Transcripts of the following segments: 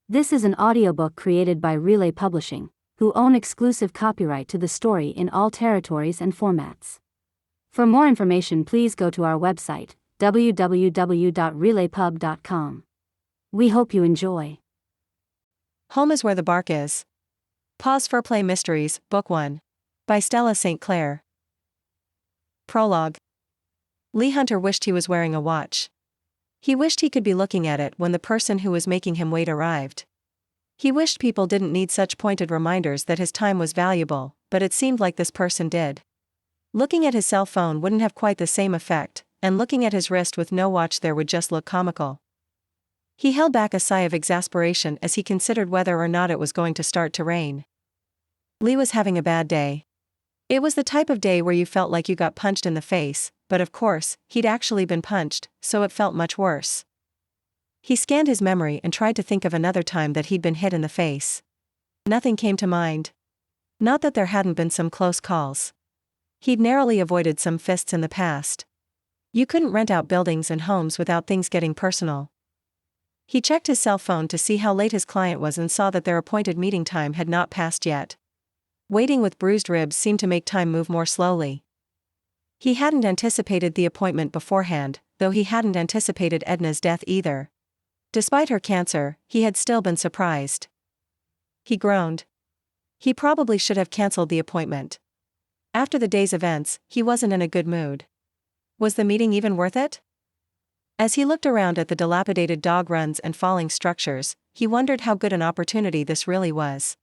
This is an audiobook created by Relay Publishing, who own exclusive copyright to the story in all territories and formats. For more information, please go to our website, www.relaypub.com. We hope you enjoy. Home is Where the Bark Is. Pause for Play Mysteries, Book 1. By Stella St. Clair. Prologue. Lee Hunter wished he was wearing a watch. He wished he could be looking at it when the person who was making him wait arrived. He wished people didn't need such pointed reminders that his time was valuable, but it seemed like this person did. Looking at his cell phone wouldn't have quite the same effect, and looking at his wrist with no watch there would just look comical. He held back a sigh of exasperation as he considered whether or not it was going to start to rain. Lee was having a bad day. It was the type of day where you felt like you got punched in the face, but of course, he'd actually been punched, so it felt much worse. He scanned his memory and tried to think of another time that he'd been hit in the face. Nothing came to mind. Not that there hadn't been some close calls. He'd narrowly avoided some fists in the past. You couldn't rent out buildings and homes without things getting personal. He checked his cell phone to see how late his client was and saw that their appointed meeting time had not passed yet. Waiting with bruised ribs seemed to make time move more slowly. He hadn't anticipated the appointment beforehand, though he hadn't anticipated Edna's death either. Despite her cancer, he had still been surprised. He groaned. He probably should have cancelled the appointment. After the day's events, he wasn't in a good mood. Was the meeting even worth it? As he looked around at the dilapidated dog runs and falling structures, he wondered how good an opportunity this really was.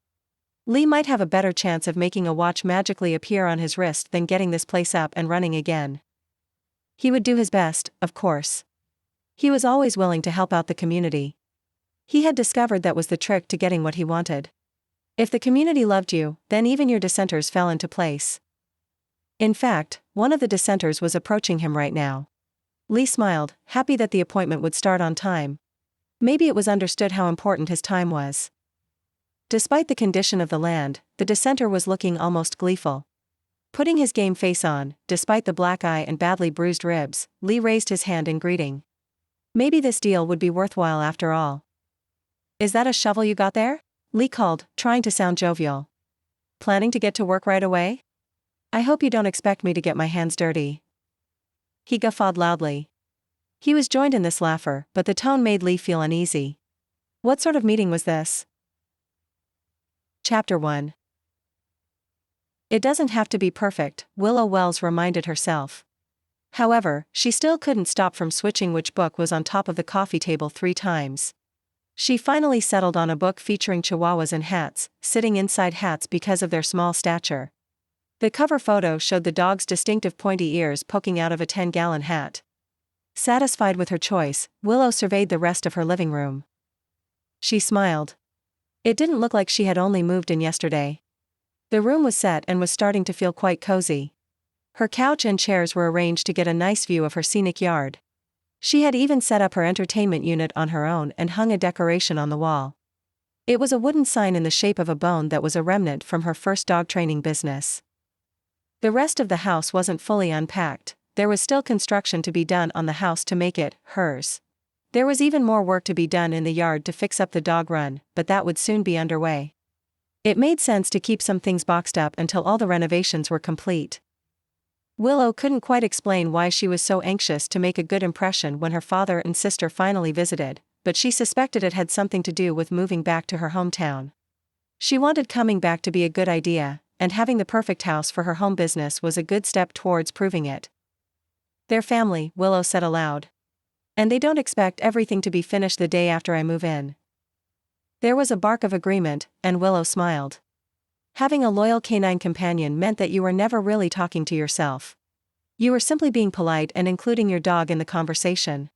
Lee might have a better chance of making a watch magically appear on his wrist than getting this place up and running again. He would do his best, of course. He was always willing to help out the community. He had discovered that was the trick to getting what he wanted. If the community loved you, then even your dissenters fell into place. In fact, one of the dissenters was approaching him right now. Lee smiled, happy that the appointment would start on time. Maybe it was understood how important his time was. Despite the condition of the land, the dissenter was looking almost gleeful. Putting his game face on, despite the black eye and badly bruised ribs, Lee raised his hand in greeting. Maybe this deal would be worthwhile after all. "Is that a shovel you got there?" Lee called, trying to sound jovial. "Planning to get to work right away? I hope you don't expect me to get my hands dirty." He guffawed loudly. He was joined in this laugher, but the tone made Lee feel uneasy. What sort of meeting was this? Chapter 1. It doesn't have to be perfect, Willow Wells reminded herself. However, she still couldn't stop from switching which book was on top of the coffee table 3 times. She finally settled on a book featuring chihuahuas in hats, sitting inside hats because of their small stature. The cover photo showed the dog's distinctive pointy ears poking out of a 10-gallon hat. Satisfied with her choice, Willow surveyed the rest of her living room. She smiled. It didn't look like she had only moved in yesterday. The room was set and was starting to feel quite cozy. Her couch and chairs were arranged to get a nice view of her scenic yard. She had even set up her entertainment unit on her own and hung a decoration on the wall. It was a wooden sign in the shape of a bone that was a remnant from her first dog training business. The rest of the house wasn't fully unpacked. There was still construction to be done on the house to make it hers. There was even more work to be done in the yard to fix up the dog run, but that would soon be underway. It made sense to keep some things boxed up until all the renovations were complete. Willow couldn't quite explain why she was so anxious to make a good impression when her father and sister finally visited, but she suspected it had something to do with moving back to her hometown. She wanted coming back to be a good idea, and having the perfect house for her home business was a good step towards proving it. "Their family," Willow said aloud. "And they don't expect everything to be finished the day after I move in." There was a bark of agreement, and Willow smiled. Having a loyal canine companion meant that you were never really talking to yourself. You were simply being polite and including your dog in the conversation.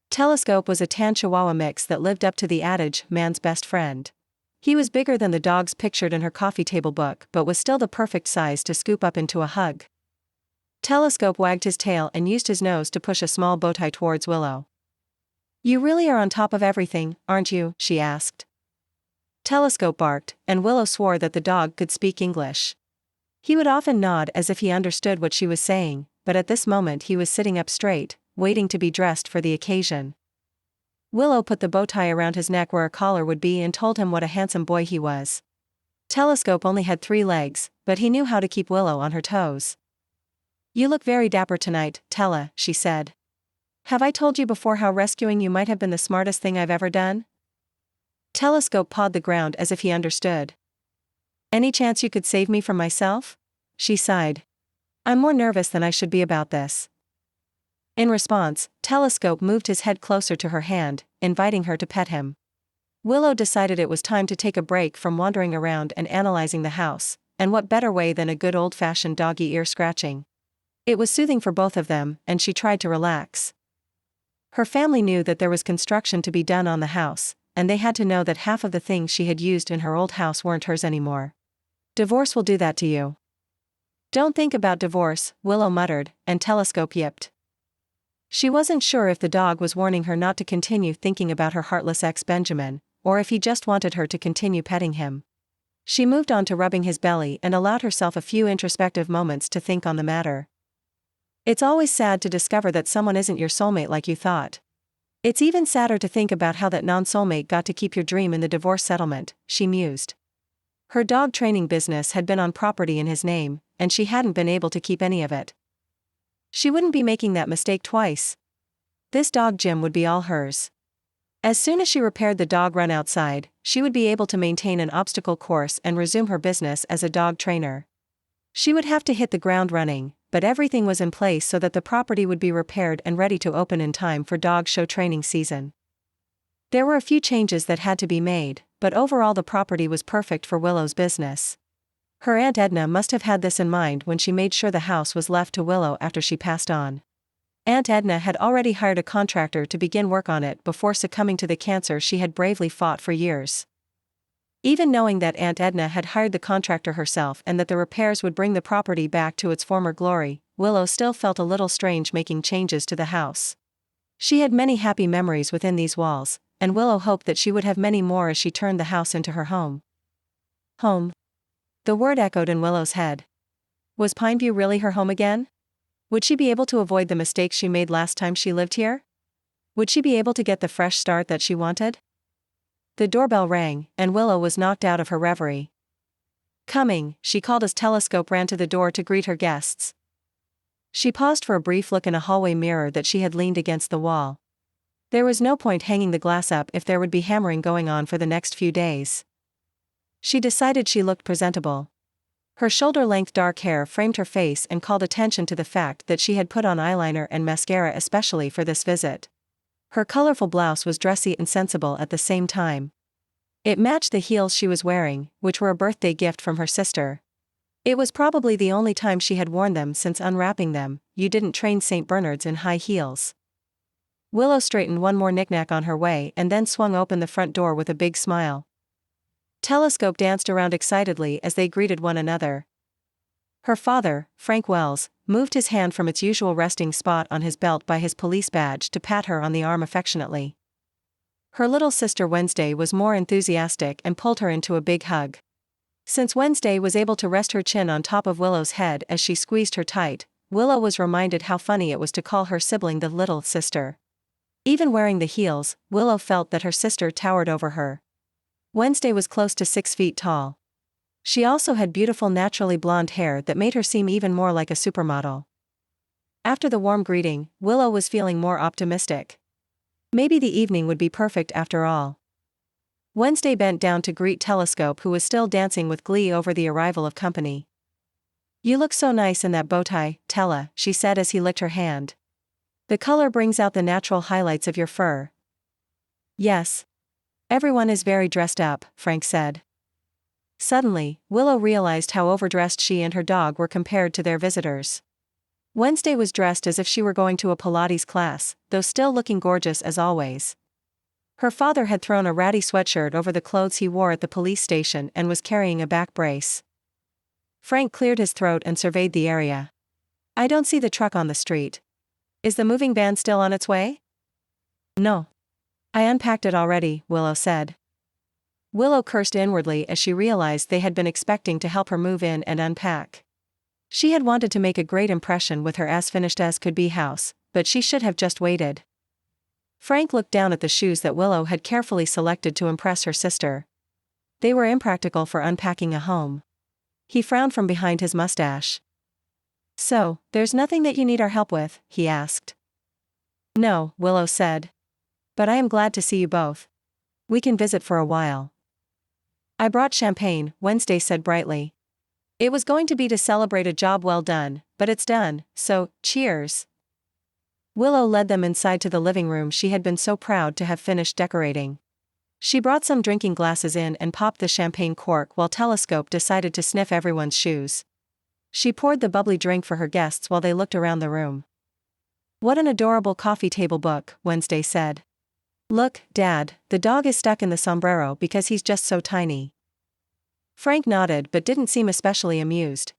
Telescope was a tan chihuahua mix that lived up to the adage, man's best friend. He was bigger than the dogs pictured in her coffee table book but was still the perfect size to scoop up into a hug. Telescope wagged his tail and used his nose to push a small bow tie towards Willow. "You really are on top of everything, aren't you?" she asked. Telescope barked, and Willow swore that the dog could speak English. He would often nod as if he understood what she was saying, but at this moment he was sitting up straight, waiting to be dressed for the occasion. Willow put the bow tie around his neck where a collar would be and told him what a handsome boy he was. Telescope only had 3 legs, but he knew how to keep Willow on her toes. "You look very dapper tonight, Tella," she said. "Have I told you before how rescuing you might have been the smartest thing I've ever done?" Telescope pawed the ground as if he understood. "Any chance you could save me from myself?" she sighed. "I'm more nervous than I should be about this." In response, Telescope moved his head closer to her hand, inviting her to pet him. Willow decided it was time to take a break from wandering around and analyzing the house, and what better way than a good old-fashioned doggy ear scratching. It was soothing for both of them, and she tried to relax. Her family knew that there was construction to be done on the house, and they had to know that half of the things she had used in her old house weren't hers anymore. "Divorce will do that to you." "Don't think about divorce," Willow muttered, and Telescope yipped. She wasn't sure if the dog was warning her not to continue thinking about her heartless ex-Benjamin, or if he just wanted her to continue petting him. She moved on to rubbing his belly and allowed herself a few introspective moments to think on the matter. It's always sad to discover that someone isn't your soulmate like you thought. It's even sadder to think about how that non-soulmate got to keep your dream in the divorce settlement, she mused. Her dog training business had been on property in his name, and she hadn't been able to keep any of it. She wouldn't be making that mistake twice. This dog gym would be all hers. As soon as she repaired the dog run outside, she would be able to maintain an obstacle course and resume her business as a dog trainer. She would have to hit the ground running, but everything was in place so that the property would be repaired and ready to open in time for dog show training season. There were a few changes that had to be made, but overall the property was perfect for Willow's business. Her Aunt Edna must have had this in mind when she made sure the house was left to Willow after she passed on. Aunt Edna had already hired a contractor to begin work on it before succumbing to the cancer she had bravely fought for years. Even knowing that Aunt Edna had hired the contractor herself and that the repairs would bring the property back to its former glory, Willow still felt a little strange making changes to the house. She had many happy memories within these walls, and Willow hoped that she would have many more as she turned the house into her home. Home. The word echoed in Willow's head. Was Pineview really her home again? Would she be able to avoid the mistakes she made last time she lived here? Would she be able to get the fresh start that she wanted? The doorbell rang, and Willow was knocked out of her reverie. "Coming," she called as Telescope ran to the door to greet her guests. She paused for a brief look in a hallway mirror that she had leaned against the wall. There was no point hanging the glass up if there would be hammering going on for the next few days. She decided she looked presentable. Her shoulder-length dark hair framed her face and called attention to the fact that she had put on eyeliner and mascara especially for this visit. Her colorful blouse was dressy and sensible at the same time. It matched the heels she was wearing, which were a birthday gift from her sister. It was probably the only time she had worn them since unwrapping them. You didn't train St. Bernards in high heels. Willow straightened one more knick-knack on her way and then swung open the front door with a big smile. Telescope danced around excitedly as they greeted one another. Her father, Frank Wells, moved his hand from its usual resting spot on his belt by his police badge to pat her on the arm affectionately. Her little sister Wednesday was more enthusiastic and pulled her into a big hug. Since Wednesday was able to rest her chin on top of Willow's head as she squeezed her tight, Willow was reminded how funny it was to call her sibling the little sister. Even wearing the heels, Willow felt that her sister towered over her. Wednesday was close to 6 feet tall. She also had beautiful naturally blonde hair that made her seem even more like a supermodel. After the warm greeting, Willow was feeling more optimistic. Maybe the evening would be perfect after all. Wednesday bent down to greet Telescope, who was still dancing with glee over the arrival of company. "You look so nice in that bow tie, Tella," she said as he licked her hand. "The color brings out the natural highlights of your fur." "Yes. Everyone is very dressed up," Frank said. Suddenly, Willow realized how overdressed she and her dog were compared to their visitors. Wednesday was dressed as if she were going to a Pilates class, though still looking gorgeous as always. Her father had thrown a ratty sweatshirt over the clothes he wore at the police station and was carrying a back brace. Frank cleared his throat and surveyed the area. "I don't see the truck on the street. Is the moving van still on its way?" "No. I unpacked it already," Willow said. Willow cursed inwardly as she realized they had been expecting to help her move in and unpack. She had wanted to make a great impression with her as-finished-as-could-be house, but she should have just waited. Frank looked down at the shoes that Willow had carefully selected to impress her sister. They were impractical for unpacking a home. He frowned from behind his mustache. "So, there's nothing that you need our help with?" he asked. "No," Willow said. "But I am glad to see you both. We can visit for a while." "I brought champagne," Wednesday said brightly. "It was going to be to celebrate a job well done, but it's done, so, cheers." Willow led them inside to the living room she had been so proud to have finished decorating. She brought some drinking glasses in and popped the champagne cork while Telescope decided to sniff everyone's shoes. She poured the bubbly drink for her guests while they looked around the room. "What an adorable coffee table book," Wednesday said. "Look, Dad, the dog is stuck in the sombrero because he's just so tiny." Frank nodded but didn't seem especially amused.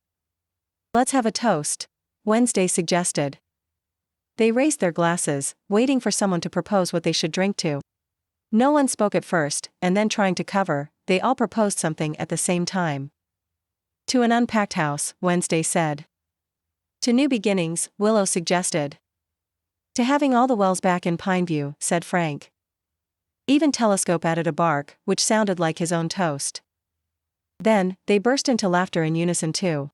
"Let's have a toast," Wednesday suggested. They raised their glasses, waiting for someone to propose what they should drink to. No one spoke at first, and then trying to cover, they all proposed something at the same time. "To an unpacked house," Wednesday said. "To new beginnings," Willow suggested. "To having all the Wells back in Pineview," said Frank. Even Telescope added a bark, which sounded like his own toast. Then, they burst into laughter in unison too.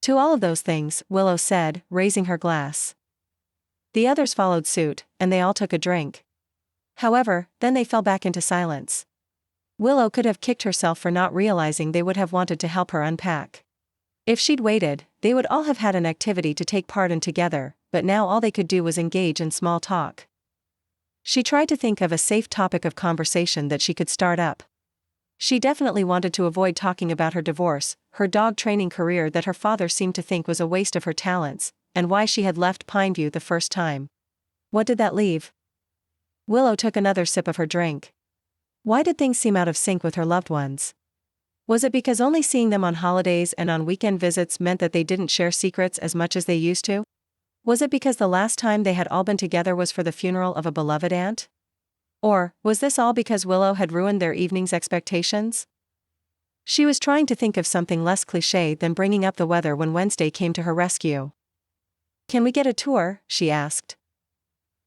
"To all of those things," Willow said, raising her glass. The others followed suit, and they all took a drink. However, then they fell back into silence. Willow could have kicked herself for not realizing they would have wanted to help her unpack. If she'd waited, they would all have had an activity to take part in together, but now all they could do was engage in small talk. She tried to think of a safe topic of conversation that she could start up. She definitely wanted to avoid talking about her divorce, her dog training career that her father seemed to think was a waste of her talents, and why she had left Pineview the first time. What did that leave? Willow took another sip of her drink. Why did things seem out of sync with her loved ones? Was it because only seeing them on holidays and on weekend visits meant that they didn't share secrets as much as they used to? Was it because the last time they had all been together was for the funeral of a beloved aunt? Or, was this all because Willow had ruined their evening's expectations? She was trying to think of something less cliché than bringing up the weather when Wednesday came to her rescue. "Can we get a tour?" she asked.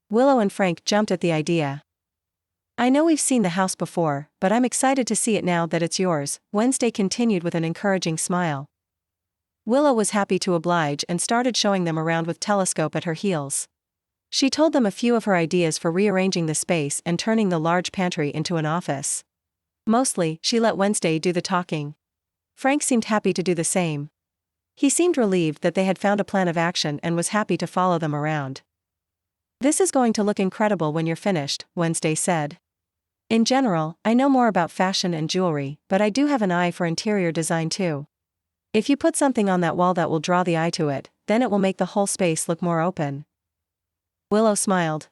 Willow and Frank jumped at the idea. "I know we've seen the house before, but I'm excited to see it now that it's yours," Wednesday continued with an encouraging smile. Willow was happy to oblige and started showing them around with Telescope at her heels. She told them a few of her ideas for rearranging the space and turning the large pantry into an office. Mostly, she let Wednesday do the talking. Frank seemed happy to do the same. He seemed relieved that they had found a plan of action and was happy to follow them around. "This is going to look incredible when you're finished," Wednesday said. "In general, I know more about fashion and jewelry, but I do have an eye for interior design too. If you put something on that wall that will draw the eye to it, then it will make the whole space look more open." Willow smiled.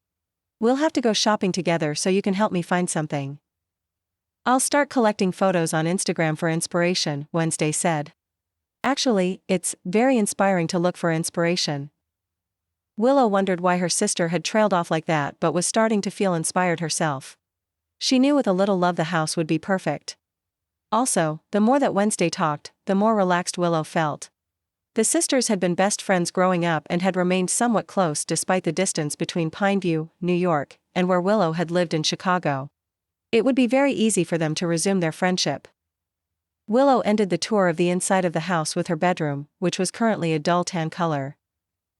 "We'll have to go shopping together so you can help me find something." "I'll start collecting photos on Instagram for inspiration," Wednesday said. "Actually, it's very inspiring to look for inspiration." Willow wondered why her sister had trailed off like that but was starting to feel inspired herself. She knew with a little love the house would be perfect. Also, the more that Wednesday talked, the more relaxed Willow felt. The sisters had been best friends growing up and had remained somewhat close despite the distance between Pineview, New York, and where Willow had lived in Chicago. It would be very easy for them to resume their friendship. Willow ended the tour of the inside of the house with her bedroom, which was currently a dull tan color.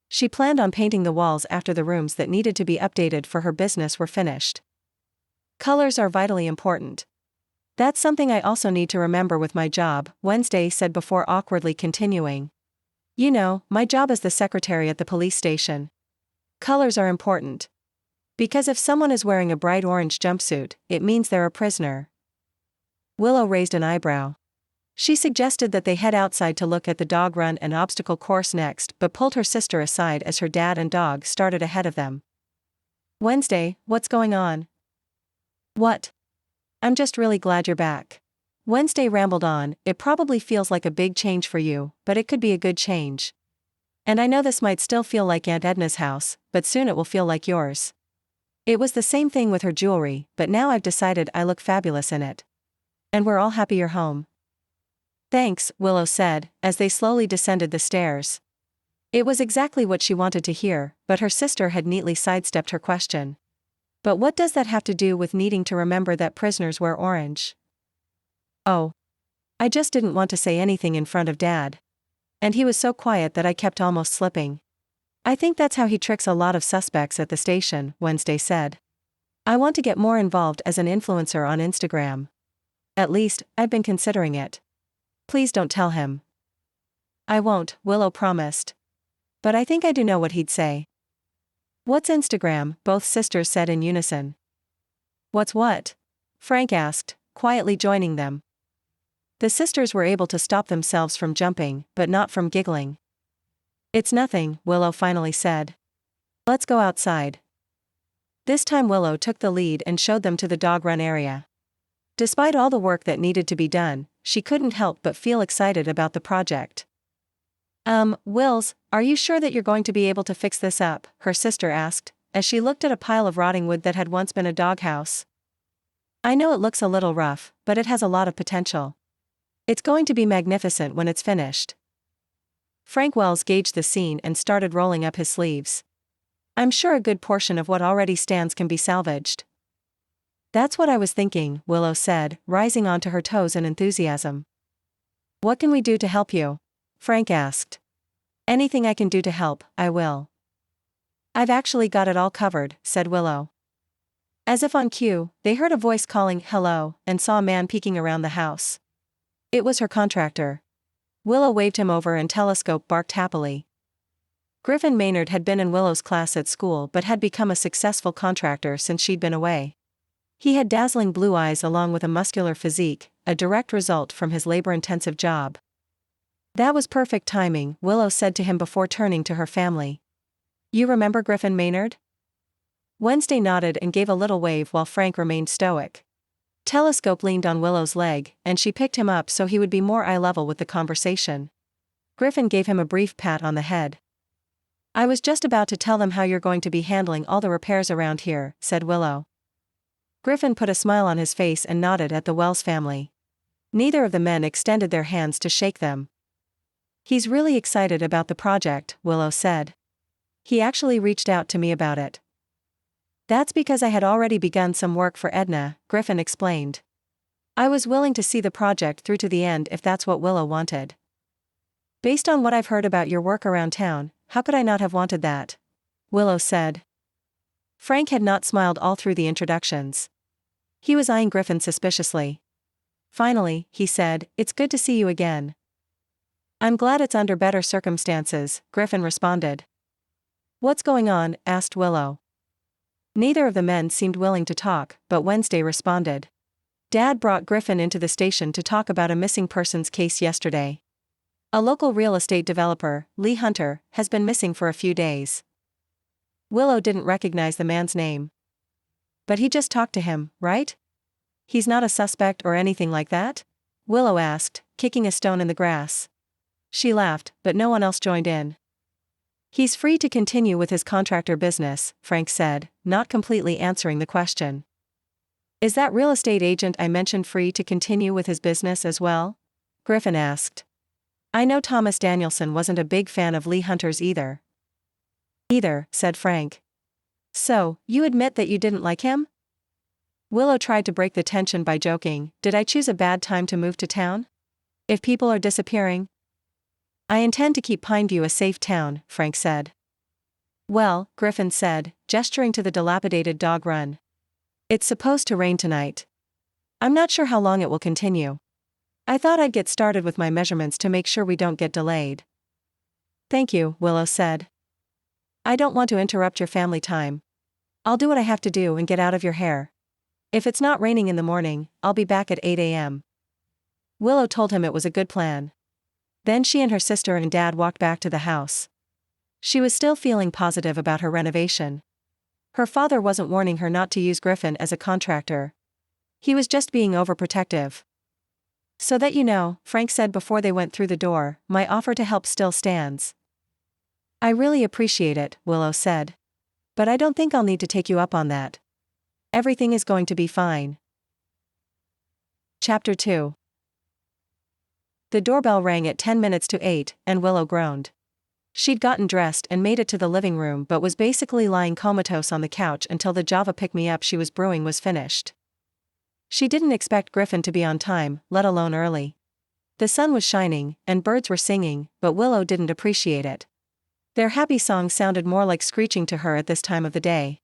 She planned on painting the walls after the rooms that needed to be updated for her business were finished. "Colors are vitally important. That's something I also need to remember with my job," Wednesday said before awkwardly continuing. "You know, my job as the secretary at the police station. Colors are important. Because if someone is wearing a bright orange jumpsuit, it means they're a prisoner." Willow raised an eyebrow. She suggested that they head outside to look at the dog run and obstacle course next but pulled her sister aside as her dad and dog started ahead of them. "Wednesday, what's going on?" "What? I'm just really glad you're back." Wednesday rambled on. "It probably feels like a big change for you, but it could be a good change. And I know this might still feel like Aunt Edna's house, but soon it will feel like yours. It was the same thing with her jewelry, but now I've decided I look fabulous in it. And we're all happy you're home." "Thanks," Willow said, as they slowly descended the stairs. It was exactly what she wanted to hear, but her sister had neatly sidestepped her question. But what does that have to do with needing to remember that prisoners wear orange? Oh. I just didn't want to say anything in front of Dad. And he was so quiet that I kept almost slipping. I think that's how he tricks a lot of suspects at the station, Wednesday said. I want to get more involved as an influencer on Instagram. At least, I've been considering it. Please don't tell him. I won't, Willow promised. But I think I do know what he'd say. What's Instagram? Both sisters said in unison. What's what? Frank asked, quietly joining them. The sisters were able to stop themselves from jumping, but not from giggling. It's nothing, Willow finally said. Let's go outside. This time Willow took the lead and showed them to the dog run area. Despite all the work that needed to be done, she couldn't help but feel excited about the project. Wills, are you sure that you're going to be able to fix this up? Her sister asked, as she looked at a pile of rotting wood that had once been a doghouse. I know it looks a little rough, but it has a lot of potential. It's going to be magnificent when it's finished. Frank Wells gauged the scene and started rolling up his sleeves. I'm sure a good portion of what already stands can be salvaged. That's what I was thinking, Willow said, rising onto her toes in enthusiasm. What can we do to help you? Frank asked. Anything I can do to help, I will. I've actually got it all covered, said Willow. As if on cue, they heard a voice calling hello and saw a man peeking around the house. It was her contractor. Willow waved him over and Telescope barked happily. Griffin Maynard had been in Willow's class at school but had become a successful contractor since she'd been away. He had dazzling blue eyes along with a muscular physique, a direct result from his labor-intensive job. That was perfect timing, Willow said to him before turning to her family. You remember Griffin Maynard? Wednesday nodded and gave a little wave while Frank remained stoic. Telescope leaned on Willow's leg, and she picked him up so he would be more eye level with the conversation. Griffin gave him a brief pat on the head. I was just about to tell them how you're going to be handling all the repairs around here, said Willow. Griffin put a smile on his face and nodded at the Wells family. Neither of the men extended their hands to shake them. He's really excited about the project, Willow said. He actually reached out to me about it. That's because I had already begun some work for Edna, Griffin explained. I was willing to see the project through to the end if that's what Willow wanted. Based on what I've heard about your work around town, how could I not have wanted that? Willow said. Frank had not smiled all through the introductions. He was eyeing Griffin suspiciously. Finally, he said, It's good to see you again. I'm glad it's under better circumstances, Griffin responded. What's going on? Asked Willow. Neither of the men seemed willing to talk, but Wednesday responded. Dad brought Griffin into the station to talk about a missing persons case yesterday. A local real estate developer, Lee Hunter, has been missing for a few days. Willow didn't recognize the man's name. But he just talked to him, right? He's not a suspect or anything like that? Willow asked, kicking a stone in the grass. She laughed, but no one else joined in. He's free to continue with his contractor business, Frank said, not completely answering the question. Is that real estate agent I mentioned free to continue with his business as well? Griffin asked. I know Thomas Danielson wasn't a big fan of Lee Hunter's either. Said Frank. So, you admit that you didn't like him? Willow tried to break the tension by joking, Did I choose a bad time to move to town? If people are disappearing? I intend to keep Pineview a safe town, Frank said. Well, Griffin said, gesturing to the dilapidated dog run. It's supposed to rain tonight. I'm not sure how long it will continue. I thought I'd get started with my measurements to make sure we don't get delayed. Thank you, Willow said. I don't want to interrupt your family time. I'll do what I have to do and get out of your hair. If it's not raining in the morning, I'll be back at 8 a.m. Willow told him it was a good plan. Then she and her sister and dad walked back to the house. She was still feeling positive about her renovation. Her father wasn't warning her not to use Griffin as a contractor. He was just being overprotective. So that you know, Frank said before they went through the door, my offer to help still stands. I really appreciate it, Willow said. But I don't think I'll need to take you up on that. Everything is going to be fine. Chapter 2. The doorbell rang at 10 minutes to 8, and Willow groaned. She'd gotten dressed and made it to the living room but was basically lying comatose on the couch until the Java pick-me-up she was brewing was finished. She didn't expect Griffin to be on time, let alone early. The sun was shining, and birds were singing, but Willow didn't appreciate it. Their happy song sounded more like screeching to her at this time of the day.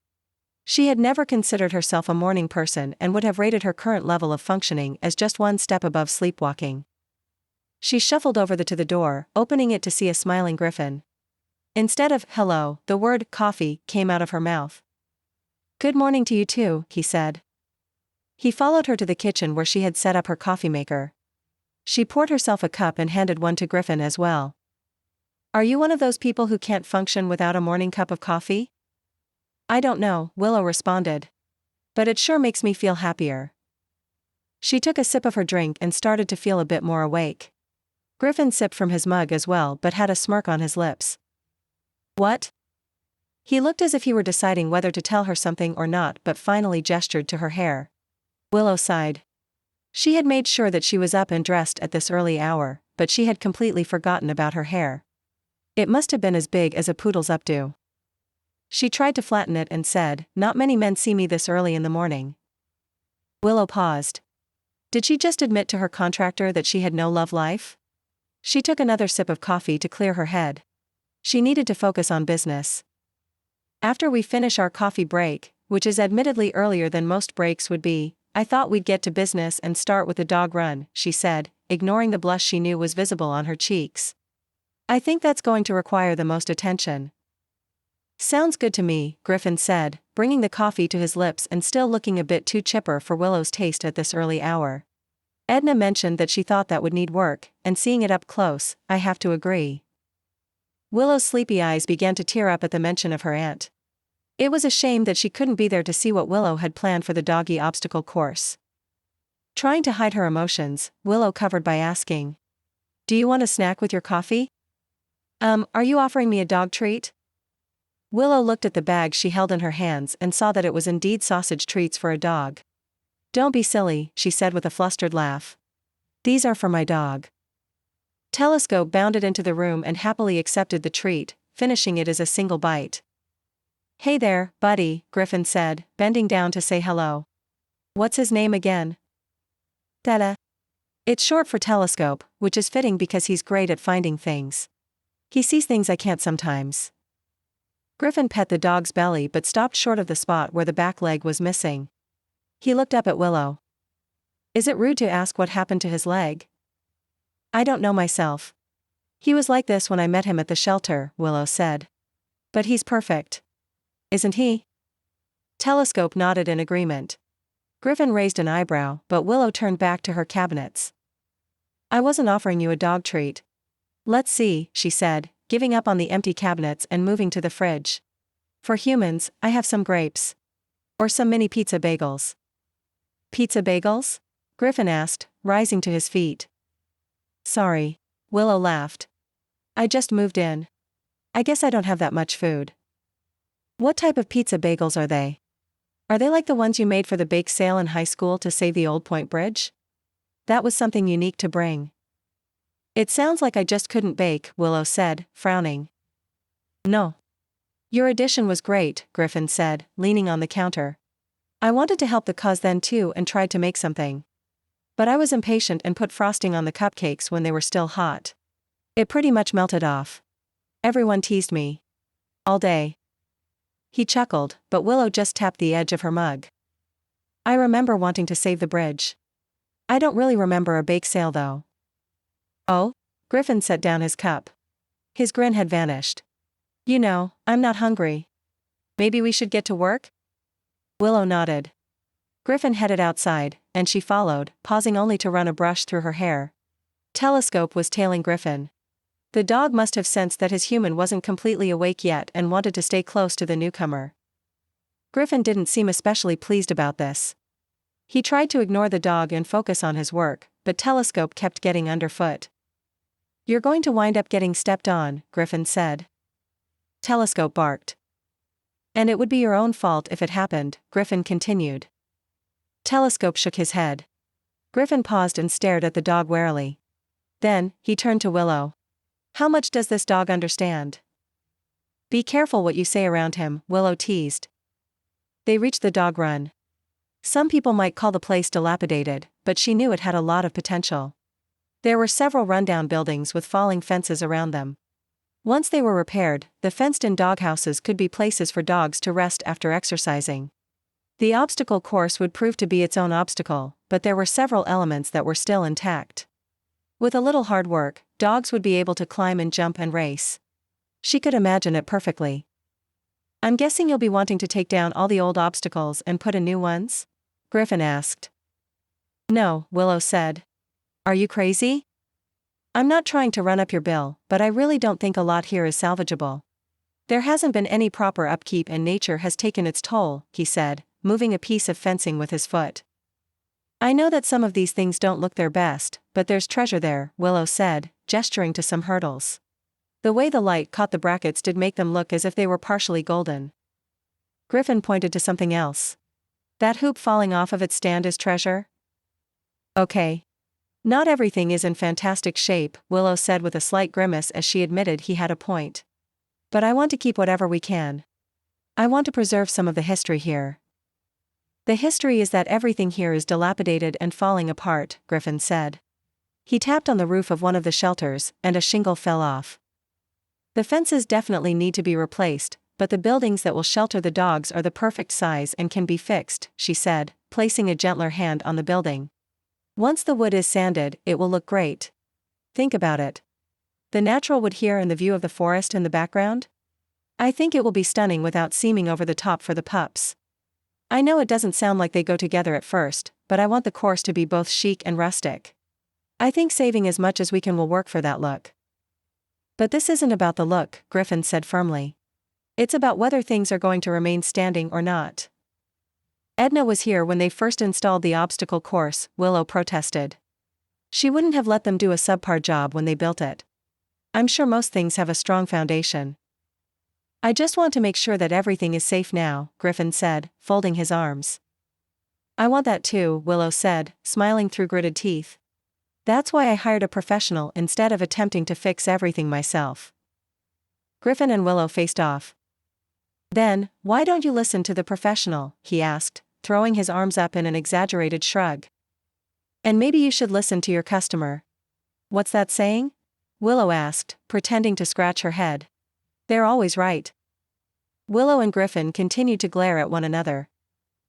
She had never considered herself a morning person and would have rated her current level of functioning as just one step above sleepwalking. She shuffled over to the door, opening it to see a smiling Griffin. Instead of hello, the word coffee came out of her mouth. Good morning to you too, he said. He followed her to the kitchen where she had set up her coffee maker. She poured herself a cup and handed one to Griffin as well. Are you one of those people who can't function without a morning cup of coffee? I don't know, Willow responded. But it sure makes me feel happier. She took a sip of her drink and started to feel a bit more awake. Griffin sipped from his mug as well but had a smirk on his lips. What? He looked as if he were deciding whether to tell her something or not but finally gestured to her hair. Willow sighed. She had made sure that she was up and dressed at this early hour, but she had completely forgotten about her hair. It must have been as big as a poodle's updo. She tried to flatten it and said, "Not many men see me this early in the morning." Willow paused. Did she just admit to her contractor that she had no love life? She took another sip of coffee to clear her head. She needed to focus on business. After we finish our coffee break, which is admittedly earlier than most breaks would be, I thought we'd get to business and start with the dog run, she said, ignoring the blush she knew was visible on her cheeks. I think that's going to require the most attention. Sounds good to me, Griffin said, bringing the coffee to his lips and still looking a bit too chipper for Willow's taste at this early hour. Edna mentioned that she thought that would need work, and seeing it up close, I have to agree. Willow's sleepy eyes began to tear up at the mention of her aunt. It was a shame that she couldn't be there to see what Willow had planned for the doggy obstacle course. Trying to hide her emotions, Willow covered by asking, "Do you want a snack with your coffee?" Are you offering me a dog treat?" Willow looked at the bag she held in her hands and saw that it was indeed sausage treats for a dog. "Don't be silly," she said with a flustered laugh. "These are for my dog." Telescope bounded into the room and happily accepted the treat, finishing it as a single bite. "Hey there, buddy," Griffin said, bending down to say hello. "What's his name again?" Stella. It's short for Telescope, which is fitting because he's great at finding things. He sees things I can't sometimes. Griffin pet the dog's belly but stopped short of the spot where the back leg was missing. He looked up at Willow. "Is it rude to ask what happened to his leg?" "I don't know myself. He was like this when I met him at the shelter," Willow said. "But he's perfect. Isn't he?" Telescope nodded in agreement. Griffin raised an eyebrow, but Willow turned back to her cabinets. "I wasn't offering you a dog treat. Let's see," she said, giving up on the empty cabinets and moving to the fridge. "For humans, I have some grapes. Or some mini pizza bagels." "Pizza bagels?" Griffin asked, rising to his feet. "Sorry." Willow laughed. "I just moved in. I guess I don't have that much food." "What type of pizza bagels are they? Are they like the ones you made for the bake sale in high school to save the Old Point Bridge? That was something unique to bring." "It sounds like I just couldn't bake," Willow said, frowning. "No. Your addition was great," Griffin said, leaning on the counter. "I wanted to help the cause then too and tried to make something. But I was impatient and put frosting on the cupcakes when they were still hot. It pretty much melted off. Everyone teased me. All day." He chuckled, but Willow just tapped the edge of her mug. "I remember wanting to save the bridge. I don't really remember a bake sale though." "Oh?" Griffin set down his cup. His grin had vanished. "You know, I'm not hungry. Maybe we should get to work?" Willow nodded. Griffin headed outside, and she followed, pausing only to run a brush through her hair. Telescope was tailing Griffin. The dog must have sensed that his human wasn't completely awake yet and wanted to stay close to the newcomer. Griffin didn't seem especially pleased about this. He tried to ignore the dog and focus on his work, but Telescope kept getting underfoot. "You're going to wind up getting stepped on," Griffin said. Telescope barked. "And it would be your own fault if it happened," Griffin continued. Telescope shook his head. Griffin paused and stared at the dog warily. Then, he turned to Willow. "How much does this dog understand?" Be careful what you say around him, Willow teased. They reached the dog run. Some people might call the place dilapidated, but she knew it had a lot of potential. There were several rundown buildings with falling fences around them. Once they were repaired, the fenced-in doghouses could be places for dogs to rest after exercising. The obstacle course would prove to be its own obstacle, but there were several elements that were still intact. With a little hard work, dogs would be able to climb and jump and race. She could imagine it perfectly. I'm guessing you'll be wanting to take down all the old obstacles and put in new ones? Griffin asked. No, Willow said. Are you crazy? I'm not trying to run up your bill, but I really don't think a lot here is salvageable. There hasn't been any proper upkeep and nature has taken its toll, he said, moving a piece of fencing with his foot. I know that some of these things don't look their best, but there's treasure there, Willow said, gesturing to some hurdles. The way the light caught the brackets did make them look as if they were partially golden. Griffin pointed to something else. That hoop falling off of its stand is treasure? Okay. Not everything is in fantastic shape, Willow said with a slight grimace as she admitted he had a point. But I want to keep whatever we can. I want to preserve some of the history here. The history is that everything here is dilapidated and falling apart, Griffin said. He tapped on the roof of one of the shelters, and a shingle fell off. The fences definitely need to be replaced, but the buildings that will shelter the dogs are the perfect size and can be fixed, she said, placing a gentler hand on the building. Once the wood is sanded, it will look great. Think about it. The natural wood here and the view of the forest in the background? I think it will be stunning without seeming over the top for the pups. I know it doesn't sound like they go together at first, but I want the course to be both chic and rustic. I think saving as much as we can will work for that look. But this isn't about the look, Griffin said firmly. It's about whether things are going to remain standing or not. Edna was here when they first installed the obstacle course, Willow protested. She wouldn't have let them do a subpar job when they built it. I'm sure most things have a strong foundation. I just want to make sure that everything is safe now, Griffin said, folding his arms. I want that too, Willow said, smiling through gritted teeth. That's why I hired a professional instead of attempting to fix everything myself. Griffin and Willow faced off. Then, why don't you listen to the professional, he asked, throwing his arms up in an exaggerated shrug. And maybe you should listen to your customer. What's that saying? Willow asked, pretending to scratch her head. They're always right. Willow and Griffin continued to glare at one another.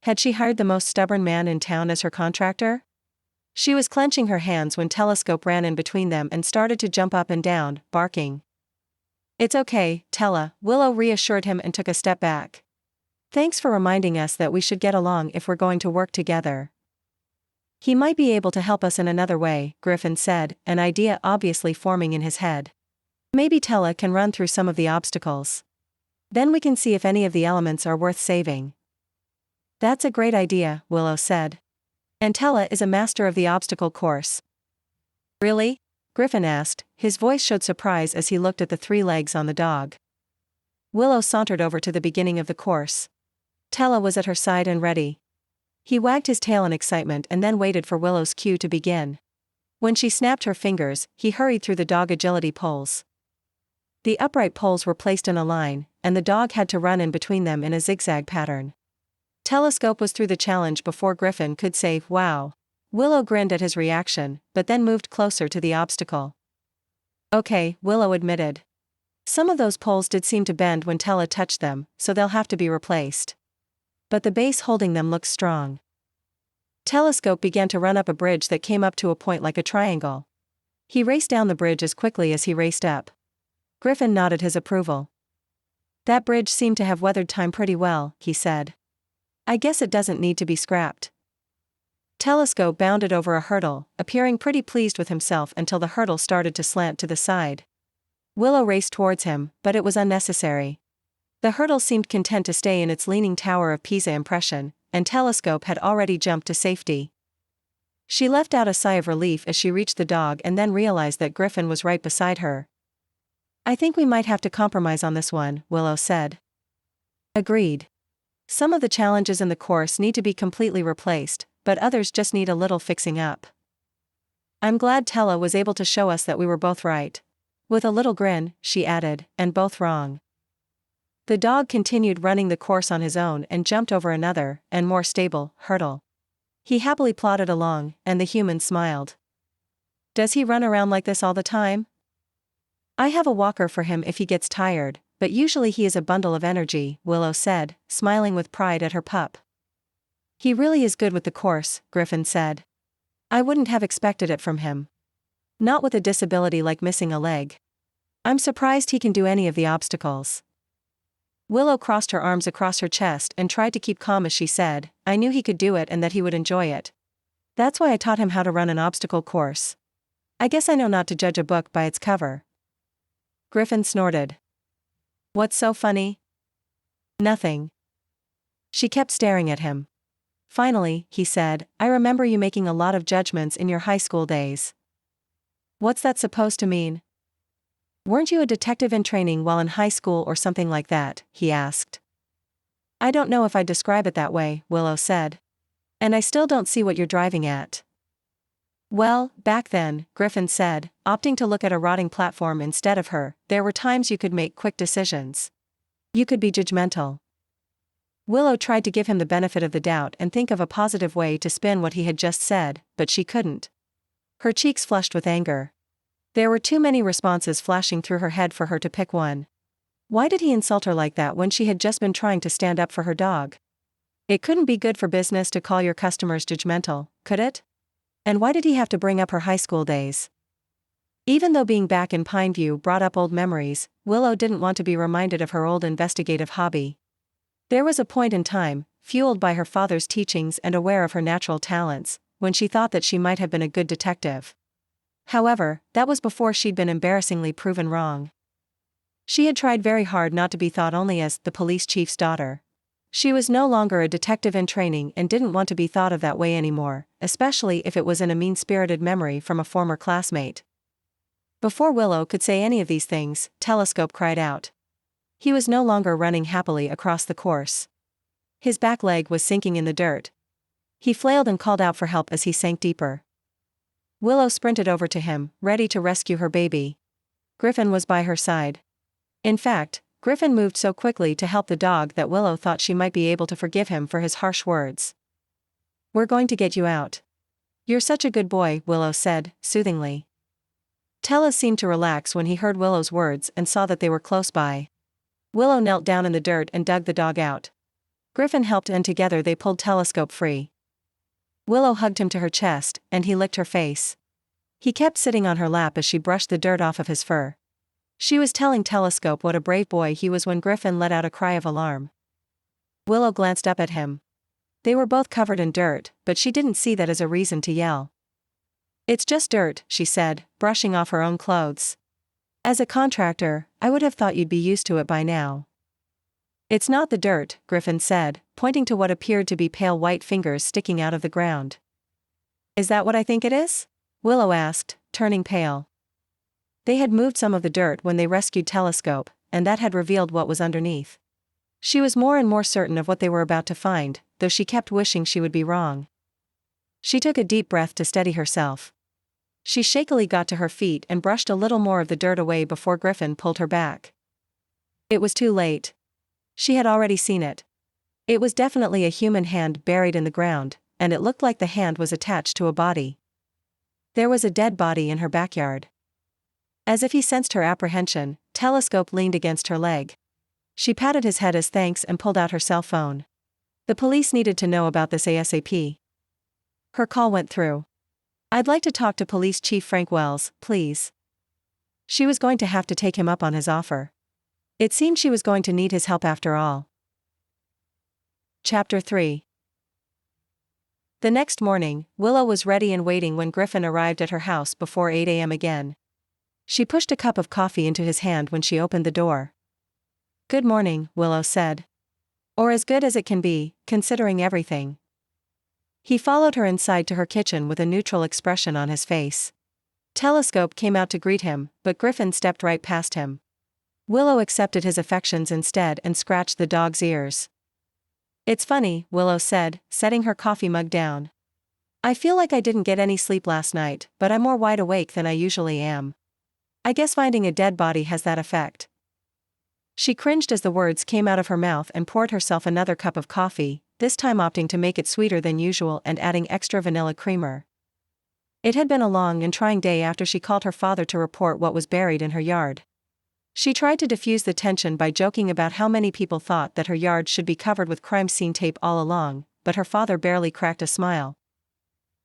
Had she hired the most stubborn man in town as her contractor? She was clenching her hands when Telescope ran in between them and started to jump up and down, barking. It's okay, Tella, Willow reassured him and took a step back. Thanks for reminding us that we should get along if we're going to work together. He might be able to help us in another way, Griffin said, an idea obviously forming in his head. Maybe Tella can run through some of the obstacles. Then we can see if any of the elements are worth saving. That's a great idea, Willow said. And Tella is a master of the obstacle course. Really? Griffin asked, his voice showed surprise as he looked at the 3 legs on the dog. Willow sauntered over to the beginning of the course. Tella was at her side and ready. He wagged his tail in excitement and then waited for Willow's cue to begin. When she snapped her fingers, he hurried through the dog agility poles. The upright poles were placed in a line, and the dog had to run in between them in a zigzag pattern. Telescope was through the challenge before Griffin could say, wow. Willow grinned at his reaction, but then moved closer to the obstacle. Okay, Willow admitted. Some of those poles did seem to bend when Tella touched them, so they'll have to be replaced. But the base holding them looks strong. Telescope began to run up a bridge that came up to a point like a triangle. He raced down the bridge as quickly as he raced up. Griffin nodded his approval. That bridge seemed to have weathered time pretty well, he said. I guess it doesn't need to be scrapped. Telescope bounded over a hurdle, appearing pretty pleased with himself until the hurdle started to slant to the side. Willow raced towards him, but it was unnecessary. The hurdle seemed content to stay in its leaning Tower of Pisa impression, and Telescope had already jumped to safety. She let out a sigh of relief as she reached the dog and then realized that Griffin was right beside her. I think we might have to compromise on this one, Willow said. Agreed. Some of the challenges in the course need to be completely replaced, but others just need a little fixing up. I'm glad Tella was able to show us that we were both right. With a little grin, she added, and both wrong. The dog continued running the course on his own and jumped over another, and more stable, hurdle. He happily plodded along, and the human smiled. Does he run around like this all the time? I have a walker for him if he gets tired, but usually he is a bundle of energy, Willow said, smiling with pride at her pup. He really is good with the course, Griffin said. I wouldn't have expected it from him. Not with a disability like missing a leg. I'm surprised he can do any of the obstacles. Willow crossed her arms across her chest and tried to keep calm as she said, I knew he could do it and that he would enjoy it. That's why I taught him how to run an obstacle course. I guess I know not to judge a book by its cover. Griffin snorted. What's so funny? Nothing. She kept staring at him. Finally, he said, I remember you making a lot of judgments in your high school days. What's that supposed to mean? Weren't you a detective in training while in high school or something like that? He asked. I don't know if I'd describe it that way, Willow said. And I still don't see what you're driving at. Well, back then, Griffin said, opting to look at a rotting platform instead of her, there were times you could make quick decisions. You could be judgmental. Willow tried to give him the benefit of the doubt and think of a positive way to spin what he had just said, but she couldn't. Her cheeks flushed with anger. There were too many responses flashing through her head for her to pick one. Why did he insult her like that when she had just been trying to stand up for her dog? It couldn't be good for business to call your customers judgmental, could it? And why did he have to bring up her high school days? Even though being back in Pineview brought up old memories, Willow didn't want to be reminded of her old investigative hobby. There was a point in time, fueled by her father's teachings and aware of her natural talents, when she thought that she might have been a good detective. However, that was before she'd been embarrassingly proven wrong. She had tried very hard not to be thought only as the police chief's daughter. She was no longer a detective in training and didn't want to be thought of that way anymore, especially if it was in a mean-spirited memory from a former classmate. Before Willow could say any of these things, Telescope cried out. He was no longer running happily across the course. His back leg was sinking in the dirt. He flailed and called out for help as he sank deeper. Willow sprinted over to him, ready to rescue her baby. Griffin was by her side. In fact, Griffin moved so quickly to help the dog that Willow thought she might be able to forgive him for his harsh words. We're going to get you out. You're such a good boy, Willow said, soothingly. Tella seemed to relax when he heard Willow's words and saw that they were close by. Willow knelt down in the dirt and dug the dog out. Griffin helped and together they pulled Telescope free. Willow hugged him to her chest, and he licked her face. He kept sitting on her lap as she brushed the dirt off of his fur. She was telling Telescope what a brave boy he was when Griffin let out a cry of alarm. Willow glanced up at him. They were both covered in dirt, but she didn't see that as a reason to yell. It's just dirt, she said, brushing off her own clothes. As a contractor, I would have thought you'd be used to it by now. It's not the dirt, Griffin said, pointing to what appeared to be pale white fingers sticking out of the ground. Is that what I think it is? Willow asked, turning pale. They had moved some of the dirt when they rescued Telescope, and that had revealed what was underneath. She was more and more certain of what they were about to find, though she kept wishing she would be wrong. She took a deep breath to steady herself. She shakily got to her feet and brushed a little more of the dirt away before Griffin pulled her back. It was too late. She had already seen it. It was definitely a human hand buried in the ground, and it looked like the hand was attached to a body. There was a dead body in her backyard. As if he sensed her apprehension, Telescope leaned against her leg. She patted his head as thanks and pulled out her cell phone. The police needed to know about this ASAP. Her call went through. I'd like to talk to Police Chief Frank Wells, please. She was going to have to take him up on his offer. It seemed she was going to need his help after all. Chapter 3. The next morning, Willow was ready and waiting when Griffin arrived at her house before 8 a.m. again. She pushed a cup of coffee into his hand when she opened the door. Good morning, Willow said. Or as good as it can be, considering everything. He followed her inside to her kitchen with a neutral expression on his face. Telescope came out to greet him, but Griffin stepped right past him. Willow accepted his affections instead and scratched the dog's ears. It's funny, Willow said, setting her coffee mug down. I feel like I didn't get any sleep last night, but I'm more wide awake than I usually am. I guess finding a dead body has that effect. She cringed as the words came out of her mouth and poured herself another cup of coffee, this time opting to make it sweeter than usual and adding extra vanilla creamer. It had been a long and trying day after she called her father to report what was buried in her yard. She tried to diffuse the tension by joking about how many people thought that her yard should be covered with crime scene tape all along, but her father barely cracked a smile.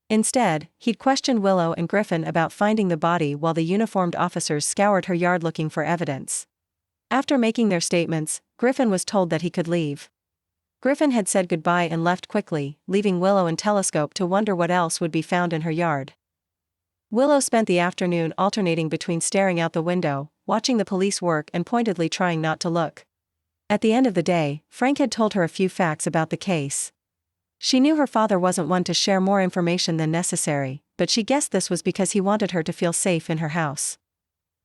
Instead, he'd questioned Willow and Griffin about finding the body while the uniformed officers scoured her yard looking for evidence. After making their statements, Griffin was told that he could leave. Griffin had said goodbye and left quickly, leaving Willow and Telescope to wonder what else would be found in her yard. Willow spent the afternoon alternating between staring out the window, watching the police work and pointedly trying not to look. At the end of the day, Frank had told her a few facts about the case. She knew her father wasn't one to share more information than necessary, but she guessed this was because he wanted her to feel safe in her house.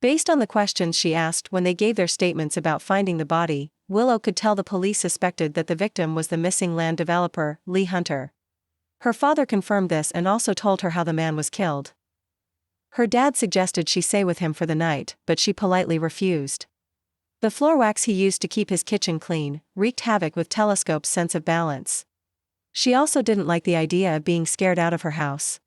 Based on the questions she asked when they gave their statements about finding the body, Willow could tell the police suspected that the victim was the missing land developer, Lee Hunter. Her father confirmed this and also told her how the man was killed. Her dad suggested she stay with him for the night, but she politely refused. The floor wax he used to keep his kitchen clean wreaked havoc with Telescope's sense of balance. She also didn't like the idea of being scared out of her house.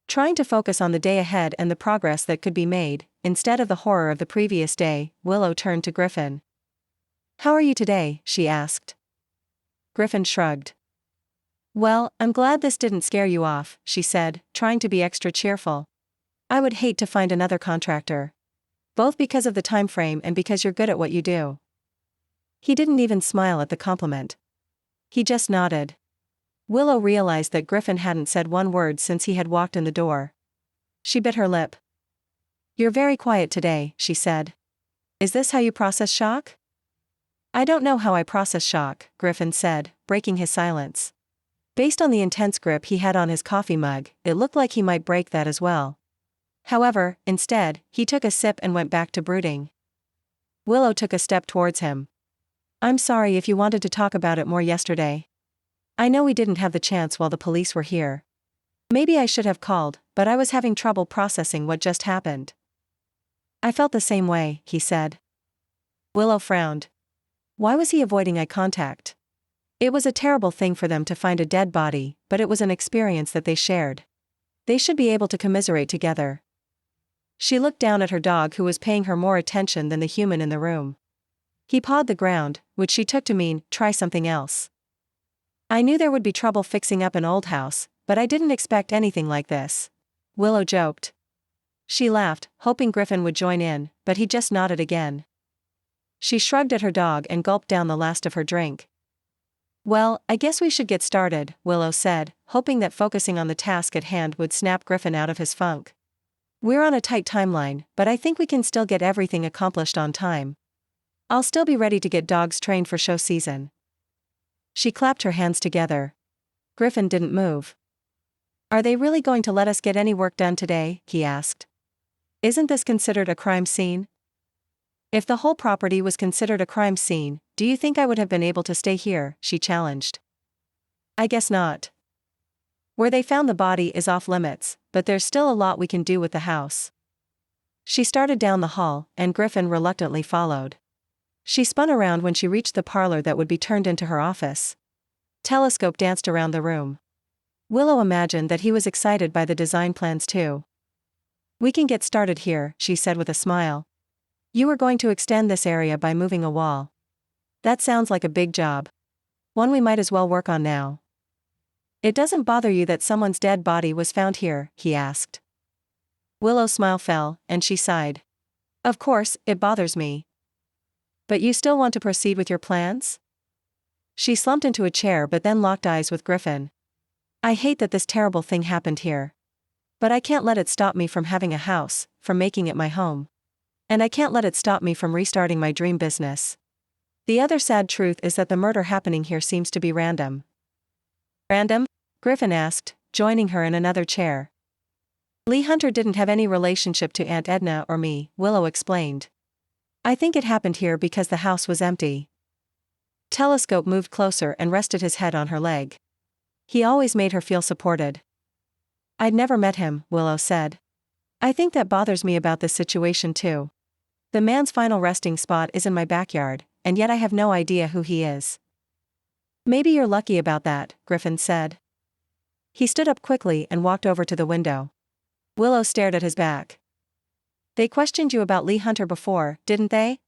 Trying to focus on the day ahead and the progress that could be made, instead of the horror of the previous day, Willow turned to Griffin. "How are you today?" she asked. Griffin shrugged. "Well, I'm glad this didn't scare you off," she said, trying to be extra cheerful. "I would hate to find another contractor. Both because of the time frame and because you're good at what you do." He didn't even smile at the compliment. He just nodded. Willow realized that Griffin hadn't said one word since he had walked in the door. She bit her lip. "You're very quiet today," she said. "Is this how you process shock?" "I don't know how I process shock," Griffin said, breaking his silence. Based on the intense grip he had on his coffee mug, it looked like he might break that as well. However, instead, he took a sip and went back to brooding. Willow took a step towards him. "I'm sorry if you wanted to talk about it more yesterday. I know we didn't have the chance while the police were here. Maybe I should have called, but I was having trouble processing what just happened." "I felt the same way," he said. Willow frowned. Why was he avoiding eye contact? It was a terrible thing for them to find a dead body, but it was an experience that they shared. They should be able to commiserate together. She looked down at her dog, who was paying her more attention than the human in the room. He pawed the ground, which she took to mean, try something else. "I knew there would be trouble fixing up an old house, but I didn't expect anything like this," Willow joked. She laughed, hoping Griffin would join in, but he just nodded again. She shrugged at her dog and gulped down the last of her drink. "Well, I guess we should get started," Willow said, hoping that focusing on the task at hand would snap Griffin out of his funk. "We're on a tight timeline, but I think we can still get everything accomplished on time. I'll still be ready to get dogs trained for show season." She clapped her hands together. Griffin didn't move. "Are they really going to let us get any work done today?" he asked. "Isn't this considered a crime scene?" "If the whole property was considered a crime scene, do you think I would have been able to stay here?" she challenged. "I guess not. Where they found the body is off limits, but there's still a lot we can do with the house." She started down the hall, and Griffin reluctantly followed. She spun around when she reached the parlor that would be turned into her office. Telescope danced around the room. Willow imagined that he was excited by the design plans too. "We can get started here," she said with a smile. "You were going to extend this area by moving a wall. That sounds like a big job. One we might as well work on now." "It doesn't bother you that someone's dead body was found here?" he asked. Willow's smile fell, and she sighed. "Of course, it bothers me. But you still want to proceed with your plans?" She slumped into a chair but then locked eyes with Griffin. "I hate that this terrible thing happened here. But I can't let it stop me from having a house, from making it my home. And I can't let it stop me from restarting my dream business. The other sad truth is that the murder happening here seems to be random." "Random?" Griffin asked, joining her in another chair. "Lee Hunter didn't have any relationship to Aunt Edna or me," Willow explained. "I think it happened here because the house was empty." Telescope moved closer and rested his head on her leg. He always made her feel supported. "I'd never met him," Willow said. "I think that bothers me about this situation too. The man's final resting spot is in my backyard, and yet I have no idea who he is. Maybe you're lucky about that, Griffin said. He stood up quickly and walked over to the window. Willow stared at his back. They questioned you about Lee Hunter before, didn't they?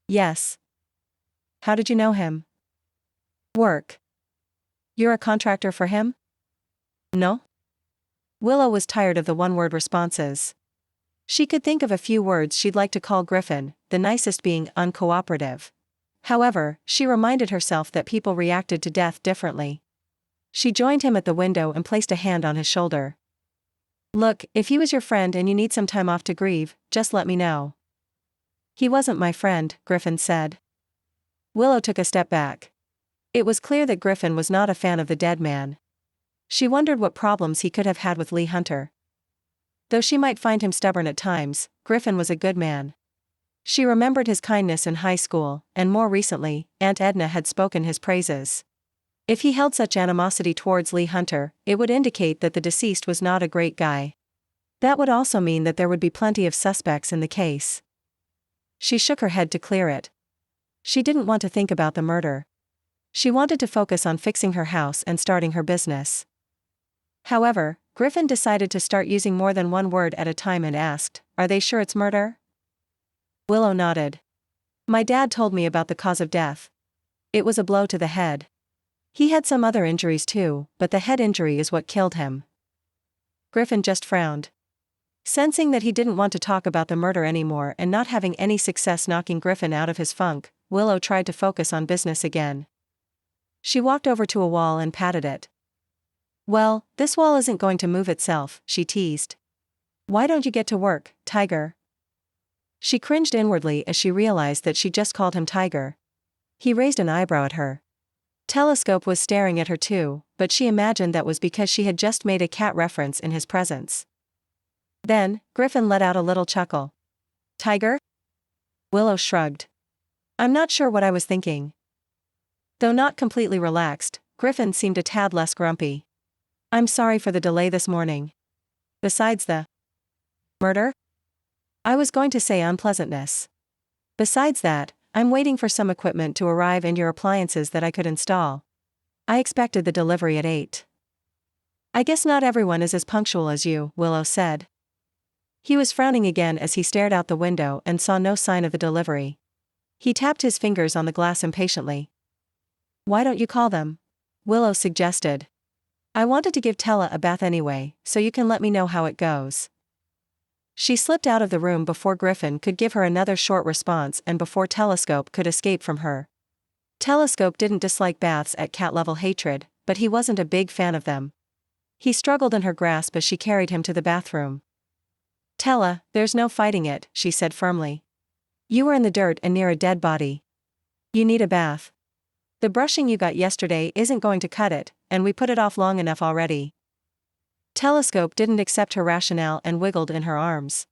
Yes. How did you know him? Work. You're a contractor for him? No. Willow was tired of the one-word responses. She could think of a few words she'd like to call Griffin, the nicest being uncooperative. However, she reminded herself that people reacted to death differently. She joined him at the window and placed a hand on his shoulder. Look, if he was your friend and you need some time off to grieve, just let me know. He wasn't my friend, Griffin said. Willow took a step back. It was clear that Griffin was not a fan of the dead man. She wondered what problems he could have had with Lee Hunter. Though she might find him stubborn at times, Griffin was a good man. She remembered his kindness in high school, and more recently, Aunt Edna had spoken his praises. If he held such animosity towards Lee Hunter, it would indicate that the deceased was not a great guy. That would also mean that there would be plenty of suspects in the case. She shook her head to clear it. She didn't want to think about the murder. She wanted to focus on fixing her house and starting her business. However, Griffin decided to start using more than one word at a time and asked, "Are they sure it's murder?" Willow nodded. "My dad told me about the cause of death. It was a blow to the head. He had some other injuries too, but the head injury is what killed him." Griffin just frowned. Sensing that he didn't want to talk about the murder anymore and not having any success knocking Griffin out of his funk, Willow tried to focus on business again. She walked over to a wall and patted it. "Well, this wall isn't going to move itself," she teased. "Why don't you get to work, Tiger?" She cringed inwardly as she realized that she just called him Tiger. He raised an eyebrow at her. Telescope was staring at her too, but she imagined that was because she had just made a cat reference in his presence. Then, Griffin let out a little chuckle. "Tiger?" Willow shrugged. "I'm not sure what I was thinking." Though not completely relaxed, Griffin seemed a tad less grumpy. "I'm sorry for the delay this morning. Besides the murder? I was going to say unpleasantness. Besides that, I'm waiting for some equipment to arrive and your appliances that I could install. I expected the delivery at 8. "I guess not everyone is as punctual as you," Willow said. He was frowning again as he stared out the window and saw no sign of the delivery. He tapped his fingers on the glass impatiently. "Why don't you call them?" Willow suggested. "I wanted to give Stella a bath anyway, so you can let me know how it goes." She slipped out of the room before Griffin could give her another short response and before Telescope could escape from her. Telescope didn't dislike baths at cat-level hatred, but he wasn't a big fan of them. He struggled in her grasp as she carried him to the bathroom. "Stella, there's no fighting it," she said firmly. "You were in the dirt and near a dead body. You need a bath. The brushing you got yesterday isn't going to cut it, and we put it off long enough already." Telescope didn't accept her rationale and wiggled in her arms.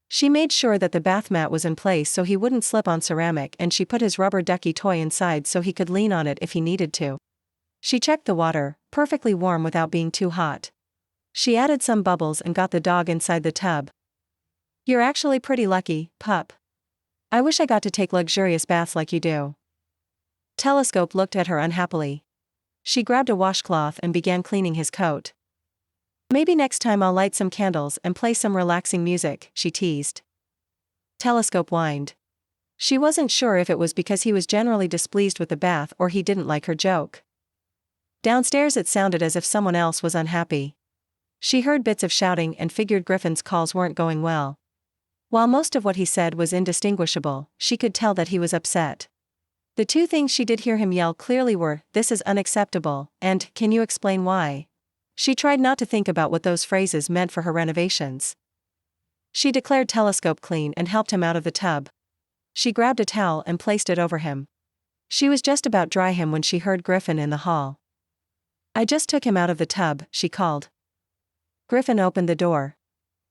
She made sure that the bath mat was in place so he wouldn't slip on ceramic, and she put his rubber ducky toy inside so he could lean on it if he needed to. She checked the water, perfectly warm without being too hot. She added some bubbles and got the dog inside the tub. "You're actually pretty lucky, pup. I wish I got to take luxurious baths like you do." Telescope looked at her unhappily. She grabbed a washcloth and began cleaning his coat. "Maybe next time I'll light some candles and play some relaxing music," she teased. Telescope whined. She wasn't sure if it was because he was generally displeased with the bath or he didn't like her joke. Downstairs it sounded as if someone else was unhappy. She heard bits of shouting and figured Griffin's calls weren't going well. While most of what he said was indistinguishable, she could tell that he was upset. The two things she did hear him yell clearly were, "This is unacceptable," and, "Can you explain why?" She tried not to think about what those phrases meant for her renovations. She declared Telescope clean and helped him out of the tub. She grabbed a towel and placed it over him. She was just about dry him when she heard Griffin in the hall. "I just took him out of the tub," she called. Griffin opened the door.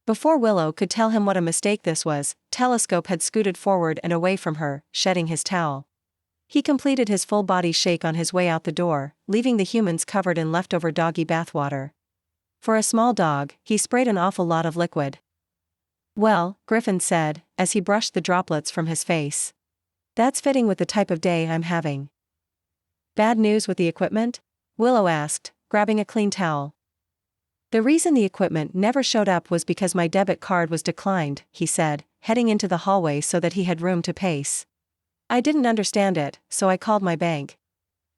Before Willow could tell him what a mistake this was, Telescope had scooted forward and away from her, shedding his towel. He completed his full body shake on his way out the door, leaving the humans covered in leftover doggy bathwater. For a small dog, he sprayed an awful lot of liquid. Well, Griffin said, as he brushed the droplets from his face. That's fitting with the type of day I'm having. Bad news with the equipment? Willow asked, grabbing a clean towel. The reason the equipment never showed up was because my debit card was declined, he said, heading into the hallway so that he had room to pace. I didn't understand it, so I called my bank.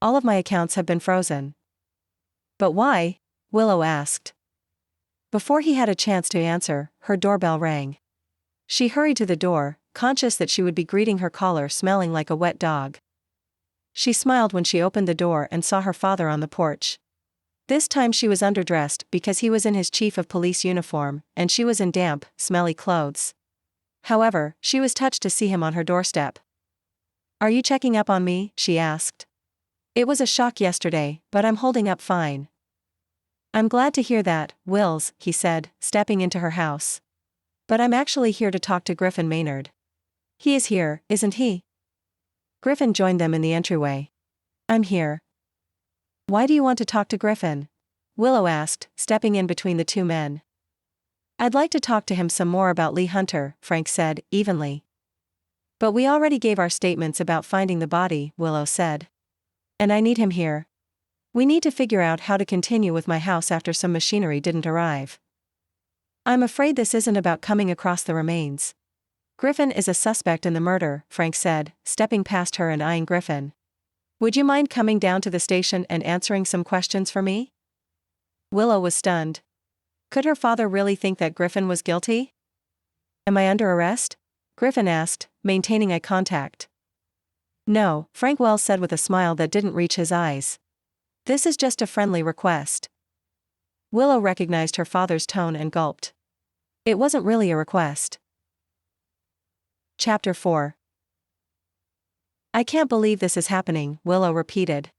All of my accounts have been frozen. But why? Willow asked. Before he had a chance to answer, her doorbell rang. She hurried to the door, conscious that she would be greeting her caller smelling like a wet dog. She smiled when she opened the door and saw her father on the porch. This time she was underdressed because he was in his chief of police uniform, and she was in damp, smelly clothes. However, she was touched to see him on her doorstep. Are you checking up on me? She asked. It was a shock yesterday, but I'm holding up fine. I'm glad to hear that, Wills, he said, stepping into her house. But I'm actually here to talk to Griffin Maynard. He is here, isn't he? Griffin joined them in the entryway. I'm here. Why do you want to talk to Griffin? Willow asked, stepping in between the two men. I'd like to talk to him some more about Lee Hunter, Frank said, evenly. But we already gave our statements about finding the body, Willow said. And I need him here. We need to figure out how to continue with my house after some machinery didn't arrive. I'm afraid this isn't about coming across the remains. Griffin is a suspect in the murder, Frank said, stepping past her and eyeing Griffin. Would you mind coming down to the station and answering some questions for me? Willow was stunned. Could her father really think that Griffin was guilty? Am I under arrest? Griffin asked, maintaining eye contact. No, Frank Wells said with a smile that didn't reach his eyes. This is just a friendly request. Willow recognized her father's tone and gulped. It wasn't really a request. Chapter 4. I can't believe this is happening, Willow repeated.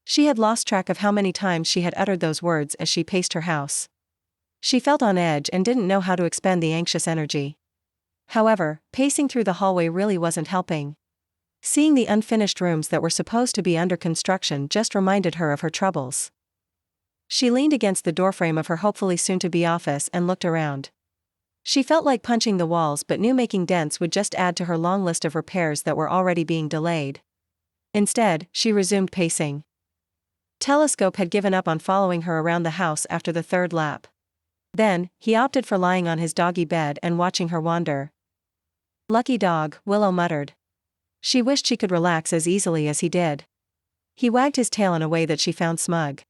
She had lost track of how many times she had uttered those words as she paced her house. She felt on edge and didn't know how to expend the anxious energy. However, pacing through the hallway really wasn't helping. Seeing the unfinished rooms that were supposed to be under construction just reminded her of her troubles. She leaned against the doorframe of her hopefully soon-to-be office and looked around. She felt like punching the walls but knew making dents would just add to her long list of repairs that were already being delayed. Instead, she resumed pacing. Telescope had given up on following her around the house after the third lap. Then, he opted for lying on his doggy bed and watching her wander. Lucky dog, Willow muttered. She wished she could relax as easily as he did. He wagged his tail in a way that she found smug.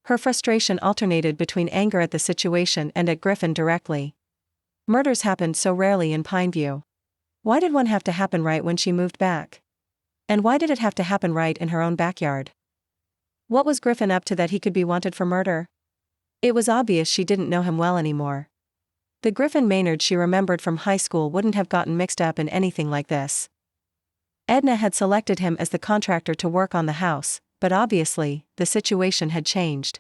Her frustration alternated between anger at the situation and at Griffin directly. Murders happened so rarely in Pineview. Why did one have to happen right when she moved back? And why did it have to happen right in her own backyard? What was Griffin up to that he could be wanted for murder? It was obvious she didn't know him well anymore. The Griffin Maynard she remembered from high school wouldn't have gotten mixed up in anything like this. Edna had selected him as the contractor to work on the house, but obviously, the situation had changed.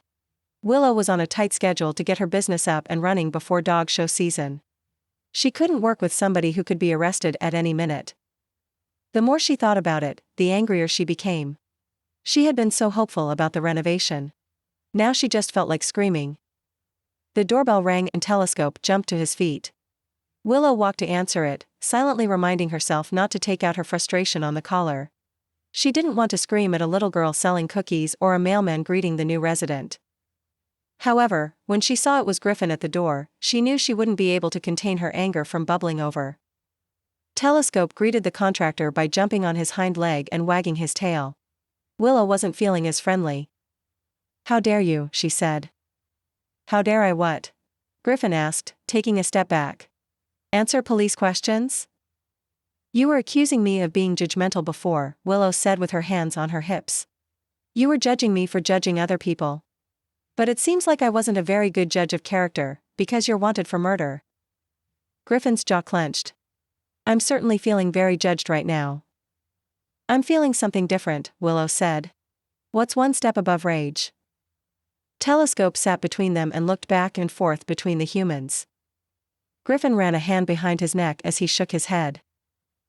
Willow was on a tight schedule to get her business up and running before dog show season. She couldn't work with somebody who could be arrested at any minute. The more she thought about it, the angrier she became. She had been so hopeful about the renovation. Now she just felt like screaming. The doorbell rang and Telescope jumped to his feet. Willow walked to answer it, silently reminding herself not to take out her frustration on the caller. She didn't want to scream at a little girl selling cookies or a mailman greeting the new resident. However, when she saw it was Griffin at the door, she knew she wouldn't be able to contain her anger from bubbling over. Telescope greeted the contractor by jumping on his hind leg and wagging his tail. Willow wasn't feeling as friendly. How dare you, she said. How dare I what? Griffin asked, taking a step back. Answer police questions? You were accusing me of being judgmental before, Willow said with her hands on her hips. You were judging me for judging other people. But it seems like I wasn't a very good judge of character, because you're wanted for murder. Griffin's jaw clenched. I'm certainly feeling very judged right now. I'm feeling something different, Willow said. What's one step above rage? Telescope sat between them and looked back and forth between the humans. Griffin ran a hand behind his neck as he shook his head.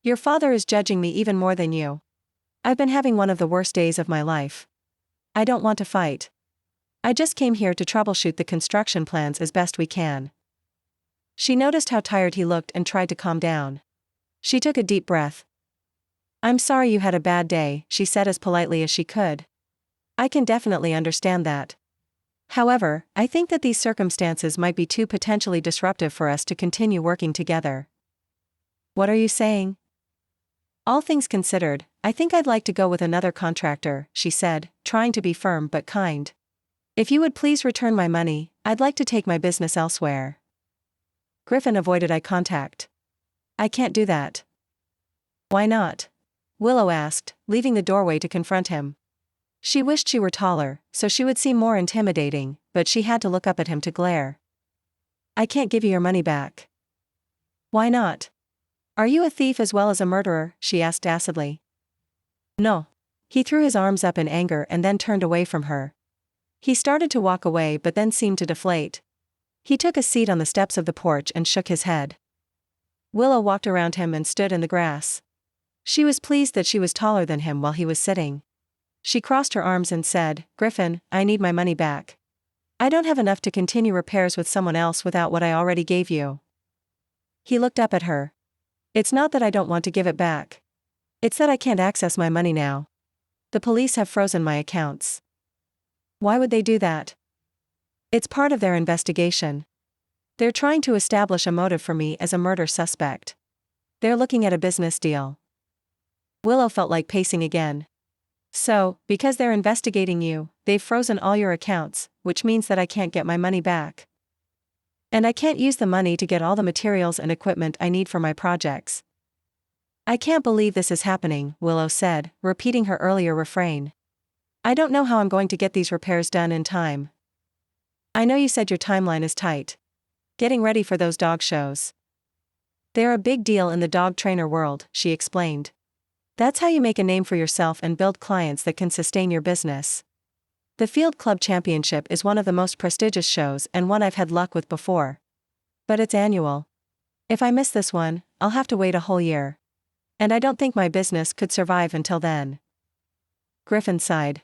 Your father is judging me even more than you. I've been having one of the worst days of my life. I don't want to fight. I just came here to troubleshoot the construction plans as best we can. She noticed how tired he looked and tried to calm down. She took a deep breath. "I'm sorry you had a bad day," she said as politely as she could. "I can definitely understand that. However, I think that these circumstances might be too potentially disruptive for us to continue working together." "What are you saying?" "All things considered, I think I'd like to go with another contractor," she said, trying to be firm but kind. "If you would please return my money, I'd like to take my business elsewhere." Griffin avoided eye contact. "I can't do that." "Why not?" Willow asked, leaving the doorway to confront him. She wished she were taller, so she would seem more intimidating, but she had to look up at him to glare. "I can't give you your money back." "Why not? Are you a thief as well as a murderer?" she asked acidly. "No." He threw his arms up in anger and then turned away from her. He started to walk away but then seemed to deflate. He took a seat on the steps of the porch and shook his head. Willow walked around him and stood in the grass. She was pleased that she was taller than him while he was sitting. She crossed her arms and said, "Griffin, I need my money back. I don't have enough to continue repairs with someone else without what I already gave you." He looked up at her. "It's not that I don't want to give it back. It's that I can't access my money now. The police have frozen my accounts." "Why would they do that?" "It's part of their investigation. They're trying to establish a motive for me as a murder suspect. They're looking at a business deal." Willow felt like pacing again. "So, because they're investigating you, they've frozen all your accounts, which means that I can't get my money back. And I can't use the money to get all the materials and equipment I need for my projects." "I can't believe this is happening," Willow said, repeating her earlier refrain. "I don't know how I'm going to get these repairs done in time. I know you said your timeline is tight. Getting ready for those dog shows. They're a big deal in the dog trainer world," she explained. "That's how you make a name for yourself and build clients that can sustain your business. The Field Club Championship is one of the most prestigious shows and one I've had luck with before. But it's annual. If I miss this one, I'll have to wait a whole year. And I don't think my business could survive until then." Griffin sighed.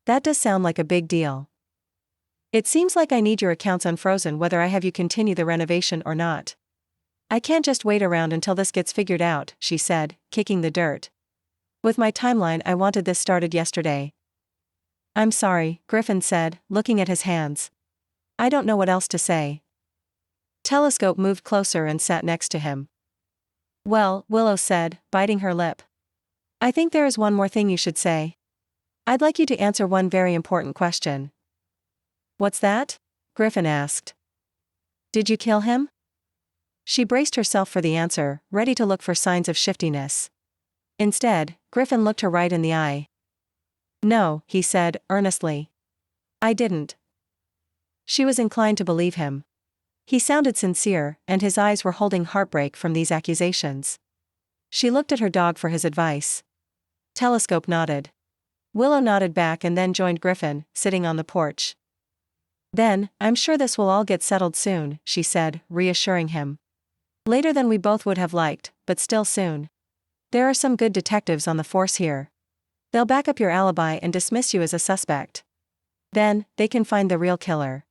"That does sound like a big deal. It seems like I need your accounts unfrozen whether I have you continue the renovation or not. I can't just wait around until this gets figured out," she said, kicking the dirt. "With my timeline, I wanted this started yesterday." "I'm sorry," Griffin said, looking at his hands. "I don't know what else to say." Telescope moved closer and sat next to him. "Well," Willow said, biting her lip. "I think there is one more thing you should say. I'd like you to answer one very important question." "What's that?" Griffin asked. "Did you kill him?" She braced herself for the answer, ready to look for signs of shiftiness. Instead, Griffin looked her right in the eye. "No," he said, earnestly. "I didn't." She was inclined to believe him. He sounded sincere, and his eyes were holding heartbreak from these accusations. She looked at her dog for his advice. Telescope nodded. Willow nodded back and then joined Griffin, sitting on the porch. "Then, I'm sure this will all get settled soon," she said, reassuring him. "Later than we both would have liked, but still soon. There are some good detectives on the force here. They'll back up your alibi and dismiss you as a suspect. Then, they can find the real killer."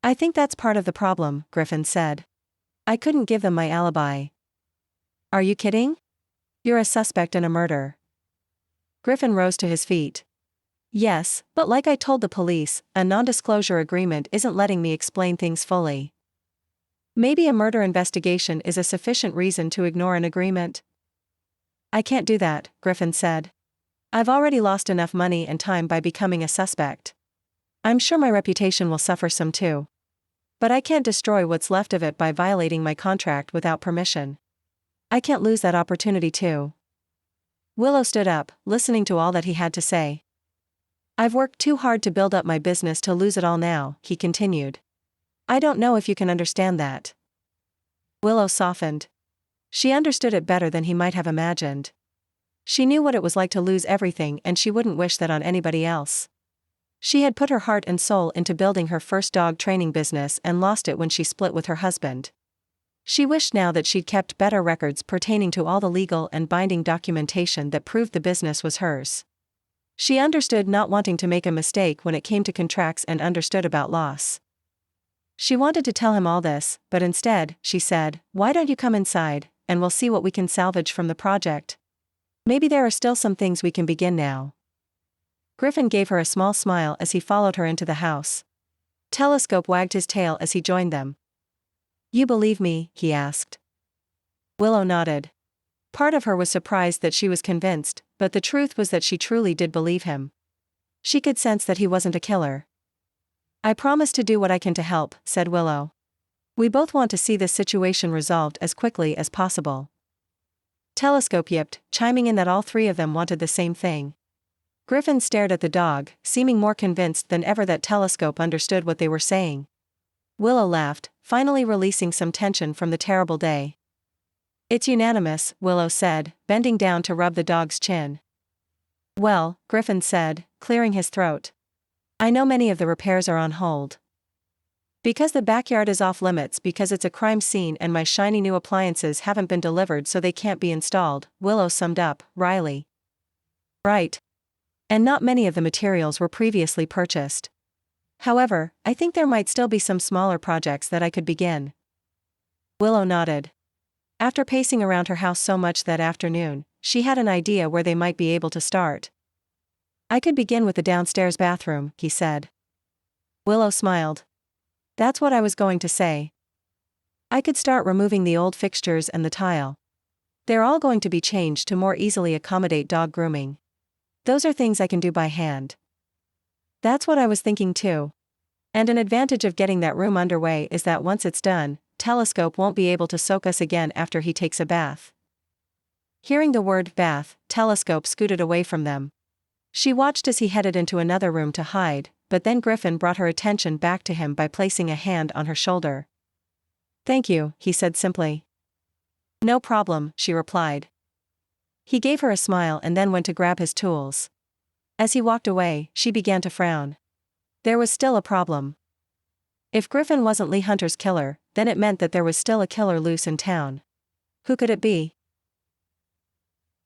"I think that's part of the problem," Griffin said. "I couldn't give them my alibi." "Are you kidding? You're a suspect in a murder." Griffin rose to his feet. "Yes, but like I told the police, a non-disclosure agreement isn't letting me explain things fully. Maybe a murder investigation is a sufficient reason to ignore an agreement." "I can't do that," Griffin said. "I've already lost enough money and time by becoming a suspect. I'm sure my reputation will suffer some too. But I can't destroy what's left of it by violating my contract without permission. I can't lose that opportunity too." Willow stood up, listening to all that he had to say. "I've worked too hard to build up my business to lose it all now," he continued. "I don't know if you can understand that." Willow softened. She understood it better than he might have imagined. She knew what it was like to lose everything and she wouldn't wish that on anybody else. She had put her heart and soul into building her first dog training business and lost it when she split with her husband. She wished now that she'd kept better records pertaining to all the legal and binding documentation that proved the business was hers. She understood not wanting to make a mistake when it came to contracts and understood about loss. She wanted to tell him all this, but instead, she said, "Why don't you come inside, and we'll see what we can salvage from the project? Maybe there are still some things we can begin now." Griffin gave her a small smile as he followed her into the house. Telescope wagged his tail as he joined them. "You believe me?" he asked. Willow nodded. Part of her was surprised that she was convinced, but the truth was that she truly did believe him. She could sense that he wasn't a killer. "I promise to do what I can to help," said Willow. "We both want to see this situation resolved as quickly as possible." Telescope yipped, chiming in that all three of them wanted the same thing. Griffin stared at the dog, seeming more convinced than ever that Telescope understood what they were saying. Willow laughed, finally releasing some tension from the terrible day. "It's unanimous," Willow said, bending down to rub the dog's chin. "Well," Griffin said, clearing his throat, "I know many of the repairs are on hold. Because the backyard is off limits because it's a crime scene and my shiny new appliances haven't been delivered so they can't be installed," Willow summed up, wryly. "Right. And not many of the materials were previously purchased. However, I think there might still be some smaller projects that I could begin." Willow nodded. After pacing around her house so much that afternoon, she had an idea where they might be able to start. "I could begin with the downstairs bathroom," he said. Willow smiled. "That's what I was going to say. I could start removing the old fixtures and the tile. They're all going to be changed to more easily accommodate dog grooming. Those are things I can do by hand." "That's what I was thinking too. And an advantage of getting that room underway is that once it's done, Telescope won't be able to soak us again after he takes a bath." Hearing the word bath, Telescope scooted away from them. She watched as he headed into another room to hide, but then Griffin brought her attention back to him by placing a hand on her shoulder. "Thank you," he said simply. "No problem," she replied. He gave her a smile and then went to grab his tools. As he walked away, she began to frown. There was still a problem. If Griffin wasn't Lee Hunter's killer, then it meant that there was still a killer loose in town. Who could it be?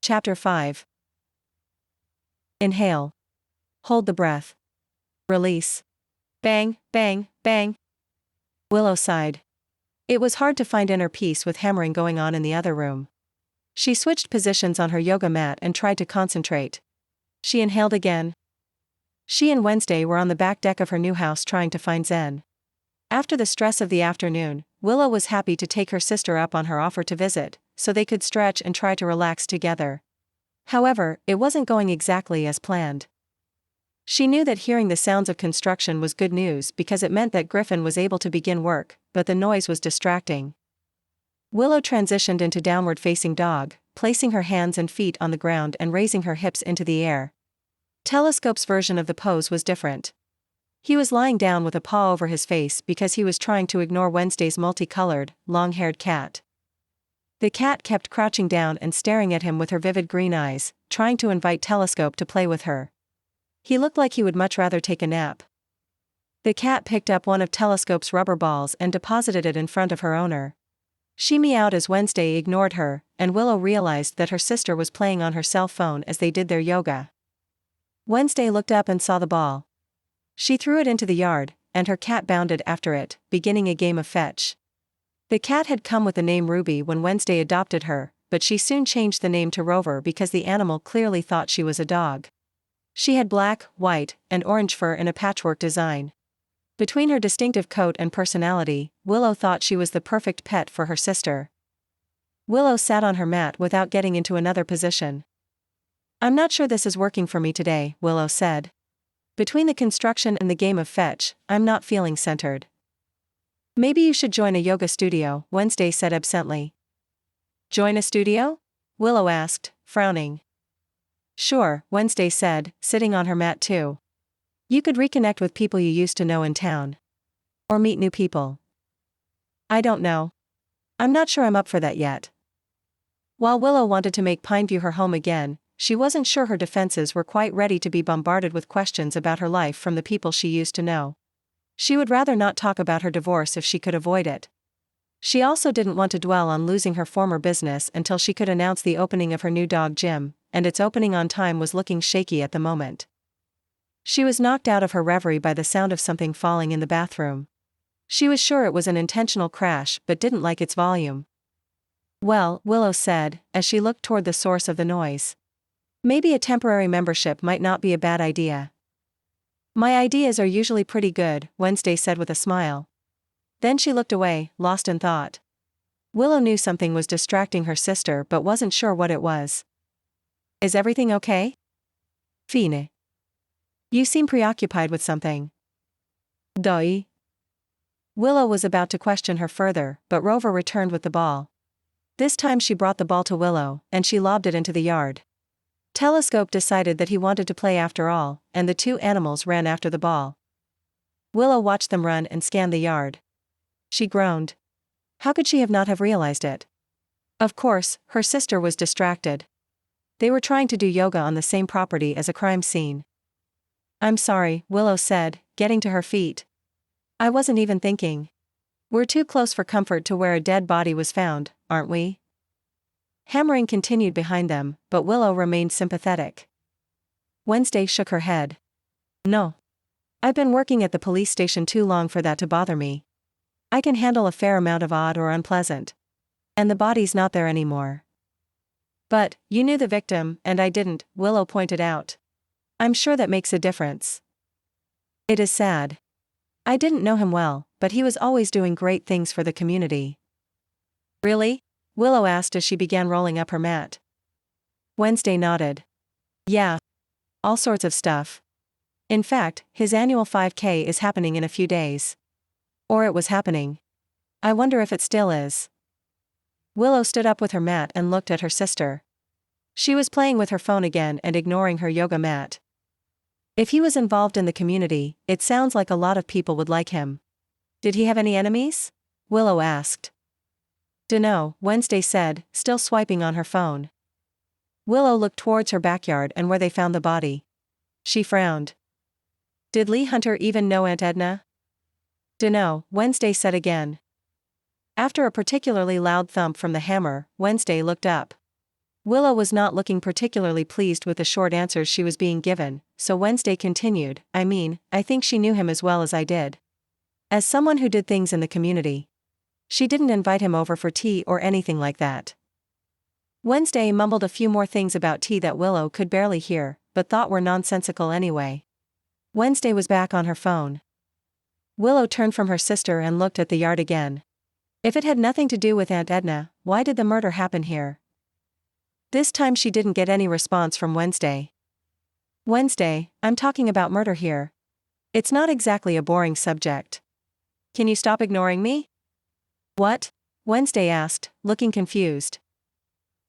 Chapter 5. Inhale. Hold the breath. Release. Bang, bang, bang. Willow sighed. It was hard to find inner peace with hammering going on in the other room. She switched positions on her yoga mat and tried to concentrate. She inhaled again. She and Wednesday were on the back deck of her new house trying to find zen. After the stress of the afternoon, Willow was happy to take her sister up on her offer to visit, so they could stretch and try to relax together. However, it wasn't going exactly as planned. She knew that hearing the sounds of construction was good news because it meant that Griffin was able to begin work, but the noise was distracting. Willow transitioned into downward-facing dog, placing her hands and feet on the ground and raising her hips into the air. Telescope's version of the pose was different. He was lying down with a paw over his face because he was trying to ignore Wednesday's multicolored, long-haired cat. The cat kept crouching down and staring at him with her vivid green eyes, trying to invite Telescope to play with her. He looked like he would much rather take a nap. The cat picked up one of Telescope's rubber balls and deposited it in front of her owner. She meowed as Wednesday ignored her, and Willow realized that her sister was playing on her cell phone as they did their yoga. Wednesday looked up and saw the ball. She threw it into the yard, and her cat bounded after it, beginning a game of fetch. The cat had come with the name Ruby when Wednesday adopted her, but she soon changed the name to Rover because the animal clearly thought she was a dog. She had black, white, and orange fur in a patchwork design. Between her distinctive coat and personality, Willow thought she was the perfect pet for her sister. Willow sat on her mat without getting into another position. "I'm not sure this is working for me today," Willow said. "Between the construction and the game of fetch, I'm not feeling centered." "Maybe you should join a yoga studio," Wednesday said absently. "Join a studio?" Willow asked, frowning. "Sure," Wednesday said, sitting on her mat too. "You could reconnect with people you used to know in town. Or meet new people." "I don't know. I'm not sure I'm up for that yet." While Willow wanted to make Pineview her home again, she wasn't sure her defenses were quite ready to be bombarded with questions about her life from the people she used to know. She would rather not talk about her divorce if she could avoid it. She also didn't want to dwell on losing her former business until she could announce the opening of her new dog gym, and its opening on time was looking shaky at the moment. She was knocked out of her reverie by the sound of something falling in the bathroom. She was sure it was an intentional crash but didn't like its volume. Well, Willow said, as she looked toward the source of the noise. Maybe a temporary membership might not be a bad idea. My ideas are usually pretty good, Wednesday said with a smile. Then she looked away, lost in thought. Willow knew something was distracting her sister but wasn't sure what it was. Is everything okay? Fine. You seem preoccupied with something. Doi. Willow was about to question her further, but Rover returned with the ball. This time she brought the ball to Willow, and she lobbed it into the yard. Telescope decided that he wanted to play after all, and the two animals ran after the ball. Willow watched them run and scan the yard. She groaned. How could she not have realized it? Of course, her sister was distracted. They were trying to do yoga on the same property as a crime scene. I'm sorry, Willow said, getting to her feet. I wasn't even thinking. We're too close for comfort to where a dead body was found, aren't we? Hammering continued behind them, but Willow remained sympathetic. Wednesday shook her head. No. I've been working at the police station too long for that to bother me. I can handle a fair amount of odd or unpleasant. And the body's not there anymore. But, you knew the victim, and I didn't, Willow pointed out. I'm sure that makes a difference. It is sad. I didn't know him well, but he was always doing great things for the community. Really? Willow asked as she began rolling up her mat. Wednesday nodded. Yeah. All sorts of stuff. In fact, his annual 5K is happening in a few days. Or it was happening. I wonder if it still is. Willow stood up with her mat and looked at her sister. She was playing with her phone again and ignoring her yoga mat. If he was involved in the community, it sounds like a lot of people would like him. Did he have any enemies? Willow asked. Dunno, Wednesday said, still swiping on her phone. Willow looked towards her backyard and where they found the body. She frowned. Did Lee Hunter even know Aunt Edna? Dunno, Wednesday said again. After a particularly loud thump from the hammer, Wednesday looked up. Willow was not looking particularly pleased with the short answers she was being given, so Wednesday continued, I think she knew him as well as I did. As someone who did things in the community. She didn't invite him over for tea or anything like that. Wednesday mumbled a few more things about tea that Willow could barely hear, but thought were nonsensical anyway. Wednesday was back on her phone. Willow turned from her sister and looked at the yard again. If it had nothing to do with Aunt Edna, why did the murder happen here? This time she didn't get any response from Wednesday. Wednesday, I'm talking about murder here. It's not exactly a boring subject. Can you stop ignoring me? What? Wednesday asked, looking confused.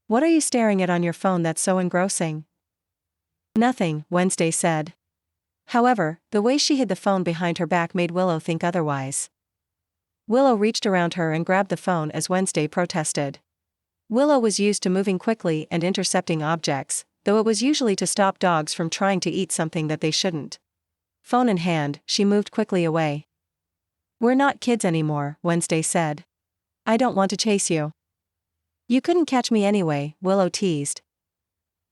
What are you staring at on your phone that's so engrossing? Nothing, Wednesday said. However, the way she hid the phone behind her back made Willow think otherwise. Willow reached around her and grabbed the phone as Wednesday protested. Willow was used to moving quickly and intercepting objects, though it was usually to stop dogs from trying to eat something that they shouldn't. Phone in hand, she moved quickly away. We're not kids anymore, Wednesday said. I don't want to chase you. You couldn't catch me anyway, Willow teased.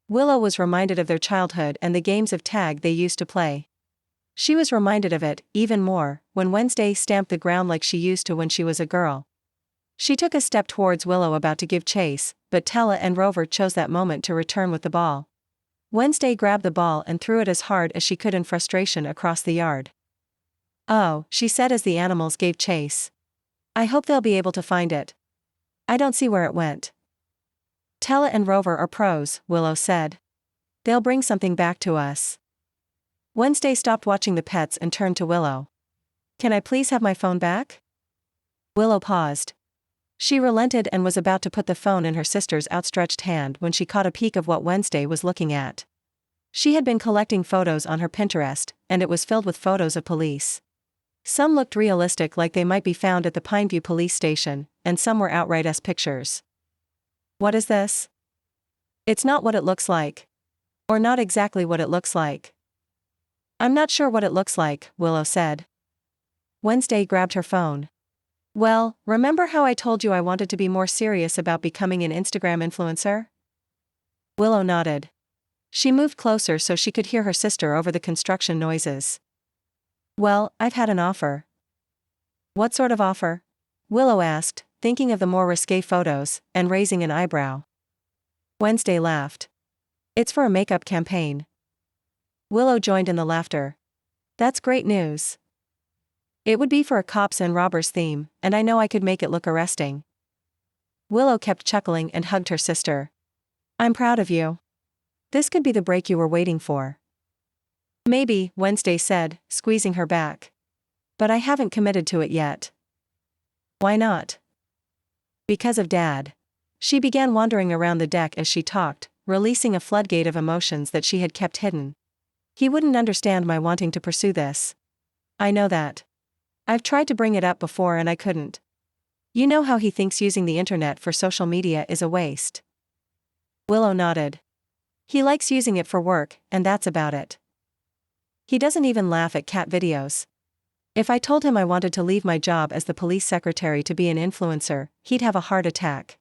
Willow was reminded of their childhood and the games of tag they used to play. She was reminded of it, even more, when Wednesday stamped the ground like she used to when she was a girl. She took a step towards Willow about to give chase, but Stella and Rover chose that moment to return with the ball. Wednesday grabbed the ball and threw it as hard as she could in frustration across the yard. Oh, she said as the animals gave chase. I hope they'll be able to find it. I don't see where it went. Stella and Rover are pros, Willow said. They'll bring something back to us. Wednesday stopped watching the pets and turned to Willow. Can I please have my phone back? Willow paused. She relented and was about to put the phone in her sister's outstretched hand when she caught a peek of what Wednesday was looking at. She had been collecting photos on her Pinterest, and it was filled with photos of police. Some looked realistic, like they might be found at the Pineview police station, and some were outright S pictures. What is this? It's not what it looks like. Or not exactly what it looks like. I'm not sure what it looks like, Willow said. Wednesday grabbed her phone. Well, remember how I told you I wanted to be more serious about becoming an Instagram influencer? Willow nodded. She moved closer so she could hear her sister over the construction noises. Well, I've had an offer. What sort of offer? Willow asked, thinking of the more risque photos, and raising an eyebrow. Wednesday laughed. It's for a makeup campaign. Willow joined in the laughter. That's great news. It would be for a cops and robbers theme, and I know I could make it look arresting. Willow kept chuckling and hugged her sister. I'm proud of you. This could be the break you were waiting for. Maybe, Wednesday said, squeezing her back. But I haven't committed to it yet. Why not? Because of Dad. She began wandering around the deck as she talked, releasing a floodgate of emotions that she had kept hidden. He wouldn't understand my wanting to pursue this. I know that. I've tried to bring it up before and I couldn't. You know how he thinks using the internet for social media is a waste. Willow nodded. He likes using it for work, and that's about it. He doesn't even laugh at cat videos. If I told him I wanted to leave my job as the police secretary to be an influencer, he'd have a heart attack.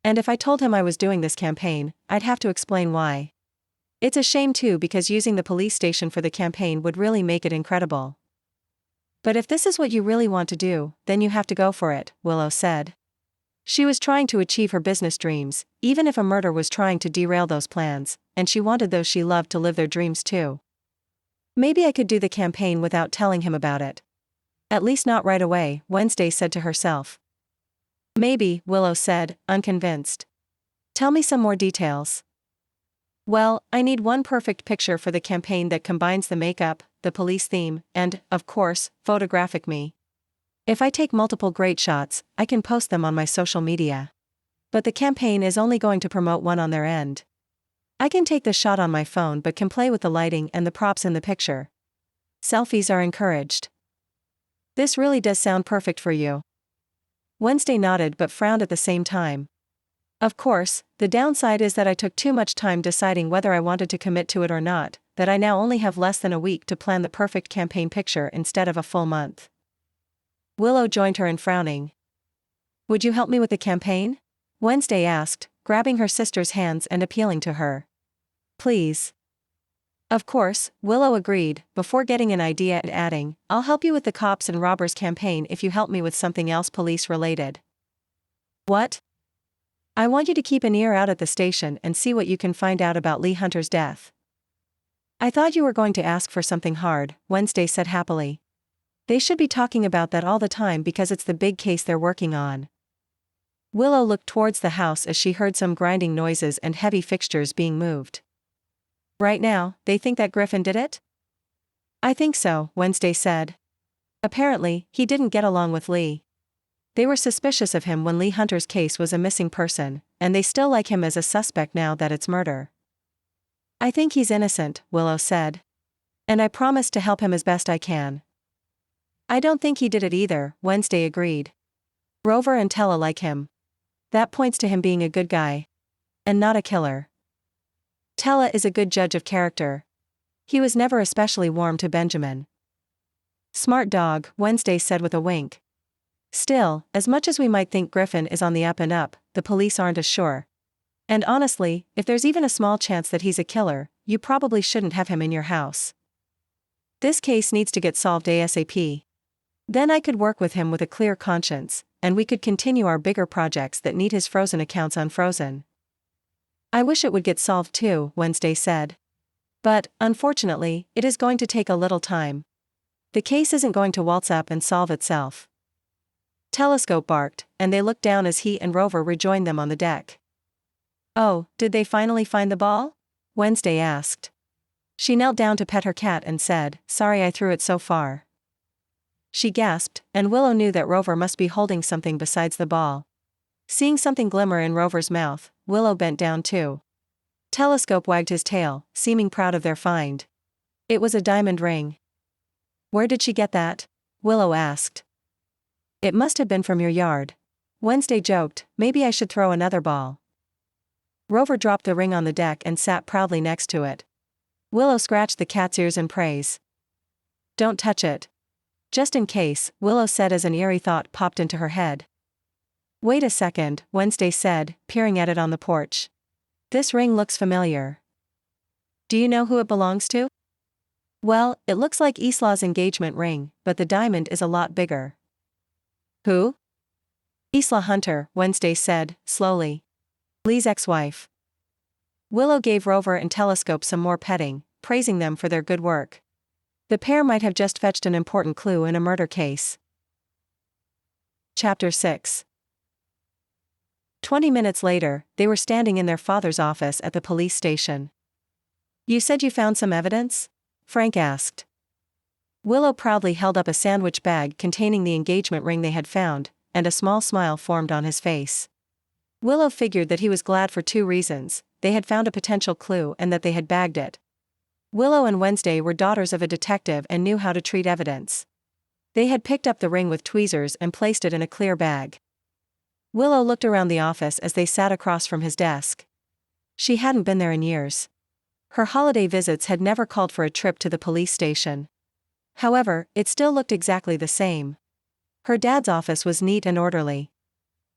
And if I told him I was doing this campaign, I'd have to explain why. It's a shame too because using the police station for the campaign would really make it incredible. But if this is what you really want to do, then you have to go for it, Willow said. She was trying to achieve her business dreams, even if a murder was trying to derail those plans, and she wanted those she loved to live their dreams too. Maybe I could do the campaign without telling him about it. At least not right away, Wednesday said to herself. Maybe, Willow said, unconvinced. Tell me some more details. Well, I need one perfect picture for the campaign that combines the makeup, the police theme, and, of course, photographic me. If I take multiple great shots, I can post them on my social media. But the campaign is only going to promote one on their end. I can take the shot on my phone but can play with the lighting and the props in the picture. Selfies are encouraged. This really does sound perfect for you. Wednesday nodded but frowned at the same time. Of course, the downside is that I took too much time deciding whether I wanted to commit to it or not, that I now only have less than a week to plan the perfect campaign picture instead of a full month. Willow joined her in frowning. Would you help me with the campaign? Wednesday asked, grabbing her sister's hands and appealing to her. Please. Of course, Willow agreed, before getting an idea and adding, I'll help you with the cops and robbers campaign if you help me with something else police related. What? I want you to keep an ear out at the station and see what you can find out about Lee Hunter's death. I thought you were going to ask for something hard, Wednesday said happily. They should be talking about that all the time because it's the big case they're working on. Willow looked towards the house as she heard some grinding noises and heavy fixtures being moved. Right now, they think that Griffin did it? I think so, Wednesday said. Apparently, he didn't get along with Lee. They were suspicious of him when Lee Hunter's case was a missing person, and they still like him as a suspect now that it's murder. I think he's innocent, Willow said. And I promise to help him as best I can. I don't think he did it either, Wednesday agreed. Rover and Stella like him. That points to him being a good guy. And not a killer. Stella is a good judge of character. He was never especially warm to Benjamin. Smart dog, Wednesday said with a wink. Still, as much as we might think Griffin is on the up and up, the police aren't as sure. And honestly, if there's even a small chance that he's a killer, you probably shouldn't have him in your house. This case needs to get solved ASAP. Then I could work with him with a clear conscience, and we could continue our bigger projects that need his frozen accounts unfrozen. I wish it would get solved too, Wednesday said. But, unfortunately, it is going to take a little time. The case isn't going to waltz up and solve itself. Telescope barked, and they looked down as he and Rover rejoined them on the deck. Oh, did they finally find the ball? Wednesday asked. She knelt down to pet her cat and said, Sorry I threw it so far. She gasped, and Willow knew that Rover must be holding something besides the ball. Seeing something glimmer in Rover's mouth, Willow bent down too. Telescope wagged his tail, seeming proud of their find. It was a diamond ring. Where did she get that? Willow asked. It must have been from your yard. Wednesday joked, maybe I should throw another ball. Rover dropped the ring on the deck and sat proudly next to it. Willow scratched the cat's ears in praise. Don't touch it. Just in case, Willow said as an eerie thought popped into her head. Wait a second, Wednesday said, peering at it on the porch. This ring looks familiar. Do you know who it belongs to? Well, it looks like Isla's engagement ring, but the diamond is a lot bigger. Who? Isla Hunter, Wednesday said, slowly. Lee's ex-wife. Willow gave Rover and Telescope some more petting, praising them for their good work. The pair might have just fetched an important clue in a murder case. Chapter 6. 20 minutes later, they were standing in their father's office at the police station. You said you found some evidence? Frank asked. Willow proudly held up a sandwich bag containing the engagement ring they had found, and a small smile formed on his face. Willow figured that he was glad for two reasons: they had found a potential clue and that they had bagged it. Willow and Wednesday were daughters of a detective and knew how to treat evidence. They had picked up the ring with tweezers and placed it in a clear bag. Willow looked around the office as they sat across from his desk. She hadn't been there in years. Her holiday visits had never called for a trip to the police station. However, it still looked exactly the same. Her dad's office was neat and orderly.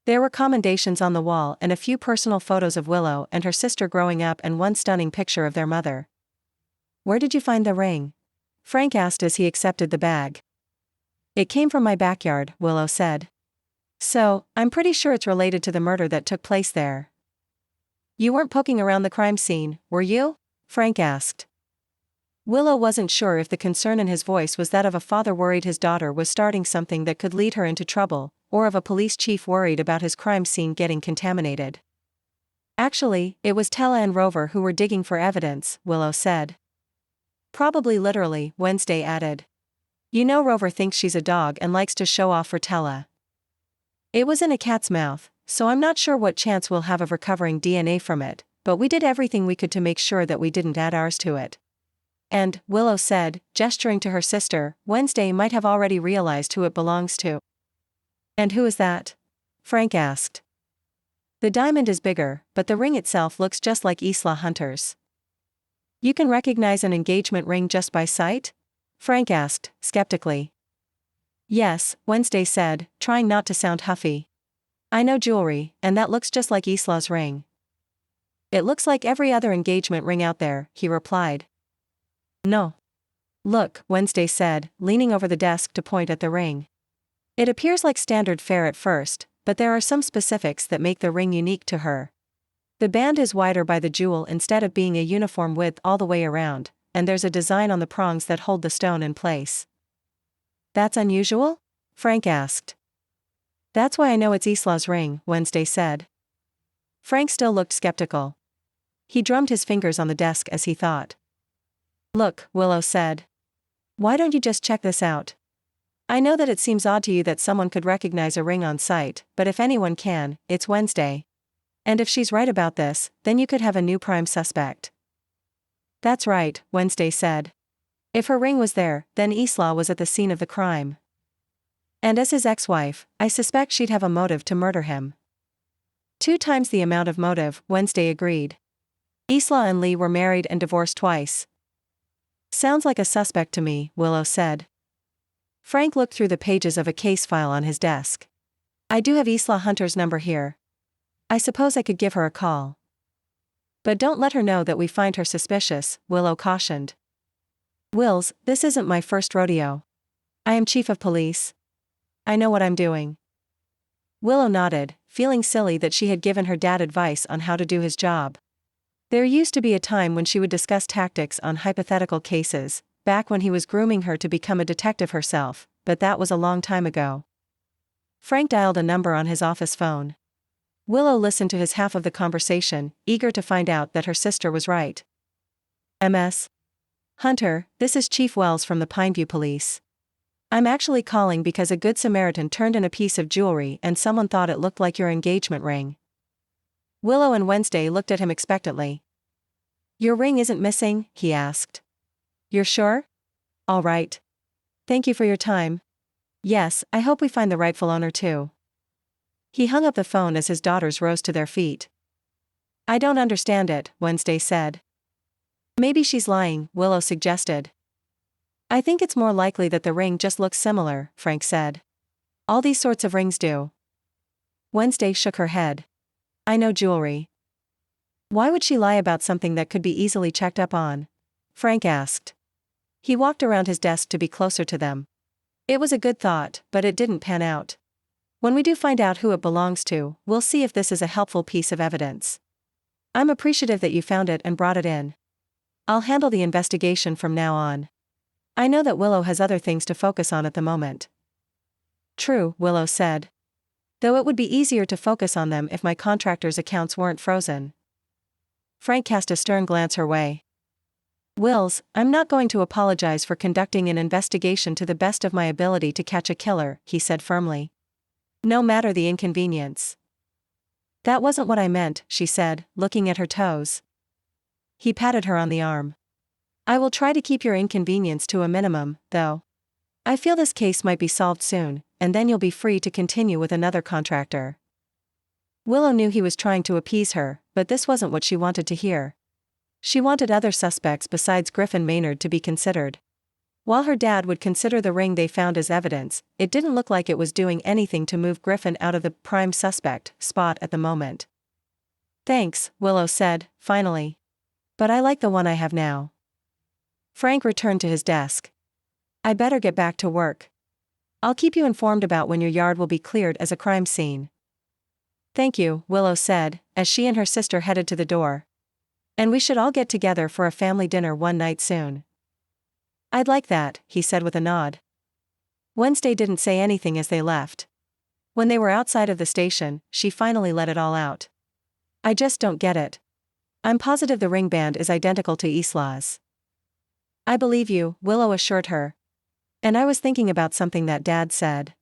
There were commendations on the wall and a few personal photos of Willow and her sister growing up and one stunning picture of their mother. Where did you find the ring? Frank asked as he accepted the bag. It came from my backyard, Willow said. So, I'm pretty sure it's related to the murder that took place there. You weren't poking around the crime scene, were you? Frank asked. Willow wasn't sure if the concern in his voice was that of a father worried his daughter was starting something that could lead her into trouble, or of a police chief worried about his crime scene getting contaminated. Actually, it was Stella and Rover who were digging for evidence, Willow said. Probably literally, Wednesday added. You know Rover thinks she's a dog and likes to show off for Stella. It was in a cat's mouth, so I'm not sure what chance we'll have of recovering DNA from it, but we did everything we could to make sure that we didn't add ours to it. And, Willow said, gesturing to her sister, Wednesday might have already realized who it belongs to. And who is that? Frank asked. The diamond is bigger, but the ring itself looks just like Isla Hunter's. You can recognize an engagement ring just by sight? Frank asked, skeptically. Yes, Wednesday said, trying not to sound huffy. I know jewelry, and that looks just like Isla's ring. It looks like every other engagement ring out there, he replied. No. Look, Wednesday said, leaning over the desk to point at the ring. It appears like standard fare at first, but there are some specifics that make the ring unique to her. The band is wider by the jewel instead of being a uniform width all the way around, and there's a design on the prongs that hold the stone in place. That's unusual? Frank asked. That's why I know it's Isla's ring, Wednesday said. Frank still looked skeptical. He drummed his fingers on the desk as he thought. Look, Willow said. Why don't you just check this out? I know that it seems odd to you that someone could recognize a ring on sight, but if anyone can, it's Wednesday. And if she's right about this, then you could have a new prime suspect. That's right, Wednesday said. If her ring was there, then Isla was at the scene of the crime. And as his ex-wife, I suspect she'd have a motive to murder him. 2 times the amount of motive, Wednesday agreed. Isla and Lee were married and divorced twice. Sounds like a suspect to me, Willow said. Frank looked through the pages of a case file on his desk. I do have Isla Hunter's number here. I suppose I could give her a call. But don't let her know that we find her suspicious, Willow cautioned. Wills, this isn't my first rodeo. I am chief of police. I know what I'm doing. Willow nodded, feeling silly that she had given her dad advice on how to do his job. There used to be a time when she would discuss tactics on hypothetical cases, back when he was grooming her to become a detective herself, but that was a long time ago. Frank dialed a number on his office phone. Willow listened to his half of the conversation, eager to find out that her sister was right. Ms. Hunter, this is Chief Wells from the Pineview Police. I'm actually calling because a good Samaritan turned in a piece of jewelry and someone thought it looked like your engagement ring. Willow and Wednesday looked at him expectantly. Your ring isn't missing? He asked. You're sure? All right. Thank you for your time. Yes, I hope we find the rightful owner too. He hung up the phone as his daughters rose to their feet. I don't understand it, Wednesday said. Maybe she's lying, Willow suggested. I think it's more likely that the ring just looks similar, Frank said. All these sorts of rings do. Wednesday shook her head. I know jewelry. Why would she lie about something that could be easily checked up on? Frank asked. He walked around his desk to be closer to them. It was a good thought, but it didn't pan out. When we do find out who it belongs to, we'll see if this is a helpful piece of evidence. I'm appreciative that you found it and brought it in. I'll handle the investigation from now on. I know that Willow has other things to focus on at the moment. True, Willow said. Though it would be easier to focus on them if my contractor's accounts weren't frozen. Frank cast a stern glance her way. Wills, I'm not going to apologize for conducting an investigation to the best of my ability to catch a killer, he said firmly. No matter the inconvenience. That wasn't what I meant, she said, looking at her toes. He patted her on the arm. I will try to keep your inconvenience to a minimum, though. I feel this case might be solved soon, and then you'll be free to continue with another contractor. Willow knew he was trying to appease her, but this wasn't what she wanted to hear. She wanted other suspects besides Griffin Maynard to be considered. While her dad would consider the ring they found as evidence, it didn't look like it was doing anything to move Griffin out of the prime suspect spot at the moment. Thanks, Willow said, finally. But I like the one I have now. Frank returned to his desk. I better get back to work. I'll keep you informed about when your yard will be cleared as a crime scene. Thank you, Willow said, as she and her sister headed to the door. And we should all get together for a family dinner one night soon. I'd like that, he said with a nod. Wednesday didn't say anything as they left. When they were outside of the station, she finally let it all out. I just don't get it. I'm positive the ring band is identical to Isla's. I believe you, Willow assured her. And I was thinking about something that Dad said.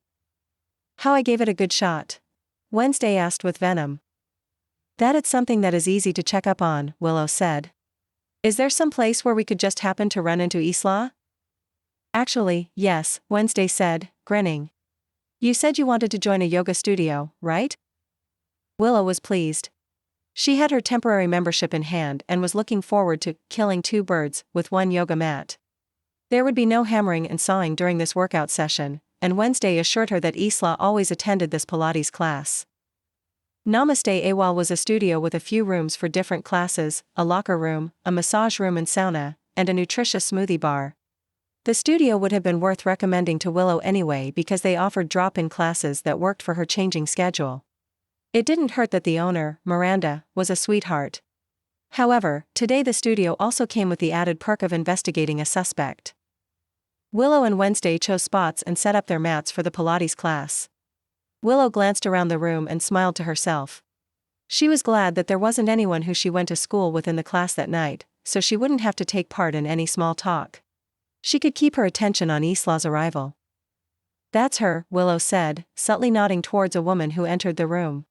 How I gave it a good shot? Wednesday asked with venom. That it's something that is easy to check up on, Willow said. Is there some place where we could just happen to run into Isla? Actually, yes, Wednesday said, grinning. You said you wanted to join a yoga studio, right? Willow was pleased. She had her temporary membership in hand and was looking forward to killing two birds with one yoga mat. There would be no hammering and sawing during this workout session, and Wednesday assured her that Isla always attended this Pilates class. Namaste Awal was a studio with a few rooms for different classes, a locker room, a massage room and sauna, and a nutritious smoothie bar. The studio would have been worth recommending to Willow anyway because they offered drop-in classes that worked for her changing schedule. It didn't hurt that the owner, Miranda, was a sweetheart. However, today the studio also came with the added perk of investigating a suspect. Willow and Wednesday chose spots and set up their mats for the Pilates class. Willow glanced around the room and smiled to herself. She was glad that there wasn't anyone who she went to school with in the class that night, so she wouldn't have to take part in any small talk. She could keep her attention on Isla's arrival. That's her, Willow said, subtly nodding towards a woman who entered the room.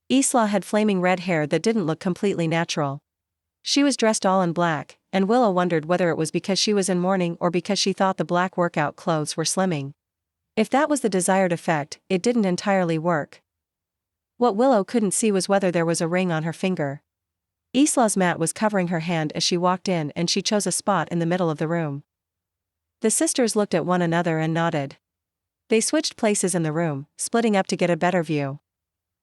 Isla had flaming red hair that didn't look completely natural. She was dressed all in black, and Willow wondered whether it was because she was in mourning or because she thought the black workout clothes were slimming. If that was the desired effect, it didn't entirely work. What Willow couldn't see was whether there was a ring on her finger. Isla's mat was covering her hand as she walked in and she chose a spot in the middle of the room. The sisters looked at one another and nodded. They switched places in the room, splitting up to get a better view.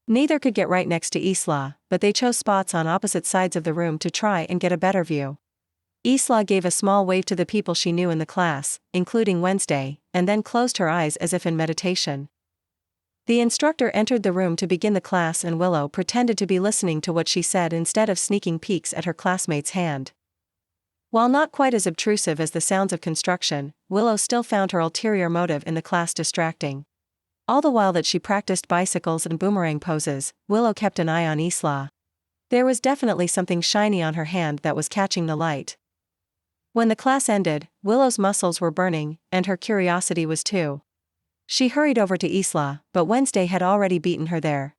Neither could get right next to Isla, but they chose spots on opposite sides of the room to try and get a better view. Isla gave a small wave to the people she knew in the class, including Wednesday, and then closed her eyes as if in meditation. The instructor entered the room to begin the class and Willow pretended to be listening to what she said instead of sneaking peeks at her classmate's hand. While not quite as obtrusive as the sounds of construction, Willow still found her ulterior motive in the class distracting. All the while that she practiced bicycles and boomerang poses, Willow kept an eye on Isla. There was definitely something shiny on her hand that was catching the light. When the class ended, Willow's muscles were burning, and her curiosity was too. She hurried over to Isla, but Wednesday had already beaten her there.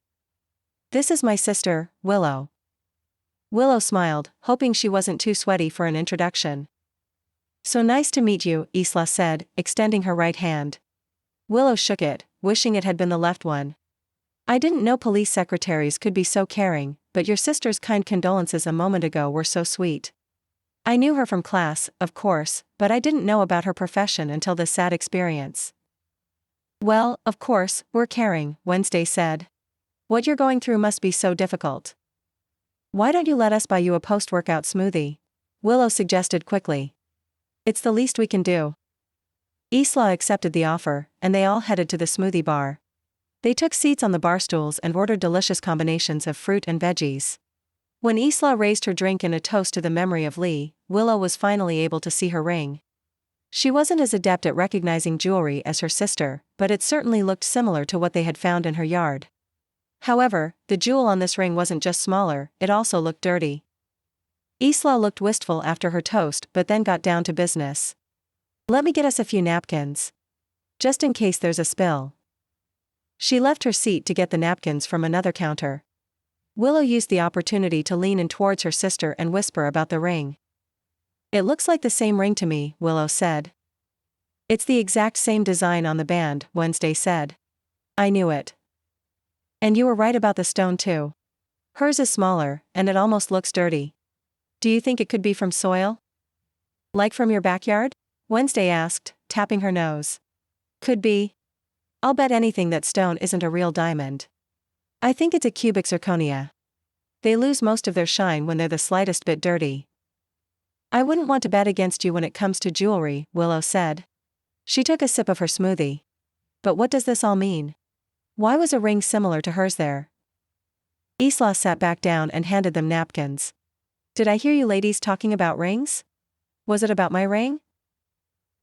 This is my sister, Willow. Willow smiled, hoping she wasn't too sweaty for an introduction. So nice to meet you, Isla said, extending her right hand. Willow shook it, wishing it had been the left one. I didn't know police secretaries could be so caring, but your sister's kind condolences a moment ago were so sweet. I knew her from class, of course, but I didn't know about her profession until this sad experience. Well, of course, we're caring, Wednesday said. What you're going through must be so difficult. Why don't you let us buy you a post-workout smoothie? Willow suggested quickly. It's the least we can do. Isla accepted the offer, and they all headed to the smoothie bar. They took seats on the bar stools and ordered delicious combinations of fruit and veggies. When Isla raised her drink in a toast to the memory of Lee, Willow was finally able to see her ring. She wasn't as adept at recognizing jewelry as her sister, but it certainly looked similar to what they had found in her yard. However, the jewel on this ring wasn't just smaller, it also looked dirty. Isla looked wistful after her toast but then got down to business. "Let me get us a few napkins. Just in case there's a spill." She left her seat to get the napkins from another counter. Willow used the opportunity to lean in towards her sister and whisper about the ring. "It looks like the same ring to me," Willow said. "It's the exact same design on the band," Wednesday said. "I knew it. And you were right about the stone too. Hers is smaller, and it almost looks dirty. Do you think it could be from soil? Like from your backyard?" Wednesday asked, tapping her nose. "Could be. I'll bet anything that stone isn't a real diamond. I think it's a cubic zirconia. They lose most of their shine when they're the slightest bit dirty." "I wouldn't want to bet against you when it comes to jewelry," Willow said. She took a sip of her smoothie. "But what does this all mean? Why was a ring similar to hers there?" Isla sat back down and handed them napkins. "Did I hear you ladies talking about rings? Was it about my ring?"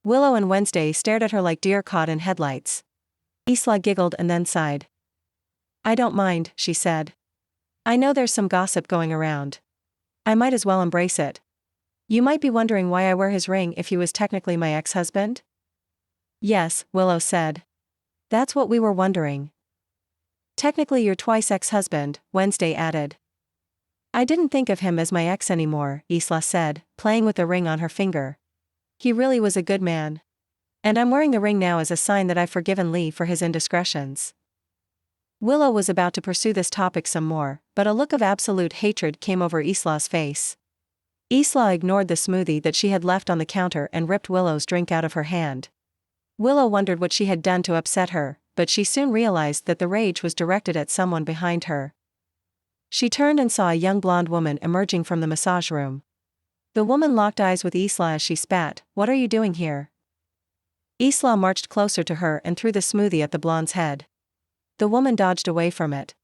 Willow and Wednesday stared at her like deer caught in headlights. Isla giggled and then sighed. "I don't mind," she said. "I know there's some gossip going around. I might as well embrace it. You might be wondering why I wear his ring if he was technically my ex-husband?" "Yes," Willow said. "That's what we were wondering." "Technically you're twice ex-husband," Wednesday added. "I didn't think of him as my ex anymore," Isla said, playing with the ring on her finger. "He really was a good man. And I'm wearing the ring now as a sign that I've forgiven Lee for his indiscretions." Willow was about to pursue this topic some more, but a look of absolute hatred came over Isla's face. Isla ignored the smoothie that she had left on the counter and ripped Willow's drink out of her hand. Willow wondered what she had done to upset her, but she soon realized that the rage was directed at someone behind her. She turned and saw a young blonde woman emerging from the massage room. The woman locked eyes with Isla as she spat. "What are you doing here?" Isla marched closer to her and threw the smoothie at the blonde's head. The woman dodged away from it.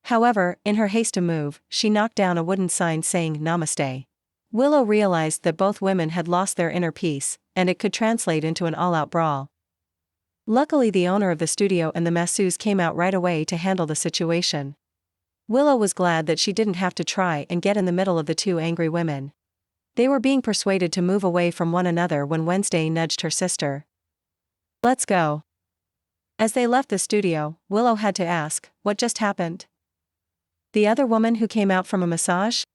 However, in her haste to move, she knocked down a wooden sign saying "Namaste." Willow realized that both women had lost their inner peace, and it could translate into an all-out brawl. Luckily the owner of the studio and the masseuse came out right away to handle the situation. Willow was glad that she didn't have to try and get in the middle of the two angry women. They were being persuaded to move away from one another when Wednesday nudged her sister. "Let's go." As they left the studio, Willow had to ask, "What just happened?" "The other woman who came out from a massage?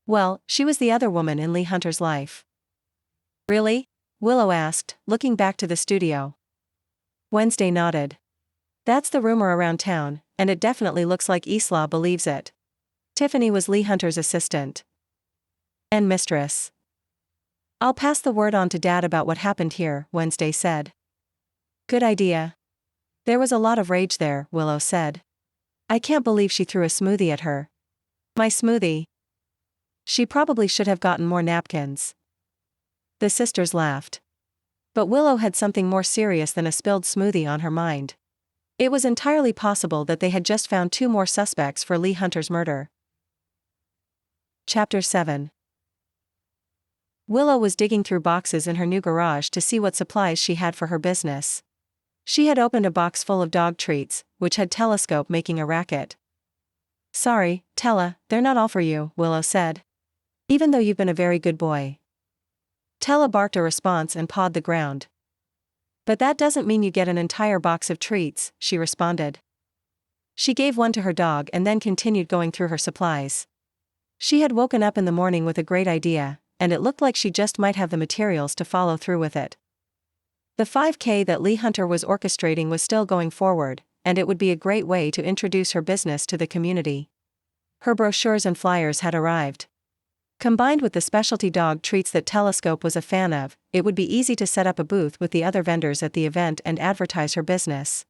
Well, she was the other woman in Lee Hunter's life." "Really?" Willow asked, looking back to the studio. Wednesday nodded. "That's the rumor around town, and it definitely looks like Isla believes it. Tiffany was Lee Hunter's assistant. And mistress." "I'll pass the word on to Dad about what happened here," Wednesday said. "Good idea." "There was a lot of rage there," Willow said. "I can't believe she threw a smoothie at her." "My smoothie. She probably should have gotten more napkins." The sisters laughed. But Willow had something more serious than a spilled smoothie on her mind. It was entirely possible that they had just found 2 more suspects for Lee Hunter's murder. Chapter 7. Willow was digging through boxes in her new garage to see what supplies she had for her business. She had opened a box full of dog treats, which had Telescope making a racket. "Sorry, Tella, they're not all for you," Willow said. "Even though you've been a very good boy." Tella barked a response and pawed the ground. "But that doesn't mean you get an entire box of treats," she responded. She gave one to her dog and then continued going through her supplies. She had woken up in the morning with a great idea, and it looked like she just might have the materials to follow through with it. The 5K that Lee Hunter was orchestrating was still going forward, and it would be a great way to introduce her business to the community. Her brochures and flyers had arrived. Combined with the specialty dog treats that Telescope was a fan of, it would be easy to set up a booth with the other vendors at the event and advertise her business.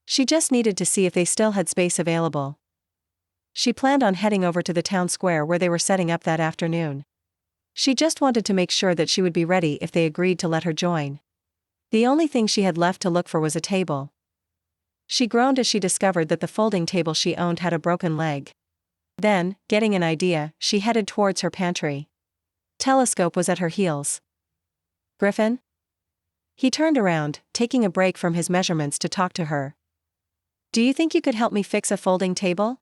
She just needed to see if they still had space available. She planned on heading over to the town square where they were setting up that afternoon. She just wanted to make sure that she would be ready if they agreed to let her join. The only thing she had left to look for was a table. She groaned as she discovered that the folding table she owned had a broken leg. Then, getting an idea, she headed towards her pantry. Telescope was at her heels. "Griffin?" He turned around, taking a break from his measurements to talk to her. "Do you think you could help me fix a folding table?"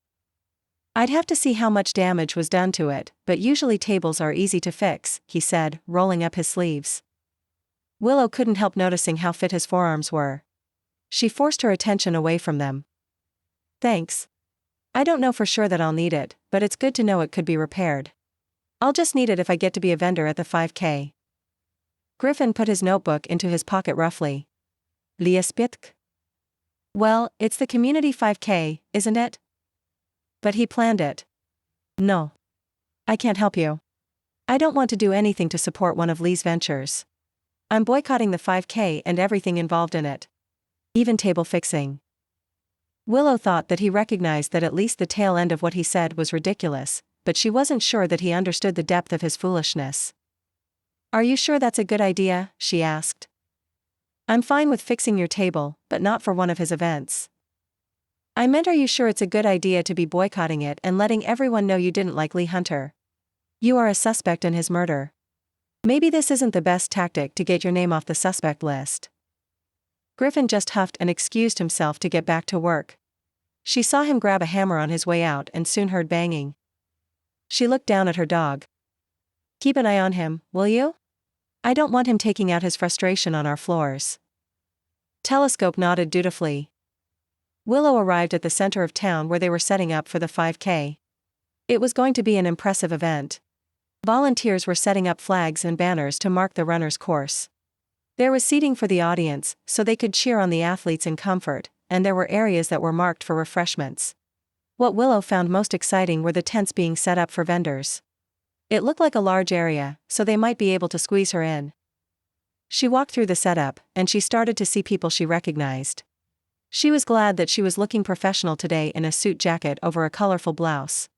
"I'd have to see how much damage was done to it, but usually tables are easy to fix," he said, rolling up his sleeves. Willow couldn't help noticing how fit his forearms were. She forced her attention away from them. "Thanks. I don't know for sure that I'll need it, but it's good to know it could be repaired. I'll just need it if I get to be a vendor at the 5K. Griffin put his notebook into his pocket roughly. "Liespitk?" "Well, it's the community 5K, isn't it?" "But he planned it." "No. I can't help you. I don't want to do anything to support one of Lee's ventures. I'm boycotting the 5K and everything involved in it. Even table fixing." Willow thought that he recognized that at least the tail end of what he said was ridiculous, but she wasn't sure that he understood the depth of his foolishness. "Are you sure that's a good idea?" she asked. "I'm fine with fixing your table, but not for one of his events." "I meant, are you sure it's a good idea to be boycotting it and letting everyone know you didn't like Lee Hunter? You are a suspect in his murder. Maybe this isn't the best tactic to get your name off the suspect list." Griffin just huffed and excused himself to get back to work. She saw him grab a hammer on his way out and soon heard banging. She looked down at her dog. "Keep an eye on him, will you? I don't want him taking out his frustration on our floors." Telescope nodded dutifully. Willow arrived at the center of town where they were setting up for the 5K. It was going to be an impressive event. Volunteers were setting up flags and banners to mark the runner's course. There was seating for the audience, so they could cheer on the athletes in comfort, and there were areas that were marked for refreshments. What Willow found most exciting were the tents being set up for vendors. It looked like a large area, so they might be able to squeeze her in. She walked through the setup, and she started to see people she recognized. She was glad that she was looking professional today in a suit jacket over a colorful blouse.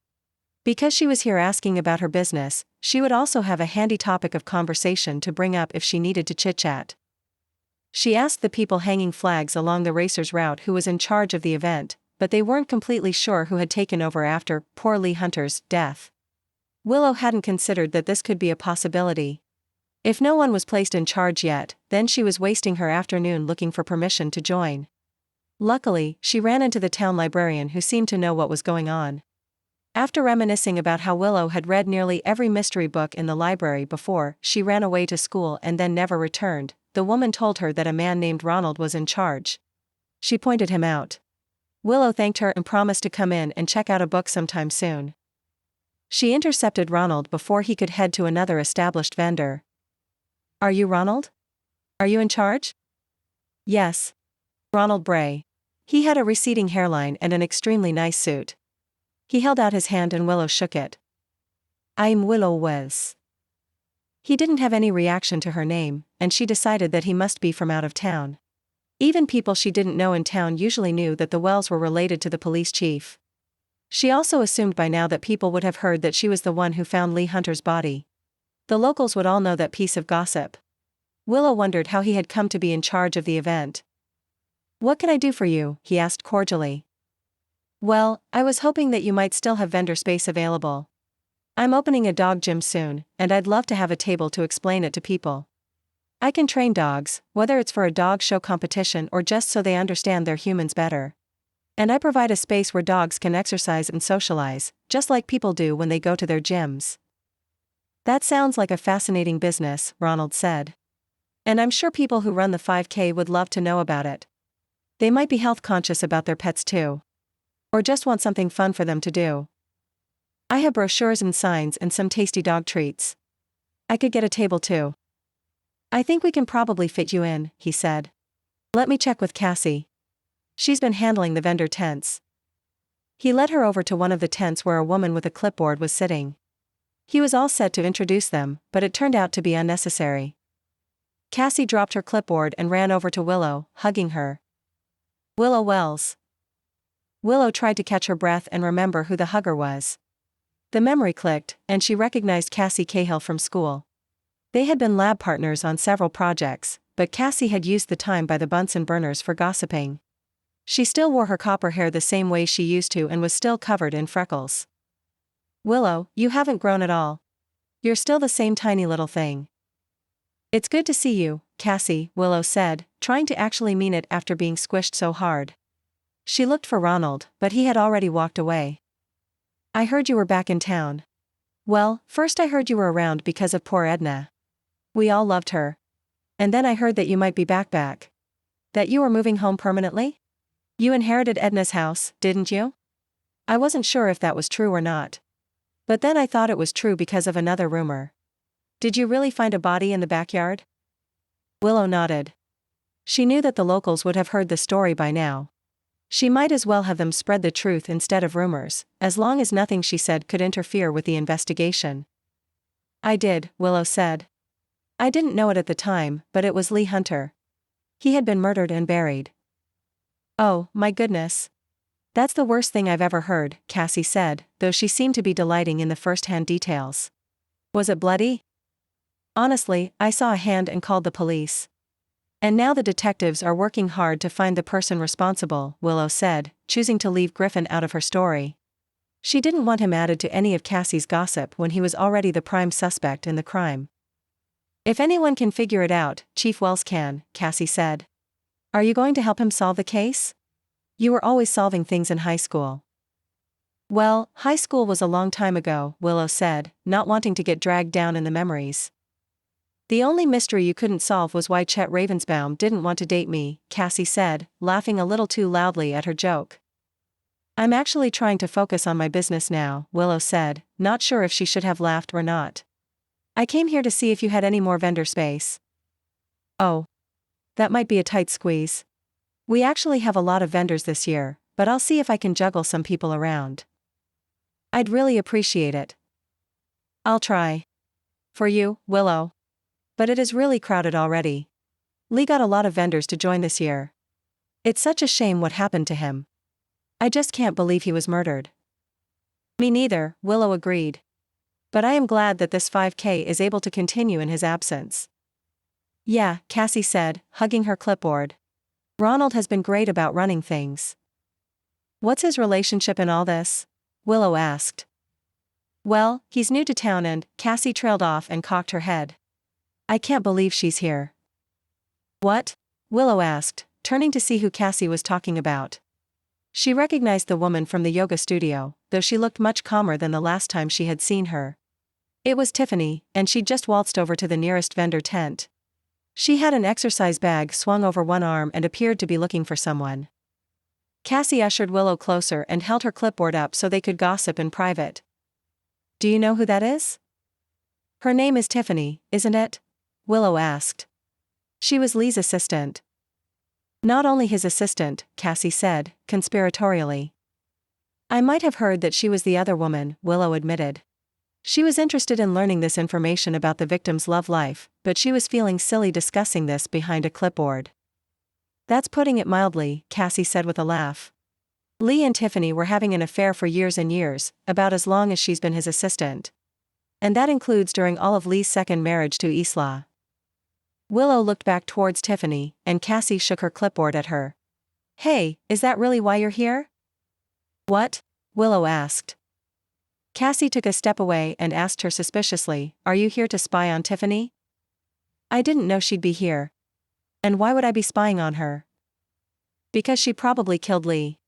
Because she was here asking about her business, she would also have a handy topic of conversation to bring up if she needed to chit-chat. She asked the people hanging flags along the racer's route who was in charge of the event, but they weren't completely sure who had taken over after poor Lee Hunter's death. Willow hadn't considered that this could be a possibility. If no one was placed in charge yet, then she was wasting her afternoon looking for permission to join. Luckily, she ran into the town librarian who seemed to know what was going on. After reminiscing about how Willow had read nearly every mystery book in the library before she ran away to school and then never returned, the woman told her that a man named Ronald was in charge. She pointed him out. Willow thanked her and promised to come in and check out a book sometime soon. She intercepted Ronald before he could head to another established vendor. "Are you Ronald? Are you in charge?" "Yes. Ronald Bray." He had a receding hairline and an extremely nice suit. He held out his hand and Willow shook it. "I'm Willow Wells." He didn't have any reaction to her name, and she decided that he must be from out of town. Even people she didn't know in town usually knew that the Wells were related to the police chief. She also assumed by now that people would have heard that she was the one who found Lee Hunter's body. The locals would all know that piece of gossip. Willow wondered how he had come to be in charge of the event. "What can I do for you?" he asked cordially. "Well, I was hoping that you might still have vendor space available. I'm opening a dog gym soon, and I'd love to have a table to explain it to people. I can train dogs, whether it's for a dog show competition or just so they understand their humans better. And I provide a space where dogs can exercise and socialize, just like people do when they go to their gyms." "That sounds like a fascinating business," Ronald said. "And I'm sure people who run the 5K would love to know about it. They might be health conscious about their pets too. Or just want something fun for them to do. I have brochures and signs and some tasty dog treats. I could get a table too." "I think we can probably fit you in," he said. "Let me check with Cassie. She's been handling the vendor tents." He led her over to one of the tents where a woman with a clipboard was sitting. He was all set to introduce them, but it turned out to be unnecessary. Cassie dropped her clipboard and ran over to Willow, hugging her. "Willow Wells." Willow tried to catch her breath and remember who the hugger was. The memory clicked, and she recognized Cassie Cahill from school. They had been lab partners on several projects, but Cassie had used the time by the Bunsen burners for gossiping. She still wore her copper hair the same way she used to and was still covered in freckles. Willow, you haven't grown at all. You're still the same tiny little thing. It's good to see you, Cassie, Willow said, trying to actually mean it after being squished so hard. She looked for Ronald, but he had already walked away. I heard you were back in town. Well, first I heard you were around because of poor Edna. We all loved her. And then I heard that you might be back. That you were moving home permanently? You inherited Edna's house, didn't you? I wasn't sure if that was true or not. But then I thought it was true because of another rumor. Did you really find a body in the backyard? Willow nodded. She knew that the locals would have heard the story by now. She might as well have them spread the truth instead of rumors, as long as nothing she said could interfere with the investigation. I did, Willow said. I didn't know it at the time, but it was Lee Hunter. He had been murdered and buried. Oh, my goodness. That's the worst thing I've ever heard, Cassie said, though she seemed to be delighting in the first-hand details. Was it bloody? Honestly, I saw a hand and called the police. And now the detectives are working hard to find the person responsible, Willow said, choosing to leave Griffin out of her story. She didn't want him added to any of Cassie's gossip when he was already the prime suspect in the crime. If anyone can figure it out, Chief Wells can, Cassie said. Are you going to help him solve the case? You were always solving things in high school. Well, high school was a long time ago, Willow said, not wanting to get dragged down in the memories. The only mystery you couldn't solve was why Chet Ravensbaum didn't want to date me, Cassie said, laughing a little too loudly at her joke. I'm actually trying to focus on my business now, Willow said, not sure if she should have laughed or not. I came here to see if you had any more vendor space. Oh. That might be a tight squeeze. We actually have a lot of vendors this year, but I'll see if I can juggle some people around. I'd really appreciate it. I'll try. For you, Willow. But it is really crowded already. Lee got a lot of vendors to join this year. It's such a shame what happened to him. I just can't believe he was murdered. Me neither, Willow agreed. But I am glad that this 5K is able to continue in his absence. Yeah, Cassie said, hugging her clipboard. Ronald has been great about running things. What's his relationship in all this? Willow asked. Well, he's new to town and, Cassie trailed off and cocked her head. I can't believe she's here. What? Willow asked, turning to see who Cassie was talking about. She recognized the woman from the yoga studio, though she looked much calmer than the last time she had seen her. It was Tiffany, and she'd just waltzed over to the nearest vendor tent. She had an exercise bag swung over one arm and appeared to be looking for someone. Cassie ushered Willow closer and held her clipboard up so they could gossip in private. Do you know who that is? Her name is Tiffany, isn't it? Willow asked. She was Lee's assistant. Not only his assistant, Cassie said, conspiratorially. I might have heard that she was the other woman, Willow admitted. She was interested in learning this information about the victim's love life, but she was feeling silly discussing this behind a clipboard. That's putting it mildly, Cassie said with a laugh. Lee and Tiffany were having an affair for years and years, about as long as she's been his assistant. And that includes during all of Lee's second marriage to Isla. Willow looked back towards Tiffany, and Cassie shook her clipboard at her. Hey, is that really why you're here? What? Willow asked. Cassie took a step away and asked her suspiciously, Are you here to spy on Tiffany? I didn't know she'd be here. And why would I be spying on her? Because she probably killed Lee.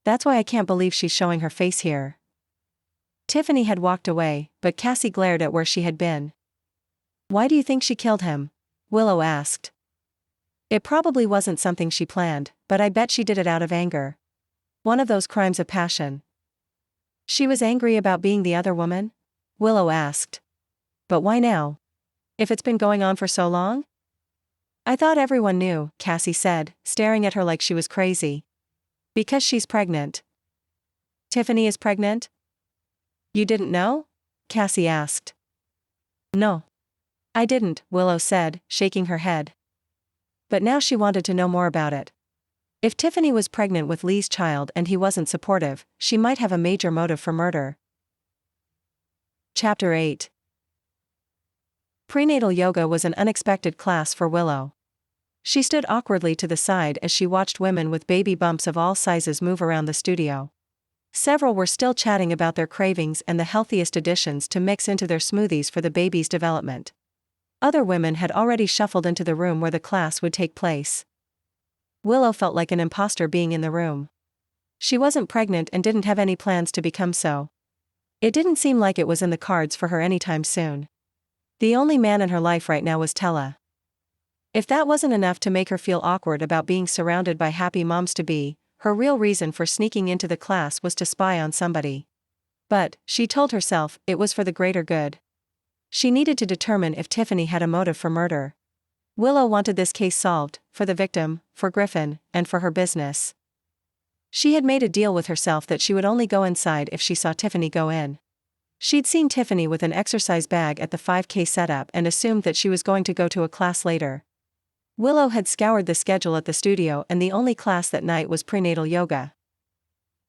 That's why I can't believe she's showing her face here. Tiffany had walked away, but Cassie glared at where she had been. Why do you think she killed him? Willow asked. It probably wasn't something she planned, but I bet she did it out of anger. One of those crimes of passion. She was angry about being the other woman? Willow asked. But why now? If it's been going on for so long? I thought everyone knew, Cassie said, staring at her like she was crazy. Because she's pregnant. Tiffany is pregnant? You didn't know? Cassie asked. No. I didn't, Willow said, shaking her head. But now she wanted to know more about it. If Tiffany was pregnant with Lee's child and he wasn't supportive, she might have a major motive for murder. Chapter 8. Prenatal yoga was an unexpected class for Willow. She stood awkwardly to the side as she watched women with baby bumps of all sizes move around the studio. Several were still chatting about their cravings and the healthiest additions to mix into their smoothies for the baby's development. Other women had already shuffled into the room where the class would take place. Willow felt like an imposter being in the room. She wasn't pregnant and didn't have any plans to become so. It didn't seem like it was in the cards for her anytime soon. The only man in her life right now was Stella. If that wasn't enough to make her feel awkward about being surrounded by happy moms-to-be, her real reason for sneaking into the class was to spy on somebody. But, she told herself, it was for the greater good. She needed to determine if Tiffany had a motive for murder. Willow wanted this case solved, for the victim, for Griffin, and for her business. She had made a deal with herself that she would only go inside if she saw Tiffany go in. She'd seen Tiffany with an exercise bag at the 5K setup and assumed that she was going to go to a class later. Willow had scoured the schedule at the studio and the only class that night was prenatal yoga.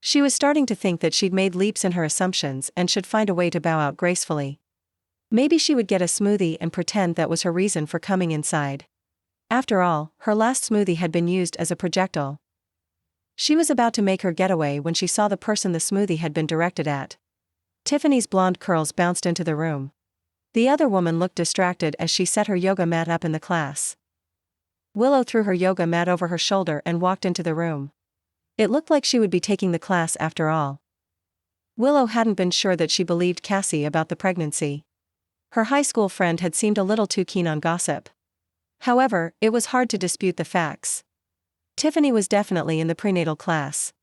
She was starting to think that she'd made leaps in her assumptions and should find a way to bow out gracefully. Maybe she would get a smoothie and pretend that was her reason for coming inside. After all, her last smoothie had been used as a projectile. She was about to make her getaway when she saw the person the smoothie had been directed at. Tiffany's blonde curls bounced into the room. The other woman looked distracted as she set her yoga mat up in the class. Willow threw her yoga mat over her shoulder and walked into the room. It looked like she would be taking the class after all. Willow hadn't been sure that she believed Cassie about the pregnancy. Her high school friend had seemed a little too keen on gossip. However, it was hard to dispute the facts. Tiffany was definitely in the prenatal class.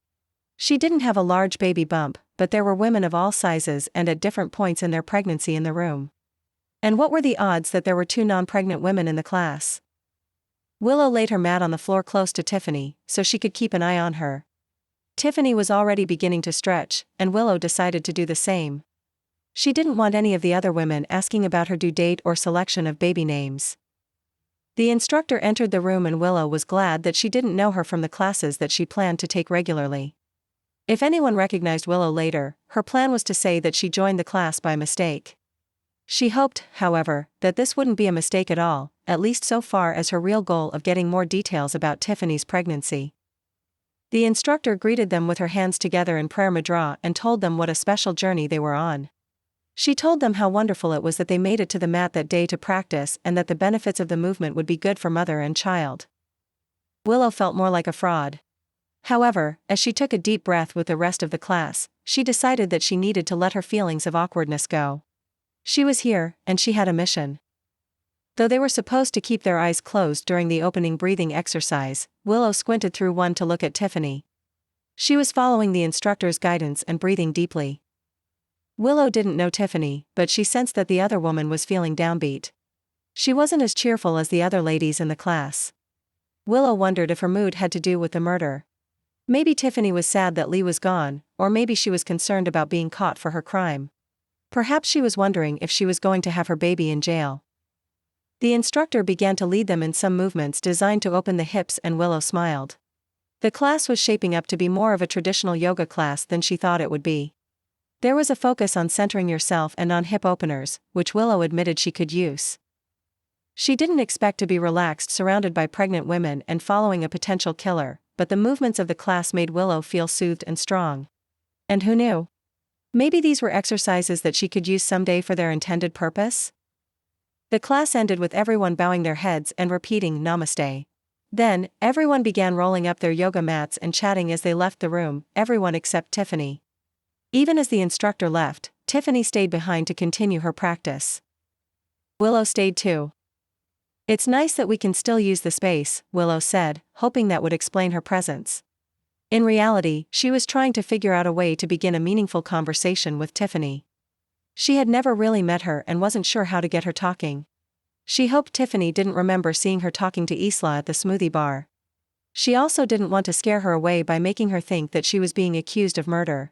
She didn't have a large baby bump, but there were women of all sizes and at different points in their pregnancy in the room. And what were the odds that there were 2 non-pregnant women in the class? Willow laid her mat on the floor close to Tiffany, so she could keep an eye on her. Tiffany was already beginning to stretch, and Willow decided to do the same. She didn't want any of the other women asking about her due date or selection of baby names. The instructor entered the room and Willow was glad that she didn't know her from the classes that she planned to take regularly. If anyone recognized Willow later, her plan was to say that she joined the class by mistake. She hoped, however, that this wouldn't be a mistake at all, at least so far as her real goal of getting more details about Tiffany's pregnancy. The instructor greeted them with her hands together in prayer mudra and told them what a special journey they were on. She told them how wonderful it was that they made it to the mat that day to practice and that the benefits of the movement would be good for mother and child. Willow felt more like a fraud. However, as she took a deep breath with the rest of the class, she decided that she needed to let her feelings of awkwardness go. She was here, and she had a mission. Though they were supposed to keep their eyes closed during the opening breathing exercise, Willow squinted through one to look at Tiffany. She was following the instructor's guidance and breathing deeply. Willow didn't know Tiffany, but she sensed that the other woman was feeling downbeat. She wasn't as cheerful as the other ladies in the class. Willow wondered if her mood had to do with the murder. Maybe Tiffany was sad that Lee was gone, or maybe she was concerned about being caught for her crime. Perhaps she was wondering if she was going to have her baby in jail. The instructor began to lead them in some movements designed to open the hips and Willow smiled. The class was shaping up to be more of a traditional yoga class than she thought it would be. There was a focus on centering yourself and on hip openers, which Willow admitted she could use. She didn't expect to be relaxed surrounded by pregnant women and following a potential killer, but the movements of the class made Willow feel soothed and strong. And who knew? Maybe these were exercises that she could use someday for their intended purpose? The class ended with everyone bowing their heads and repeating Namaste. Then, everyone began rolling up their yoga mats and chatting as they left the room, everyone except Tiffany. Even as the instructor left, Tiffany stayed behind to continue her practice. Willow stayed too. "It's nice that we can still use the space," Willow said, hoping that would explain her presence. In reality, she was trying to figure out a way to begin a meaningful conversation with Tiffany. She had never really met her and wasn't sure how to get her talking. She hoped Tiffany didn't remember seeing her talking to Isla at the smoothie bar. She also didn't want to scare her away by making her think that she was being accused of murder.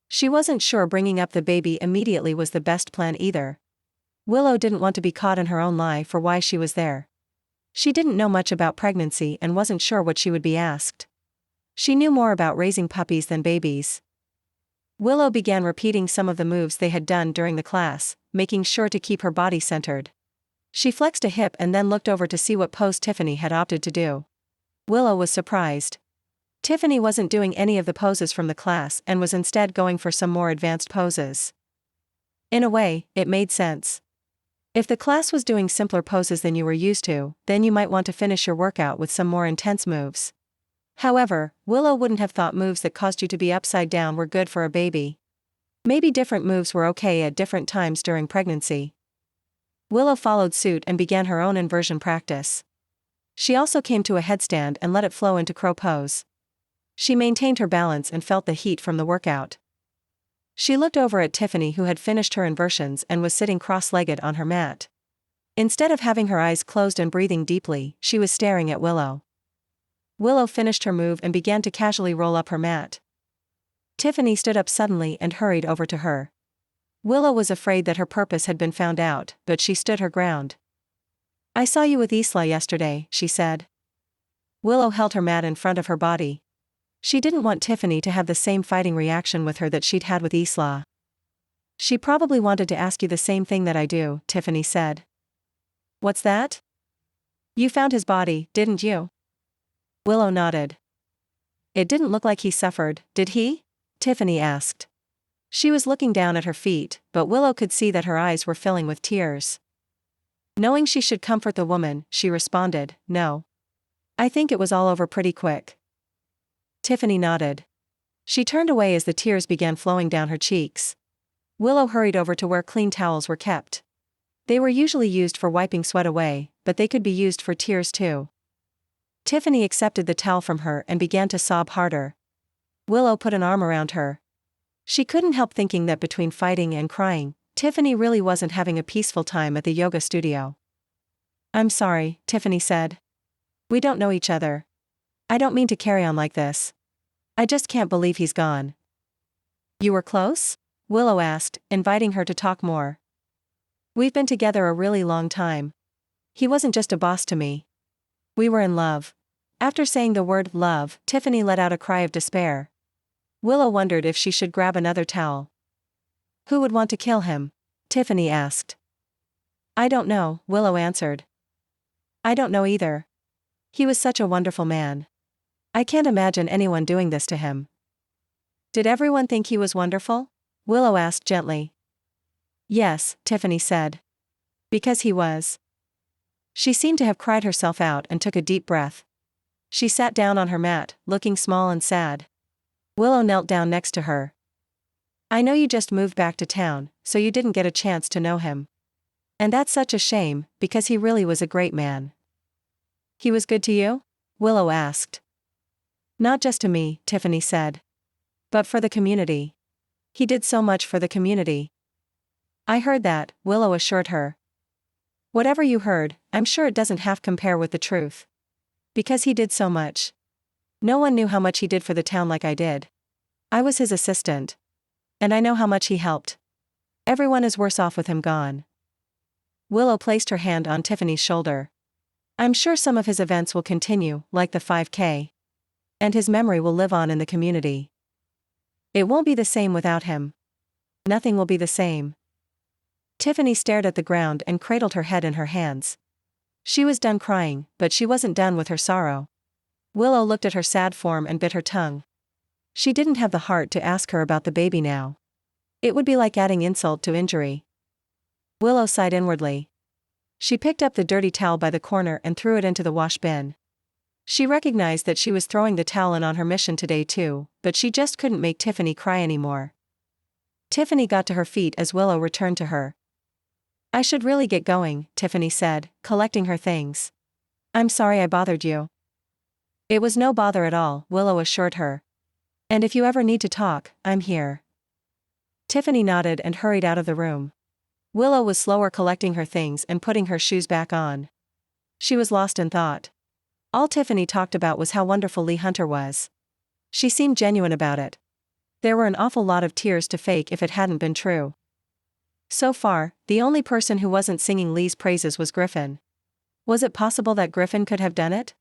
She wasn't sure bringing up the baby immediately was the best plan either. Willow didn't want to be caught in her own lie for why she was there. She didn't know much about pregnancy and wasn't sure what she would be asked. She knew more about raising puppies than babies. Willow began repeating some of the moves they had done during the class, making sure to keep her body centered. She flexed a hip and then looked over to see what pose Tiffany had opted to do. Willow was surprised. Tiffany wasn't doing any of the poses from the class and was instead going for some more advanced poses. In a way, it made sense. If the class was doing simpler poses than you were used to, then you might want to finish your workout with some more intense moves. However, Willow wouldn't have thought moves that caused you to be upside down were good for a baby. Maybe different moves were okay at different times during pregnancy. Willow followed suit and began her own inversion practice. She also came to a headstand and let it flow into crow pose. She maintained her balance and felt the heat from the workout. She looked over at Tiffany, who had finished her inversions and was sitting cross-legged on her mat. Instead of having her eyes closed and breathing deeply, she was staring at Willow. Willow finished her move and began to casually roll up her mat. Tiffany stood up suddenly and hurried over to her. Willow was afraid that her purpose had been found out, but she stood her ground. "I saw you with Isla yesterday," she said. Willow held her mat in front of her body. She didn't want Tiffany to have the same fighting reaction with her that she'd had with Isla. "She probably wanted to ask you the same thing that I do," Tiffany said. "What's that?" "You found his body, didn't you?" Willow nodded. "It didn't look like he suffered, did he?" Tiffany asked. She was looking down at her feet, but Willow could see that her eyes were filling with tears. Knowing she should comfort the woman, she responded, "No. I think it was all over pretty quick." Tiffany nodded. She turned away as the tears began flowing down her cheeks. Willow hurried over to where clean towels were kept. They were usually used for wiping sweat away, but they could be used for tears too. Tiffany accepted the towel from her and began to sob harder. Willow put an arm around her. She couldn't help thinking that between fighting and crying, Tiffany really wasn't having a peaceful time at the yoga studio. "I'm sorry," Tiffany said. "We don't know each other. I don't mean to carry on like this. I just can't believe he's gone." "You were close?" Willow asked, inviting her to talk more. "We've been together a really long time. He wasn't just a boss to me. We were in love." After saying the word love, Tiffany let out a cry of despair. Willow wondered if she should grab another towel. "Who would want to kill him?" Tiffany asked. "I don't know," Willow answered. "I don't know either. He was such a wonderful man. I can't imagine anyone doing this to him." "Did everyone think he was wonderful?" Willow asked gently. "Yes," Tiffany said. "Because he was." She seemed to have cried herself out and took a deep breath. She sat down on her mat, looking small and sad. Willow knelt down next to her. "I know you just moved back to town, so you didn't get a chance to know him. And that's such a shame, because he really was a great man." "He was good to you?" Willow asked. "Not just to me," Tiffany said. "But for the community. He did so much for the community." "I heard that," Willow assured her. "Whatever you heard, I'm sure it doesn't half compare with the truth. Because he did so much. No one knew how much he did for the town like I did. I was his assistant. And I know how much he helped. Everyone is worse off with him gone." Willow placed her hand on Tiffany's shoulder. "I'm sure some of his events will continue, like the 5K. And his memory will live on in the community. It won't be the same without him. Nothing will be the same." Tiffany stared at the ground and cradled her head in her hands. She was done crying, but she wasn't done with her sorrow. Willow looked at her sad form and bit her tongue. She didn't have the heart to ask her about the baby now. It would be like adding insult to injury. Willow sighed inwardly. She picked up the dirty towel by the corner and threw it into the wash bin. She recognized that she was throwing the towel in on her mission today too, but she just couldn't make Tiffany cry anymore. Tiffany got to her feet as Willow returned to her. "I should really get going," Tiffany said, collecting her things. "I'm sorry I bothered you." "It was no bother at all," Willow assured her. "And if you ever need to talk, I'm here." Tiffany nodded and hurried out of the room. Willow was slower collecting her things and putting her shoes back on. She was lost in thought. All Tiffany talked about was how wonderful Lee Hunter was. She seemed genuine about it. There were an awful lot of tears to fake if it hadn't been true. So far, the only person who wasn't singing Lee's praises was Griffin. Was it possible that Griffin could have done it?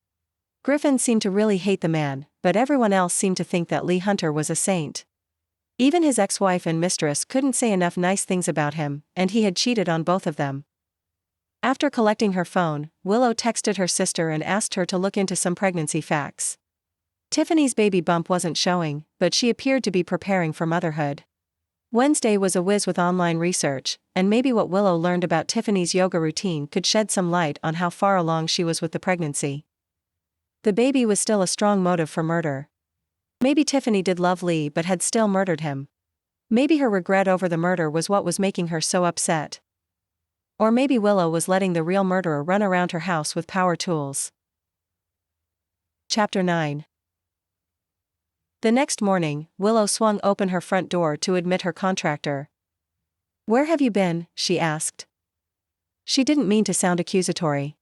Griffin seemed to really hate the man, but everyone else seemed to think that Lee Hunter was a saint. Even his ex-wife and mistress couldn't say enough nice things about him, and he had cheated on both of them. After collecting her phone, Willow texted her sister and asked her to look into some pregnancy facts. Tiffany's baby bump wasn't showing, but she appeared to be preparing for motherhood. Wednesday was a whiz with online research, and maybe what Willow learned about Tiffany's yoga routine could shed some light on how far along she was with the pregnancy. The baby was still a strong motive for murder. Maybe Tiffany did love Lee but had still murdered him. Maybe her regret over the murder was what was making her so upset. Or maybe Willow was letting the real murderer run around her house with power tools. Chapter 9. The next morning, Willow swung open her front door to admit her contractor. "Where have you been?" she asked. She didn't mean to sound accusatory.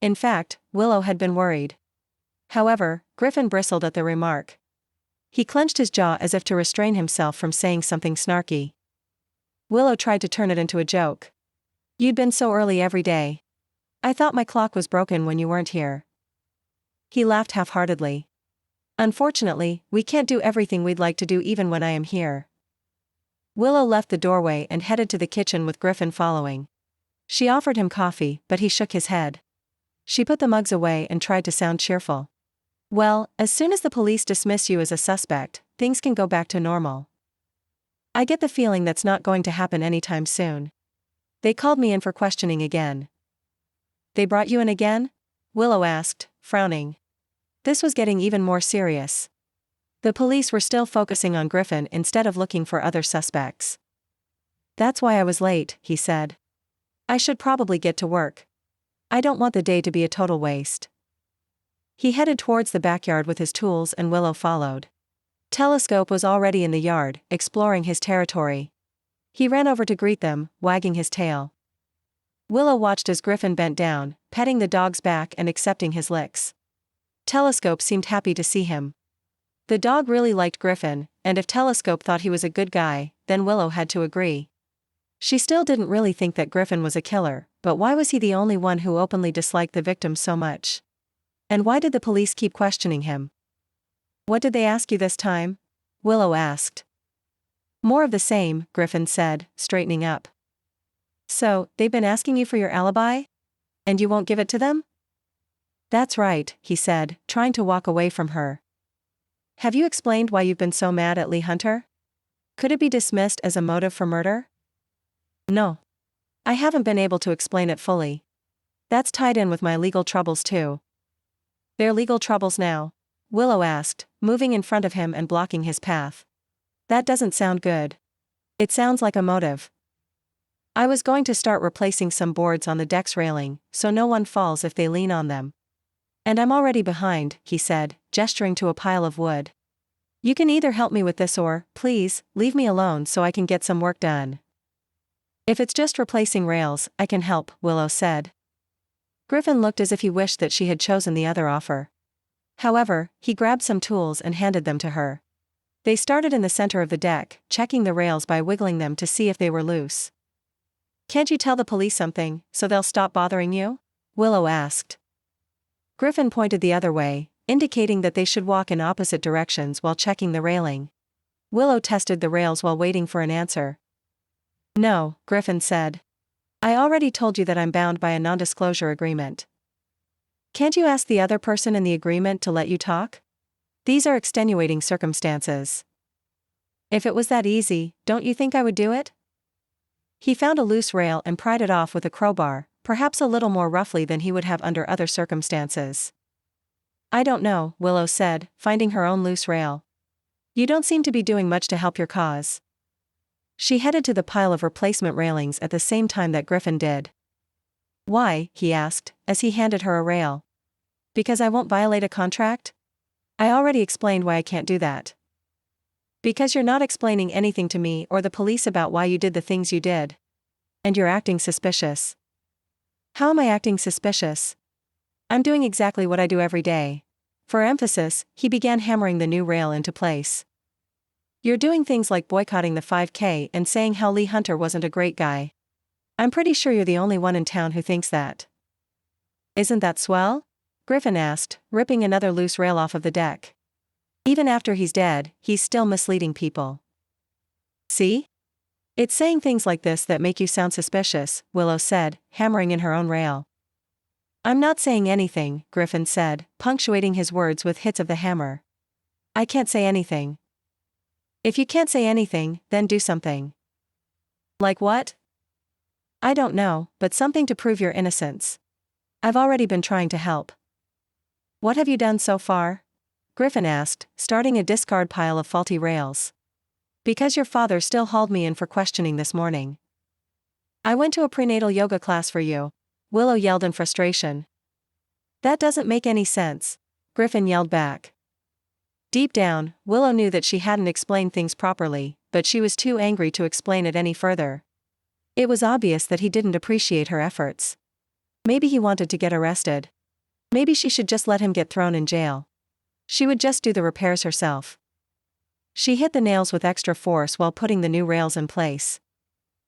In fact, Willow had been worried. However, Griffin bristled at the remark. He clenched his jaw as if to restrain himself from saying something snarky. Willow tried to turn it into a joke. "You'd been so early every day. I thought my clock was broken when you weren't here." He laughed half-heartedly. "Unfortunately, we can't do everything we'd like to do even when I am here." Willow left the doorway and headed to the kitchen with Griffin following. She offered him coffee, but he shook his head. She put the mugs away and tried to sound cheerful. "Well, as soon as the police dismiss you as a suspect, things can go back to normal. I get the feeling that's not going to happen anytime soon. They called me in for questioning again." "They brought you in again?" Willow asked, frowning. This was getting even more serious. The police were still focusing on Griffin instead of looking for other suspects. "That's why I was late," he said. "I should probably get to work. I don't want the day to be a total waste." He headed towards the backyard with his tools and Willow followed. Telescope was already in the yard, exploring his territory. He ran over to greet them, wagging his tail. Willow watched as Griffin bent down, petting the dog's back and accepting his licks. Telescope seemed happy to see him. The dog really liked Griffin, and if Telescope thought he was a good guy, then Willow had to agree. She still didn't really think that Griffin was a killer, but why was he the only one who openly disliked the victim so much? And why did the police keep questioning him? "What did they ask you this time?" Willow asked. "More of the same," Griffin said, straightening up. "So, they've been asking you for your alibi? And you won't give it to them?" "That's right," he said, trying to walk away from her. "Have you explained why you've been so mad at Lee Hunter? Could it be dismissed as a motive for murder?" "No. I haven't been able to explain it fully. That's tied in with my legal troubles too." "Their legal troubles now?" Willow asked, moving in front of him and blocking his path. "That doesn't sound good. It sounds like a motive." "I was going to start replacing some boards on the deck's railing, so no one falls if they lean on them. And I'm already behind," he said, gesturing to a pile of wood. "You can either help me with this or, please, leave me alone so I can get some work done." "If it's just replacing rails, I can help," Willow said. Griffin looked as if he wished that she had chosen the other offer. However, he grabbed some tools and handed them to her. They started in the center of the deck, checking the rails by wiggling them to see if they were loose. "Can't you tell the police something, so they'll stop bothering you?" Willow asked. Griffin pointed the other way, indicating that they should walk in opposite directions while checking the railing. Willow tested the rails while waiting for an answer. "No," Griffin said. "I already told you that I'm bound by a non-disclosure agreement." "Can't you ask the other person in the agreement to let you talk? These are extenuating circumstances." "If it was that easy, don't you think I would do it?" He found a loose rail and pried it off with a crowbar, perhaps a little more roughly than he would have under other circumstances. "I don't know," Willow said, finding her own loose rail. "You don't seem to be doing much to help your cause." She headed to the pile of replacement railings at the same time that Griffin did. "Why?" he asked, as he handed her a rail. "Because I won't violate a contract? I already explained why I can't do that." "Because you're not explaining anything to me or the police about why you did the things you did. And you're acting suspicious." "How am I acting suspicious?" "I'm doing exactly what I do every day." For emphasis, he began hammering the new rail into place. "You're doing things like boycotting the 5K and saying how Lee Hunter wasn't a great guy. I'm pretty sure you're the only one in town who thinks that." "Isn't that swell?" Griffin asked, ripping another loose rail off of the deck. "Even after he's dead, he's still misleading people. See? It's saying things like this that make you sound suspicious, Willow said, hammering in her own rail. I'm not saying anything, Griffin said, punctuating his words with hits of the hammer. I can't say anything. If you can't say anything, then do something. Like what? I don't know, but something to prove your innocence. I've already been trying to help. What have you done so far? Griffin asked, starting a discard pile of faulty rails. Because your father still hauled me in for questioning this morning. I went to a prenatal yoga class for you, Willow yelled in frustration. That doesn't make any sense, Griffin yelled back. Deep down, Willow knew that she hadn't explained things properly, but she was too angry to explain it any further. It was obvious that he didn't appreciate her efforts. Maybe he wanted to get arrested. Maybe she should just let him get thrown in jail. She would just do the repairs herself. She hit the nails with extra force while putting the new rails in place.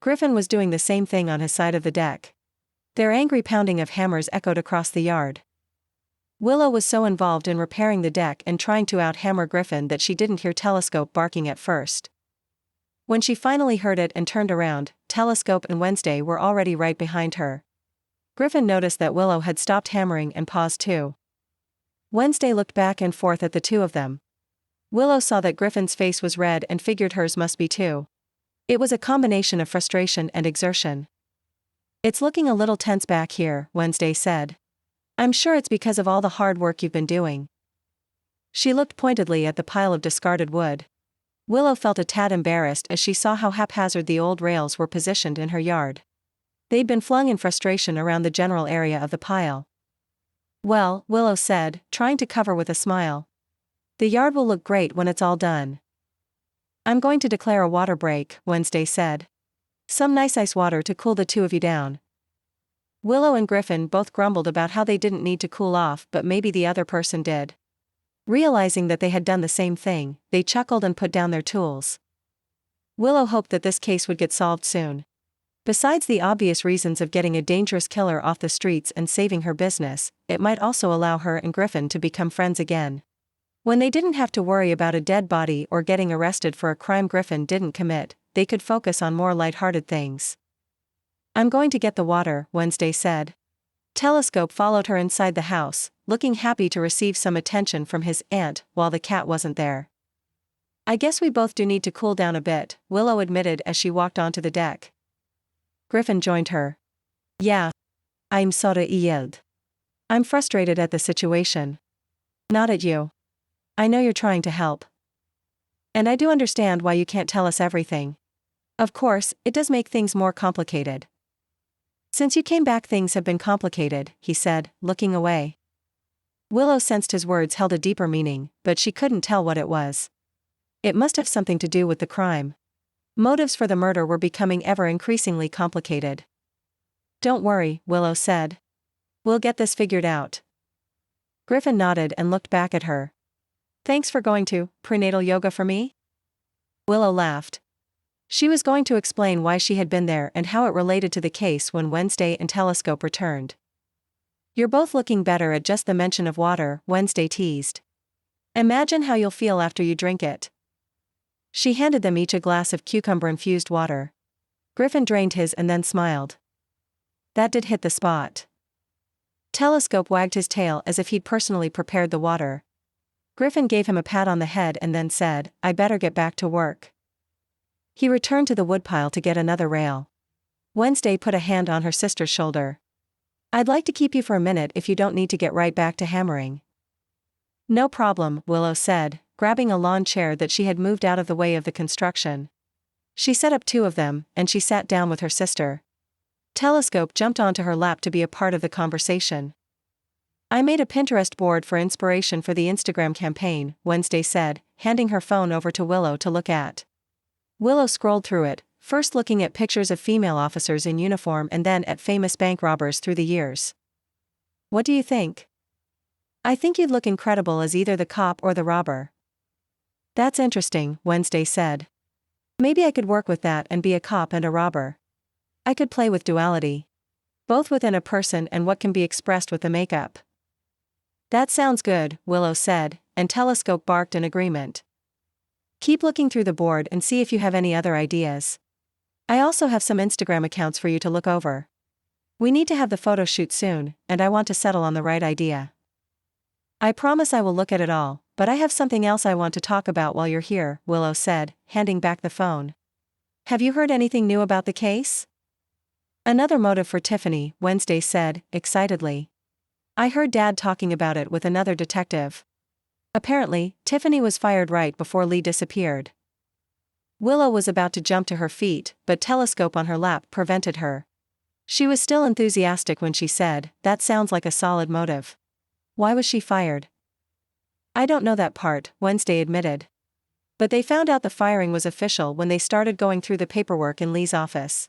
Griffin was doing the same thing on his side of the deck. Their angry pounding of hammers echoed across the yard. Willow was so involved in repairing the deck and trying to out-hammer Griffin that she didn't hear Telescope barking at first. When she finally heard it and turned around, Telescope and Wednesday were already right behind her. Griffin noticed that Willow had stopped hammering and paused too. Wednesday looked back and forth at the two of them. Willow saw that Griffin's face was red and figured hers must be too. It was a combination of frustration and exertion. It's looking a little tense back here, Wednesday said. I'm sure it's because of all the hard work you've been doing. She looked pointedly at the pile of discarded wood. Willow felt a tad embarrassed as she saw how haphazard the old rails were positioned in her yard. They'd been flung in frustration around the general area of the pile. Well, Willow said, trying to cover with a smile. The yard will look great when it's all done. I'm going to declare a water break, Wednesday said. Some nice ice water to cool the two of you down. Willow and Griffin both grumbled about how they didn't need to cool off, but maybe the other person did. Realizing that they had done the same thing, they chuckled and put down their tools. Willow hoped that this case would get solved soon. Besides the obvious reasons of getting a dangerous killer off the streets and saving her business, it might also allow her and Griffin to become friends again. When they didn't have to worry about a dead body or getting arrested for a crime Griffin didn't commit, they could focus on more lighthearted things. I'm going to get the water, Wednesday said. Telescope followed her inside the house, looking happy to receive some attention from his aunt while the cat wasn't there. I guess we both do need to cool down a bit, Willow admitted as she walked onto the deck. Griffin joined her. Yeah. I'm sorry, he yelled. I'm frustrated at the situation. Not at you. I know you're trying to help. And I do understand why you can't tell us everything. Of course, it does make things more complicated. Since you came back, things have been complicated, he said, looking away. Willow sensed his words held a deeper meaning, but she couldn't tell what it was. It must have something to do with the crime. Motives for the murder were becoming ever increasingly complicated. Don't worry, Willow said. We'll get this figured out. Griffin nodded and looked back at her. Thanks for going to prenatal yoga for me? Willow laughed. She was going to explain why she had been there and how it related to the case when Wednesday and Telescope returned. You're both looking better at just the mention of water, Wednesday teased. Imagine how you'll feel after you drink it. She handed them each a glass of cucumber-infused water. Griffin drained his and then smiled. That did hit the spot. Telescope wagged his tail as if he'd personally prepared the water. Griffin gave him a pat on the head and then said, I better get back to work. He returned to the woodpile to get another rail. Wednesday put a hand on her sister's shoulder. I'd like to keep you for a minute if you don't need to get right back to hammering. No problem, Willow said, grabbing a lawn chair that she had moved out of the way of the construction. She set up two of them, and she sat down with her sister. Telescope jumped onto her lap to be a part of the conversation. I made a Pinterest board for inspiration for the Instagram campaign, Wednesday said, handing her phone over to Willow to look at. Willow scrolled through it, first looking at pictures of female officers in uniform and then at famous bank robbers through the years. What do you think? I think you'd look incredible as either the cop or the robber. That's interesting, Wednesday said. Maybe I could work with that and be a cop and a robber. I could play with duality. Both within a person and what can be expressed with the makeup. That sounds good, Willow said, and Telescope barked in agreement. Keep looking through the board and see if you have any other ideas. I also have some Instagram accounts for you to look over. We need to have the photo shoot soon, and I want to settle on the right idea. I promise I will look at it all, but I have something else I want to talk about while you're here, Willow said, handing back the phone. Have you heard anything new about the case? Another motive for Tiffany, Wednesday said, excitedly. I heard Dad talking about it with another detective. Apparently, Tiffany was fired right before Lee disappeared. Willow was about to jump to her feet, but telescope on her lap prevented her. She was still enthusiastic when she said, that sounds like a solid motive. Why was she fired? I don't know that part, Wednesday admitted. But they found out the firing was official when they started going through the paperwork in Lee's office.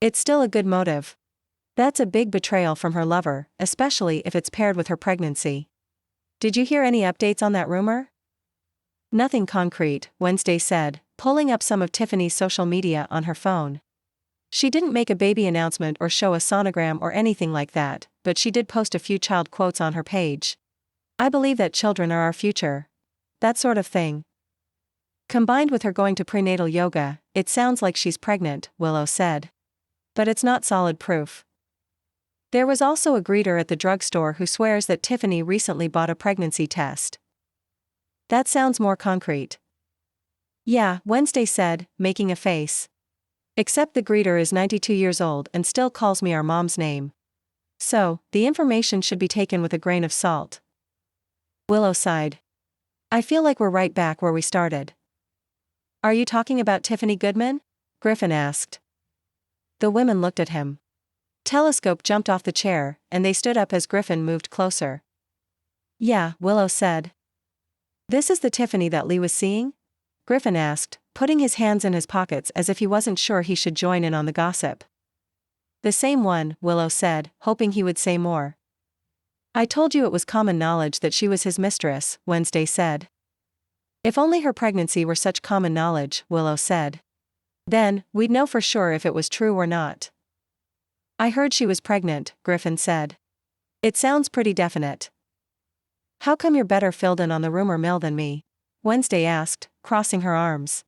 It's still a good motive. That's a big betrayal from her lover, especially if it's paired with her pregnancy. Did you hear any updates on that rumor? Nothing concrete, Wednesday said, pulling up some of Tiffany's social media on her phone. She didn't make a baby announcement or show a sonogram or anything like that, but she did post a few child quotes on her page. I believe that children are our future. That sort of thing. Combined with her going to prenatal yoga, it sounds like she's pregnant, Willow said. But it's not solid proof. There was also a greeter at the drugstore who swears that Tiffany recently bought a pregnancy test. That sounds more concrete. Yeah, Wednesday said, making a face. Except the greeter is 92 years old and still calls me our mom's name. So, the information should be taken with a grain of salt. Willow sighed. I feel like we're right back where we started. Are you talking about Tiffany Goodman? Griffin asked. The women looked at him. Telescope jumped off the chair, and they stood up as Griffin moved closer. Yeah, Willow said. This is the Tiffany that Lee was seeing? Griffin asked, putting his hands in his pockets as if he wasn't sure he should join in on the gossip. The same one, Willow said, hoping he would say more. I told you it was common knowledge that she was his mistress, Wednesday said. If only her pregnancy were such common knowledge, Willow said. Then, we'd know for sure if it was true or not. I heard she was pregnant, Griffin said. It sounds pretty definite. How come you're better filled in on the rumor mill than me? Wednesday asked, crossing her arms.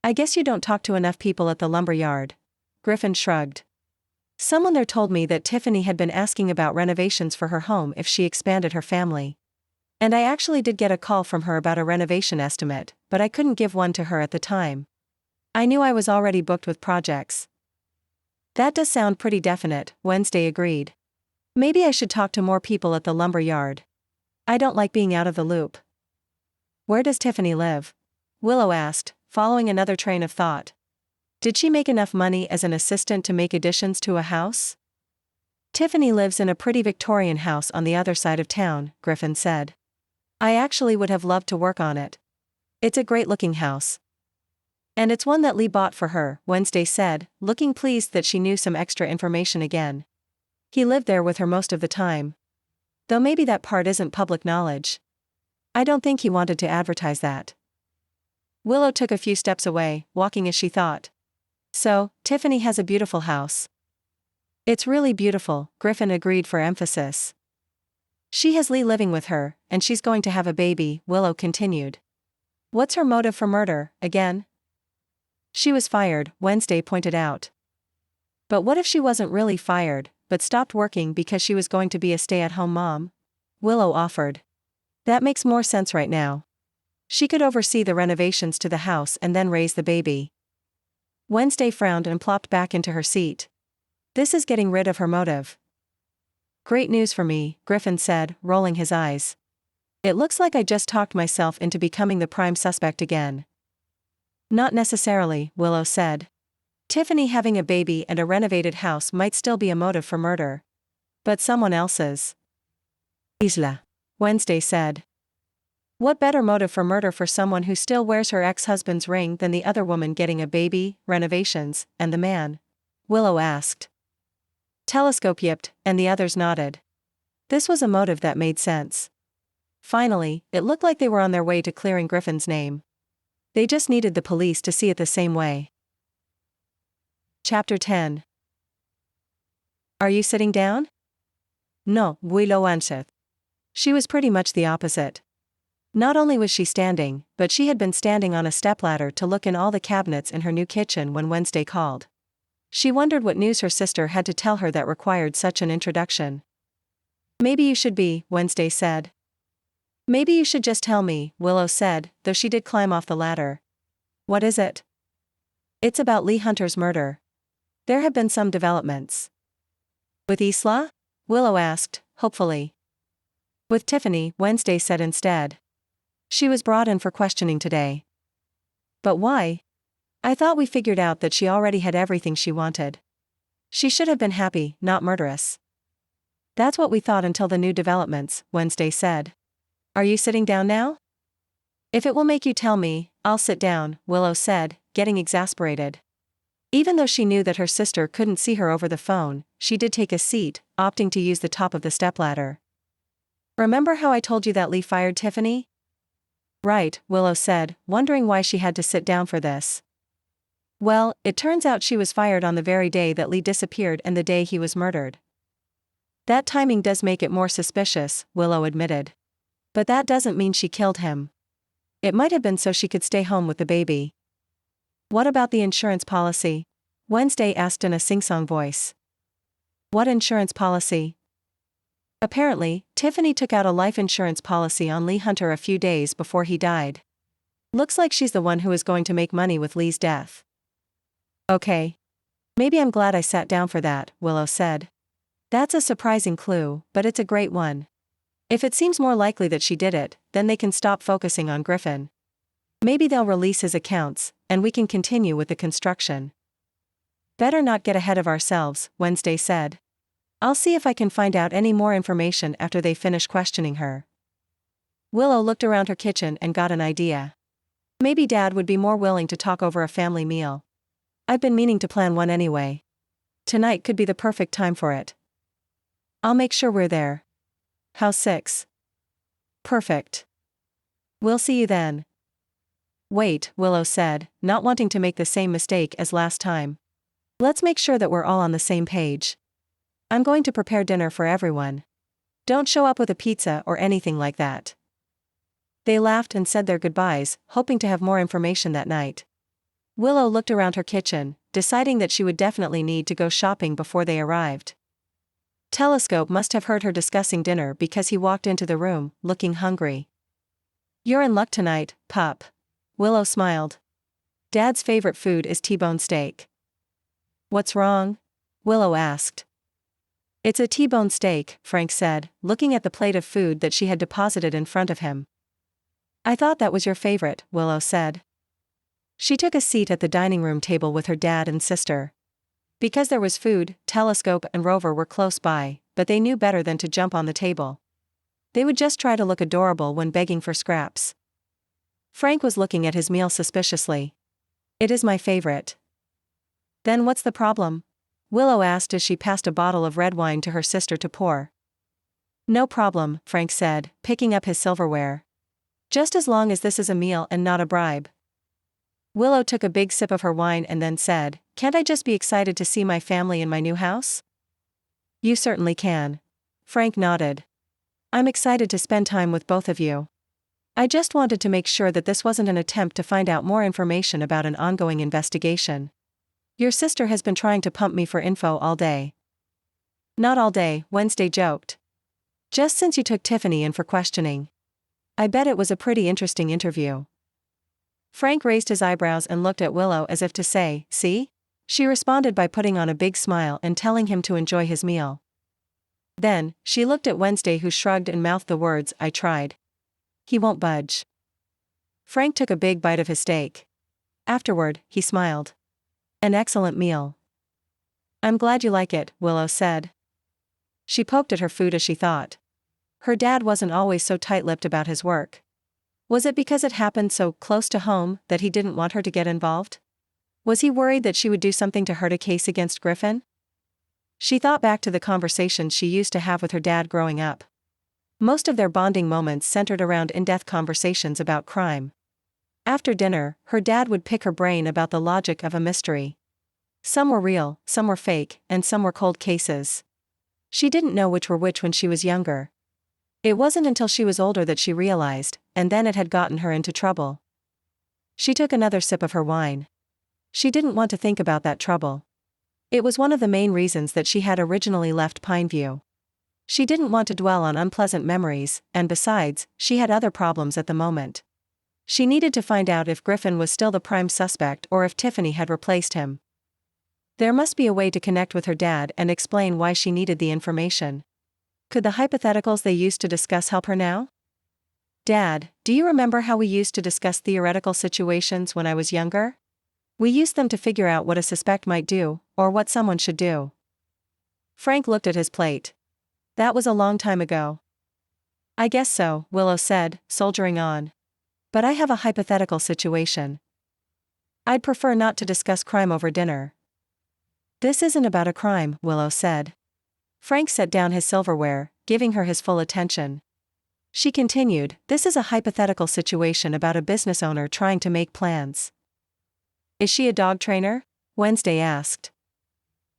I guess you don't talk to enough people at the lumber yard. Griffin shrugged. Someone there told me that Tiffany had been asking about renovations for her home if she expanded her family. And I actually did get a call from her about a renovation estimate, but I couldn't give one to her at the time. I knew I was already booked with projects. That does sound pretty definite, Wednesday agreed. Maybe I should talk to more people at the lumber yard. I don't like being out of the loop. Where does Tiffany live? Willow asked, following another train of thought. Did she make enough money as an assistant to make additions to a house? Tiffany lives in a pretty Victorian house on the other side of town, Griffin said. I actually would have loved to work on it. It's a great-looking house. And it's one that Lee bought for her, Wednesday said, looking pleased that she knew some extra information again. He lived there with her most of the time. Though maybe that part isn't public knowledge. I don't think he wanted to advertise that. Willow took a few steps away, walking as she thought. So, Tiffany has a beautiful house. It's really beautiful, Griffin agreed for emphasis. She has Lee living with her, and she's going to have a baby, Willow continued. What's her motive for murder, again? She was fired, Wednesday pointed out. But what if she wasn't really fired, but stopped working because she was going to be a stay-at-home mom? Willow offered. That makes more sense right now. She could oversee the renovations to the house and then raise the baby. Wednesday frowned and plopped back into her seat. This is getting rid of her motive. Great news for me, Griffin said, rolling his eyes. It looks like I just talked myself into becoming the prime suspect again. Not necessarily, Willow said. Tiffany having a baby and a renovated house might still be a motive for murder. But someone else's. Isla. Wednesday said. What better motive for murder for someone who still wears her ex-husband's ring than the other woman getting a baby, renovations, and the man? Willow asked. Telescope yipped, and the others nodded. This was a motive that made sense. Finally, it looked like they were on their way to clearing Griffin's name. They just needed the police to see it the same way. Chapter 10. Are you sitting down? No, Willow answered. She was pretty much the opposite. Not only was she standing, but she had been standing on a stepladder to look in all the cabinets in her new kitchen when Wednesday called. She wondered what news her sister had to tell her that required such an introduction. "Maybe you should be," Wednesday said. "Maybe you should just tell me," Willow said, though she did climb off the ladder. "What is it?" "It's about Lee Hunter's murder. There have been some developments." "With Isla?" Willow asked, hopefully. "With Tiffany," Wednesday said instead. "She was brought in for questioning today." "But why? I thought we figured out that she already had everything she wanted. She should have been happy, not murderous." "That's what we thought until the new developments," Wednesday said. "Are you sitting down now?" "If it will make you tell me, I'll sit down," Willow said, getting exasperated. Even though she knew that her sister couldn't see her over the phone, she did take a seat, opting to use the top of the stepladder. "Remember how I told you that Lee fired Tiffany?" "Right," Willow said, wondering why she had to sit down for this. "Well, it turns out she was fired on the very day that Lee disappeared and the day he was murdered." "That timing does make it more suspicious," Willow admitted. "But that doesn't mean she killed him. It might have been so she could stay home with the baby." "What about the insurance policy?" Wednesday asked in a sing-song voice. "What insurance policy?" "Apparently, Tiffany took out a life insurance policy on Lee Hunter a few days before he died. Looks like she's the one who is going to make money with Lee's death." "Okay. Maybe I'm glad I sat down for that," Willow said. "That's a surprising clue, but it's a great one. If it seems more likely that she did it, then they can stop focusing on Griffin. Maybe they'll release his accounts, and we can continue with the construction." "Better not get ahead of ourselves," Wednesday said. "I'll see if I can find out any more information after they finish questioning her." Willow looked around her kitchen and got an idea. Maybe Dad would be more willing to talk over a family meal. "I've been meaning to plan one anyway. Tonight could be the perfect time for it." "I'll make sure we're there." "How's 6? "Perfect. We'll see you then." "Wait," Willow said, not wanting to make the same mistake as last time. "Let's make sure that we're all on the same page. I'm going to prepare dinner for everyone. Don't show up with a pizza or anything like that." They laughed and said their goodbyes, hoping to have more information that night. Willow looked around her kitchen, deciding that she would definitely need to go shopping before they arrived. Telescope must have heard her discussing dinner because he walked into the room, looking hungry. "You're in luck tonight, pup." Willow smiled. "Dad's favorite food is T-bone steak." "What's wrong?" Willow asked. "It's a T-bone steak," Frank said, looking at the plate of food that she had deposited in front of him. "I thought that was your favorite," Willow said. She took a seat at the dining room table with her dad and sister. Because there was food, Telescope and Rover were close by, but they knew better than to jump on the table. They would just try to look adorable when begging for scraps. Frank was looking at his meal suspiciously. "It is my favorite." "Then what's the problem?" Willow asked as she passed a bottle of red wine to her sister to pour. "No problem," Frank said, picking up his silverware. "Just as long as this is a meal and not a bribe." Willow took a big sip of her wine and then said, "Can't I just be excited to see my family in my new house?" "You certainly can." Frank nodded. "I'm excited to spend time with both of you. I just wanted to make sure that this wasn't an attempt to find out more information about an ongoing investigation. Your sister has been trying to pump me for info all day." "Not all day," Wednesday joked. "Just since you took Tiffany in for questioning. I bet it was a pretty interesting interview." Frank raised his eyebrows and looked at Willow as if to say, "See?" She responded by putting on a big smile and telling him to enjoy his meal. Then, she looked at Wednesday, who shrugged and mouthed the words, "I tried." "He won't budge." Frank took a big bite of his steak. Afterward, he smiled. "An excellent meal." "I'm glad you like it," Willow said. She poked at her food as she thought. Her dad wasn't always so tight-lipped about his work. Was it because it happened so close to home that he didn't want her to get involved? Was he worried that she would do something to hurt a case against Griffin? She thought back to the conversations she used to have with her dad growing up. Most of their bonding moments centered around in-depth conversations about crime. After dinner, her dad would pick her brain about the logic of a mystery. Some were real, some were fake, and some were cold cases. She didn't know which were which when she was younger. It wasn't until she was older that she realized, and then it had gotten her into trouble. She took another sip of her wine. She didn't want to think about that trouble. It was one of the main reasons that she had originally left Pineview. She didn't want to dwell on unpleasant memories, and besides, she had other problems at the moment. She needed to find out if Griffin was still the prime suspect or if Tiffany had replaced him. There must be a way to connect with her dad and explain why she needed the information. Could the hypotheticals they used to discuss help her now? Dad, do you remember how we used to discuss theoretical situations when I was younger? We used them to figure out what a suspect might do, or what someone should do. Frank looked at his plate. That was a long time ago. I guess so, Willow said, soldiering on. But I have a hypothetical situation. I'd prefer not to discuss crime over dinner. This isn't about a crime, Willow said. Frank set down his silverware, giving her his full attention. She continued, this is a hypothetical situation about a business owner trying to make plans. Is she a dog trainer? Wednesday asked.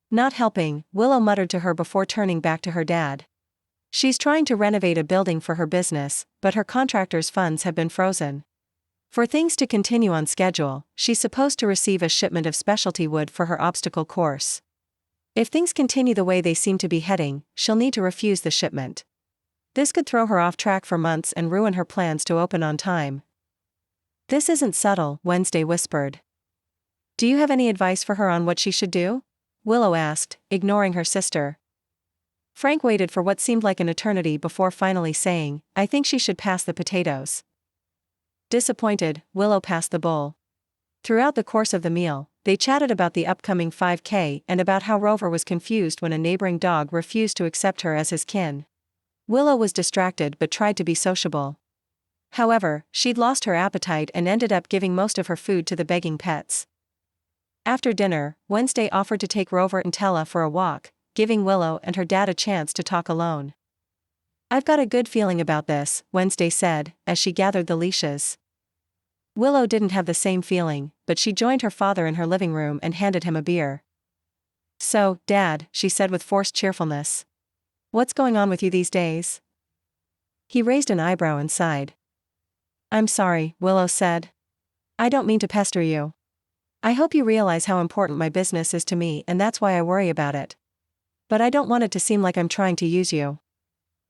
Not helping, Willow muttered to her before turning back to her dad. She's trying to renovate a building for her business, but her contractor's funds have been frozen. For things to continue on schedule, she's supposed to receive a shipment of specialty wood for her obstacle course. If things continue the way they seem to be heading, she'll need to refuse the shipment. This could throw her off track for months and ruin her plans to open on time. This isn't subtle, Wednesday whispered. Do you have any advice for her on what she should do? Willow asked, ignoring her sister. Frank waited for what seemed like an eternity before finally saying, I think she should pass the potatoes. Disappointed, Willow passed the bowl. Throughout the course of the meal, they chatted about the upcoming 5K and about how Rover was confused when a neighboring dog refused to accept her as his kin. Willow was distracted but tried to be sociable. However, she'd lost her appetite and ended up giving most of her food to the begging pets. After dinner, Wednesday offered to take Rover and Stella for a walk, giving Willow and her dad a chance to talk alone. I've got a good feeling about this, Wednesday said, as she gathered the leashes. Willow didn't have the same feeling, but she joined her father in her living room and handed him a beer. So, Dad, she said with forced cheerfulness. What's going on with you these days? He raised an eyebrow and sighed. I'm sorry, Willow said. I don't mean to pester you. I hope you realize how important my business is to me and that's why I worry about it. But I don't want it to seem like I'm trying to use you.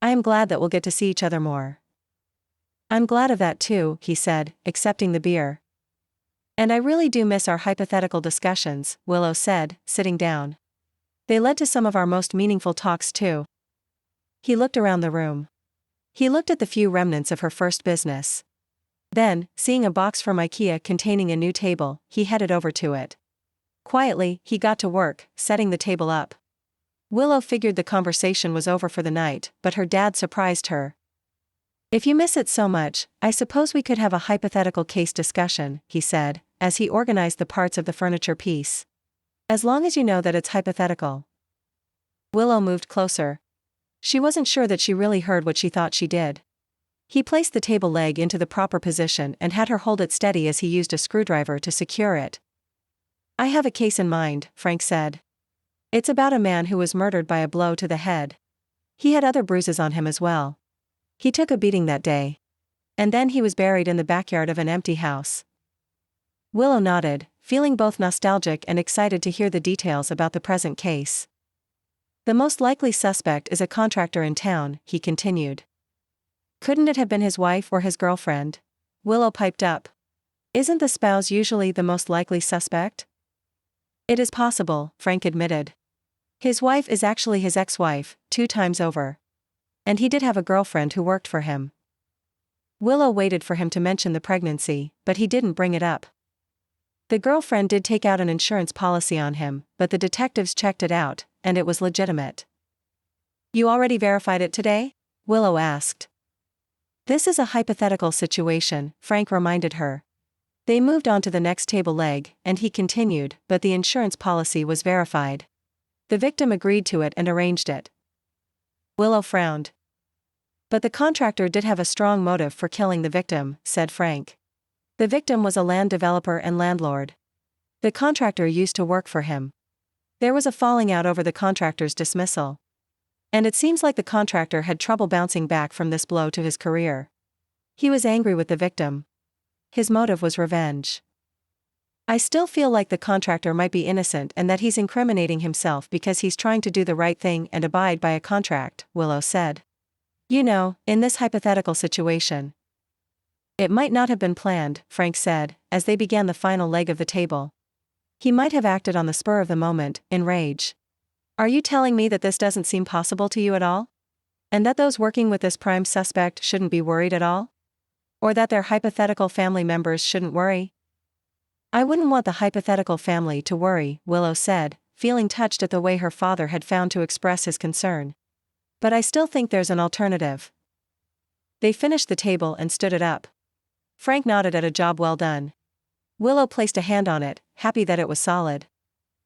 I am glad that we'll get to see each other more. I'm glad of that too, he said, accepting the beer. And I really do miss our hypothetical discussions, Willow said, sitting down. They led to some of our most meaningful talks too. He looked around the room. He looked at the few remnants of her first business. Then, seeing a box from IKEA containing a new table, he headed over to it. Quietly, he got to work, setting the table up. Willow figured the conversation was over for the night, but her dad surprised her. If you miss it so much, I suppose we could have a hypothetical case discussion, he said, as he organized the parts of the furniture piece. As long as you know that it's hypothetical. Willow moved closer. She wasn't sure that she really heard what she thought she did. He placed the table leg into the proper position and had her hold it steady as he used a screwdriver to secure it. I have a case in mind, Frank said. It's about a man who was murdered by a blow to the head. He had other bruises on him as well. He took a beating that day. And then he was buried in the backyard of an empty house. Willow nodded, feeling both nostalgic and excited to hear the details about the present case. The most likely suspect is a contractor in town, he continued. Couldn't it have been his wife or his girlfriend? Willow piped up. Isn't the spouse usually the most likely suspect? It is possible, Frank admitted. His wife is actually his ex-wife, 2 times over. And he did have a girlfriend who worked for him. Willow waited for him to mention the pregnancy, but he didn't bring it up. The girlfriend did take out an insurance policy on him, but the detectives checked it out, and it was legitimate. You already verified it today? Willow asked. This is a hypothetical situation, Frank reminded her. They moved on to the next table leg, and he continued, but the insurance policy was verified. The victim agreed to it and arranged it. Willow frowned. But the contractor did have a strong motive for killing the victim, said Frank. The victim was a land developer and landlord. The contractor used to work for him. There was a falling out over the contractor's dismissal. And it seems like the contractor had trouble bouncing back from this blow to his career. He was angry with the victim. His motive was revenge. I still feel like the contractor might be innocent and that he's incriminating himself because he's trying to do the right thing and abide by a contract, Willow said. You know, in this hypothetical situation. It might not have been planned, Frank said, as they began the final leg of the table. He might have acted on the spur of the moment, in rage. Are you telling me that this doesn't seem possible to you at all? And that those working with this prime suspect shouldn't be worried at all? Or that their hypothetical family members shouldn't worry? I wouldn't want the hypothetical family to worry, Willow said, feeling touched at the way her father had found to express his concern. But I still think there's an alternative. They finished the table and stood it up. Frank nodded at a job well done. Willow placed a hand on it, happy that it was solid.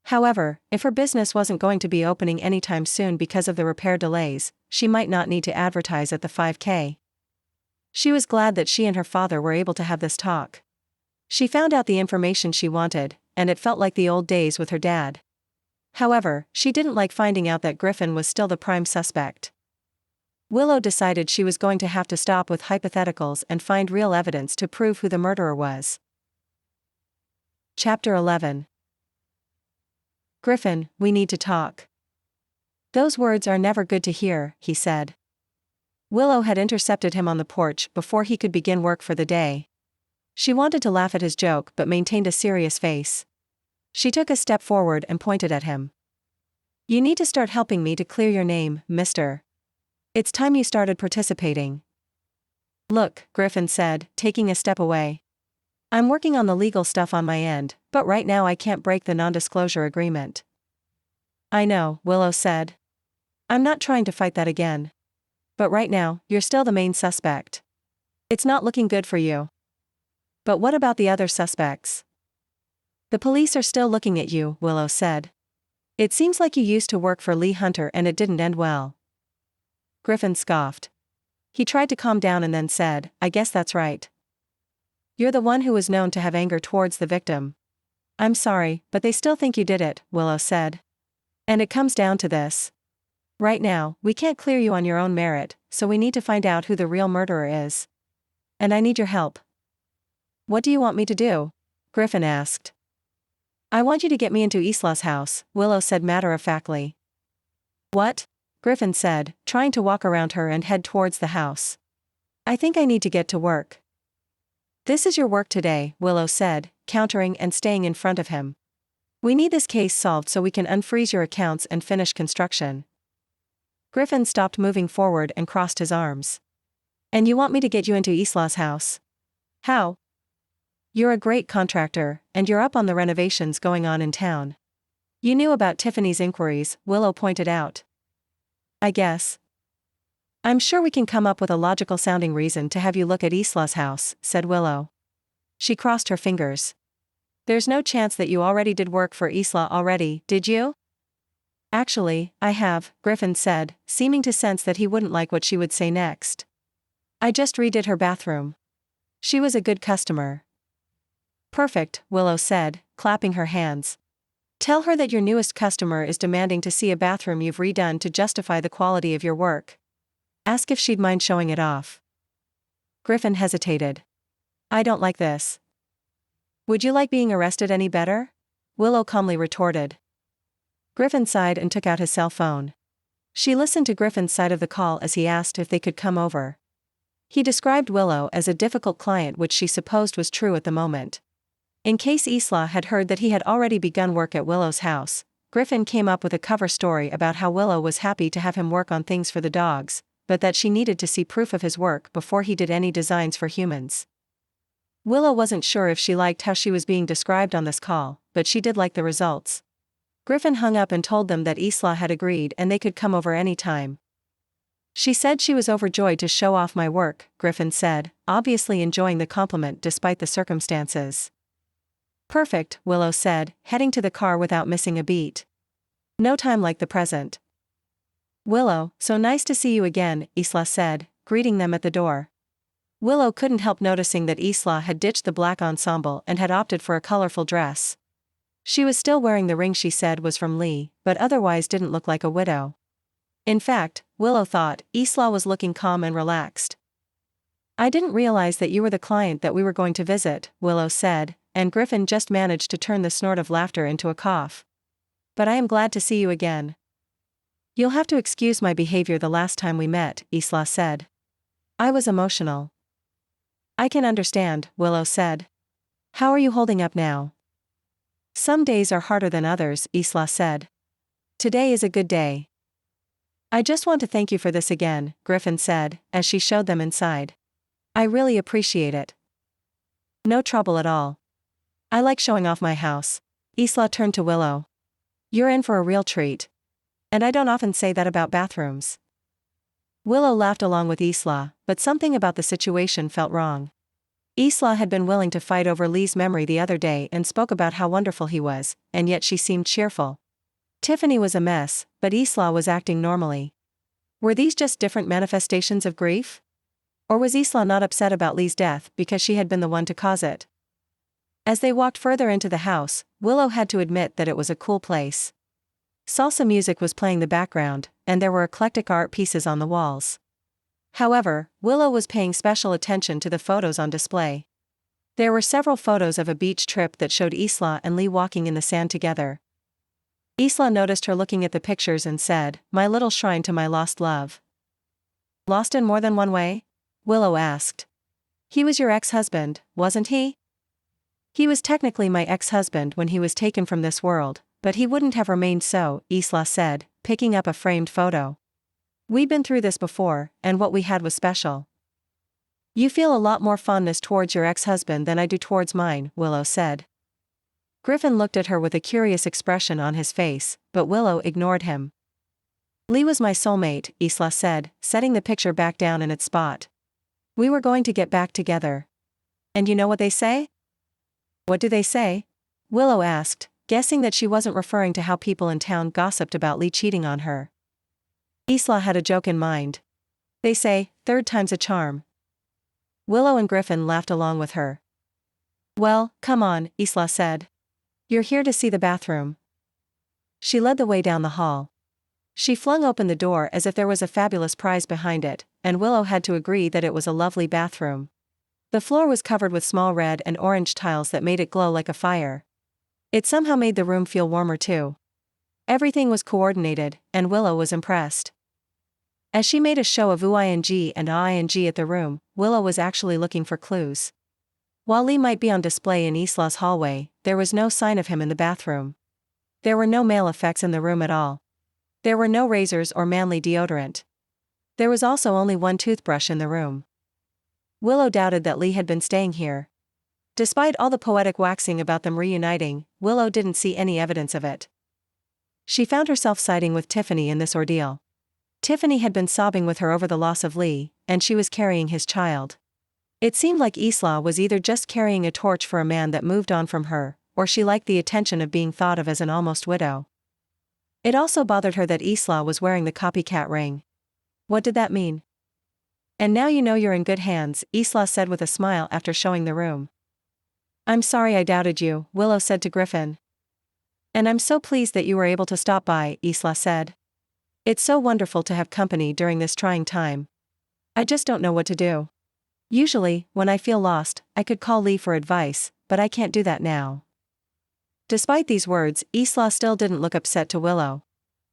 However, if her business wasn't going to be opening anytime soon because of the repair delays, she might not need to advertise at the 5K. She was glad that she and her father were able to have this talk. She found out the information she wanted, and it felt like the old days with her dad. However, she didn't like finding out that Griffin was still the prime suspect. Willow decided she was going to have to stop with hypotheticals and find real evidence to prove who the murderer was. Chapter 11. Griffin, we need to talk. Those words are never good to hear, he said. Willow had intercepted him on the porch before he could begin work for the day. She wanted to laugh at his joke but maintained a serious face. She took a step forward and pointed at him. You need to start helping me to clear your name, mister. It's time you started participating. Look, Griffin said, taking a step away. I'm working on the legal stuff on my end, but right now I can't break the non-disclosure agreement. I know, Willow said. I'm not trying to fight that again. But right now, you're still the main suspect. It's not looking good for you. But what about the other suspects? The police are still looking at you, Willow said. It seems like you used to work for Lee Hunter and it didn't end well. Griffin scoffed. He tried to calm down and then said, I guess that's right. You're the one who was known to have anger towards the victim. I'm sorry, but they still think you did it, Willow said. And it comes down to this. Right now, we can't clear you on your own merit, so we need to find out who the real murderer is. And I need your help. What do you want me to do? Griffin asked. I want you to get me into Isla's house, Willow said matter-of-factly. What? Griffin said, trying to walk around her and head towards the house. I think I need to get to work. This is your work today, Willow said, countering and staying in front of him. We need this case solved so we can unfreeze your accounts and finish construction. Griffin stopped moving forward and crossed his arms. And you want me to get you into Isla's house? How? You're a great contractor, and you're up on the renovations going on in town. You knew about Tiffany's inquiries, Willow pointed out. I guess. I'm sure we can come up with a logical-sounding reason to have you look at Isla's house, said Willow. She crossed her fingers. There's no chance that you already did work for Isla already, did you? Actually, I have, Griffin said, seeming to sense that he wouldn't like what she would say next. I just redid her bathroom. She was a good customer. Perfect, Willow said, clapping her hands. Tell her that your newest customer is demanding to see a bathroom you've redone to justify the quality of your work. Ask if she'd mind showing it off. Griffin hesitated. I don't like this. Would you like being arrested any better? Willow calmly retorted. Griffin sighed and took out his cell phone. She listened to Griffin's side of the call as he asked if they could come over. He described Willow as a difficult client, which she supposed was true at the moment. In case Isla had heard that he had already begun work at Willow's house, Griffin came up with a cover story about how Willow was happy to have him work on things for the dogs, but that she needed to see proof of his work before he did any designs for humans. Willow wasn't sure if she liked how she was being described on this call, but she did like the results. Griffin hung up and told them that Isla had agreed and they could come over any time. She said she was overjoyed to show off my work, Griffin said, obviously enjoying the compliment despite the circumstances. Perfect, Willow said, heading to the car without missing a beat. No time like the present. Willow, so nice to see you again, Isla said, greeting them at the door. Willow couldn't help noticing that Isla had ditched the black ensemble and had opted for a colorful dress. She was still wearing the ring she said was from Lee, but otherwise didn't look like a widow. In fact, Willow thought, Isla was looking calm and relaxed. I didn't realize that you were the client that we were going to visit, Willow said, and Griffin just managed to turn the snort of laughter into a cough. But I am glad to see you again. You'll have to excuse my behavior the last time we met, Isla said. I was emotional. I can understand, Willow said. How are you holding up now? Some days are harder than others, Isla said. Today is a good day. I just want to thank you for this again, Griffin said, as she showed them inside. I really appreciate it. No trouble at all. I like showing off my house. Isla turned to Willow. You're in for a real treat. And I don't often say that about bathrooms. Willow laughed along with Isla, but something about the situation felt wrong. Isla had been willing to fight over Lee's memory the other day and spoke about how wonderful he was, and yet she seemed cheerful. Tiffany was a mess, but Isla was acting normally. Were these just different manifestations of grief? Or was Isla not upset about Lee's death because she had been the one to cause it? As they walked further into the house, Willow had to admit that it was a cool place. Salsa music was playing the background, and there were eclectic art pieces on the walls. However, Willow was paying special attention to the photos on display. There were several photos of a beach trip that showed Isla and Lee walking in the sand together. Isla noticed her looking at the pictures and said, "My little shrine to my lost love." Lost in more than one way? Willow asked. He was your ex-husband, wasn't he? He was technically my ex-husband when he was taken from this world, but he wouldn't have remained so, Isla said, picking up a framed photo. We've been through this before, and what we had was special. You feel a lot more fondness towards your ex-husband than I do towards mine, Willow said. Griffin looked at her with a curious expression on his face, but Willow ignored him. Lee was my soulmate, Isla said, setting the picture back down in its spot. We were going to get back together. And you know what they say? What do they say? Willow asked, guessing that she wasn't referring to how people in town gossiped about Lee cheating on her. Isla had a joke in mind. They say, third time's a charm. Willow and Griffin laughed along with her. Well, come on, Isla said. You're here to see the bathroom. She led the way down the hall. She flung open the door as if there was a fabulous prize behind it, and Willow had to agree that it was a lovely bathroom. The floor was covered with small red and orange tiles that made it glow like a fire. It somehow made the room feel warmer too. Everything was coordinated, and Willow was impressed. As she made a show of ooing and ahing at the room, Willow was actually looking for clues. While Lee might be on display in Isla's hallway, there was no sign of him in the bathroom. There were no male effects in the room at all. There were no razors or manly deodorant. There was also only one toothbrush in the room. Willow doubted that Lee had been staying here. Despite all the poetic waxing about them reuniting, Willow didn't see any evidence of it. She found herself siding with Tiffany in this ordeal. Tiffany had been sobbing with her over the loss of Lee, and she was carrying his child. It seemed like Isla was either just carrying a torch for a man that moved on from her, or she liked the attention of being thought of as an almost widow. It also bothered her that Isla was wearing the copycat ring. What did that mean? And now you know you're in good hands, Isla said with a smile after showing the room. I'm sorry I doubted you, Willow said to Griffin. And I'm so pleased that you were able to stop by, Isla said. It's so wonderful to have company during this trying time. I just don't know what to do. Usually, when I feel lost, I could call Lee for advice, but I can't do that now. Despite these words, Isla still didn't look upset to Willow.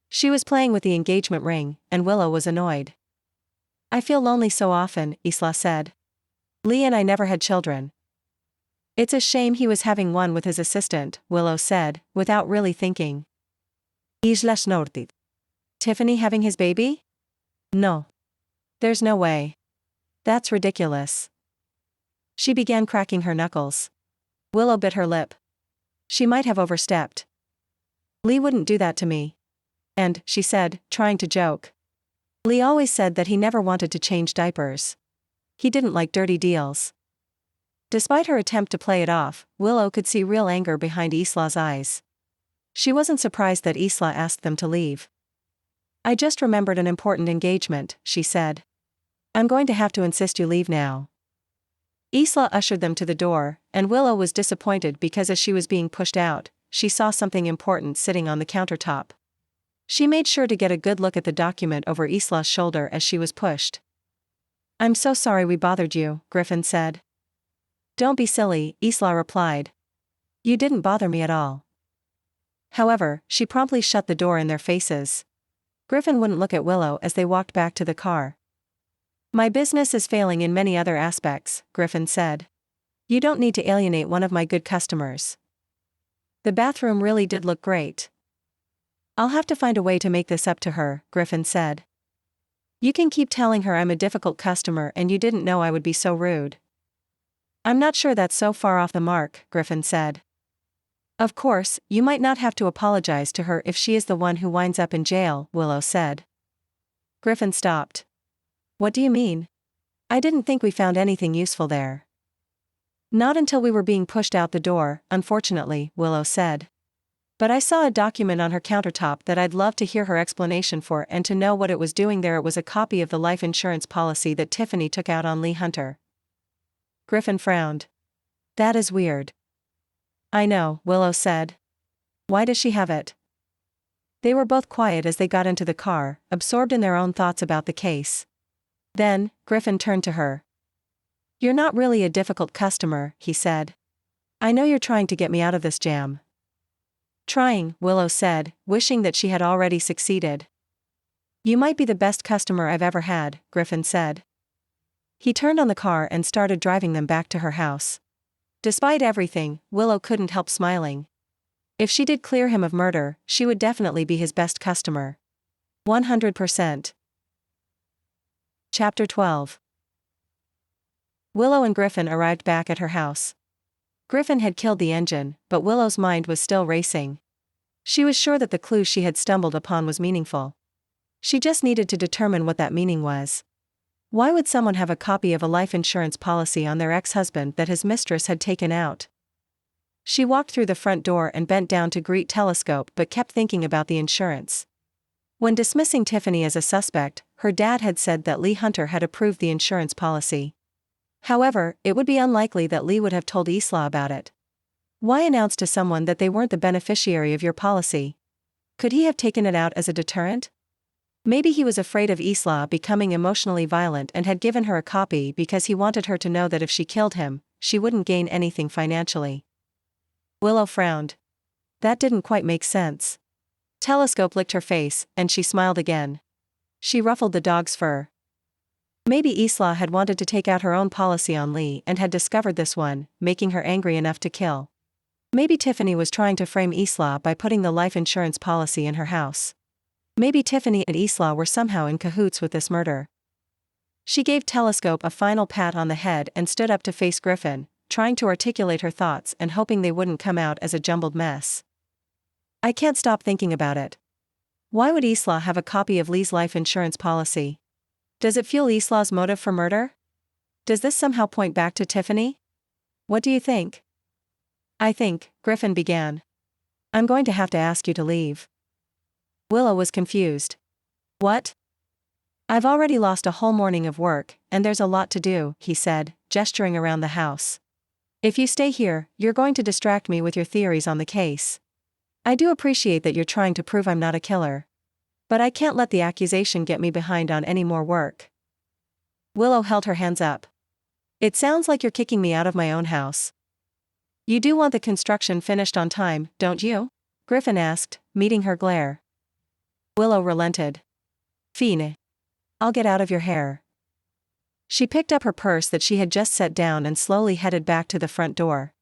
She was playing with the engagement ring, and Willow was annoyed. I feel lonely so often, Isla said. Lee and I never had children. It's a shame he was having one with his assistant, Willow said, without really thinking. Isla snorted. Tiffany having his baby? No. There's no way. That's ridiculous. She began cracking her knuckles. Willow bit her lip. She might have overstepped. Lee wouldn't do that to me. And, she said, trying to joke. Lee always said that he never wanted to change diapers. He didn't like dirty deals. Despite her attempt to play it off, Willow could see real anger behind Isla's eyes. She wasn't surprised that Isla asked them to leave. I just remembered an important engagement, she said. I'm going to have to insist you leave now. Isla ushered them to the door, and Willow was disappointed because as she was being pushed out, she saw something important sitting on the countertop. She made sure to get a good look at the document over Isla's shoulder as she was pushed. "I'm so sorry we bothered you," Griffin said. "Don't be silly," Isla replied. "You didn't bother me at all." However, she promptly shut the door in their faces. Griffin wouldn't look at Willow as they walked back to the car. "My business is failing in many other aspects," Griffin said. "You don't need to alienate one of my good customers." The bathroom really did look great. "I'll have to find a way to make this up to her," Griffin said. "You can keep telling her I'm a difficult customer and you didn't know I would be so rude." "I'm not sure that's so far off the mark," Griffin said. "Of course, you might not have to apologize to her if she is the one who winds up in jail," Willow said. Griffin stopped. "What do you mean? I didn't think we found anything useful there." "Not until we were being pushed out the door, unfortunately," Willow said. "But I saw a document on her countertop that I'd love to hear her explanation for and to know what it was doing there. It was a copy of the life insurance policy that Tiffany took out on Lee Hunter." Griffin frowned. "That is weird." "I know," Willow said. "Why does she have it?" They were both quiet as they got into the car, absorbed in their own thoughts about the case. Then, Griffin turned to her. "You're not really a difficult customer," he said. "I know you're trying to get me out of this jam." "Trying," Willow said, wishing that she had already succeeded. "You might be the best customer I've ever had," Griffin said. He turned on the car and started driving them back to her house. Despite everything, Willow couldn't help smiling. If she did clear him of murder, she would definitely be his best customer. 100%. Chapter 12. Willow and Griffin arrived back at her house. Griffin had killed the engine, but Willow's mind was still racing. She was sure that the clue she had stumbled upon was meaningful. She just needed to determine what that meaning was. Why would someone have a copy of a life insurance policy on their ex-husband that his mistress had taken out? She walked through the front door and bent down to greet Telescope but kept thinking about the insurance. When dismissing Tiffany as a suspect, her dad had said that Lee Hunter had approved the insurance policy. However, it would be unlikely that Lee would have told Isla about it. Why announce to someone that they weren't the beneficiary of your policy? Could he have taken it out as a deterrent? Maybe he was afraid of Isla becoming emotionally violent and had given her a copy because he wanted her to know that if she killed him, she wouldn't gain anything financially. Willow frowned. That didn't quite make sense. Telescope licked her face, and she smiled again. She ruffled the dog's fur. Maybe Isla had wanted to take out her own policy on Lee and had discovered this one, making her angry enough to kill. Maybe Tiffany was trying to frame Isla by putting the life insurance policy in her house. Maybe Tiffany and Isla were somehow in cahoots with this murder. She gave Telescope a final pat on the head and stood up to face Griffin, trying to articulate her thoughts and hoping they wouldn't come out as a jumbled mess. "I can't stop thinking about it. Why would Isla have a copy of Lee's life insurance policy? Does it fuel Isla's motive for murder? Does this somehow point back to Tiffany? What do you think?" "I think," Griffin began. "I'm going to have to ask you to leave." Willow was confused. "What?" "I've already lost a whole morning of work, and there's a lot to do," he said, gesturing around the house. "If you stay here, you're going to distract me with your theories on the case. I do appreciate that you're trying to prove I'm not a killer. But I can't let the accusation get me behind on any more work." Willow held her hands up. "It sounds like you're kicking me out of my own house." "You do want the construction finished on time, don't you?" Griffin asked, meeting her glare. Willow relented. "Fine. I'll get out of your hair." She picked up her purse that she had just set down and slowly headed back to the front door.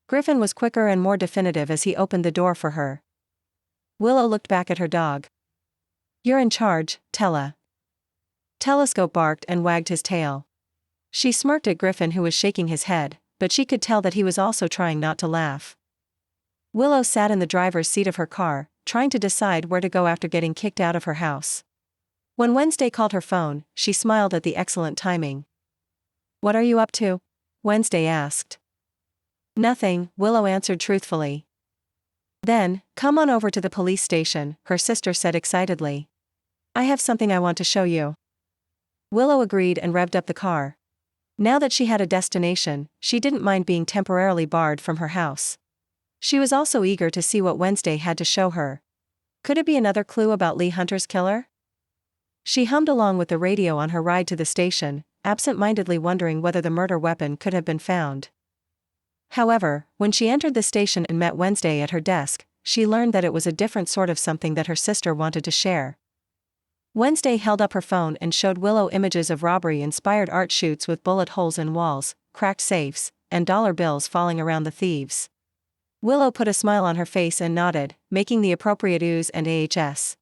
Griffin was quicker and more definitive as he opened the door for her. Willow looked back at her dog. "You're in charge, Tella." Telescope barked and wagged his tail. She smirked at Griffin, who was shaking his head, but she could tell that he was also trying not to laugh. Willow sat in the driver's seat of her car, trying to decide where to go after getting kicked out of her house. When Wednesday called her phone, she smiled at the excellent timing. "What are you up to?" Wednesday asked. "Nothing," Willow answered truthfully. "Then, come on over to the police station," her sister said excitedly. "I have something I want to show you." Willow agreed and revved up the car. Now that she had a destination, she didn't mind being temporarily barred from her house. She was also eager to see what Wednesday had to show her. Could it be another clue about Lee Hunter's killer? She hummed along with the radio on her ride to the station, absent-mindedly wondering whether the murder weapon could have been found. However, when she entered the station and met Wednesday at her desk, she learned that it was a different sort of something that her sister wanted to share. Wednesday held up her phone and showed Willow images of robbery-inspired art shoots with bullet holes in walls, cracked safes, and dollar bills falling around the thieves. Willow put a smile on her face and nodded, making the appropriate oohs and ahs.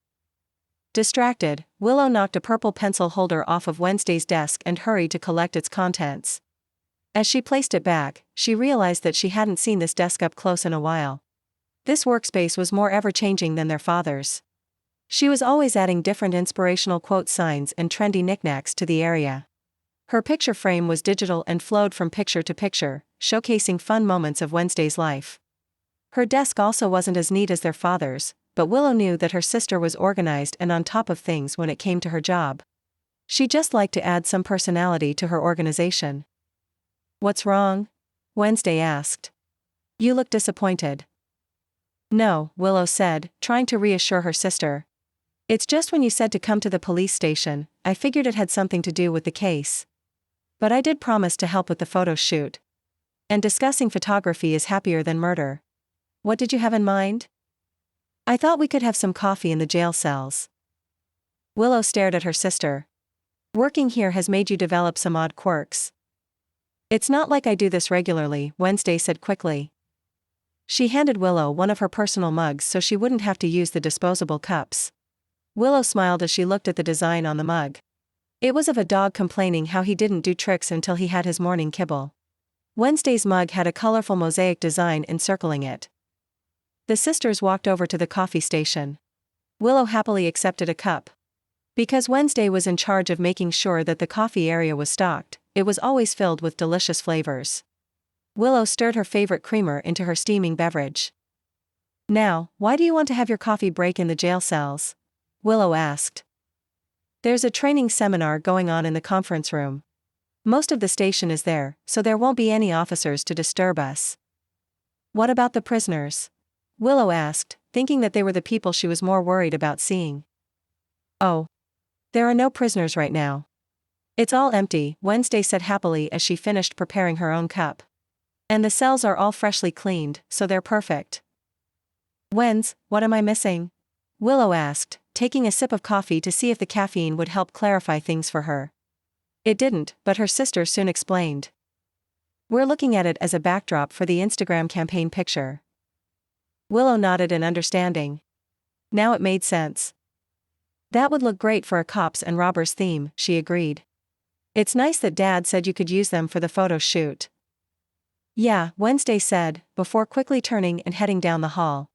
Distracted, Willow knocked a purple pencil holder off of Wednesday's desk and hurried to collect its contents. As she placed it back, she realized that she hadn't seen this desk up close in a while. This workspace was more ever-changing than their father's. She was always adding different inspirational quote signs and trendy knickknacks to the area. Her picture frame was digital and flowed from picture to picture, showcasing fun moments of Wednesday's life. Her desk also wasn't as neat as their father's, but Willow knew that her sister was organized and on top of things when it came to her job. She just liked to add some personality to her organization. "What's wrong?" Wednesday asked. "You look disappointed." "No," Willow said, trying to reassure her sister. "It's just when you said to come to the police station, I figured it had something to do with the case. But I did promise to help with the photo shoot. And discussing photography is happier than murder. What did you have in mind?" "I thought we could have some coffee in the jail cells." Willow stared at her sister. "Working here has made you develop some odd quirks." "It's not like I do this regularly," Wednesday said quickly. She handed Willow one of her personal mugs so she wouldn't have to use the disposable cups. Willow smiled as she looked at the design on the mug. It was of a dog complaining how he didn't do tricks until he had his morning kibble. Wednesday's mug had a colorful mosaic design encircling it. The sisters walked over to the coffee station. Willow happily accepted a cup. Because Wednesday was in charge of making sure that the coffee area was stocked, it was always filled with delicious flavors. Willow stirred her favorite creamer into her steaming beverage. "Now, why do you want to have your coffee break in the jail cells?" Willow asked. "There's a training seminar going on in the conference room. Most of the station is there, so there won't be any officers to disturb us." "What about the prisoners?" Willow asked, thinking that they were the people she was more worried about seeing. "Oh. There are no prisoners right now. It's all empty," Wednesday said happily as she finished preparing her own cup. "And the cells are all freshly cleaned, so they're perfect." What am I missing?" Willow asked, taking a sip of coffee to see if the caffeine would help clarify things for her. It didn't, but her sister soon explained. "We're looking at it as a backdrop for the Instagram campaign picture." Willow nodded in understanding. Now it made sense. "That would look great for a cops and robbers theme," she agreed. "It's nice that Dad said you could use them for the photo shoot." "Yeah," Wednesday said, before quickly turning and heading down the hall.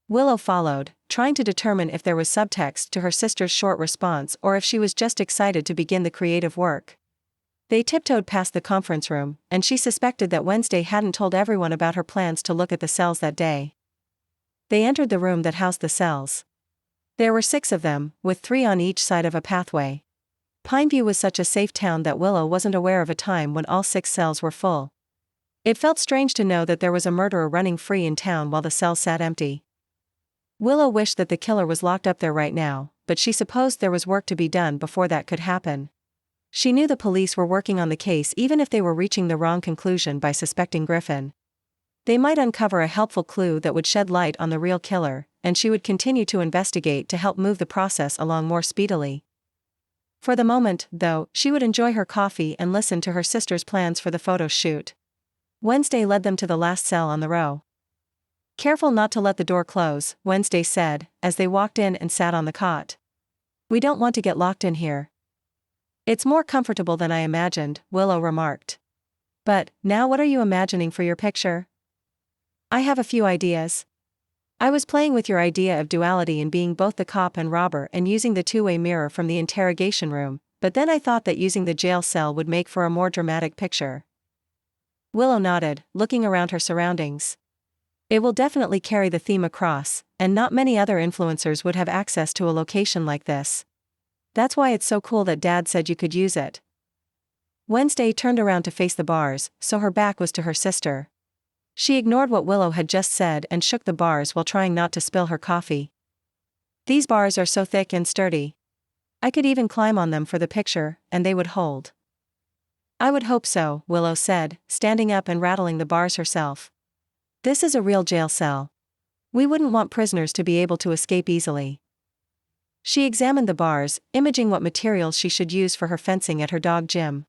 Willow followed, trying to determine if there was subtext to her sister's short response or if she was just excited to begin the creative work. They tiptoed past the conference room, and she suspected that Wednesday hadn't told everyone about her plans to look at the cells that day. They entered the room that housed the cells. There were 6 of them, with 3 on each side of a pathway. Pineview was such a safe town that Willow wasn't aware of a time when all 6 cells were full. It felt strange to know that there was a murderer running free in town while the cells sat empty. Willow wished that the killer was locked up there right now, but she supposed there was work to be done before that could happen. She knew the police were working on the case even if they were reaching the wrong conclusion by suspecting Griffin. They might uncover a helpful clue that would shed light on the real killer, and she would continue to investigate to help move the process along more speedily. For the moment, though, she would enjoy her coffee and listen to her sister's plans for the photo shoot. Wednesday led them to the last cell on the row. "Careful not to let the door close," Wednesday said, as they walked in and sat on the cot. "We don't want to get locked in here." "It's more comfortable than I imagined," Willow remarked. "But, now what are you imagining for your picture?" "I have a few ideas. I was playing with your idea of duality in being both the cop and robber and using the two-way mirror from the interrogation room, but then I thought that using the jail cell would make for a more dramatic picture." Willow nodded, looking around her surroundings. "It will definitely carry the theme across, and not many other influencers would have access to a location like this. That's why it's so cool that Dad said you could use it." Wednesday turned around to face the bars, so her back was to her sister. She ignored what Willow had just said and shook the bars while trying not to spill her coffee. These bars are so thick and sturdy. I could even climb on them for the picture, and they would hold. I would hope so, Willow said, standing up and rattling the bars herself. This is a real jail cell. We wouldn't want prisoners to be able to escape easily. She examined the bars, imaging what materials she should use for her fencing at her dog gym.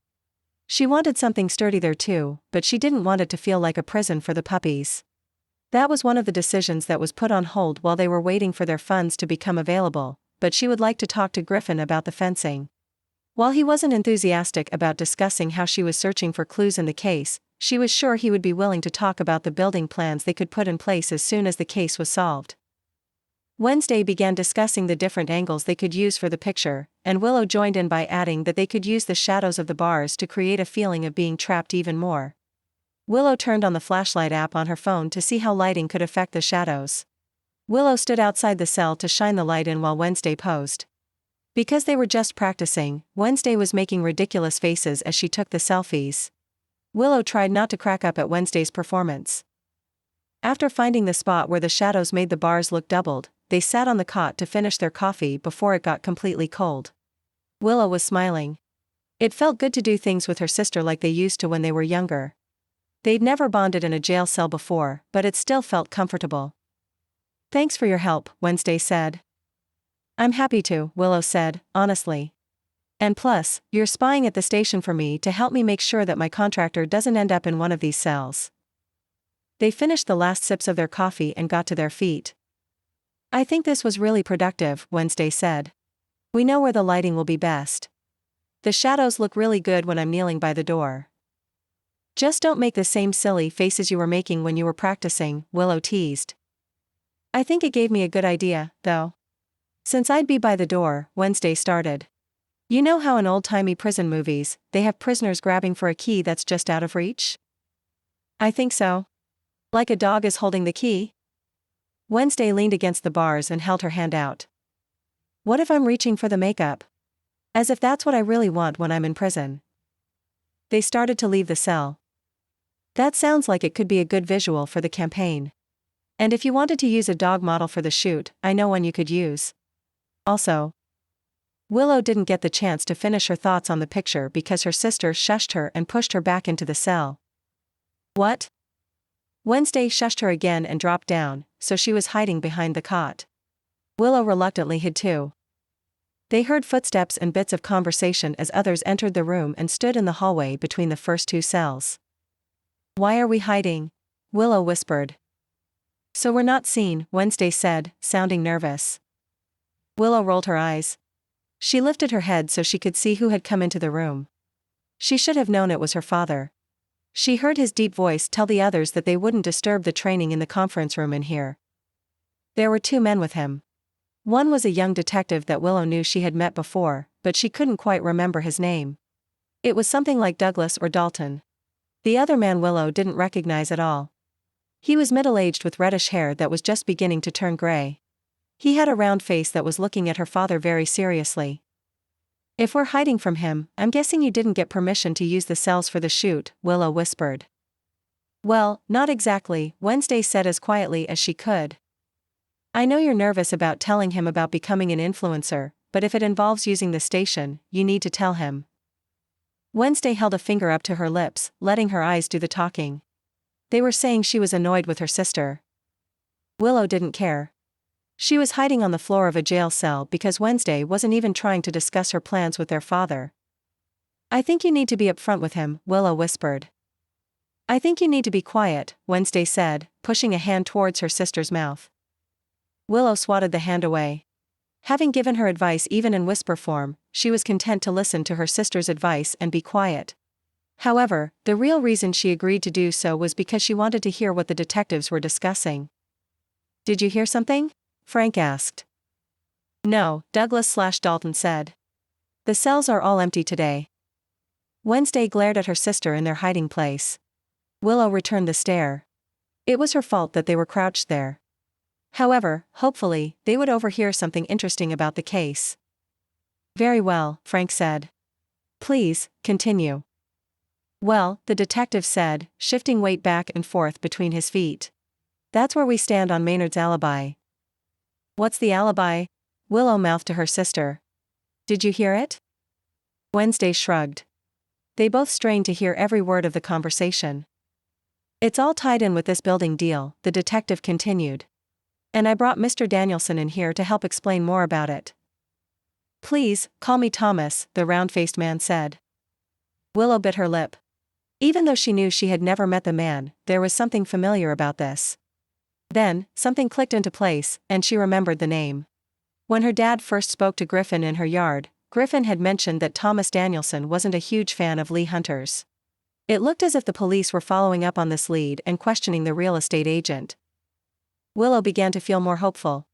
She wanted something sturdy there too, but she didn't want it to feel like a prison for the puppies. That was one of the decisions that was put on hold while they were waiting for their funds to become available, but she would like to talk to Griffin about the fencing. While he wasn't enthusiastic about discussing how she was searching for clues in the case, she was sure he would be willing to talk about the building plans they could put in place as soon as the case was solved. Wednesday began discussing the different angles they could use for the picture, and Willow joined in by adding that they could use the shadows of the bars to create a feeling of being trapped even more. Willow turned on the flashlight app on her phone to see how lighting could affect the shadows. Willow stood outside the cell to shine the light in while Wednesday posed. Because they were just practicing, Wednesday was making ridiculous faces as she took the selfies. Willow tried not to crack up at Wednesday's performance. After finding the spot where the shadows made the bars look doubled, they sat on the cot to finish their coffee before it got completely cold. Willow was smiling. It felt good to do things with her sister like they used to when they were younger. They'd never bonded in a jail cell before, but it still felt comfortable. Thanks for your help, Wednesday said. I'm happy to, Willow said, honestly. And plus, you're spying at the station for me to help me make sure that my contractor doesn't end up in one of these cells. They finished the last sips of their coffee and got to their feet. I think this was really productive, Wednesday said. We know where the lighting will be best. The shadows look really good when I'm kneeling by the door. Just don't make the same silly faces you were making when you were practicing, Willow teased. I think it gave me a good idea, though. Since I'd be by the door, Wednesday started. You know how in old-timey prison movies, they have prisoners grabbing for a key that's just out of reach? I think so. Like a dog is holding the key? Wednesday leaned against the bars and held her hand out. What if I'm reaching for the makeup? As if that's what I really want when I'm in prison. They started to leave the cell. That sounds like it could be a good visual for the campaign. And if you wanted to use a dog model for the shoot, I know one you could use. Also, Willow didn't get the chance to finish her thoughts on the picture because her sister shushed her and pushed her back into the cell. What? Wednesday shushed her again and dropped down, so she was hiding behind the cot. Willow reluctantly hid too. They heard footsteps and bits of conversation as others entered the room and stood in the hallway between the first two cells. Why are we hiding? Willow whispered. So we're not seen, Wednesday said, sounding nervous. Willow rolled her eyes. She lifted her head so she could see who had come into the room. She should have known it was her father. She heard his deep voice tell the others that they wouldn't disturb the training in the conference room in here. There were two men with him. One was a young detective that Willow knew she had met before, but she couldn't quite remember his name. It was something like Douglas or Dalton. The other man Willow didn't recognize at all. He was middle-aged with reddish hair that was just beginning to turn gray. He had a round face that was looking at her father very seriously. If we're hiding from him, I'm guessing you didn't get permission to use the cells for the shoot, Willow whispered. Well, not exactly, Wednesday said as quietly as she could. I know you're nervous about telling him about becoming an influencer, but if it involves using the station, you need to tell him. Wednesday held a finger up to her lips, letting her eyes do the talking. They were saying she was annoyed with her sister. Willow didn't care. She was hiding on the floor of a jail cell because Wednesday wasn't even trying to discuss her plans with their father. I think you need to be upfront with him, Willow whispered. I think you need to be quiet, Wednesday said, pushing a hand towards her sister's mouth. Willow swatted the hand away. Having given her advice even in whisper form, she was content to listen to her sister's advice and be quiet. However, the real reason she agreed to do so was because she wanted to hear what the detectives were discussing. Did you hear something? Frank asked. No, Douglas/Dalton said. The cells are all empty today. Wednesday glared at her sister in their hiding place. Willow returned the stare. It was her fault that they were crouched there. However, hopefully, they would overhear something interesting about the case. Very well, Frank said. Please, continue. Well, the detective said, shifting weight back and forth between his feet. That's where we stand on Maynard's alibi. What's the alibi? Willow mouthed to her sister. Did you hear it? Wednesday shrugged. They both strained to hear every word of the conversation. It's all tied in with this building deal, the detective continued. And I brought Mr. Danielson in here to help explain more about it. Please, call me Thomas, the round-faced man said. Willow bit her lip. Even though she knew she had never met the man, there was something familiar about this. Then, something clicked into place, and she remembered the name. When her dad first spoke to Griffin in her yard, Griffin had mentioned that Thomas Danielson wasn't a huge fan of Lee Hunter's. It looked as if the police were following up on this lead and questioning the real estate agent. Willow began to feel more hopeful.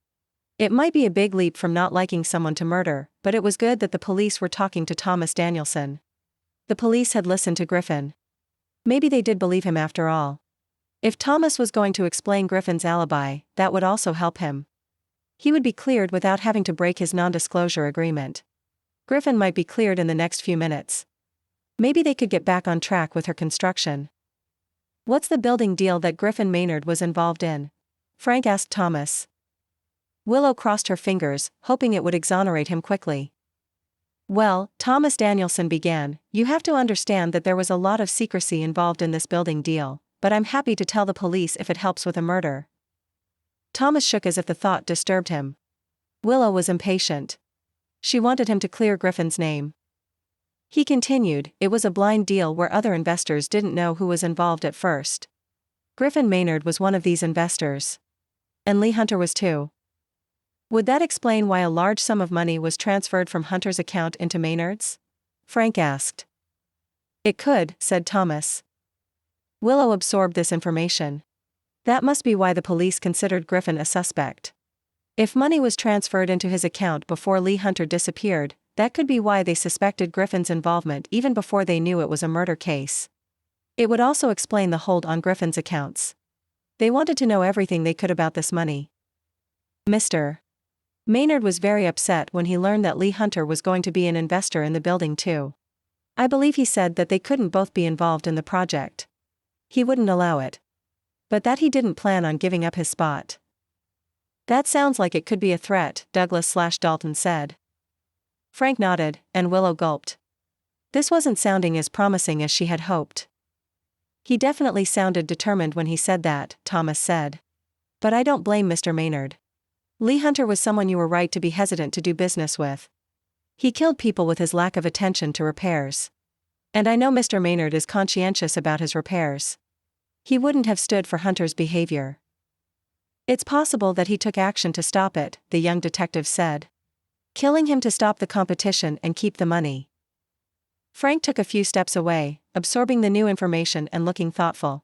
It might be a big leap from not liking someone to murder, but it was good that the police were talking to Thomas Danielson. The police had listened to Griffin. Maybe they did believe him after all. If Thomas was going to explain Griffin's alibi, that would also help him. He would be cleared without having to break his non-disclosure agreement. Griffin might be cleared in the next few minutes. Maybe they could get back on track with her construction. What's the building deal that Griffin Maynard was involved in? Frank asked Thomas. Willow crossed her fingers, hoping it would exonerate him quickly. Well, Thomas Danielson began, you have to understand that there was a lot of secrecy involved in this building deal, but I'm happy to tell the police if it helps with a murder. Thomas shook as if the thought disturbed him. Willow was impatient. She wanted him to clear Griffin's name. He continued, it was a blind deal where other investors didn't know who was involved at first. Griffin Maynard was one of these investors. And Lee Hunter was too. Would that explain why a large sum of money was transferred from Hunter's account into Maynard's? Frank asked. It could, said Thomas. Willow absorbed this information. That must be why the police considered Griffin a suspect. If money was transferred into his account before Lee Hunter disappeared, that could be why they suspected Griffin's involvement even before they knew it was a murder case. It would also explain the hold on Griffin's accounts. They wanted to know everything they could about this money. Mr. Maynard was very upset when he learned that Lee Hunter was going to be an investor in the building too. I believe he said that they couldn't both be involved in the project. He wouldn't allow it. But that he didn't plan on giving up his spot. That sounds like it could be a threat, Douglas/Dalton said. Frank nodded, and Willow gulped. This wasn't sounding as promising as she had hoped. He definitely sounded determined when he said that, Thomas said. But I don't blame Mr. Maynard. Lee Hunter was someone you were right to be hesitant to do business with. He killed people with his lack of attention to repairs. And I know Mr. Maynard is conscientious about his repairs. He wouldn't have stood for Hunter's behavior. It's possible that he took action to stop it, the young detective said. Killing him to stop the competition and keep the money. Frank took a few steps away, absorbing the new information and looking thoughtful.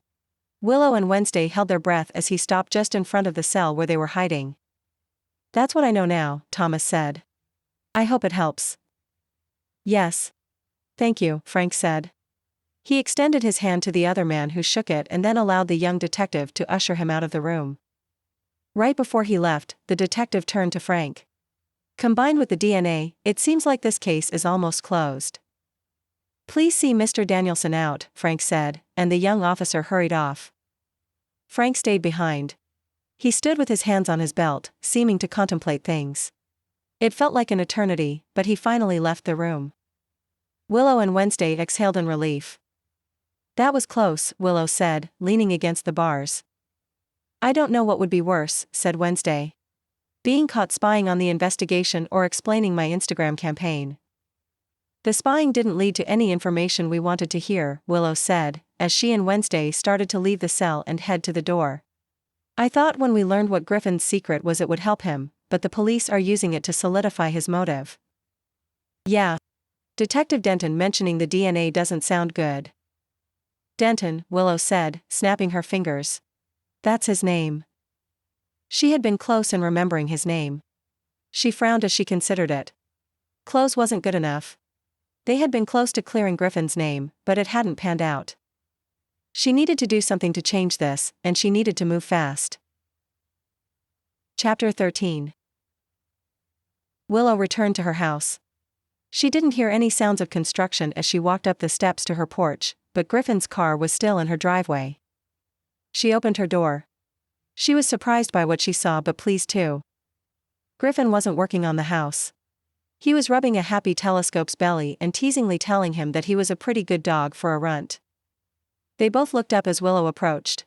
Willow and Wednesday held their breath as he stopped just in front of the cell where they were hiding. That's what I know now, Thomas said. I hope it helps. Yes. Thank you, Frank said. He extended his hand to the other man who shook it and then allowed the young detective to usher him out of the room. Right before he left, the detective turned to Frank. Combined with the DNA, it seems like this case is almost closed. Please see Mr. Danielson out, Frank said, and the young officer hurried off. Frank stayed behind. He stood with his hands on his belt, seeming to contemplate things. It felt like an eternity, but he finally left the room. Willow and Wednesday exhaled in relief. That was close, Willow said, leaning against the bars. I don't know what would be worse, said Wednesday. Being caught spying on the investigation or explaining my Instagram campaign. The spying didn't lead to any information we wanted to hear, Willow said, as she and Wednesday started to leave the cell and head to the door. I thought when we learned what Griffin's secret was it would help him, but the police are using it to solidify his motive. Yeah. Detective Denton mentioning the DNA doesn't sound good. Denton, Willow said, snapping her fingers. That's his name. She had been close in remembering his name. She frowned as she considered it. Close wasn't good enough. They had been close to clearing Griffin's name, but it hadn't panned out. She needed to do something to change this, and she needed to move fast. Chapter 13. Willow returned to her house. She didn't hear any sounds of construction as she walked up the steps to her porch, but Griffin's car was still in her driveway. She opened her door. She was surprised by what she saw but pleased too. Griffin wasn't working on the house. He was rubbing a happy Telescope's belly and teasingly telling him that he was a pretty good dog for a runt. They both looked up as Willow approached.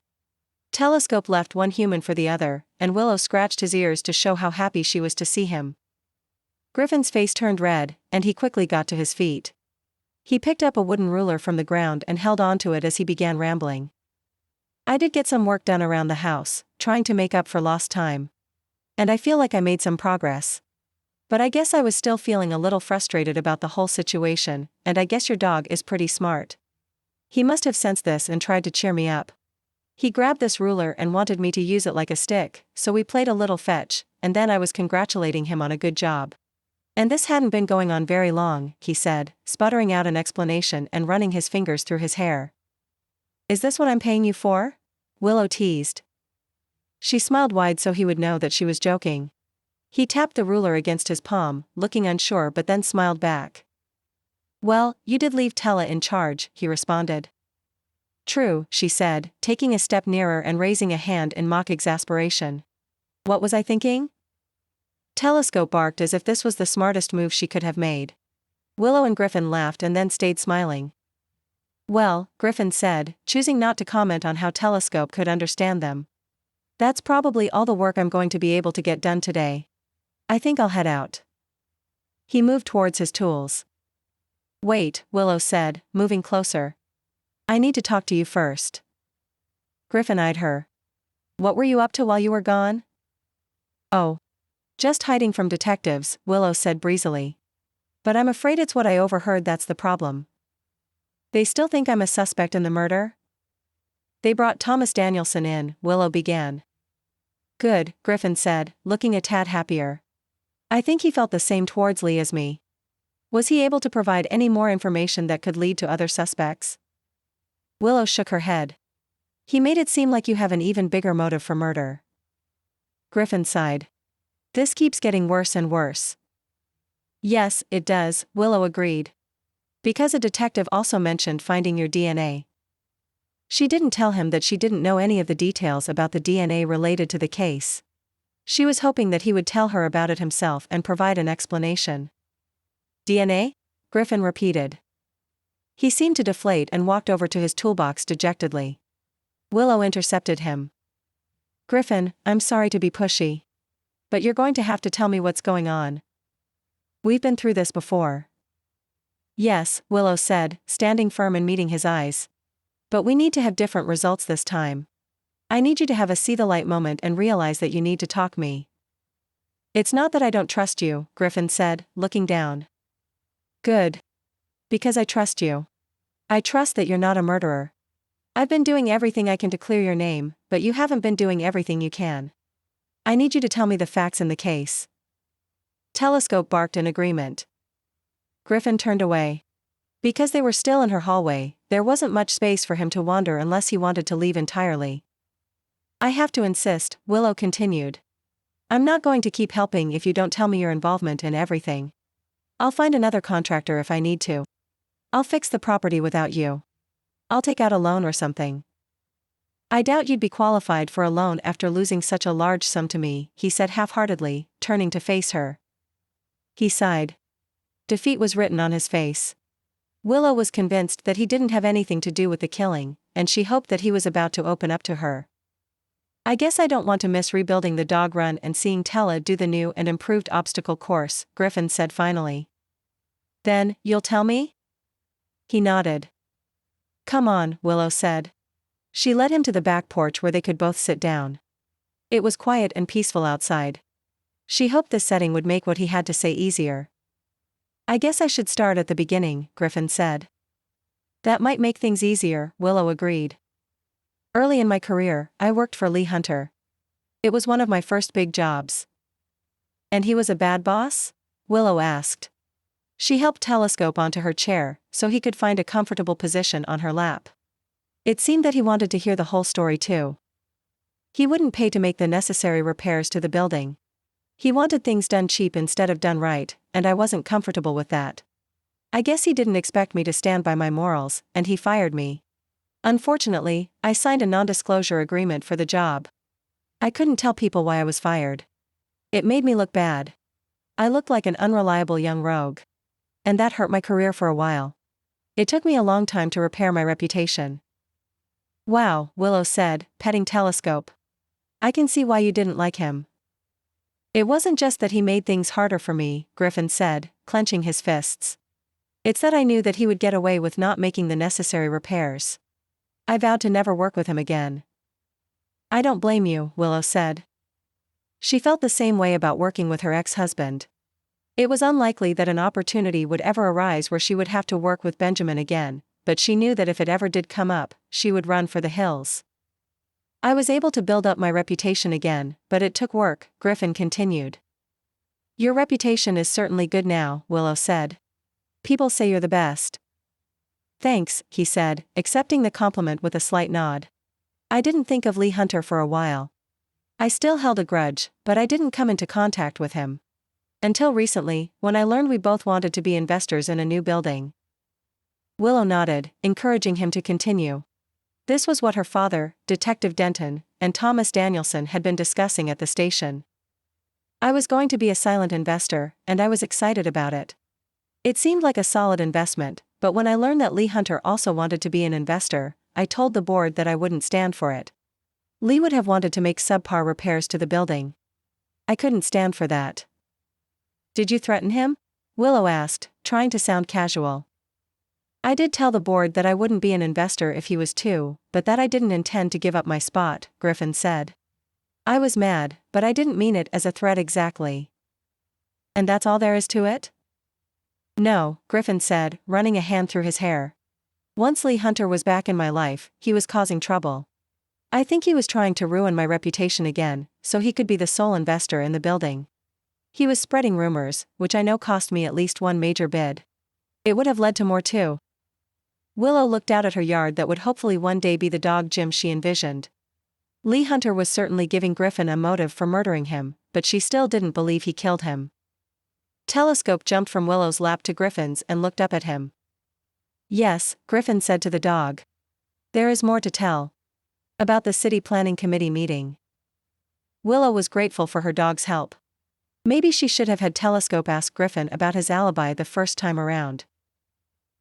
Telescope left one human for the other, and Willow scratched his ears to show how happy she was to see him. Griffin's face turned red, and he quickly got to his feet. He picked up a wooden ruler from the ground and held onto it as he began rambling. I did get some work done around the house, trying to make up for lost time. And I feel like I made some progress. But I guess I was still feeling a little frustrated about the whole situation, and I guess your dog is pretty smart. He must have sensed this and tried to cheer me up. He grabbed this ruler and wanted me to use it like a stick, so we played a little fetch, and then I was congratulating him on a good job. And this hadn't been going on very long, he said, sputtering out an explanation and running his fingers through his hair. Is this what I'm paying you for? Willow teased. She smiled wide so he would know that she was joking. He tapped the ruler against his palm, looking unsure but then smiled back. Well, you did leave Stella in charge, he responded. True, she said, taking a step nearer and raising a hand in mock exasperation. What was I thinking? Telescope barked as if this was the smartest move she could have made. Willow and Griffin laughed and then stayed smiling. Well, Griffin said, choosing not to comment on how Telescope could understand them. That's probably all the work I'm going to be able to get done today. I think I'll head out. He moved towards his tools. Wait, Willow said, moving closer. I need to talk to you first. Griffin eyed her. What were you up to while you were gone? Oh. Just hiding from detectives, Willow said breezily. But I'm afraid it's what I overheard that's the problem. They still think I'm a suspect in the murder? They brought Thomas Danielson in, Willow began. Good, Griffin said, looking a tad happier. I think he felt the same towards Lee as me. Was he able to provide any more information that could lead to other suspects? Willow shook her head. He made it seem like you have an even bigger motive for murder. Griffin sighed. This keeps getting worse and worse. Yes, it does, Willow agreed. Because a detective also mentioned finding your DNA. She didn't tell him that she didn't know any of the details about the DNA related to the case. She was hoping that he would tell her about it himself and provide an explanation. DNA? Griffin repeated. He seemed to deflate and walked over to his toolbox dejectedly. Willow intercepted him. Griffin, I'm sorry to be pushy. But you're going to have to tell me what's going on. We've been through this before. Yes, Willow said, standing firm and meeting his eyes. But we need to have different results this time. I need you to have a see-the-light moment and realize that you need to talk me. It's not that I don't trust you, Griffin said, looking down. Good. Because I trust you. I trust that you're not a murderer. I've been doing everything I can to clear your name, but you haven't been doing everything you can. I need you to tell me the facts in the case. Telescope barked in agreement. Griffin turned away. Because they were still in her hallway, there wasn't much space for him to wander unless he wanted to leave entirely. I have to insist, Willow continued. I'm not going to keep helping if you don't tell me your involvement in everything. I'll find another contractor if I need to. I'll fix the property without you. I'll take out a loan or something. I doubt you'd be qualified for a loan after losing such a large sum to me, he said half-heartedly, turning to face her. He sighed. Defeat was written on his face. Willow was convinced that he didn't have anything to do with the killing, and she hoped that he was about to open up to her. I guess I don't want to miss rebuilding the dog run and seeing Stella do the new and improved obstacle course, Griffin said finally. Then, you'll tell me? He nodded. Come on, Willow said. She led him to the back porch where they could both sit down. It was quiet and peaceful outside. She hoped this setting would make what he had to say easier. I guess I should start at the beginning, Griffin said. That might make things easier, Willow agreed. Early in my career, I worked for Lee Hunter. It was one of my first big jobs. And he was a bad boss? Willow asked. She helped Telescope onto her chair, so he could find a comfortable position on her lap. It seemed that he wanted to hear the whole story too. He wouldn't pay to make the necessary repairs to the building. He wanted things done cheap instead of done right, and I wasn't comfortable with that. I guess he didn't expect me to stand by my morals, and he fired me. Unfortunately, I signed a non-disclosure agreement for the job. I couldn't tell people why I was fired. It made me look bad. I looked like an unreliable young rogue. And that hurt my career for a while. It took me a long time to repair my reputation. Wow, Willow said, petting Telescope. I can see why you didn't like him. It wasn't just that he made things harder for me, Griffin said, clenching his fists. It's that I knew that he would get away with not making the necessary repairs. I vowed to never work with him again. I don't blame you, Willow said. She felt the same way about working with her ex-husband. It was unlikely that an opportunity would ever arise where she would have to work with Benjamin again, but she knew that if it ever did come up, she would run for the hills. I was able to build up my reputation again, but it took work, Griffin continued. Your reputation is certainly good now, Willow said. People say you're the best. Thanks, he said, accepting the compliment with a slight nod. I didn't think of Lee Hunter for a while. I still held a grudge, but I didn't come into contact with him. Until recently, when I learned we both wanted to be investors in a new building. Willow nodded, encouraging him to continue. This was what her father, Detective Denton, and Thomas Danielson had been discussing at the station. I was going to be a silent investor, and I was excited about it. It seemed like a solid investment, but when I learned that Lee Hunter also wanted to be an investor, I told the board that I wouldn't stand for it. Lee would have wanted to make subpar repairs to the building. I couldn't stand for that. Did you threaten him? Willow asked, trying to sound casual. I did tell the board that I wouldn't be an investor if he was too, but that I didn't intend to give up my spot, Griffin said. I was mad, but I didn't mean it as a threat exactly. And that's all there is to it? No, Griffin said, running a hand through his hair. Once Lee Hunter was back in my life, he was causing trouble. I think he was trying to ruin my reputation again, so he could be the sole investor in the building. He was spreading rumors, which I know cost me at least one major bid. It would have led to more too. Willow looked out at her yard that would hopefully one day be the dog gym she envisioned. Lee Hunter was certainly giving Griffin a motive for murdering him, but she still didn't believe he killed him. Telescope jumped from Willow's lap to Griffin's and looked up at him. Yes, Griffin said to the dog. There is more to tell. About the city planning committee meeting. Willow was grateful for her dog's help. Maybe she should have had Telescope ask Griffin about his alibi the first time around.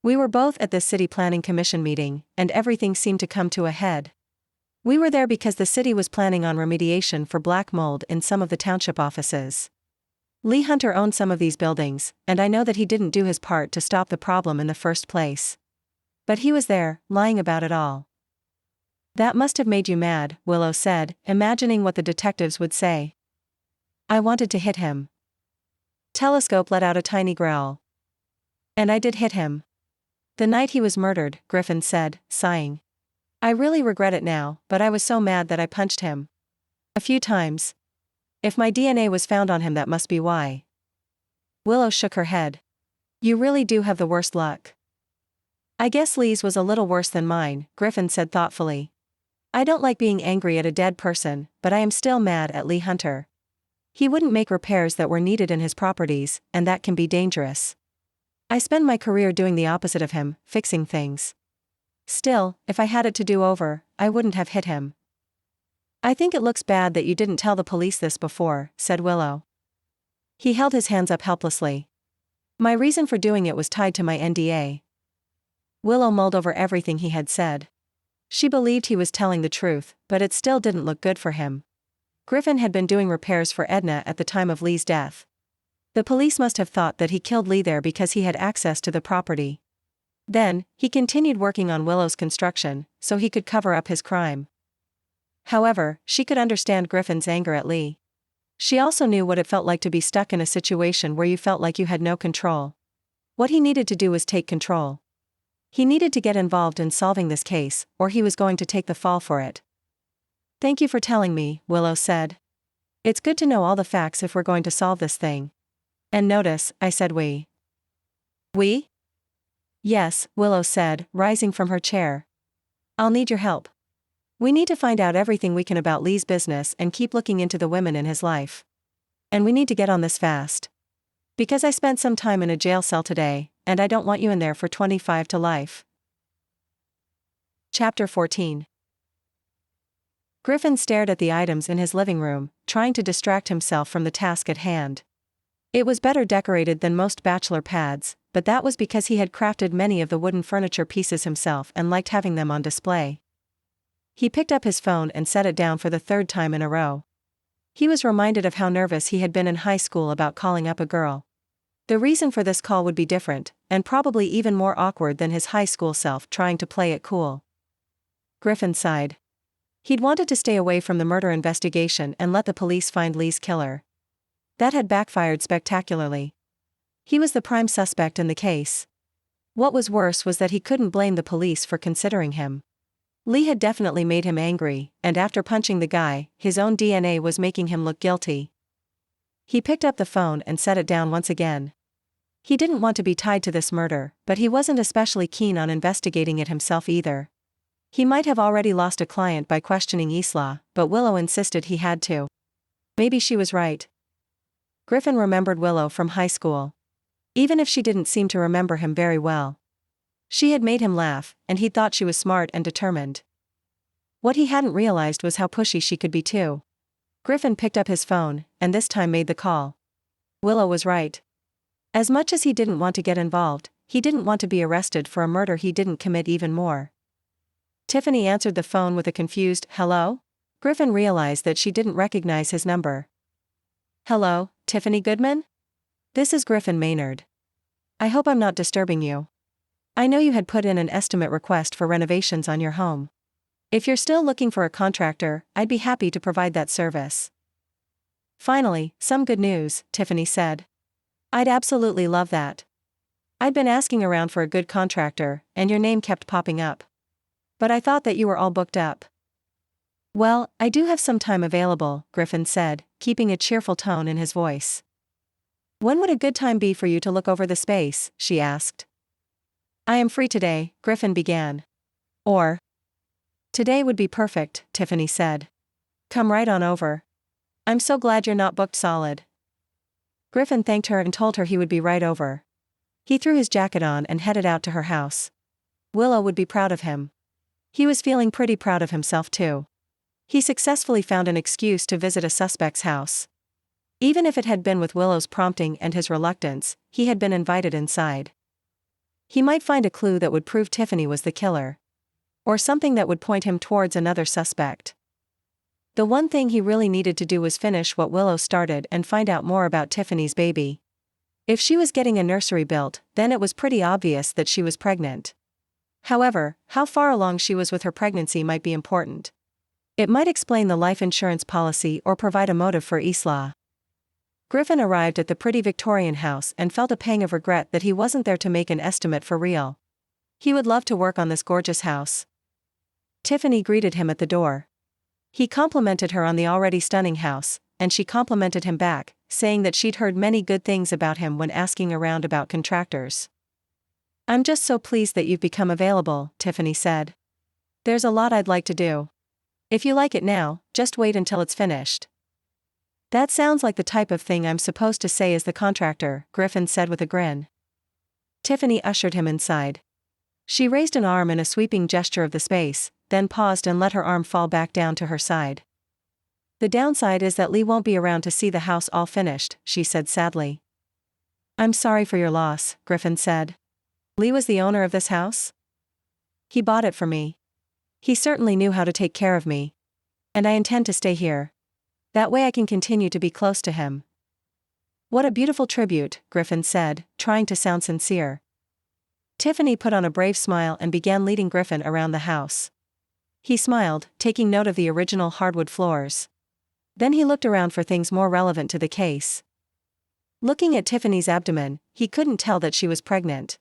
We were both at the city planning commission meeting, and everything seemed to come to a head. We were there because the city was planning on remediation for black mold in some of the township offices. Lee Hunter owned some of these buildings, and I know that he didn't do his part to stop the problem in the first place. But he was there, lying about it all. That must have made you mad, Willow said, imagining what the detectives would say. I wanted to hit him. Telescope let out a tiny growl. And I did hit him. The night he was murdered, Griffin said, sighing. I really regret it now, but I was so mad that I punched him. A few times. If my DNA was found on him, that must be why. Willow shook her head. You really do have the worst luck. I guess Lee's was a little worse than mine, Griffin said thoughtfully. I don't like being angry at a dead person, but I am still mad at Lee Hunter. He wouldn't make repairs that were needed in his properties, and that can be dangerous. I spend my career doing the opposite of him, fixing things. Still, if I had it to do over, I wouldn't have hit him. I think it looks bad that you didn't tell the police this before, said Willow. He held his hands up helplessly. My reason for doing it was tied to my NDA. Willow mulled over everything he had said. She believed he was telling the truth, but it still didn't look good for him. Griffin had been doing repairs for Edna at the time of Lee's death. The police must have thought that he killed Lee there because he had access to the property. Then, he continued working on Willow's construction, so he could cover up his crime. However, she could understand Griffin's anger at Lee. She also knew what it felt like to be stuck in a situation where you felt like you had no control. What he needed to do was take control. He needed to get involved in solving this case, or he was going to take the fall for it. Thank you for telling me, Willow said. It's good to know all the facts if we're going to solve this thing. And notice, I said we. We? Yes, Willow said, rising from her chair. I'll need your help. We need to find out everything we can about Lee's business and keep looking into the women in his life. And we need to get on this fast. Because I spent some time in a jail cell today, and I don't want you in there for 25 to life. Chapter 14. Griffin stared at the items in his living room, trying to distract himself from the task at hand. It was better decorated than most bachelor pads, but that was because he had crafted many of the wooden furniture pieces himself and liked having them on display. He picked up his phone and set it down for the third time in a row. He was reminded of how nervous he had been in high school about calling up a girl. The reason for this call would be different, and probably even more awkward than his high school self trying to play it cool. Griffin sighed. He'd wanted to stay away from the murder investigation and let the police find Lee's killer. That had backfired spectacularly. He was the prime suspect in the case. What was worse was that he couldn't blame the police for considering him. Lee had definitely made him angry, and after punching the guy, his own DNA was making him look guilty. He picked up the phone and set it down once again. He didn't want to be tied to this murder, but he wasn't especially keen on investigating it himself either. He might have already lost a client by questioning Isla, but Willow insisted he had to. Maybe she was right. Griffin remembered Willow from high school. Even if she didn't seem to remember him very well. She had made him laugh, and he thought she was smart and determined. What he hadn't realized was how pushy she could be too. Griffin picked up his phone, and this time made the call. Willow was right. As much as he didn't want to get involved, he didn't want to be arrested for a murder he didn't commit even more. Tiffany answered the phone with a confused, "Hello?" Griffin realized that she didn't recognize his number. "Hello, Tiffany Goodman? This is Griffin Maynard. I hope I'm not disturbing you. I know you had put in an estimate request for renovations on your home. If you're still looking for a contractor, I'd be happy to provide that service." "Finally, some good news," Tiffany said. "I'd absolutely love that. I'd been asking around for a good contractor, and your name kept popping up. But I thought that you were all booked up." "Well, I do have some time available," Griffin said, keeping a cheerful tone in his voice. "When would a good time be for you to look over the space?" she asked. "I am free today," Griffin began. "Or today would be perfect," Tiffany said. "Come right on over. I'm so glad you're not booked solid." Griffin thanked her and told her he would be right over. He threw his jacket on and headed out to her house. Willow would be proud of him. He was feeling pretty proud of himself too. He successfully found an excuse to visit a suspect's house. Even if it had been with Willow's prompting and his reluctance, he had been invited inside. He might find a clue that would prove Tiffany was the killer. Or something that would point him towards another suspect. The one thing he really needed to do was finish what Willow started and find out more about Tiffany's baby. If she was getting a nursery built, then it was pretty obvious that she was pregnant. However, how far along she was with her pregnancy might be important. It might explain the life insurance policy or provide a motive for Isla. Griffin arrived at the pretty Victorian house and felt a pang of regret that he wasn't there to make an estimate for real. He would love to work on this gorgeous house. Tiffany greeted him at the door. He complimented her on the already stunning house, and she complimented him back, saying that she'd heard many good things about him when asking around about contractors. "I'm just so pleased that you've become available," Tiffany said. "There's a lot I'd like to do. If you like it now, just wait until it's finished." "That sounds like the type of thing I'm supposed to say as the contractor," Griffin said with a grin. Tiffany ushered him inside. She raised an arm in a sweeping gesture of the space, then paused and let her arm fall back down to her side. "The downside is that Lee won't be around to see the house all finished," she said sadly. "I'm sorry for your loss," Griffin said. "Lee was the owner of this house? He bought it for me. He certainly knew how to take care of me. And I intend to stay here. That way I can continue to be close to him." "What a beautiful tribute," Griffin said, trying to sound sincere. Tiffany put on a brave smile and began leading Griffin around the house. He smiled, taking note of the original hardwood floors. Then he looked around for things more relevant to the case. Looking at Tiffany's abdomen, he couldn't tell that she was pregnant.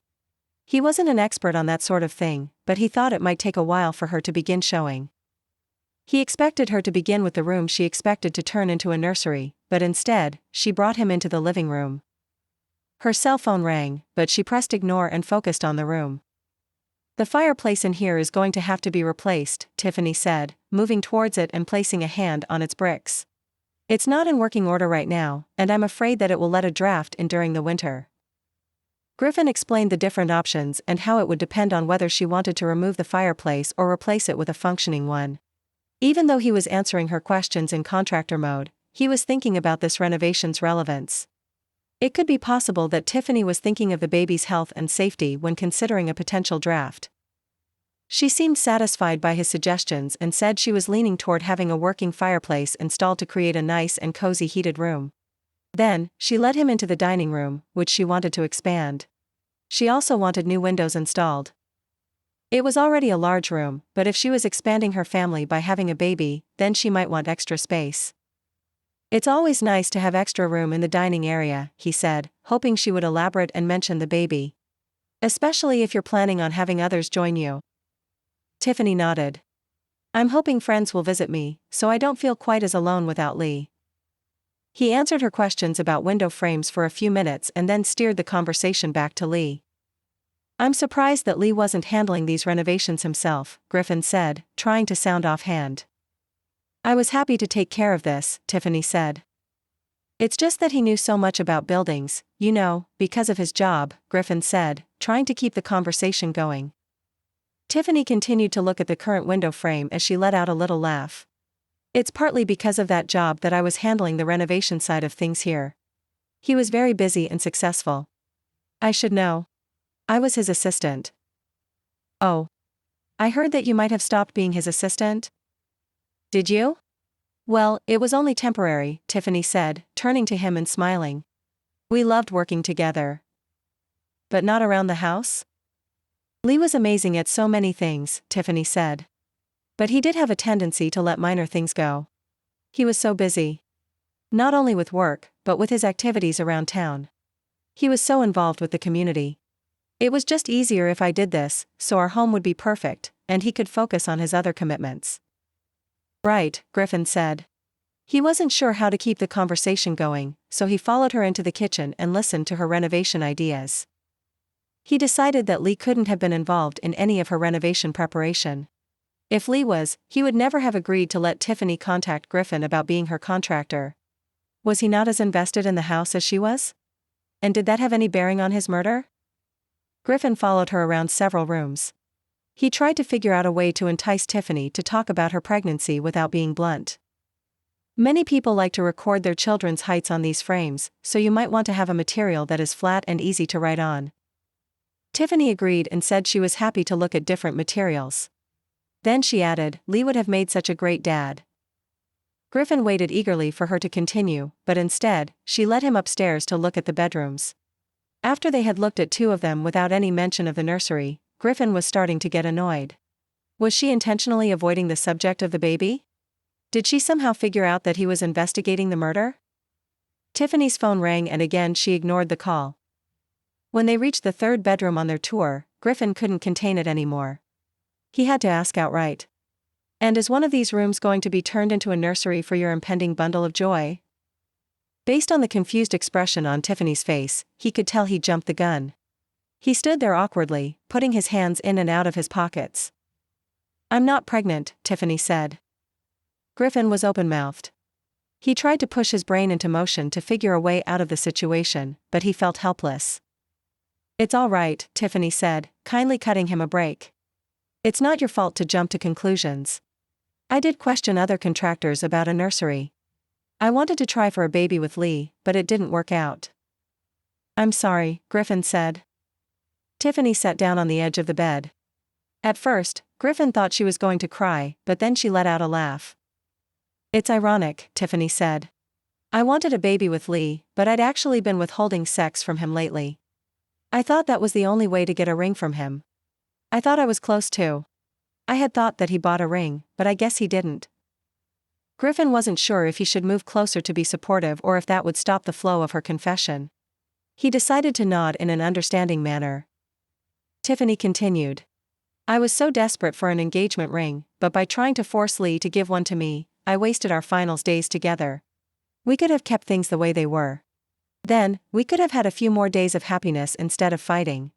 He wasn't an expert on that sort of thing, but he thought it might take a while for her to begin showing. He expected her to begin with the room she expected to turn into a nursery, but instead, she brought him into the living room. Her cell phone rang, but she pressed ignore and focused on the room. "The fireplace in here is going to have to be replaced," Tiffany said, moving towards it and placing a hand on its bricks. "It's not in working order right now, and I'm afraid that it will let a draft in during the winter." Griffin explained the different options and how it would depend on whether she wanted to remove the fireplace or replace it with a functioning one. Even though he was answering her questions in contractor mode, he was thinking about this renovation's relevance. It could be possible that Tiffany was thinking of the baby's health and safety when considering a potential draft. She seemed satisfied by his suggestions and said she was leaning toward having a working fireplace installed to create a nice and cozy heated room. Then, she led him into the dining room, which she wanted to expand. She also wanted new windows installed. It was already a large room, but if she was expanding her family by having a baby, then she might want extra space. It's always nice to have extra room in the dining area, he said, hoping she would elaborate and mention the baby. Especially if you're planning on having others join you. Tiffany nodded. I'm hoping friends will visit me, so I don't feel quite as alone without Lee. He answered her questions about window frames for a few minutes and then steered the conversation back to Lee. I'm surprised that Lee wasn't handling these renovations himself, Griffin said, trying to sound offhand. I was happy to take care of this, Tiffany said. It's just that he knew so much about buildings, you know, because of his job, Griffin said, trying to keep the conversation going. Tiffany continued to look at the current window frame as she let out a little laugh. It's partly because of that job that I was handling the renovation side of things here. He was very busy and successful. I should know. I was his assistant. Oh. I heard that you might have stopped being his assistant? Did you? Well, it was only temporary, Tiffany said, turning to him and smiling. We loved working together. But not around the house? Lee was amazing at so many things, Tiffany said. But he did have a tendency to let minor things go. He was so busy. Not only with work, but with his activities around town. He was so involved with the community. It was just easier if I did this, so our home would be perfect, and he could focus on his other commitments. Right, Griffin said. He wasn't sure how to keep the conversation going, so he followed her into the kitchen and listened to her renovation ideas. He decided that Lee couldn't have been involved in any of her renovation preparation. If Lee was, he would never have agreed to let Tiffany contact Griffin about being her contractor. Was he not as invested in the house as she was? And did that have any bearing on his murder? Griffin followed her around several rooms. He tried to figure out a way to entice Tiffany to talk about her pregnancy without being blunt. Many people like to record their children's heights on these frames, so you might want to have a material that is flat and easy to write on. Tiffany agreed and said she was happy to look at different materials. Then she added, Lee would have made such a great dad. Griffin waited eagerly for her to continue, but instead, she led him upstairs to look at the bedrooms. After they had looked at two of them without any mention of the nursery, Griffin was starting to get annoyed. Was she intentionally avoiding the subject of the baby? Did she somehow figure out that he was investigating the murder? Tiffany's phone rang and again she ignored the call. When they reached the third bedroom on their tour, Griffin couldn't contain it anymore. He had to ask outright. And is one of these rooms going to be turned into a nursery for your impending bundle of joy? Based on the confused expression on Tiffany's face, he could tell he'd jumped the gun. He stood there awkwardly, putting his hands in and out of his pockets. I'm not pregnant, Tiffany said. Griffin was open-mouthed. He tried to push his brain into motion to figure a way out of the situation, but he felt helpless. It's all right, Tiffany said, kindly cutting him a break. It's not your fault to jump to conclusions. I did question other contractors about a nursery. I wanted to try for a baby with Lee, but it didn't work out. I'm sorry, Griffin said. Tiffany sat down on the edge of the bed. At first, Griffin thought she was going to cry, but then she let out a laugh. It's ironic, Tiffany said. I wanted a baby with Lee, but I'd actually been withholding sex from him lately. I thought that was the only way to get a ring from him. I thought I was close too. I had thought that he bought a ring, but I guess he didn't. Griffin wasn't sure if he should move closer to be supportive or if that would stop the flow of her confession. He decided to nod in an understanding manner. Tiffany continued. I was so desperate for an engagement ring, but by trying to force Lee to give one to me, I wasted our finals days together. We could have kept things the way they were. Then, we could have had a few more days of happiness instead of fighting.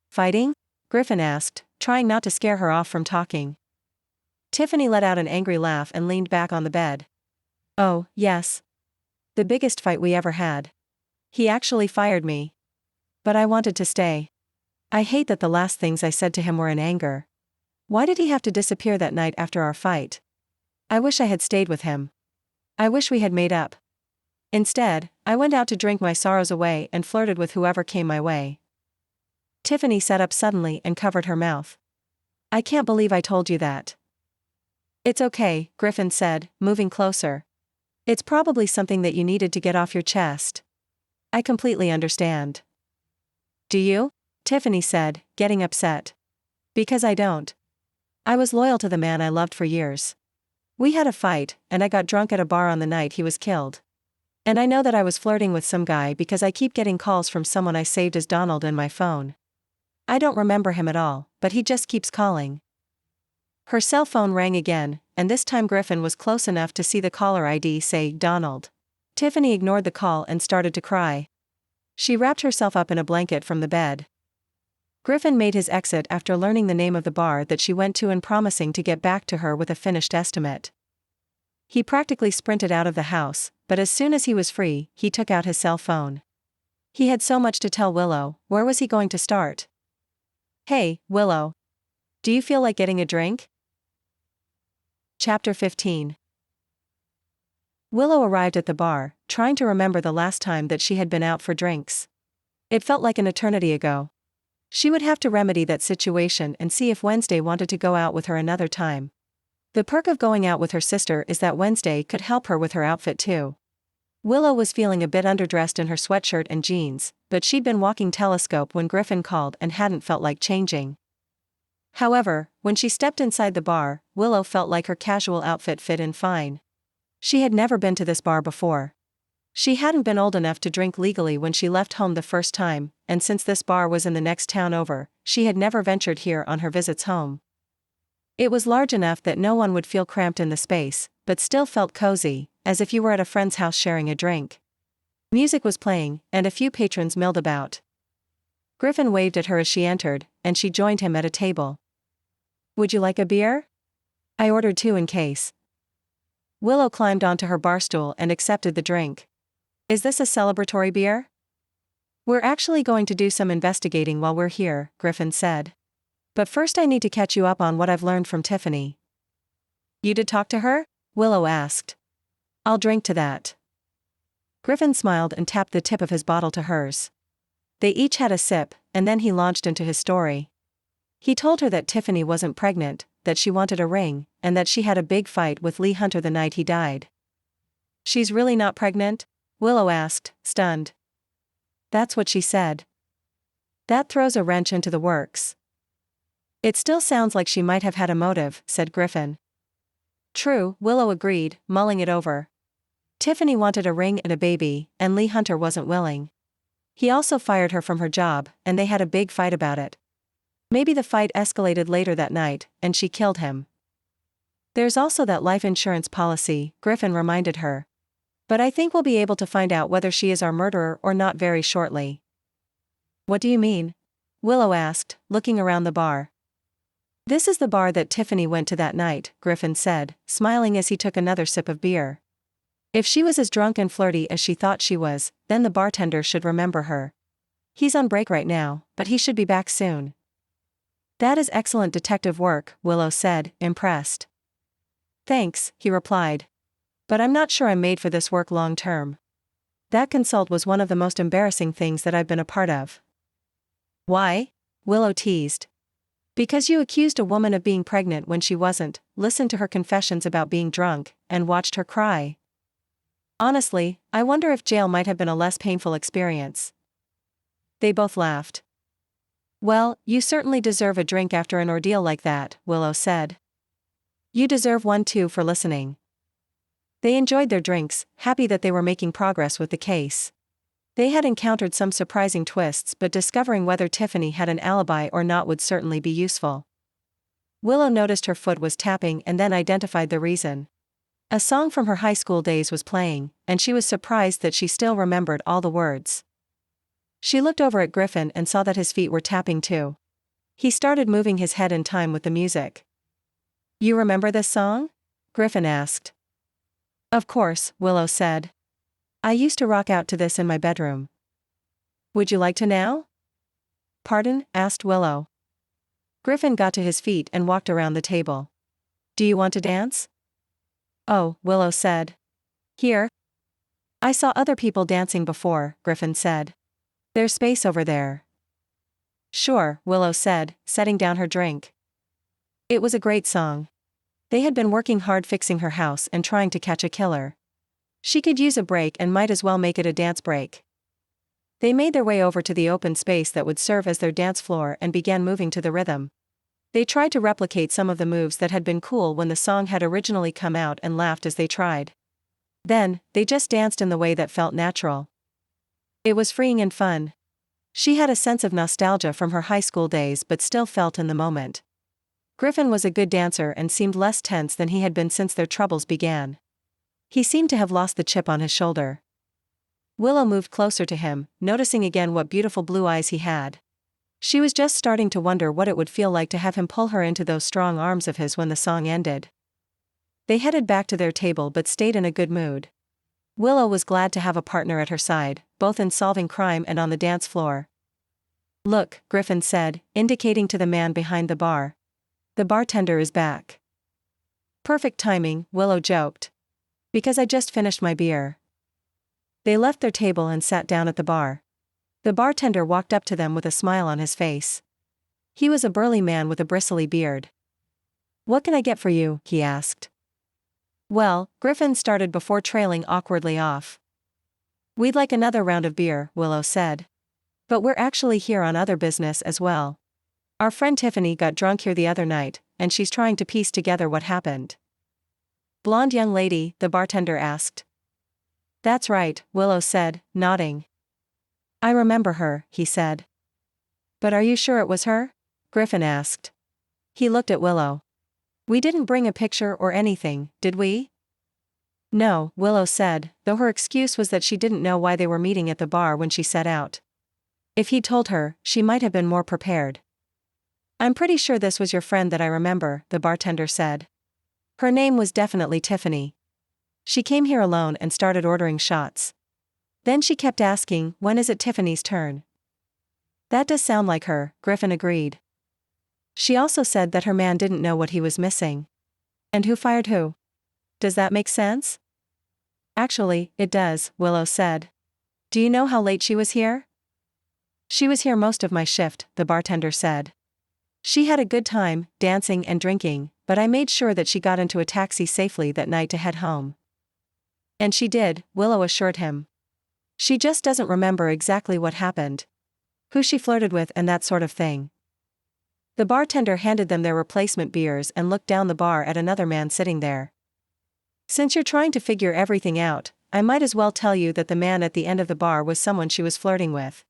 Fighting? Griffin asked, trying not to scare her off from talking. Tiffany let out an angry laugh and leaned back on the bed. Oh, yes. The biggest fight we ever had. He actually fired me. But I wanted to stay. I hate that the last things I said to him were in anger. Why did he have to disappear that night after our fight? I wish I had stayed with him. I wish we had made up. Instead, I went out to drink my sorrows away and flirted with whoever came my way. Tiffany sat up suddenly and covered her mouth. I can't believe I told you that. It's okay, Griffin said, moving closer. It's probably something that you needed to get off your chest. I completely understand. Do you? Tiffany said, getting upset. Because I don't. I was loyal to the man I loved for years. We had a fight, and I got drunk at a bar on the night he was killed. And I know that I was flirting with some guy because I keep getting calls from someone I saved as Donald in my phone. I don't remember him at all, but he just keeps calling. Her cell phone rang again, and this time Griffin was close enough to see the caller ID say Donald. Tiffany ignored the call and started to cry. She wrapped herself up in a blanket from the bed. Griffin made his exit after learning the name of the bar that she went to and promising to get back to her with a finished estimate. He practically sprinted out of the house, but as soon as he was free, he took out his cell phone. He had so much to tell Willow. Where was he going to start? Hey, Willow. Do you feel like getting a drink? Chapter 15. Willow arrived at the bar, trying to remember the last time that she had been out for drinks. It felt like an eternity ago. She would have to remedy that situation and see if Wednesday wanted to go out with her another time. The perk of going out with her sister is that Wednesday could help her with her outfit too. Willow was feeling a bit underdressed in her sweatshirt and jeans, but she'd been walking telescope when Griffin called and hadn't felt like changing. However, when she stepped inside the bar, Willow felt like her casual outfit fit in fine. She had never been to this bar before. She hadn't been old enough to drink legally when she left home the first time, and since this bar was in the next town over, she had never ventured here on her visits home. It was large enough that no one would feel cramped in the space, but still felt cozy, as if you were at a friend's house sharing a drink. Music was playing, and a few patrons milled about. Griffin waved at her as she entered, and she joined him at a table. Would you like a beer? I ordered 2 in case. Willow climbed onto her bar stool and accepted the drink. Is this a celebratory beer? We're actually going to do some investigating while we're here, Griffin said. But first I need to catch you up on what I've learned from Tiffany. You did talk to her? Willow asked. I'll drink to that. Griffin smiled and tapped the tip of his bottle to hers. They each had a sip, and then he launched into his story. He told her that Tiffany wasn't pregnant, that she wanted a ring, and that she had a big fight with Lee Hunter the night he died. She's really not pregnant? Willow asked, stunned. That's what she said. That throws a wrench into the works. It still sounds like she might have had a motive, said Griffin. True, Willow agreed, mulling it over. Tiffany wanted a ring and a baby, and Lee Hunter wasn't willing. He also fired her from her job, and they had a big fight about it. Maybe the fight escalated later that night, and she killed him. There's also that life insurance policy, Griffin reminded her. But I think we'll be able to find out whether she is our murderer or not very shortly. What do you mean? Willow asked, looking around the bar. This is the bar that Tiffany went to that night, Griffin said, smiling as he took another sip of beer. If she was as drunk and flirty as she thought she was, then the bartender should remember her. He's on break right now, but he should be back soon. That is excellent detective work, Willow said, impressed. Thanks, he replied. But I'm not sure I'm made for this work long term. That consult was one of the most embarrassing things that I've been a part of. Why? Willow teased. Because you accused a woman of being pregnant when she wasn't, listened to her confessions about being drunk, and watched her cry. Honestly, I wonder if jail might have been a less painful experience. They both laughed. Well, you certainly deserve a drink after an ordeal like that, Willow said. You deserve one too for listening. They enjoyed their drinks, happy that they were making progress with the case. They had encountered some surprising twists, but discovering whether Tiffany had an alibi or not would certainly be useful. Willow noticed her foot was tapping and then identified the reason. A song from her high school days was playing, and she was surprised that she still remembered all the words. She looked over at Griffin and saw that his feet were tapping too. He started moving his head in time with the music. You remember this song? Griffin asked. Of course, Willow said. I used to rock out to this in my bedroom. Would you like to now? Pardon? Asked Willow. Griffin got to his feet and walked around the table. Do you want to dance? Oh, Willow said. Here? I saw other people dancing before, Griffin said. There's space over there. Sure, Willow said, setting down her drink. It was a great song. They had been working hard fixing her house and trying to catch a killer. She could use a break and might as well make it a dance break. They made their way over to the open space that would serve as their dance floor and began moving to the rhythm. They tried to replicate some of the moves that had been cool when the song had originally come out and laughed as they tried. Then, they just danced in the way that felt natural. It was freeing and fun. She had a sense of nostalgia from her high school days but still felt in the moment. Griffin was a good dancer and seemed less tense than he had been since their troubles began. He seemed to have lost the chip on his shoulder. Willow moved closer to him, noticing again what beautiful blue eyes he had. She was just starting to wonder what it would feel like to have him pull her into those strong arms of his when the song ended. They headed back to their table but stayed in a good mood. Willow was glad to have a partner at her side, both in solving crime and on the dance floor. Look, Griffin said, indicating to the man behind the bar. The bartender is back. Perfect timing, Willow joked. Because I just finished my beer. They left their table and sat down at the bar. The bartender walked up to them with a smile on his face. He was a burly man with a bristly beard. What can I get for you? He asked. Well, Griffin started before trailing awkwardly off. We'd like another round of beer, Willow said. But we're actually here on other business as well. Our friend Tiffany got drunk here the other night, and she's trying to piece together what happened. Blonde young lady, the bartender asked. That's right, Willow said, nodding. I remember her, he said. But are you sure it was her? Griffin asked. He looked at Willow. We didn't bring a picture or anything, did we? No, Willow said, though her excuse was that she didn't know why they were meeting at the bar when she set out. If he'd told her, she might have been more prepared. I'm pretty sure this was your friend that I remember, the bartender said. Her name was definitely Tiffany. She came here alone and started ordering shots. Then she kept asking, when is it Tiffany's turn? That does sound like her, Griffin agreed. She also said that her man didn't know what he was missing. And who fired who? Does that make sense? Actually, it does, Willow said. Do you know how late she was here? She was here most of my shift, the bartender said. She had a good time, dancing and drinking, but I made sure that she got into a taxi safely that night to head home. And she did, Willow assured him. She just doesn't remember exactly what happened. Who she flirted with and that sort of thing. The bartender handed them their replacement beers and looked down the bar at another man sitting there. Since you're trying to figure everything out, I might as well tell you that the man at the end of the bar was someone she was flirting with.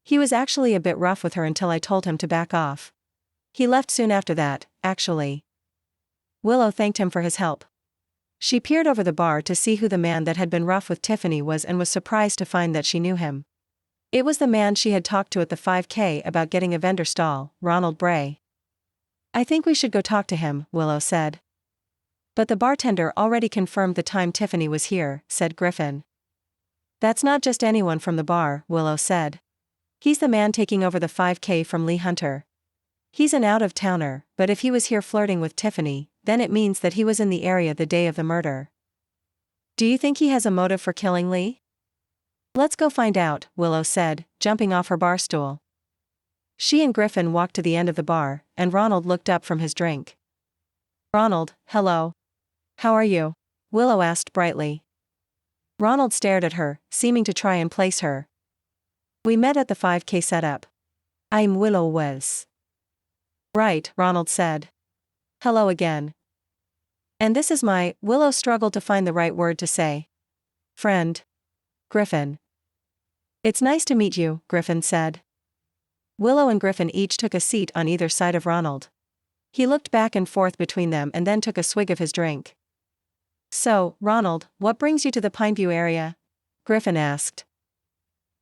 He was actually a bit rough with her until I told him to back off. He left soon after that, actually. Willow thanked him for his help. She peered over the bar to see who the man that had been rough with Tiffany was and was surprised to find that she knew him. It was the man she had talked to at the 5K about getting a vendor stall, Ronald Bray. I think we should go talk to him, Willow said. But the bartender already confirmed the time Tiffany was here, said Griffin. That's not just anyone from the bar, Willow said. He's the man taking over the 5K from Lee Hunter. He's an out-of-towner, but if he was here flirting with Tiffany, then it means that he was in the area the day of the murder. Do you think he has a motive for killing Lee? Let's go find out, Willow said, jumping off her bar stool. She and Griffin walked to the end of the bar, and Ronald looked up from his drink. Ronald, hello. How are you? Willow asked brightly. Ronald stared at her, seeming to try and place her. We met at the 5K setup. I'm Willow Wells. Right, Ronald said. Hello again. And this is my, Willow struggled to find the right word to say. Friend. Griffin. It's nice to meet you, Griffin said. Willow and Griffin each took a seat on either side of Ronald. He looked back and forth between them and then took a swig of his drink. So, Ronald, what brings you to the Pineview area? Griffin asked.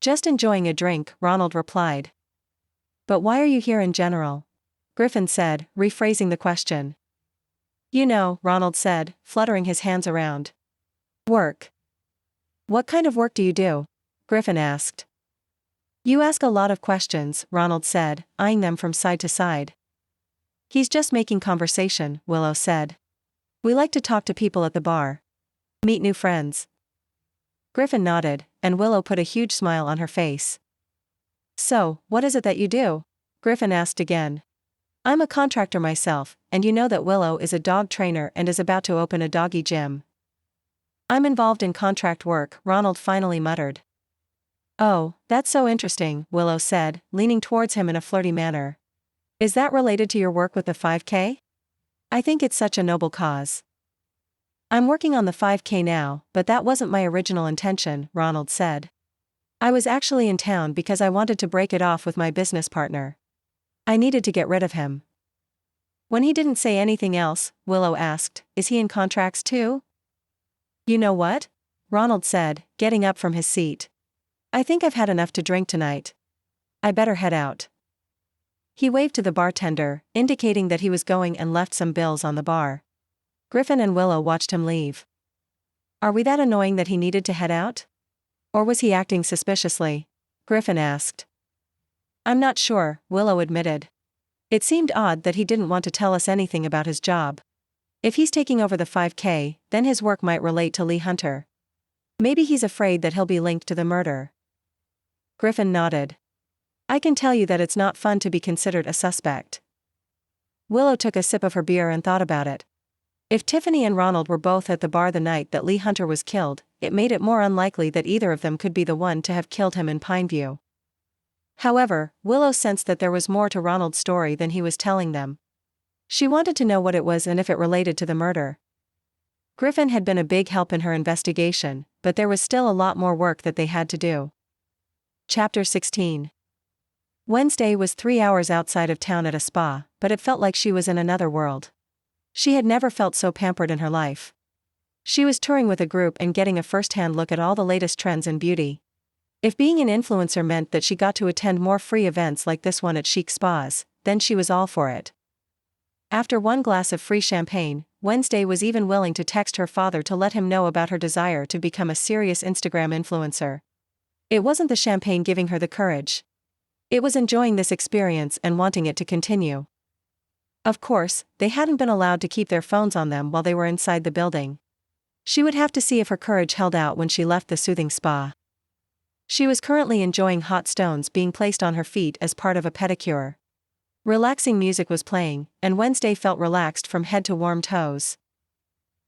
Just enjoying a drink, Ronald replied. But why are you here in general? Griffin said, rephrasing the question. You know, Ronald said, fluttering his hands around. Work. What kind of work do you do? Griffin asked. You ask a lot of questions, Ronald said, eyeing them from side to side. He's just making conversation, Willow said. We like to talk to people at the bar. Meet new friends. Griffin nodded, and Willow put a huge smile on her face. So, what is it that you do? Griffin asked again. I'm a contractor myself, and you know that Willow is a dog trainer and is about to open a doggy gym. I'm involved in contract work, Ronald finally muttered. Oh, that's so interesting, Willow said, leaning towards him in a flirty manner. Is that related to your work with the 5K? I think it's such a noble cause. I'm working on the 5K now, but that wasn't my original intention, Ronald said. I was actually in town because I wanted to break it off with my business partner. I needed to get rid of him. When he didn't say anything else, Willow asked, Is he in contracts too? You know what? Ronald said, getting up from his seat. I think I've had enough to drink tonight. I better head out. He waved to the bartender, indicating that he was going, and left some bills on the bar. Griffin and Willow watched him leave. Are we that annoying that he needed to head out? Or was he acting suspiciously? Griffin asked. I'm not sure, Willow admitted. It seemed odd that he didn't want to tell us anything about his job. If he's taking over the 5K, then his work might relate to Lee Hunter. Maybe he's afraid that he'll be linked to the murder. Griffin nodded. I can tell you that it's not fun to be considered a suspect. Willow took a sip of her beer and thought about it. If Tiffany and Ronald were both at the bar the night that Lee Hunter was killed, it made it more unlikely that either of them could be the one to have killed him in Pineview. However, Willow sensed that there was more to Ronald's story than he was telling them. She wanted to know what it was and if it related to the murder. Griffin had been a big help in her investigation, but there was still a lot more work that they had to do. Chapter 16. Wednesday was 3 hours outside of town at a spa, but it felt like she was in another world. She had never felt so pampered in her life. She was touring with a group and getting a first-hand look at all the latest trends in beauty. If being an influencer meant that she got to attend more free events like this one at chic spas, then she was all for it. After one glass of free champagne, Wednesday was even willing to text her father to let him know about her desire to become a serious Instagram influencer. It wasn't the champagne giving her the courage. It was enjoying this experience and wanting it to continue. Of course, they hadn't been allowed to keep their phones on them while they were inside the building. She would have to see if her courage held out when she left the soothing spa. She was currently enjoying hot stones being placed on her feet as part of a pedicure. Relaxing music was playing, and Wednesday felt relaxed from head to warm toes.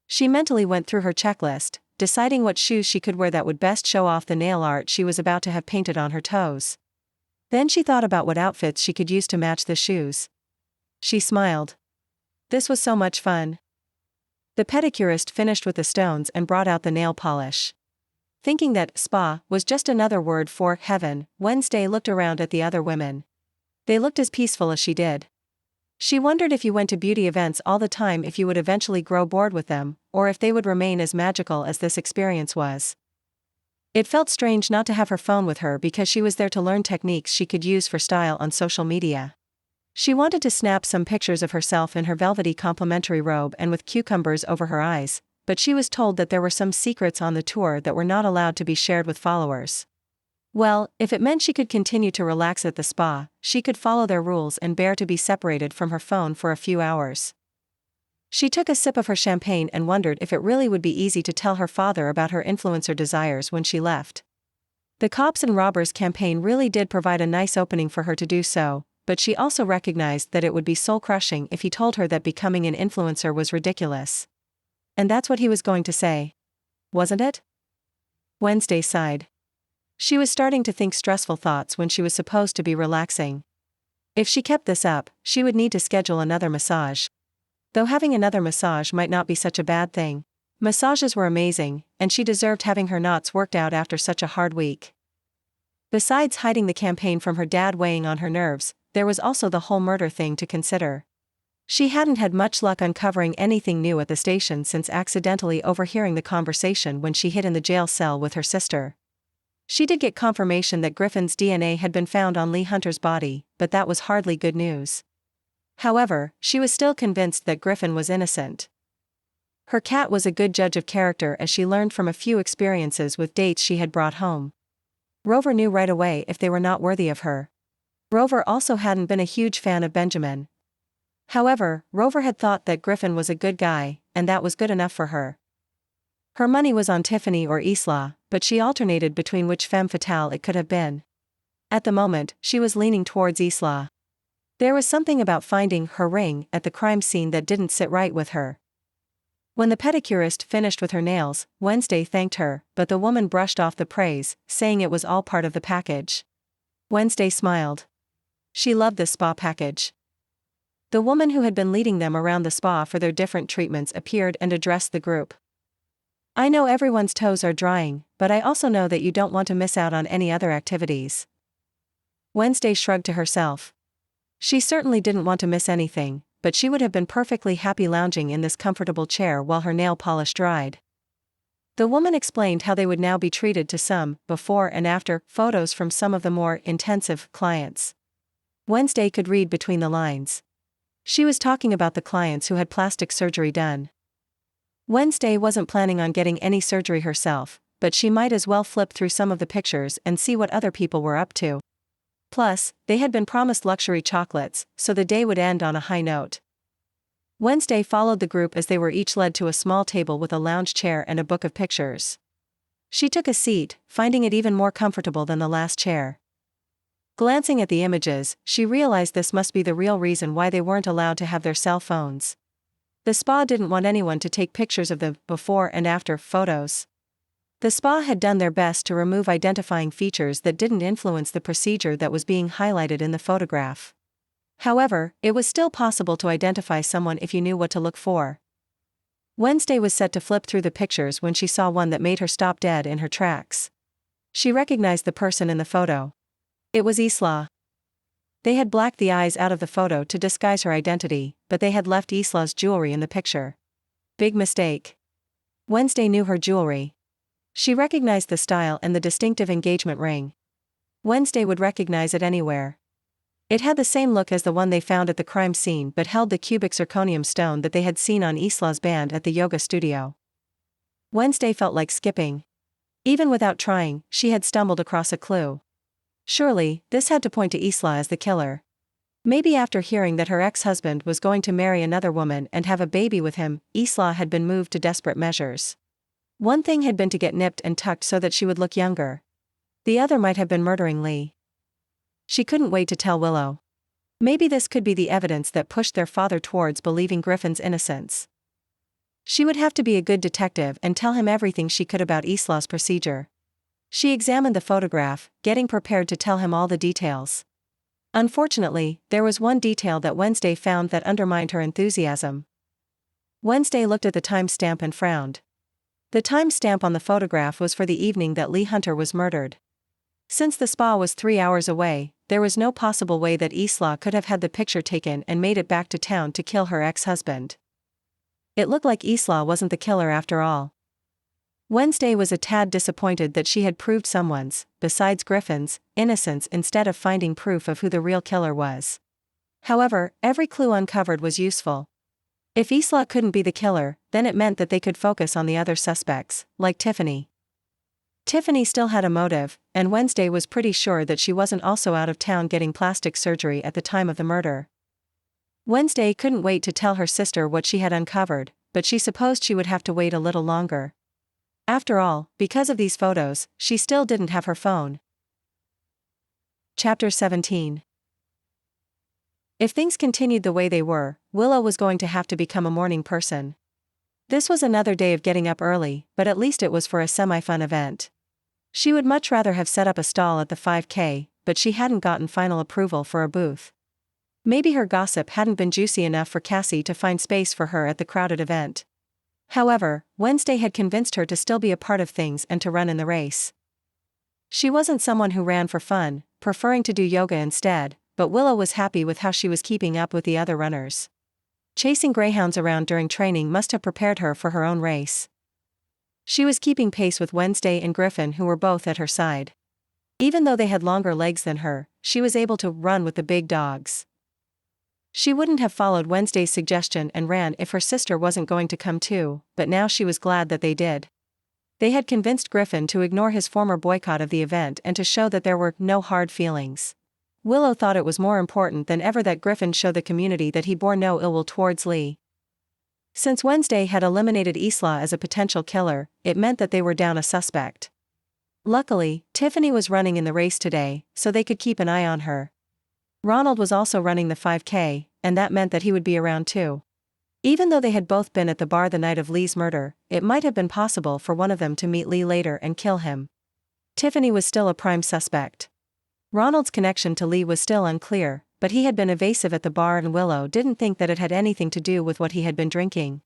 She mentally went through her checklist, deciding what shoes she could wear that would best show off the nail art she was about to have painted on her toes. Then she thought about what outfits she could use to match the shoes. She smiled. This was so much fun. The pedicurist finished with the stones and brought out the nail polish. Thinking that spa was just another word for heaven, Wednesday looked around at the other women. They looked as peaceful as she did. She wondered if you went to beauty events all the time if you would eventually grow bored with them, or if they would remain as magical as this experience was. It felt strange not to have her phone with her because she was there to learn techniques she could use for style on social media. She wanted to snap some pictures of herself in her velvety complimentary robe and with cucumbers over her eyes, but she was told that there were some secrets on the tour that were not allowed to be shared with followers. Well, if it meant she could continue to relax at the spa, she could follow their rules and bear to be separated from her phone for a few hours. She took a sip of her champagne and wondered if it really would be easy to tell her father about her influencer desires when she left. The Cops and Robbers campaign really did provide a nice opening for her to do so, but she also recognized that it would be soul-crushing if he told her that becoming an influencer was ridiculous. And that's what he was going to say. Wasn't it? Wednesday sighed. She was starting to think stressful thoughts when she was supposed to be relaxing. If she kept this up, she would need to schedule another massage. Though having another massage might not be such a bad thing. Massages were amazing, and she deserved having her knots worked out after such a hard week. Besides hiding the campaign from her dad weighing on her nerves, there was also the whole murder thing to consider. She hadn't had much luck uncovering anything new at the station since accidentally overhearing the conversation when she hid in the jail cell with her sister. She did get confirmation that Griffin's DNA had been found on Lee Hunter's body, but that was hardly good news. However, she was still convinced that Griffin was innocent. Her cat was a good judge of character as she learned from a few experiences with dates she had brought home. Rover knew right away if they were not worthy of her. Rover also hadn't been a huge fan of Benjamin. However, Rover had thought that Griffin was a good guy, and that was good enough for her. Her money was on Tiffany or Isla, but she alternated between which femme fatale it could have been. At the moment, she was leaning towards Isla. There was something about finding her ring at the crime scene that didn't sit right with her. When the pedicurist finished with her nails, Wednesday thanked her, but the woman brushed off the praise, saying it was all part of the package. Wednesday smiled. She loved this spa package. The woman who had been leading them around the spa for their different treatments appeared and addressed the group. I know everyone's toes are drying, but I also know that you don't want to miss out on any other activities. Wednesday shrugged to herself. She certainly didn't want to miss anything, but she would have been perfectly happy lounging in this comfortable chair while her nail polish dried. The woman explained how they would now be treated to some before and after photos from some of the more intensive clients. Wednesday could read between the lines. She was talking about the clients who had plastic surgery done. Wednesday wasn't planning on getting any surgery herself, but she might as well flip through some of the pictures and see what other people were up to. Plus, they had been promised luxury chocolates, so the day would end on a high note. Wednesday followed the group as they were each led to a small table with a lounge chair and a book of pictures. She took a seat, finding it even more comfortable than the last chair. Glancing at the images, she realized this must be the real reason why they weren't allowed to have their cell phones. The spa didn't want anyone to take pictures of the before and after photos. The spa had done their best to remove identifying features that didn't influence the procedure that was being highlighted in the photograph. However, it was still possible to identify someone if you knew what to look for. Wednesday was set to flip through the pictures when she saw one that made her stop dead in her tracks. She recognized the person in the photo. It was Isla. They had blacked the eyes out of the photo to disguise her identity, but they had left Isla's jewelry in the picture. Big mistake. Wednesday knew her jewelry. She recognized the style and the distinctive engagement ring. Wednesday would recognize it anywhere. It had the same look as the one they found at the crime scene but held the cubic zirconium stone that they had seen on Isla's band at the yoga studio. Wednesday felt like skipping. Even without trying, she had stumbled across a clue. Surely, this had to point to Isla as the killer. Maybe after hearing that her ex-husband was going to marry another woman and have a baby with him, Isla had been moved to desperate measures. One thing had been to get nipped and tucked so that she would look younger. The other might have been murdering Lee. She couldn't wait to tell Willow. Maybe this could be the evidence that pushed their father towards believing Griffin's innocence. She would have to be a good detective and tell him everything she could about Isla's procedure. She examined the photograph, getting prepared to tell him all the details. Unfortunately, there was one detail that Wednesday found that undermined her enthusiasm. Wednesday looked at the timestamp and frowned. The timestamp on the photograph was for the evening that Lee Hunter was murdered. Since the spa was 3 hours away, there was no possible way that Isla could have had the picture taken and made it back to town to kill her ex-husband. It looked like Isla wasn't the killer after all. Wednesday was a tad disappointed that she had proved someone's, besides Griffin's, innocence instead of finding proof of who the real killer was. However, every clue uncovered was useful. If Isla couldn't be the killer, then it meant that they could focus on the other suspects, like Tiffany. Tiffany still had a motive, and Wednesday was pretty sure that she wasn't also out of town getting plastic surgery at the time of the murder. Wednesday couldn't wait to tell her sister what she had uncovered, but she supposed she would have to wait a little longer. After all, because of these photos, she still didn't have her phone. Chapter 17. If things continued the way they were, Willow was going to have to become a morning person. This was another day of getting up early, but at least it was for a semi-fun event. She would much rather have set up a stall at the 5K, but she hadn't gotten final approval for a booth. Maybe her gossip hadn't been juicy enough for Cassie to find space for her at the crowded event. However, Wednesday had convinced her to still be a part of things and to run in the race. She wasn't someone who ran for fun, preferring to do yoga instead, but Willow was happy with how she was keeping up with the other runners. Chasing greyhounds around during training must have prepared her for her own race. She was keeping pace with Wednesday and Griffin, who were both at her side. Even though they had longer legs than her, she was able to run with the big dogs. She wouldn't have followed Wednesday's suggestion and ran if her sister wasn't going to come too, but now she was glad that they did. They had convinced Griffin to ignore his former boycott of the event and to show that there were no hard feelings. Willow thought it was more important than ever that Griffin show the community that he bore no ill will towards Lee. Since Wednesday had eliminated Isla as a potential killer, it meant that they were down a suspect. Luckily, Tiffany was running in the race today, so they could keep an eye on her. Ronald was also running the 5K, and that meant that he would be around too. Even though they had both been at the bar the night of Lee's murder, it might have been possible for one of them to meet Lee later and kill him. Tiffany was still a prime suspect. Ronald's connection to Lee was still unclear, but he had been evasive at the bar and Willow didn't think that it had anything to do with what he had been drinking.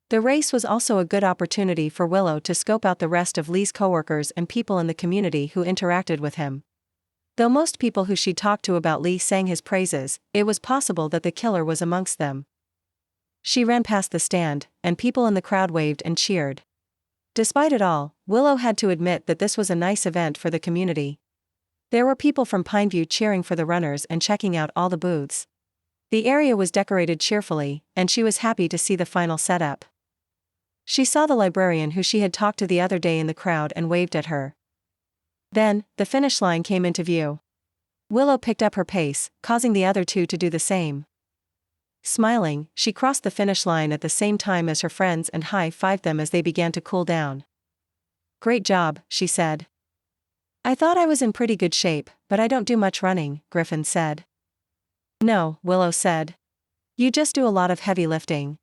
The race was also a good opportunity for Willow to scope out the rest of Lee's coworkers and people in the community who interacted with him. Though most people who she talked to about Lee sang his praises, it was possible that the killer was amongst them. She ran past the stand, and people in the crowd waved and cheered. Despite it all, Willow had to admit that this was a nice event for the community. There were people from Pineview cheering for the runners and checking out all the booths. The area was decorated cheerfully, and she was happy to see the final setup. She saw the librarian who she had talked to the other day in the crowd and waved at her. Then, the finish line came into view. Willow picked up her pace, causing the other two to do the same. Smiling, she crossed the finish line at the same time as her friends and high-fived them as they began to cool down. "Great job," she said. "I thought I was in pretty good shape, but I don't do much running," Griffin said. "No," Willow said. "You just do a lot of heavy lifting."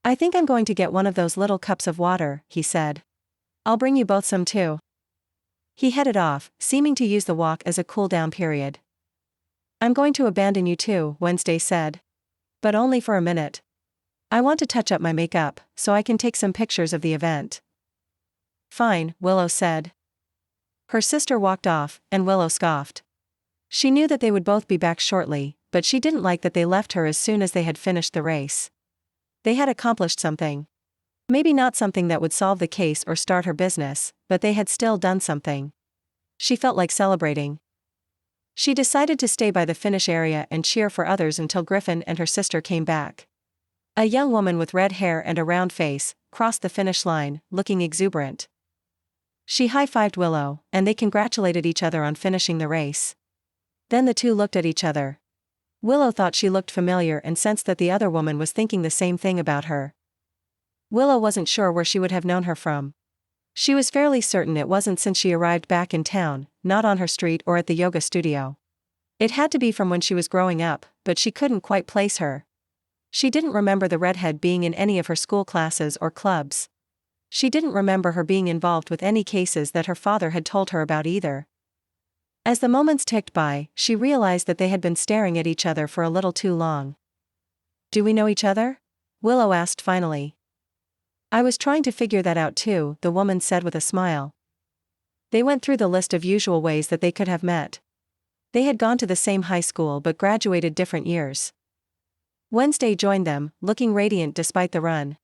"I think I'm going to get one of those little cups of water," he said. "I'll bring you both some too." He headed off, seeming to use the walk as a cool-down period. "I'm going to abandon you too," Wednesday said. "But only for a minute. I want to touch up my makeup, so I can take some pictures of the event." "Fine," Willow said. Her sister walked off, and Willow scoffed. She knew that they would both be back shortly, but she didn't like that they left her as soon as they had finished the race. They had accomplished something. Maybe not something that would solve the case or start her business, but they had still done something. She felt like celebrating. She decided to stay by the finish area and cheer for others until Griffin and her sister came back. A young woman with red hair and a round face crossed the finish line, looking exuberant. She high-fived Willow, and they congratulated each other on finishing the race. Then the two looked at each other. Willow thought she looked familiar and sensed that the other woman was thinking the same thing about her. Willow wasn't sure where she would have known her from. She was fairly certain it wasn't since she arrived back in town, not on her street or at the yoga studio. It had to be from when she was growing up, but she couldn't quite place her. She didn't remember the redhead being in any of her school classes or clubs. She didn't remember her being involved with any cases that her father had told her about either. As the moments ticked by, she realized that they had been staring at each other for a little too long. "Do we know each other?" Willow asked finally. "I was trying to figure that out too," the woman said with a smile. They went through the list of usual ways that they could have met. They had gone to the same high school but graduated different years. Wednesday joined them, looking radiant despite the run.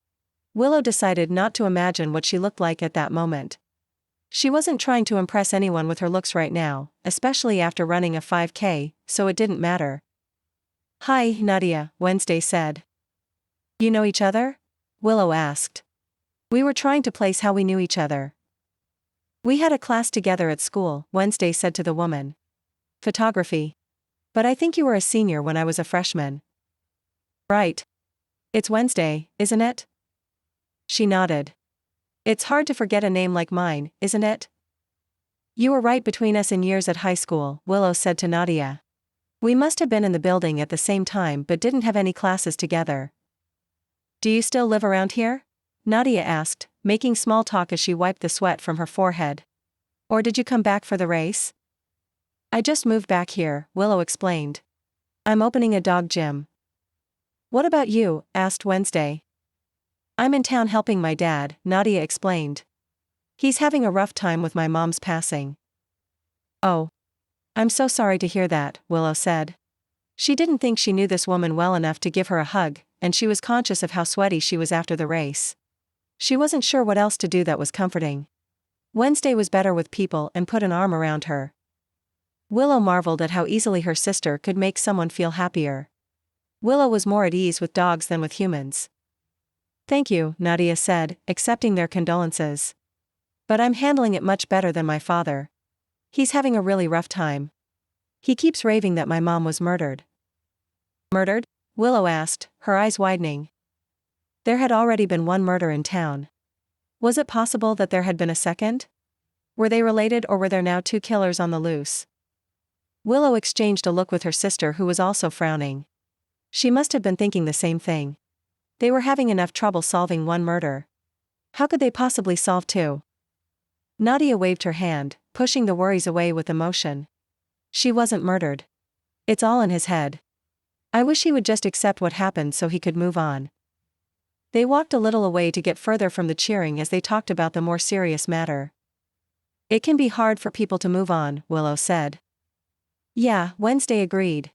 Willow decided not to imagine what she looked like at that moment. She wasn't trying to impress anyone with her looks right now, especially after running a 5K, so it didn't matter. "Hi, Nadia," Wednesday said. "You know each other?" Willow asked. "We were trying to place how we knew each other." "We had a class together at school," Wednesday said to the woman. "Photography. But I think you were a senior when I was a freshman." "Right. It's Wednesday, isn't it?" She nodded. "It's hard to forget a name like mine, isn't it?" "You were right between us in years at high school," Willow said to Nadia. "We must have been in the building at the same time but didn't have any classes together." "Do you still live around here?" Nadia asked, making small talk as she wiped the sweat from her forehead. "Or did you come back for the race?" "I just moved back here," Willow explained. "I'm opening a dog gym." "What about you?" asked Wednesday. "I'm in town helping my dad," Nadia explained. "He's having a rough time with my mom's passing." "Oh. I'm so sorry to hear that," Willow said. She didn't think she knew this woman well enough to give her a hug, and she was conscious of how sweaty she was after the race. She wasn't sure what else to do that was comforting. Wednesday was better with people and put an arm around her. Willow marveled at how easily her sister could make someone feel happier. Willow was more at ease with dogs than with humans. "Thank you," Nadia said, accepting their condolences. "But I'm handling it much better than my father. He's having a really rough time. He keeps raving that my mom was murdered." "Murdered?" Willow asked, her eyes widening. There had already been one murder in town. Was it possible that there had been a second? Were they related, or were there now two killers on the loose? Willow exchanged a look with her sister, who was also frowning. She must have been thinking the same thing. They were having enough trouble solving one murder. How could they possibly solve two? Nadia waved her hand, pushing the worries away with emotion. She wasn't murdered. It's all in his head. I wish he would just accept what happened so he could move on. They walked a little away to get further from the cheering as they talked about the more serious matter. It can be hard for people to move on, Willow said. Yeah, Wednesday agreed.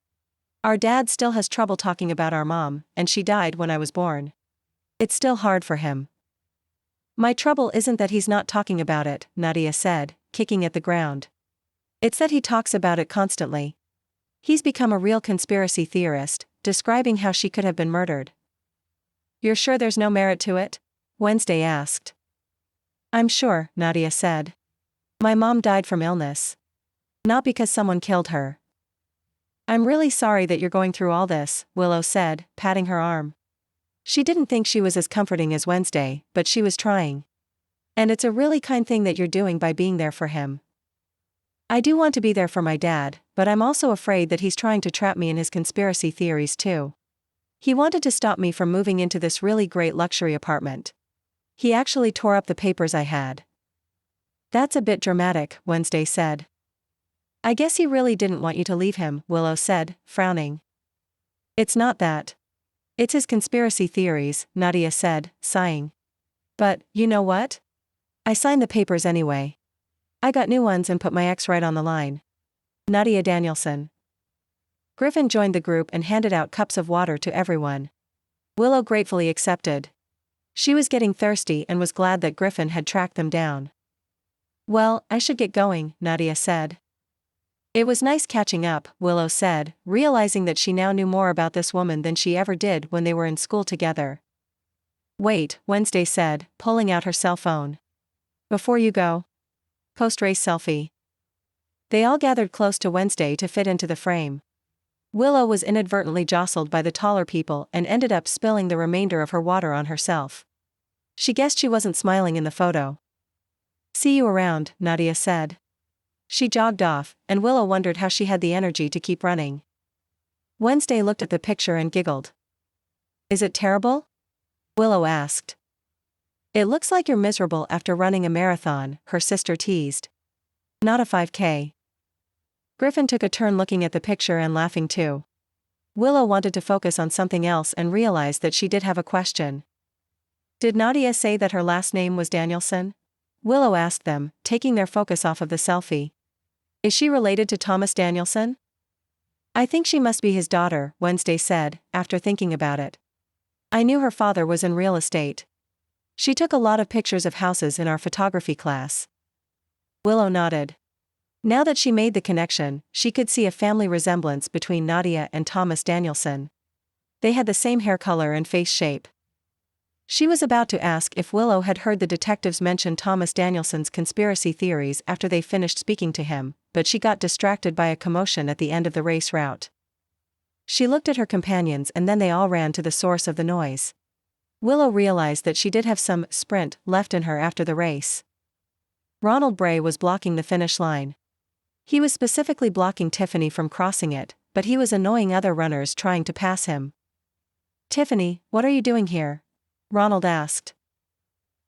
Our dad still has trouble talking about our mom, and she died when I was born. It's still hard for him. My trouble isn't that he's not talking about it, Nadia said, kicking at the ground. It's that he talks about it constantly. He's become a real conspiracy theorist, describing how she could have been murdered. You're sure there's no merit to it? Wednesday asked. I'm sure, Nadia said. My mom died from illness. Not because someone killed her. I'm really sorry that you're going through all this, Willow said, patting her arm. She didn't think she was as comforting as Wednesday, but she was trying. And it's a really kind thing that you're doing by being there for him. I do want to be there for my dad, but I'm also afraid that he's trying to trap me in his conspiracy theories too. He wanted to stop me from moving into this really great luxury apartment. He actually tore up the papers I had. That's a bit dramatic, Wednesday said. I guess he really didn't want you to leave him, Willow said, frowning. It's not that. It's his conspiracy theories, Nadia said, sighing. But, you know what? I signed the papers anyway. I got new ones and put my ex right on the line. Nadia Danielson. Griffin joined the group and handed out cups of water to everyone. Willow gratefully accepted. She was getting thirsty and was glad that Griffin had tracked them down. Well, I should get going, Nadia said. It was nice catching up, Willow said, realizing that she now knew more about this woman than she ever did when they were in school together. Wait, Wednesday said, pulling out her cell phone. Before you go. Post-race selfie. They all gathered close to Wednesday to fit into the frame. Willow was inadvertently jostled by the taller people and ended up spilling the remainder of her water on herself. She guessed she wasn't smiling in the photo. See you around, Nadia said. She jogged off, and Willow wondered how she had the energy to keep running. Wednesday looked at the picture and giggled. Is it terrible? Willow asked. It looks like you're miserable after running a marathon, her sister teased. Not a 5K. Griffin took a turn looking at the picture and laughing too. Willow wanted to focus on something else and realized that she did have a question. Did Nadia say that her last name was Danielson? Willow asked them, taking their focus off of the selfie. Is she related to Thomas Danielson? I think she must be his daughter, Wednesday said, after thinking about it. I knew her father was in real estate. She took a lot of pictures of houses in our photography class. Willow nodded. Now that she made the connection, she could see a family resemblance between Nadia and Thomas Danielson. They had the same hair color and face shape. She was about to ask if Willow had heard the detectives mention Thomas Danielson's conspiracy theories after they finished speaking to him, but she got distracted by a commotion at the end of the race route. She looked at her companions and then they all ran to the source of the noise. Willow realized that she did have some sprint left in her after the race. Ronald Bray was blocking the finish line. He was specifically blocking Tiffany from crossing it, but he was annoying other runners trying to pass him. Tiffany, what are you doing here? Ronald asked.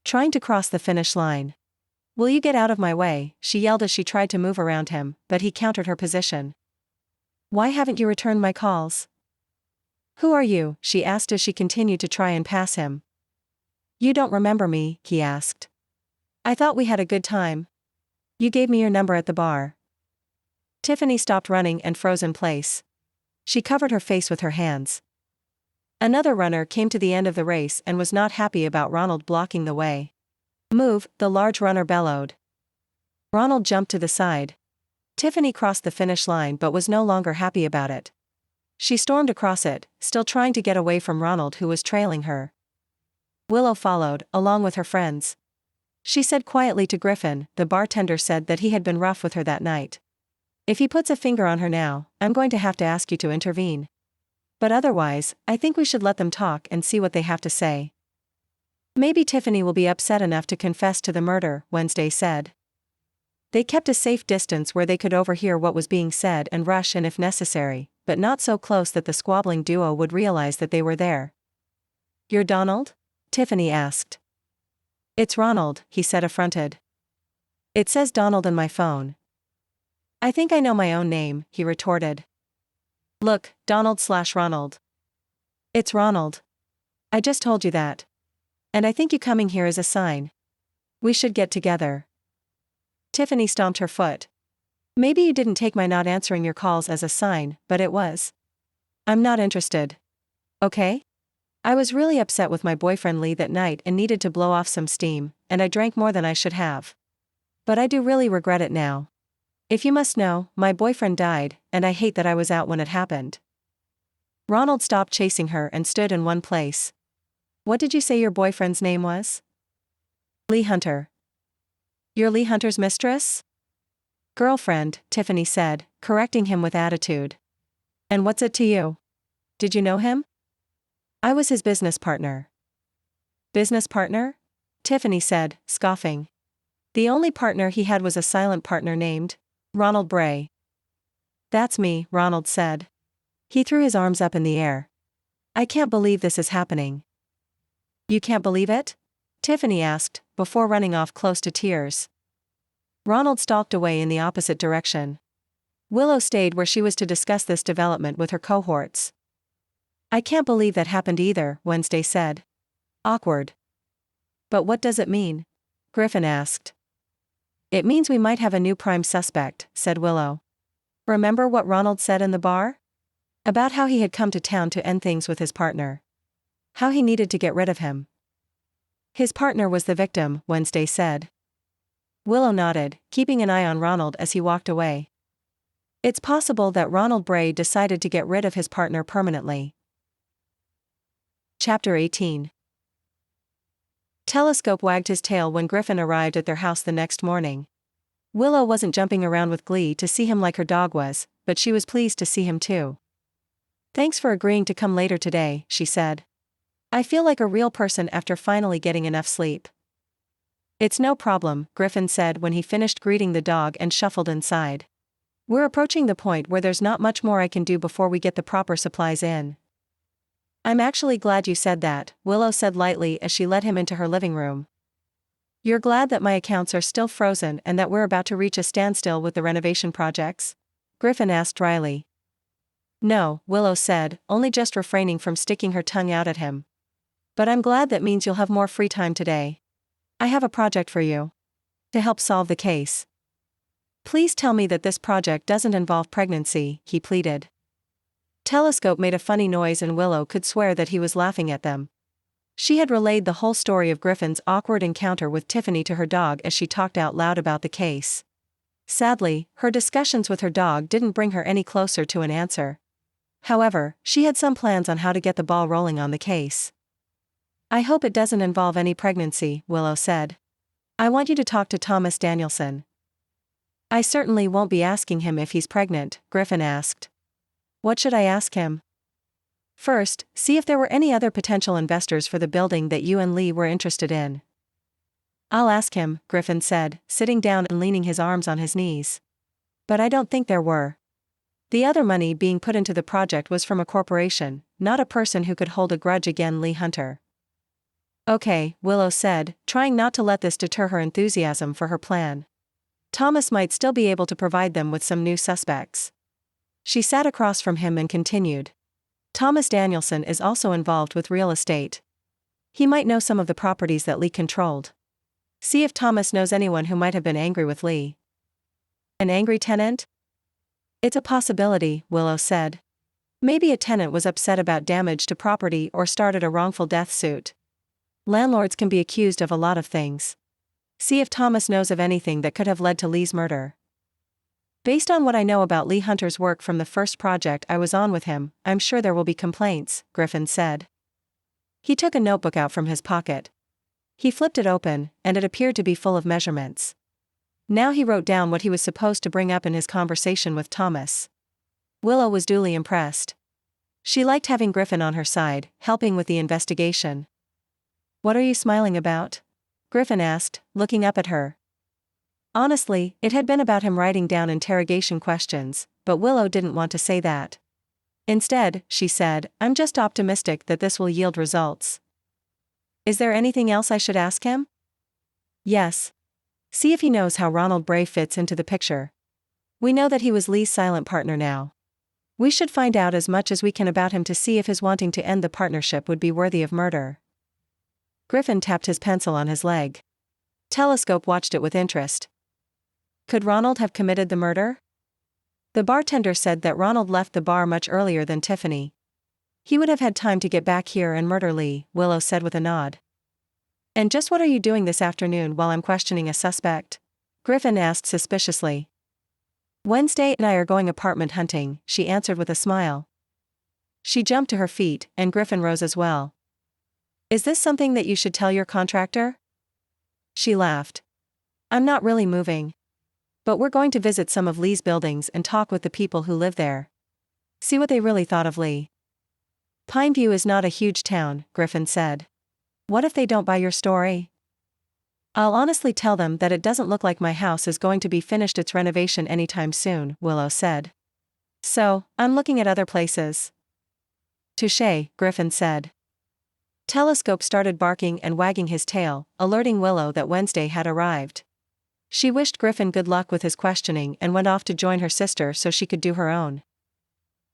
Trying to cross the finish line. Will you get out of my way? She yelled as she tried to move around him, but he countered her position. Why haven't you returned my calls? Who are you? She asked as she continued to try and pass him. You don't remember me, he asked. I thought we had a good time. You gave me your number at the bar. Tiffany stopped running and froze in place. She covered her face with her hands. Another runner came to the end of the race and was not happy about Ronald blocking the way. Move, the large runner bellowed. Ronald jumped to the side. Tiffany crossed the finish line but was no longer happy about it. She stormed across it, still trying to get away from Ronald who was trailing her. Willow followed, along with her friends. She said quietly to Griffin, the bartender said that he had been rough with her that night. If he puts a finger on her now, I'm going to have to ask you to intervene. But otherwise, I think we should let them talk and see what they have to say. Maybe Tiffany will be upset enough to confess to the murder, Wednesday said. They kept a safe distance where they could overhear what was being said and rush in if necessary, but not so close that the squabbling duo would realize that they were there. "You're Donald?" Tiffany asked. "It's Ronald," he said affronted. "It says Donald on my phone." "I think I know my own name," he retorted. "Look, Donald/Ronald. It's Ronald. I just told you that. And I think you coming here is a sign. We should get together." Tiffany stomped her foot. "Maybe you didn't take my not answering your calls as a sign, but it was. I'm not interested. Okay? I was really upset with my boyfriend Lee that night and needed to blow off some steam, and I drank more than I should have. But I do really regret it now. If you must know, my boyfriend died, and I hate that I was out when it happened." Ronald stopped chasing her and stood in one place. "What did you say your boyfriend's name was?" "Lee Hunter." "You're Lee Hunter's mistress?" "Girlfriend," Tiffany said, correcting him with attitude. "And what's it to you? Did you know him?" "I was his business partner." "Business partner?" Tiffany said, scoffing. "The only partner he had was a silent partner named Ronald Bray." "That's me," Ronald said. He threw his arms up in the air. "I can't believe this is happening." "You can't believe it?" Tiffany asked, before running off close to tears. Ronald stalked away in the opposite direction. Willow stayed where she was to discuss this development with her cohorts. "I can't believe that happened either," Wednesday said. "Awkward." "But what does it mean?" Griffin asked. "It means we might have a new prime suspect," said Willow. "Remember what Ronald said in the bar? About how he had come to town to end things with his partner. How he needed to get rid of him." "His partner was the victim," Wednesday said. Willow nodded, keeping an eye on Ronald as he walked away. It's possible that Ronald Bray decided to get rid of his partner permanently. Chapter 18. Telescope wagged his tail when Griffin arrived at their house the next morning. Willow wasn't jumping around with glee to see him like her dog was, but she was pleased to see him too. "Thanks for agreeing to come later today," she said. "I feel like a real person after finally getting enough sleep." "It's no problem," Griffin said when he finished greeting the dog and shuffled inside. "We're approaching the point where there's not much more I can do before we get the proper supplies in." "I'm actually glad you said that," Willow said lightly as she led him into her living room. "You're glad that my accounts are still frozen and that we're about to reach a standstill with the renovation projects?" Griffin asked dryly. "No," Willow said, only just refraining from sticking her tongue out at him. "But I'm glad that means you'll have more free time today. I have a project for you. To help solve the case." "Please tell me that this project doesn't involve pregnancy," he pleaded. Telescope made a funny noise and Willow could swear that he was laughing at them. She had relayed the whole story of Griffin's awkward encounter with Tiffany to her dog as she talked out loud about the case. Sadly, her discussions with her dog didn't bring her any closer to an answer. However, she had some plans on how to get the ball rolling on the case. "I hope it doesn't involve any pregnancy," Willow said. "I want you to talk to Thomas Danielson." "I certainly won't be asking him if he's pregnant," Griffin asked. "What should I ask him?" "First, see if there were any other potential investors for the building that you and Lee were interested in." "I'll ask him," Griffin said, sitting down and leaning his arms on his knees. "But I don't think there were. The other money being put into the project was from a corporation, not a person who could hold a grudge against Lee Hunter." "Okay," Willow said, trying not to let this deter her enthusiasm for her plan. "Thomas might still be able to provide them with some new suspects." She sat across from him and continued. "Thomas Danielson is also involved with real estate. He might know some of the properties that Lee controlled. See if Thomas knows anyone who might have been angry with Lee." "An angry tenant?" "It's a possibility," Willow said. "Maybe a tenant was upset about damage to property or started a wrongful death suit. Landlords can be accused of a lot of things. See if Thomas knows of anything that could have led to Lee's murder." "Based on what I know about Lee Hunter's work from the first project I was on with him, I'm sure there will be complaints," Griffin said. He took a notebook out from his pocket. He flipped it open, and it appeared to be full of measurements. Now he wrote down what he was supposed to bring up in his conversation with Thomas. Willow was duly impressed. She liked having Griffin on her side, helping with the investigation. What are you smiling about? Griffin asked, looking up at her. Honestly, it had been about him writing down interrogation questions, but Willow didn't want to say that. Instead, she said, I'm just optimistic that this will yield results. Is there anything else I should ask him? Yes. See if he knows how Ronald Bray fits into the picture. We know that he was Lee's silent partner now. We should find out as much as we can about him to see if his wanting to end the partnership would be worthy of murder. Griffin tapped his pencil on his leg. Telescope watched it with interest. Could Ronald have committed the murder? The bartender said that Ronald left the bar much earlier than Tiffany. He would have had time to get back here and murder Lee, Willow said with a nod. And just what are you doing this afternoon while I'm questioning a suspect? Griffin asked suspiciously. Wednesday and I are going apartment hunting, she answered with a smile. She jumped to her feet, and Griffin rose as well. Is this something that you should tell your contractor? She laughed. I'm not really moving. But we're going to visit some of Lee's buildings and talk with the people who live there. See what they really thought of Lee. Pineview is not a huge town, Griffin said. What if they don't buy your story? I'll honestly tell them that it doesn't look like my house is going to be finished its renovation anytime soon, Willow said. So, I'm looking at other places. Touché, Griffin said. Telescope started barking and wagging his tail, alerting Willow that Wednesday had arrived. She wished Griffin good luck with his questioning and went off to join her sister so she could do her own.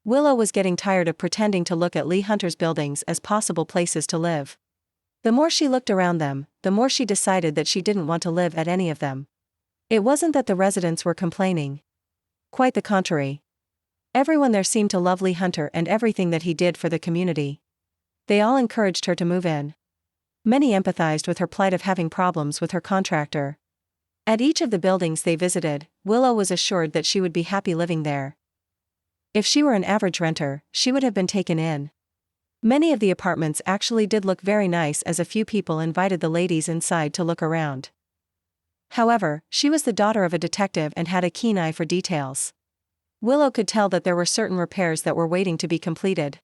Willow was getting tired of pretending to look at Lee Hunter's buildings as possible places to live. The more she looked around them, the more she decided that she didn't want to live at any of them. It wasn't that the residents were complaining. Quite the contrary. Everyone there seemed to love Lee Hunter and everything that he did for the community. They all encouraged her to move in. Many empathized with her plight of having problems with her contractor. At each of the buildings they visited, Willow was assured that she would be happy living there. If she were an average renter, she would have been taken in. Many of the apartments actually did look very nice as a few people invited the ladies inside to look around. However, she was the daughter of a detective and had a keen eye for details. Willow could tell that there were certain repairs that were waiting to be completed.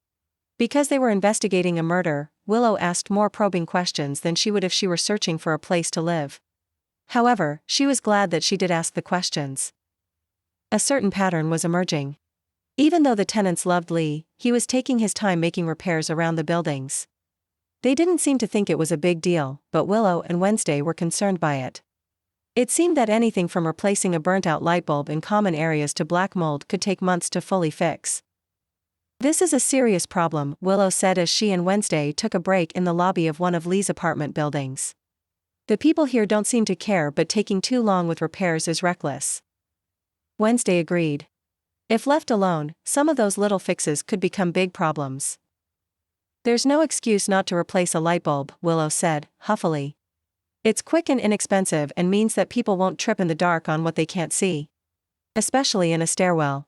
Because they were investigating a murder, Willow asked more probing questions than she would if she were searching for a place to live. However, she was glad that she did ask the questions. A certain pattern was emerging. Even though the tenants loved Lee, he was taking his time making repairs around the buildings. They didn't seem to think it was a big deal, but Willow and Wednesday were concerned by it. It seemed that anything from replacing a burnt-out light bulb in common areas to black mold could take months to fully fix. This is a serious problem, Willow said as she and Wednesday took a break in the lobby of one of Lee's apartment buildings. The people here don't seem to care, but taking too long with repairs is reckless. Wednesday agreed. If left alone, some of those little fixes could become big problems. There's no excuse not to replace a light bulb, Willow said, huffily. It's quick and inexpensive and means that people won't trip in the dark on what they can't see. Especially in a stairwell.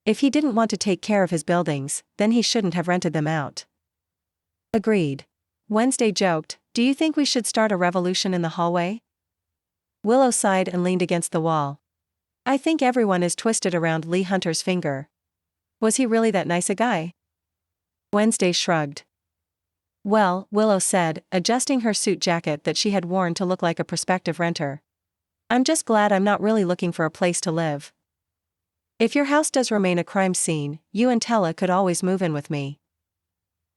If he didn't want to take care of his buildings, then he shouldn't have rented them out. Agreed. Wednesday joked, do you think we should start a revolution in the hallway? Willow sighed and leaned against the wall. I think everyone is twisted around Lee Hunter's finger. Was he really that nice a guy? Wednesday shrugged. Well, Willow said, adjusting her suit jacket that she had worn to look like a prospective renter. I'm just glad I'm not really looking for a place to live. If your house does remain a crime scene, you and Stella could always move in with me.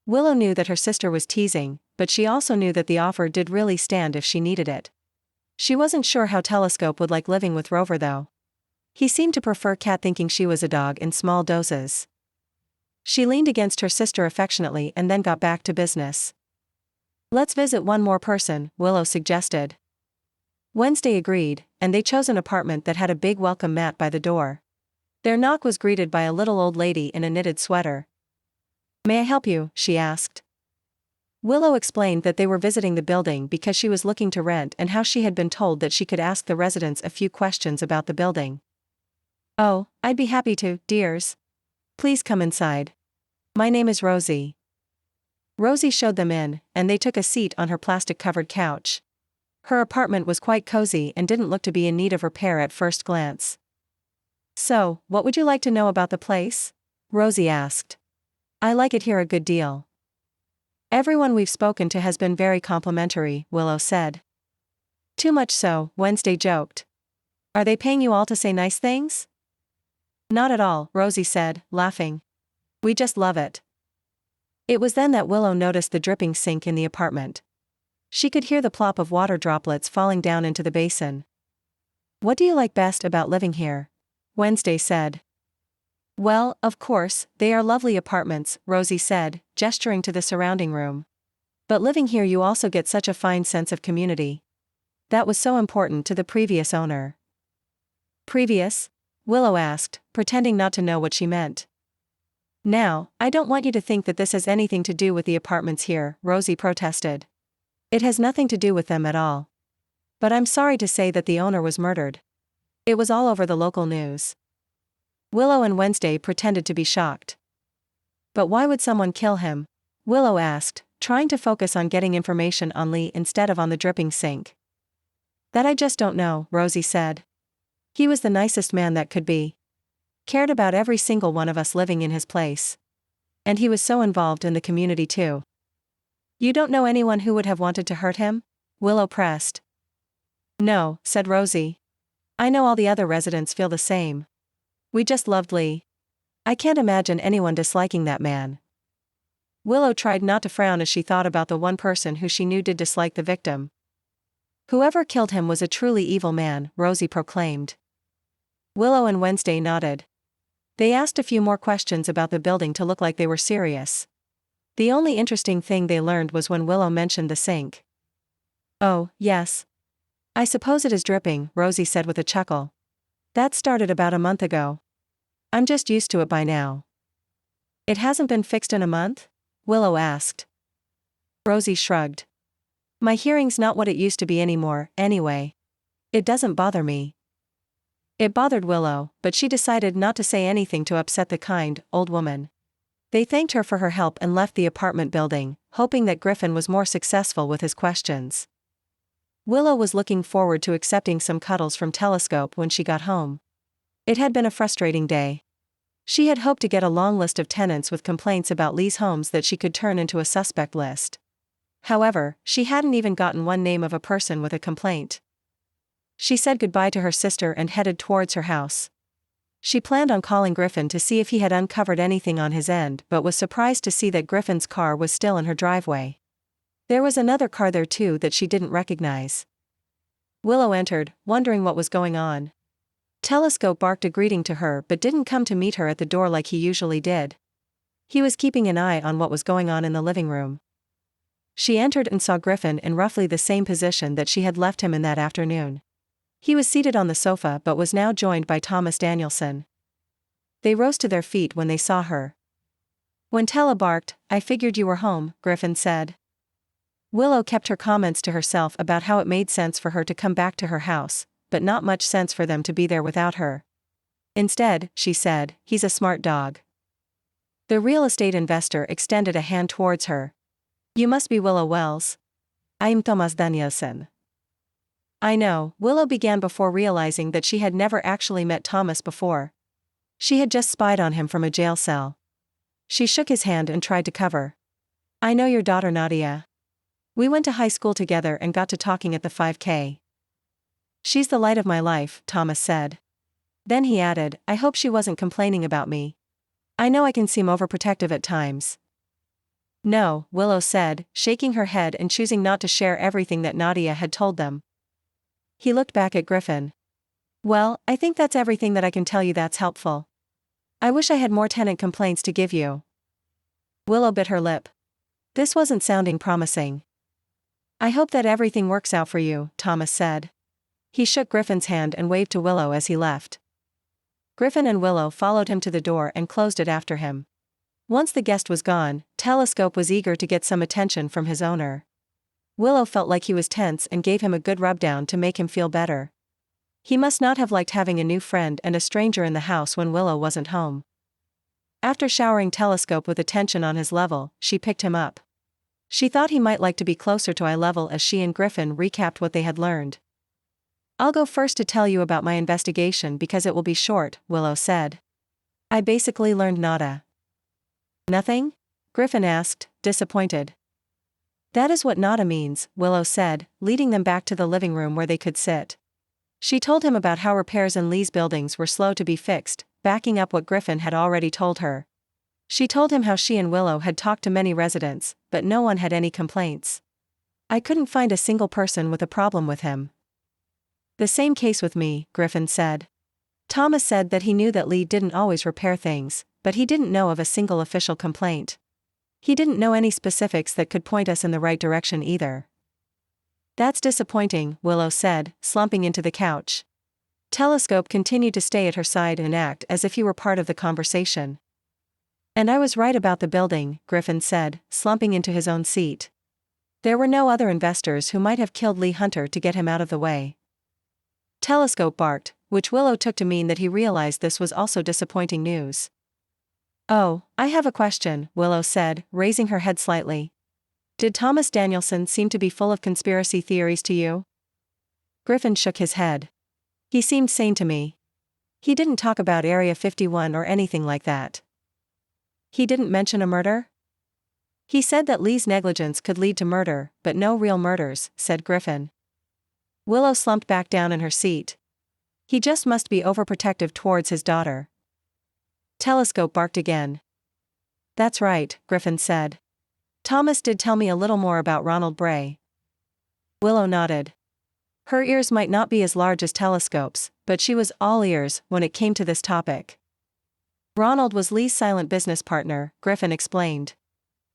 Willow knew that her sister was teasing, but she also knew that the offer did really stand if she needed it. She wasn't sure how Telescope would like living with Rover though. He seemed to prefer Cat thinking she was a dog in small doses. She leaned against her sister affectionately and then got back to business. Let's visit one more person, Willow suggested. Wednesday agreed, and they chose an apartment that had a big welcome mat by the door. Their knock was greeted by a little old lady in a knitted sweater. May I help you? She asked. Willow explained that they were visiting the building because she was looking to rent and how she had been told that she could ask the residents a few questions about the building. Oh, I'd be happy to, dears. Please come inside. My name is Rosie. Rosie showed them in, and they took a seat on her plastic-covered couch. Her apartment was quite cozy and didn't look to be in need of repair at first glance. So, what would you like to know about the place? Rosie asked. I like it here a good deal. Everyone we've spoken to has been very complimentary, Willow said. Too much so, Wednesday joked. Are they paying you all to say nice things? Not at all, Rosie said, laughing. We just love it. It was then that Willow noticed the dripping sink in the apartment. She could hear the plop of water droplets falling down into the basin. What do you like best about living here? Wednesday said. Well, of course, they are lovely apartments, Rosie said, gesturing to the surrounding room. But living here you also get such a fine sense of community. That was so important to the previous owner. Previous? Willow asked, pretending not to know what she meant. Now, I don't want you to think that this has anything to do with the apartments here, Rosie protested. It has nothing to do with them at all. But I'm sorry to say that the owner was murdered. It was all over the local news. Willow and Wednesday pretended to be shocked. But why would someone kill him? Willow asked, trying to focus on getting information on Lee instead of on the dripping sink. That I just don't know, Rosie said. He was the nicest man that could be. Cared about every single one of us living in his place. And he was so involved in the community too. You don't know anyone who would have wanted to hurt him? Willow pressed. No, said Rosie. I know all the other residents feel the same. We just loved Lee. I can't imagine anyone disliking that man. Willow tried not to frown as she thought about the one person who she knew did dislike the victim. Whoever killed him was a truly evil man, Rosie proclaimed. Willow and Wednesday nodded. They asked a few more questions about the building to look like they were serious. The only interesting thing they learned was when Willow mentioned the sink. Oh, yes. I suppose it is dripping, Rosie said with a chuckle. That started about a month ago. I'm just used to it by now. It hasn't been fixed in a month? Willow asked. Rosie shrugged. My hearing's not what it used to be anymore, anyway. It doesn't bother me. It bothered Willow, but she decided not to say anything to upset the kind, old woman. They thanked her for her help and left the apartment building, hoping that Griffin was more successful with his questions. Willow was looking forward to accepting some cuddles from Telescope when she got home. It had been a frustrating day. She had hoped to get a long list of tenants with complaints about Lee's homes that she could turn into a suspect list. However, she hadn't even gotten one name of a person with a complaint. She said goodbye to her sister and headed towards her house. She planned on calling Griffin to see if he had uncovered anything on his end, but was surprised to see that Griffin's car was still in her driveway. There was another car there too that she didn't recognize. Willow entered, wondering what was going on. Telescope barked a greeting to her but didn't come to meet her at the door like he usually did. He was keeping an eye on what was going on in the living room. She entered and saw Griffin in roughly the same position that she had left him in that afternoon. He was seated on the sofa but was now joined by Thomas Danielson. They rose to their feet when they saw her. When Tella barked, I figured you were home, Griffin said. Willow kept her comments to herself about how it made sense for her to come back to her house, but not much sense for them to be there without her. Instead, she said, he's a smart dog. The real estate investor extended a hand towards her. You must be Willow Wells. I'm Thomas Danielson. I know, Willow began before realizing that she had never actually met Thomas before. She had just spied on him from a jail cell. She shook his hand and tried to cover. I know your daughter Nadia. We went to high school together and got to talking at the 5K. She's the light of my life, Thomas said. Then he added, I hope she wasn't complaining about me. I know I can seem overprotective at times. No, Willow said, shaking her head and choosing not to share everything that Nadia had told them. He looked back at Griffin. Well, I think that's everything that I can tell you that's helpful. I wish I had more tenant complaints to give you. Willow bit her lip. This wasn't sounding promising. I hope that everything works out for you, Thomas said. He shook Griffin's hand and waved to Willow as he left. Griffin and Willow followed him to the door and closed it after him. Once the guest was gone, Telescope was eager to get some attention from his owner. Willow felt like he was tense and gave him a good rubdown to make him feel better. He must not have liked having a new friend and a stranger in the house when Willow wasn't home. After showering Telescope with attention on his level, she picked him up. She thought he might like to be closer to eye level as she and Griffin recapped what they had learned. I'll go first to tell you about my investigation because it will be short, Willow said. I basically learned nada. Nothing? Griffin asked, disappointed. That is what nada means, Willow said, leading them back to the living room where they could sit. She told him about how repairs in Lee's buildings were slow to be fixed, backing up what Griffin had already told her. She told him how she and Willow had talked to many residents, but no one had any complaints. I couldn't find a single person with a problem with him. The same case with me, Griffin said. Thomas said that he knew that Lee didn't always repair things, but he didn't know of a single official complaint. He didn't know any specifics that could point us in the right direction either. That's disappointing, Willow said, slumping into the couch. Telescope continued to stay at her side and act as if he were part of the conversation. And I was right about the building, Griffin said, slumping into his own seat. There were no other investors who might have killed Lee Hunter to get him out of the way. Telescope barked, which Willow took to mean that he realized this was also disappointing news. Oh, I have a question, Willow said, raising her head slightly. Did Thomas Danielson seem to be full of conspiracy theories to you? Griffin shook his head. He seemed sane to me. He didn't talk about Area 51 or anything like that. He didn't mention a murder? He said that Lee's negligence could lead to murder, but no real murders, said Griffin. Willow slumped back down in her seat. He just must be overprotective towards his daughter. Telescope barked again. That's right, Griffin said. Thomas did tell me a little more about Ronald Bray. Willow nodded. Her ears might not be as large as Telescope's, but she was all ears when it came to this topic. Ronald was Lee's silent business partner, Griffin explained.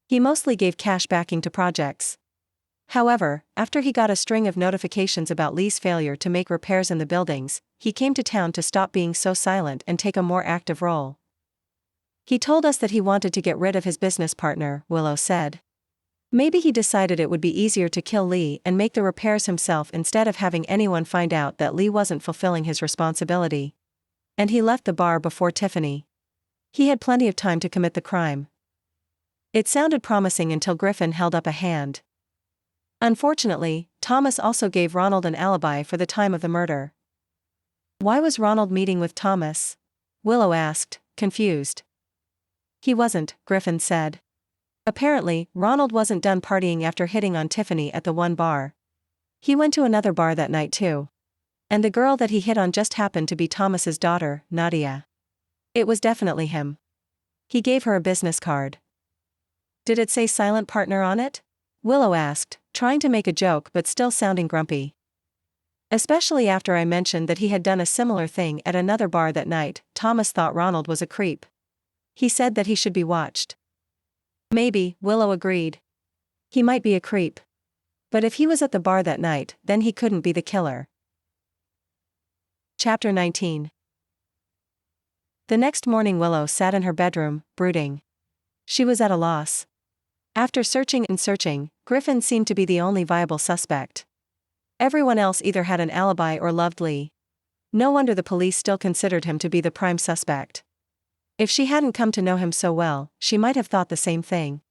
He mostly gave cash backing to projects. However, after he got a string of notifications about Lee's failure to make repairs in the buildings, he came to town to stop being so silent and take a more active role. He told us that he wanted to get rid of his business partner, Willow said. Maybe he decided it would be easier to kill Lee and make the repairs himself instead of having anyone find out that Lee wasn't fulfilling his responsibility. And he left the bar before Tiffany. He had plenty of time to commit the crime. It sounded promising until Griffin held up a hand. Unfortunately, Thomas also gave Ronald an alibi for the time of the murder. Why was Ronald meeting with Thomas? Willow asked, confused. He wasn't, Griffin said. Apparently, Ronald wasn't done partying after hitting on Tiffany at the one bar. He went to another bar that night too. And the girl that he hit on just happened to be Thomas's daughter, Nadia. It was definitely him. He gave her a business card. Did it say silent partner on it? Willow asked, trying to make a joke but still sounding grumpy. Especially after I mentioned that he had done a similar thing at another bar that night, Thomas thought Ronald was a creep. He said that he should be watched. Maybe, Willow agreed. He might be a creep. But if he was at the bar that night, then he couldn't be the killer. Chapter 19. The next morning Willow sat in her bedroom, brooding. She was at a loss. After searching and searching, Griffin seemed to be the only viable suspect. Everyone else either had an alibi or loved Lee. No wonder the police still considered him to be the prime suspect. If she hadn't come to know him so well, she might have thought the same thing.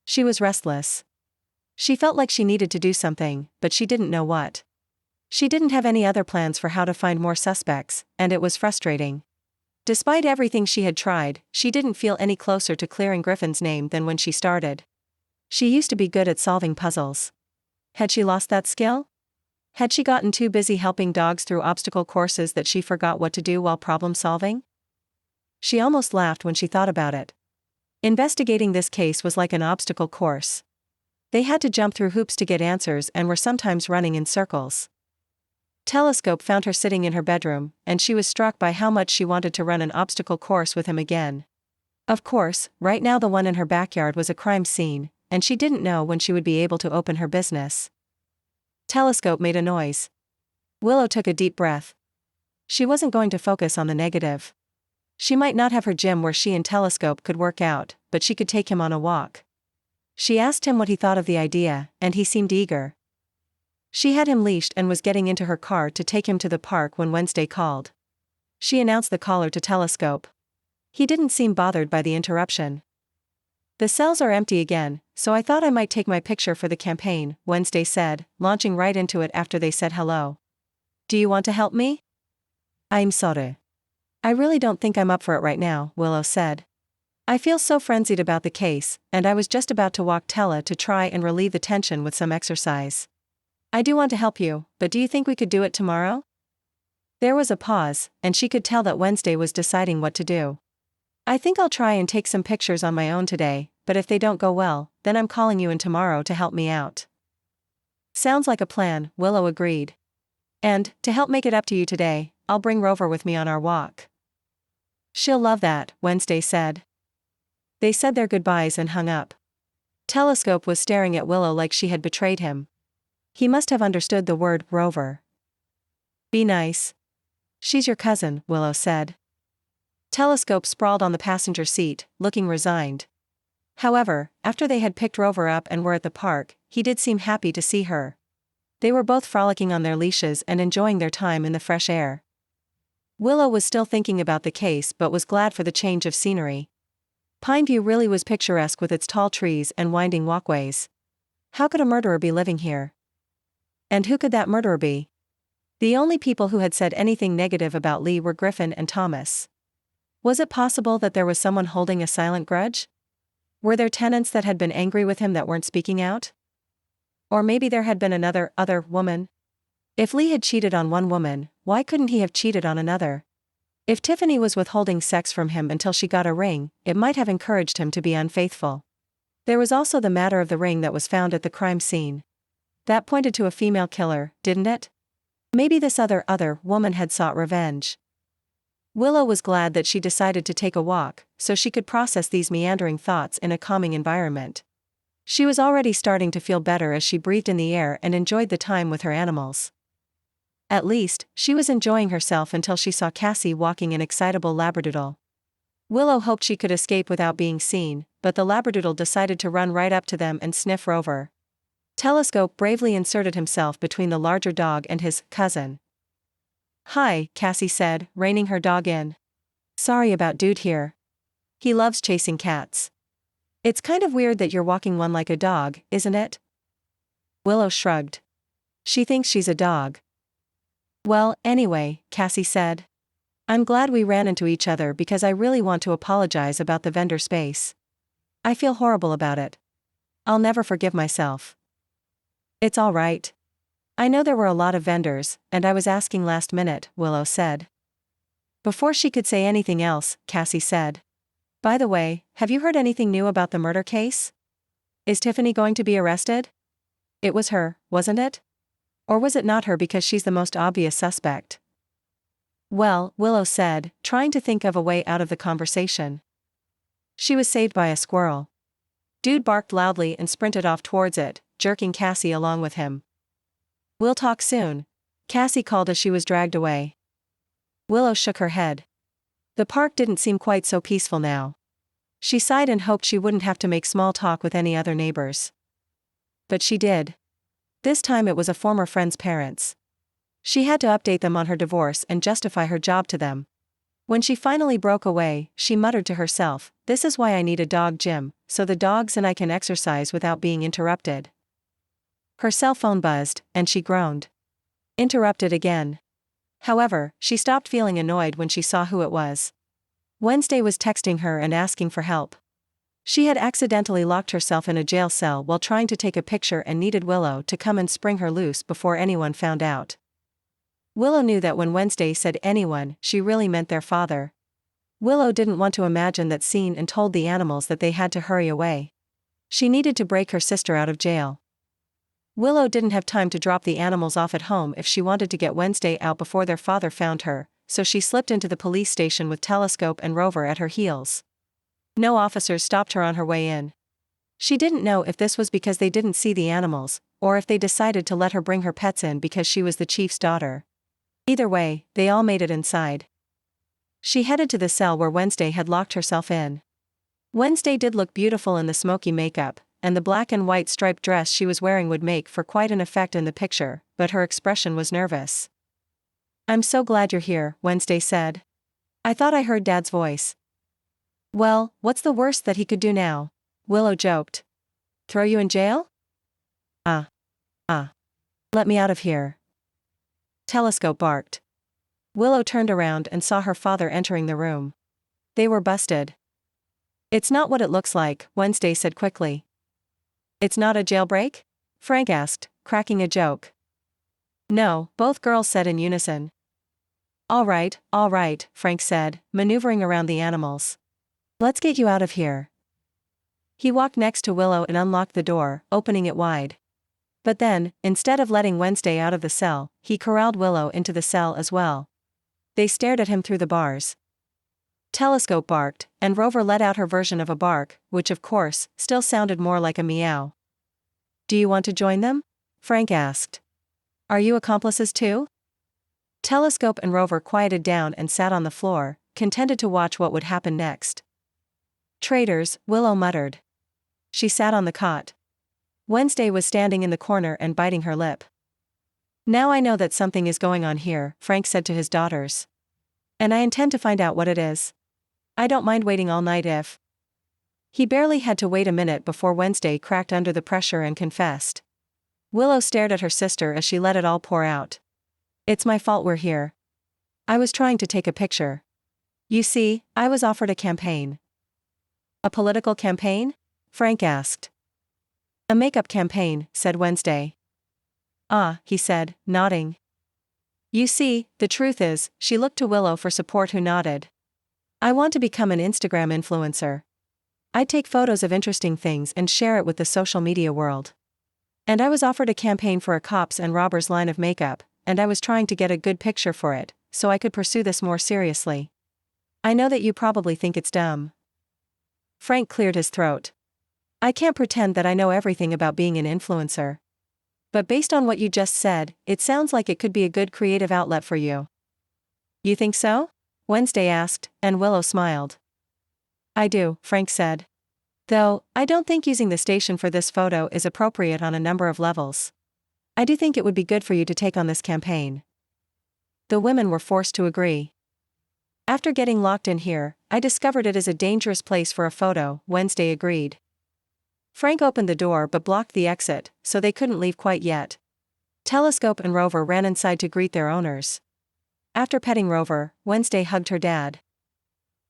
She was restless. She felt like she needed to do something, but she didn't know what. She didn't have any other plans for how to find more suspects, and it was frustrating. Despite everything she had tried, she didn't feel any closer to clearing Griffin's name than when she started. She used to be good at solving puzzles. Had she lost that skill? Had she gotten too busy helping dogs through obstacle courses that she forgot what to do while problem solving? She almost laughed when she thought about it. Investigating this case was like an obstacle course. They had to jump through hoops to get answers and were sometimes running in circles. Telescope found her sitting in her bedroom, and she was struck by how much she wanted to run an obstacle course with him again. Of course, right now the one in her backyard was a crime scene, and she didn't know when she would be able to open her business. Telescope made a noise. Willow took a deep breath. She wasn't going to focus on the negative. She might not have her gym where she and Telescope could work out, but she could take him on a walk. She asked him what he thought of the idea, and he seemed eager. She had him leashed and was getting into her car to take him to the park when Wednesday called. She announced the caller to Telescope. He didn't seem bothered by the interruption. The cells are empty again, so I thought I might take my picture for the campaign, Wednesday said, launching right into it after they said hello. Do you want to help me? I'm sorry. I really don't think I'm up for it right now, Willow said. I feel so frenzied about the case, and I was just about to walk Stella to try and relieve the tension with some exercise. I do want to help you, but do you think we could do it tomorrow? There was a pause, and she could tell that Wednesday was deciding what to do. I think I'll try and take some pictures on my own today, but if they don't go well, then I'm calling you in tomorrow to help me out. Sounds like a plan, Willow agreed. And, to help make it up to you today, I'll bring Rover with me on our walk. She'll love that, Wednesday said. They said their goodbyes and hung up. Telescope was staring at Willow like she had betrayed him. He must have understood the word Rover. Be nice. She's your cousin, Willow said. Telescope sprawled on the passenger seat, looking resigned. However, after they had picked Rover up and were at the park, he did seem happy to see her. They were both frolicking on their leashes and enjoying their time in the fresh air. Willow was still thinking about the case but was glad for the change of scenery. Pineview really was picturesque with its tall trees and winding walkways. How could a murderer be living here? And who could that murderer be? The only people who had said anything negative about Lee were Griffin and Thomas. Was it possible that there was someone holding a silent grudge? Were there tenants that had been angry with him that weren't speaking out? Or maybe there had been another woman? If Lee had cheated on one woman, why couldn't he have cheated on another? If Tiffany was withholding sex from him until she got a ring, it might have encouraged him to be unfaithful. There was also the matter of the ring that was found at the crime scene. That pointed to a female killer, didn't it? Maybe this other woman had sought revenge. Willow was glad that she decided to take a walk, so she could process these meandering thoughts in a calming environment. She was already starting to feel better as she breathed in the air and enjoyed the time with her animals. At least, she was enjoying herself until she saw Cassie walking an excitable labradoodle. Willow hoped she could escape without being seen, but the labradoodle decided to run right up to them and sniff Rover. Telescope bravely inserted himself between the larger dog and his cousin. Hi, Cassie said, reining her dog in. Sorry about Dude here. He loves chasing cats. It's kind of weird that you're walking one like a dog, isn't it? Willow shrugged. She thinks she's a dog. Well, anyway, Cassie said. I'm glad we ran into each other because I really want to apologize about the vendor space. I feel horrible about it. I'll never forgive myself. It's all right. I know there were a lot of vendors, and I was asking last minute, Willow said. Before she could say anything else, Cassie said. By the way, have you heard anything new about the murder case? Is Tiffany going to be arrested? It was her, wasn't it? Or was it not her because she's the most obvious suspect? Well, Willow said, trying to think of a way out of the conversation. She was saved by a squirrel. Dude barked loudly and sprinted off towards it, jerking Cassie along with him. We'll talk soon, Cassie called as she was dragged away. Willow shook her head. The park didn't seem quite so peaceful now. She sighed and hoped she wouldn't have to make small talk with any other neighbors. But she did. This time it was a former friend's parents. She had to update them on her divorce and justify her job to them. When she finally broke away, she muttered to herself, "This is why I need a dog gym, so the dogs and I can exercise without being interrupted." Her cell phone buzzed, and she groaned. Interrupted again. However, she stopped feeling annoyed when she saw who it was. Wednesday was texting her and asking for help. She had accidentally locked herself in a jail cell while trying to take a picture and needed Willow to come and spring her loose before anyone found out. Willow knew that when Wednesday said anyone, she really meant their father. Willow didn't want to imagine that scene and told the animals that they had to hurry away. She needed to break her sister out of jail. Willow didn't have time to drop the animals off at home if she wanted to get Wednesday out before their father found her, so she slipped into the police station with Telescope and Rover at her heels. No officers stopped her on her way in. She didn't know if this was because they didn't see the animals, or if they decided to let her bring her pets in because she was the chief's daughter. Either way, they all made it inside. She headed to the cell where Wednesday had locked herself in. Wednesday did look beautiful in the smoky makeup, and the black and white striped dress she was wearing would make for quite an effect in the picture, but her expression was nervous. "I'm so glad you're here," Wednesday said. "I thought I heard Dad's voice." "Well, what's the worst that he could do now?" Willow joked. "Throw you in jail?" Let me out of here." Telescope barked. Willow turned around and saw her father entering the room. They were busted. It's not what it looks like, Wednesday said quickly. It's not a jailbreak? Frank asked, cracking a joke. No, both girls said in unison. All right, Frank said, maneuvering around the animals. Let's get you out of here. He walked next to Willow and unlocked the door, opening it wide. But then, instead of letting Wednesday out of the cell, he corralled Willow into the cell as well. They stared at him through the bars. Telescope barked, and Rover let out her version of a bark, which of course, still sounded more like a meow. Do you want to join them? Frank asked. Are you accomplices too? Telescope and Rover quieted down and sat on the floor, contented to watch what would happen next. Traitors, Willow muttered. She sat on the cot. Wednesday was standing in the corner and biting her lip. Now I know that something is going on here, Frank said to his daughters. And I intend to find out what it is. I don't mind waiting all night if. He barely had to wait a minute before Wednesday cracked under the pressure and confessed. Willow stared at her sister as she let it all pour out. It's my fault we're here. I was trying to take a picture. You see, I was offered a campaign. A political campaign? Frank asked. A makeup campaign, said Wednesday. Ah, he said, nodding. You see, the truth is, she looked to Willow for support who nodded. I want to become an Instagram influencer. I'd take photos of interesting things and share it with the social media world. And I was offered a campaign for a cops and robbers line of makeup, and I was trying to get a good picture for it, so I could pursue this more seriously. I know that you probably think it's dumb. Frank cleared his throat. I can't pretend that I know everything about being an influencer. But based on what you just said, it sounds like it could be a good creative outlet for you. You think so? Wednesday asked, and Willow smiled. I do, Frank said. Though, I don't think using the station for this photo is appropriate on a number of levels. I do think it would be good for you to take on this campaign. The women were forced to agree. After getting locked in here, I discovered it is a dangerous place for a photo, Wednesday agreed. Frank opened the door but blocked the exit, so they couldn't leave quite yet. Telescope and Rover ran inside to greet their owners. After petting Rover, Wednesday hugged her dad.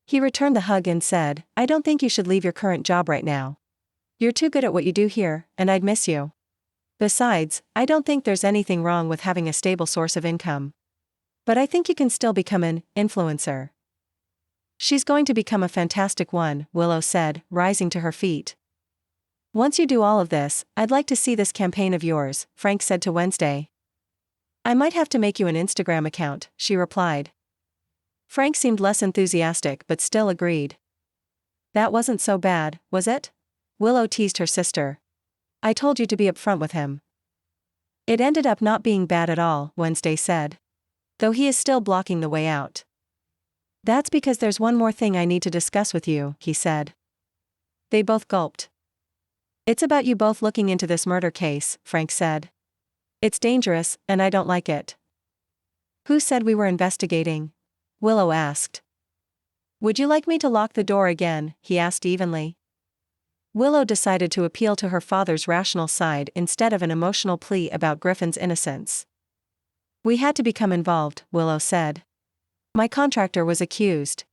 He returned the hug and said, I don't think you should leave your current job right now. You're too good at what you do here, and I'd miss you. Besides, I don't think there's anything wrong with having a stable source of income. But I think you can still become an influencer. She's going to become a fantastic one, Willow said, rising to her feet. Once you do all of this, I'd like to see this campaign of yours, Frank said to Wednesday. I might have to make you an Instagram account, she replied. Frank seemed less enthusiastic but still agreed. That wasn't so bad, was it? Willow teased her sister. I told you to be upfront with him. It ended up not being bad at all, Wednesday said. Though he is still blocking the way out. That's because there's one more thing I need to discuss with you, he said. They both gulped. It's about you both looking into this murder case, Frank said. It's dangerous, and I don't like it. Who said we were investigating? Willow asked. Would you like me to lock the door again? He asked evenly. Willow decided to appeal to her father's rational side instead of an emotional plea about Griffin's innocence. We had to become involved, Willow said. My contractor was accused.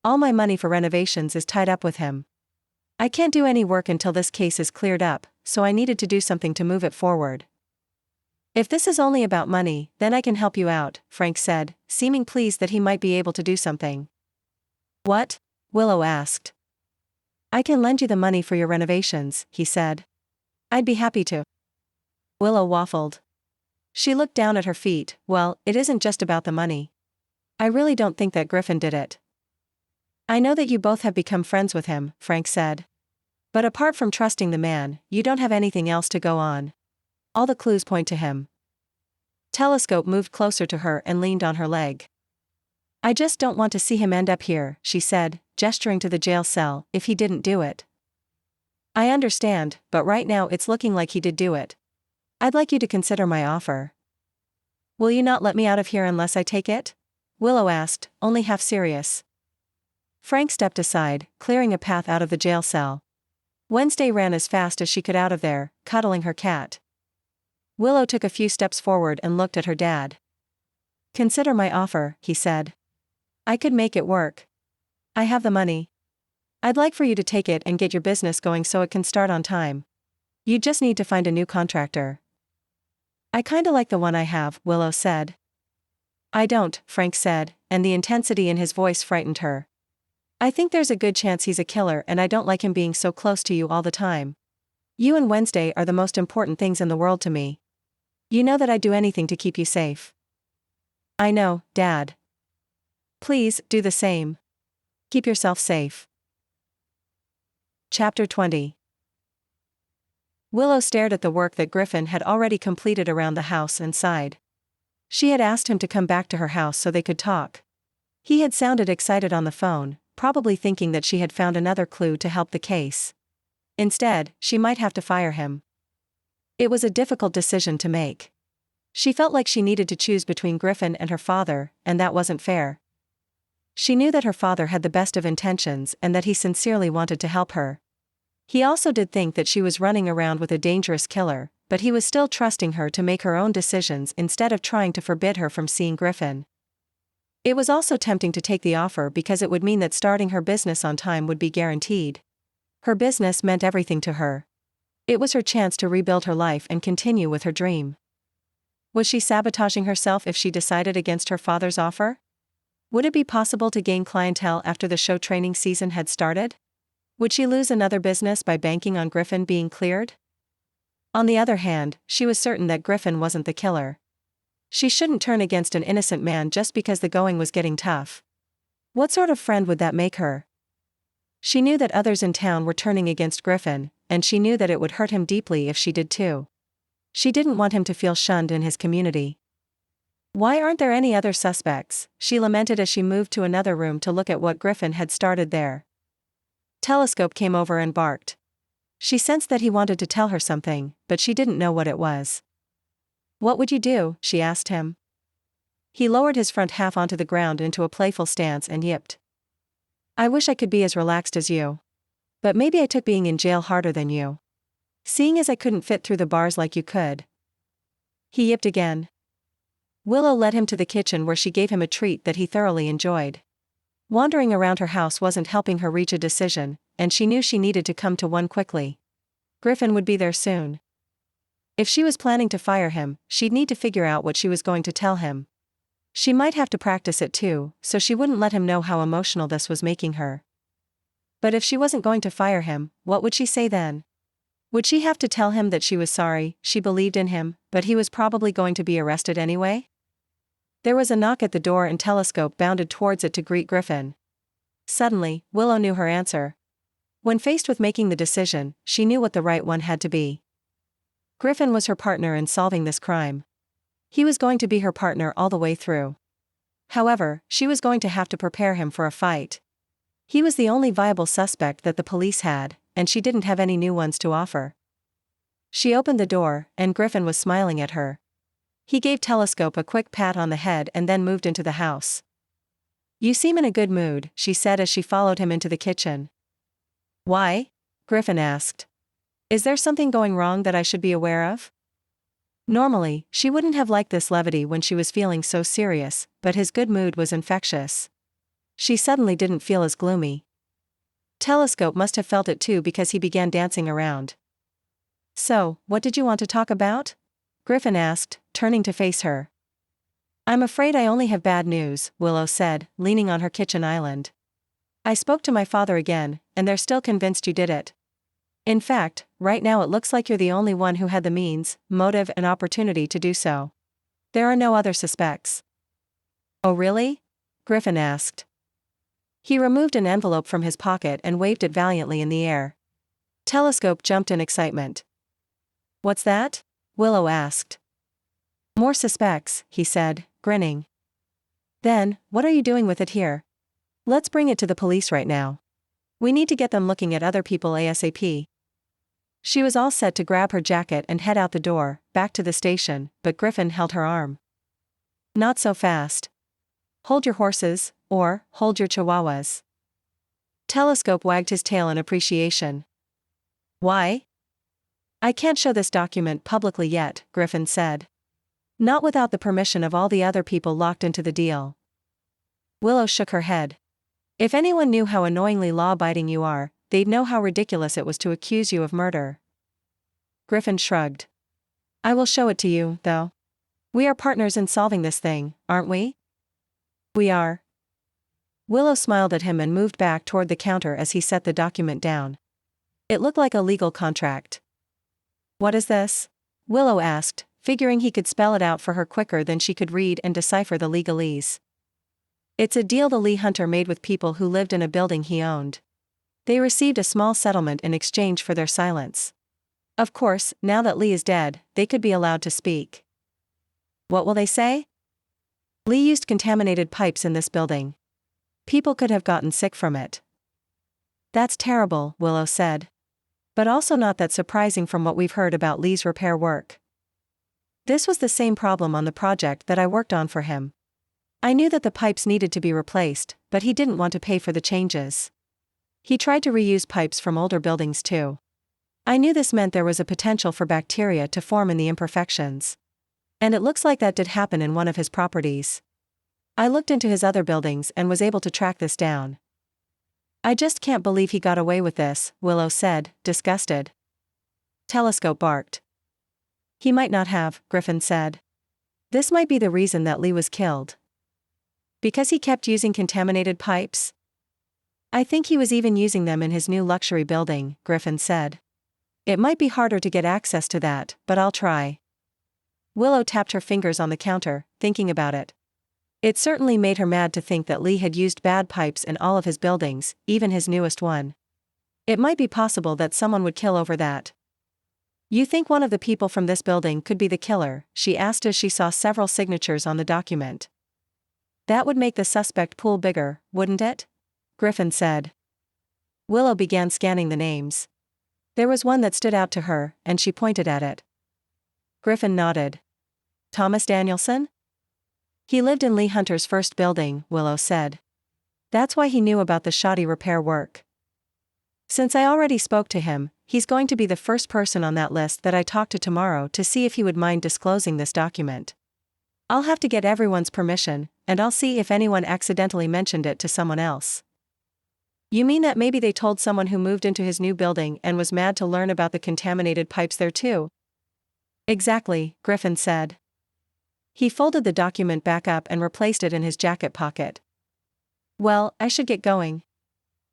All my money for renovations is tied up with him. I can't do any work until this case is cleared up, so I needed to do something to move it forward. If this is only about money, then I can help you out, Frank said, seeming pleased that he might be able to do something. What? Willow asked. I can lend you the money for your renovations, he said. I'd be happy to. Willow waffled. She looked down at her feet. Well, it isn't just about the money. I really don't think that Griffin did it. I know that you both have become friends with him, Frank said. But apart from trusting the man, you don't have anything else to go on. All the clues point to him. Telescope moved closer to her and leaned on her leg. I just don't want to see him end up here, she said, gesturing to the jail cell, if he didn't do it. I understand, but right now it's looking like he did do it. I'd like you to consider my offer. Will you not let me out of here unless I take it? Willow asked, only half serious. Frank stepped aside, clearing a path out of the jail cell. Wednesday ran as fast as she could out of there, cuddling her cat. Willow took a few steps forward and looked at her dad. Consider my offer, he said. I could make it work. I have the money. I'd like for you to take it and get your business going so it can start on time. You just need to find a new contractor. I kinda like the one I have, Willow said. I don't, Frank said, and the intensity in his voice frightened her. I think there's a good chance he's a killer and I don't like him being so close to you all the time. You and Wednesday are the most important things in the world to me. You know that I'd do anything to keep you safe. I know, Dad. Please, do the same. Keep yourself safe. Chapter 20. Willow stared at the work that Griffin had already completed around the house and sighed. She had asked him to come back to her house so they could talk. He had sounded excited on the phone, probably thinking that she had found another clue to help the case. Instead, she might have to fire him. It was a difficult decision to make. She felt like she needed to choose between Griffin and her father, and that wasn't fair. She knew that her father had the best of intentions and that he sincerely wanted to help her. He also did think that she was running around with a dangerous killer, but he was still trusting her to make her own decisions instead of trying to forbid her from seeing Griffin. It was also tempting to take the offer because it would mean that starting her business on time would be guaranteed. Her business meant everything to her. It was her chance to rebuild her life and continue with her dream. Was she sabotaging herself if she decided against her father's offer? Would it be possible to gain clientele after the show training season had started? Would she lose another business by banking on Griffin being cleared? On the other hand, she was certain that Griffin wasn't the killer. She shouldn't turn against an innocent man just because the going was getting tough. What sort of friend would that make her? She knew that others in town were turning against Griffin, and she knew that it would hurt him deeply if she did too. She didn't want him to feel shunned in his community. Why aren't there any other suspects? She lamented as she moved to another room to look at what Griffin had started there. Telescope came over and barked. She sensed that he wanted to tell her something, but she didn't know what it was. What would you do? She asked him. He lowered his front half onto the ground into a playful stance and yipped. I wish I could be as relaxed as you. But maybe I took being in jail harder than you. Seeing as I couldn't fit through the bars like you could. He yipped again. Willow led him to the kitchen where she gave him a treat that he thoroughly enjoyed. Wandering around her house wasn't helping her reach a decision, and she knew she needed to come to one quickly. Griffin would be there soon. If she was planning to fire him, she'd need to figure out what she was going to tell him. She might have to practice it too, so she wouldn't let him know how emotional this was making her. But if she wasn't going to fire him, what would she say then? Would she have to tell him that she was sorry, she believed in him, but he was probably going to be arrested anyway? There was a knock at the door and Telescope bounded towards it to greet Griffin. Suddenly, Willow knew her answer. When faced with making the decision, she knew what the right one had to be. Griffin was her partner in solving this crime. He was going to be her partner all the way through. However, she was going to have to prepare him for a fight. He was the only viable suspect that the police had, and she didn't have any new ones to offer. She opened the door, and Griffin was smiling at her. He gave Telescope a quick pat on the head and then moved into the house. You seem in a good mood, she said as she followed him into the kitchen. Why? Griffin asked. Is there something going wrong that I should be aware of? Normally, she wouldn't have liked this levity when she was feeling so serious, but his good mood was infectious. She suddenly didn't feel as gloomy. Telescope must have felt it too because he began dancing around. So, what did you want to talk about? Griffin asked, turning to face her. I'm afraid I only have bad news, Willow said, leaning on her kitchen island. I spoke to my father again, and they're still convinced you did it. In fact, right now it looks like you're the only one who had the means, motive and opportunity to do so. There are no other suspects. Oh really? Griffin asked. He removed an envelope from his pocket and waved it valiantly in the air. Telescope jumped in excitement. What's that? Willow asked. More suspects, he said, grinning. Then, what are you doing with it here? Let's bring it to the police right now. We need to get them looking at other people ASAP. She was all set to grab her jacket and head out the door, back to the station, but Griffin held her arm. Not so fast. Hold your horses, or hold your chihuahuas. Telescope wagged his tail in appreciation. Why? I can't show this document publicly yet, Griffin said. Not without the permission of all the other people locked into the deal. Willow shook her head. If anyone knew how annoyingly law-abiding you are, they'd know how ridiculous it was to accuse you of murder. Griffin shrugged. I will show it to you, though. We are partners in solving this thing, aren't we? We are. Willow smiled at him and moved back toward the counter as he set the document down. It looked like a legal contract. What is this? Willow asked, figuring he could spell it out for her quicker than she could read and decipher the legalese. It's a deal the Lee hunter made with people who lived in a building he owned. They received a small settlement in exchange for their silence. Of course, now that Lee is dead, they could be allowed to speak. What will they say? Lee used contaminated pipes in this building. People could have gotten sick from it. That's terrible, Willow said. But also not that surprising from what we've heard about Lee's repair work. This was the same problem on the project that I worked on for him. I knew that the pipes needed to be replaced, but he didn't want to pay for the changes. He tried to reuse pipes from older buildings too. I knew this meant there was a potential for bacteria to form in the imperfections. And it looks like that did happen in one of his properties. I looked into his other buildings and was able to track this down. I just can't believe he got away with this, Willow said, disgusted. Telescope barked. He might not have, Griffin said. This might be the reason that Lee was killed. Because he kept using contaminated pipes? I think he was even using them in his new luxury building, Griffin said. It might be harder to get access to that, but I'll try. Willow tapped her fingers on the counter, thinking about it. It certainly made her mad to think that Lee had used bad pipes in all of his buildings, even his newest one. It might be possible that someone would kill over that. You think one of the people from this building could be the killer? She asked as she saw several signatures on the document. That would make the suspect pool bigger, wouldn't it? Griffin said. Willow began scanning the names. There was one that stood out to her, and she pointed at it. Griffin nodded. Thomas Danielson? He lived in Lee Hunter's first building, Willow said. That's why he knew about the shoddy repair work. Since I already spoke to him, he's going to be the first person on that list that I talk to tomorrow to see if he would mind disclosing this document. I'll have to get everyone's permission, and I'll see if anyone accidentally mentioned it to someone else. You mean that maybe they told someone who moved into his new building and was mad to learn about the contaminated pipes there too? Exactly, Griffin said. He folded the document back up and replaced it in his jacket pocket. Well, I should get going.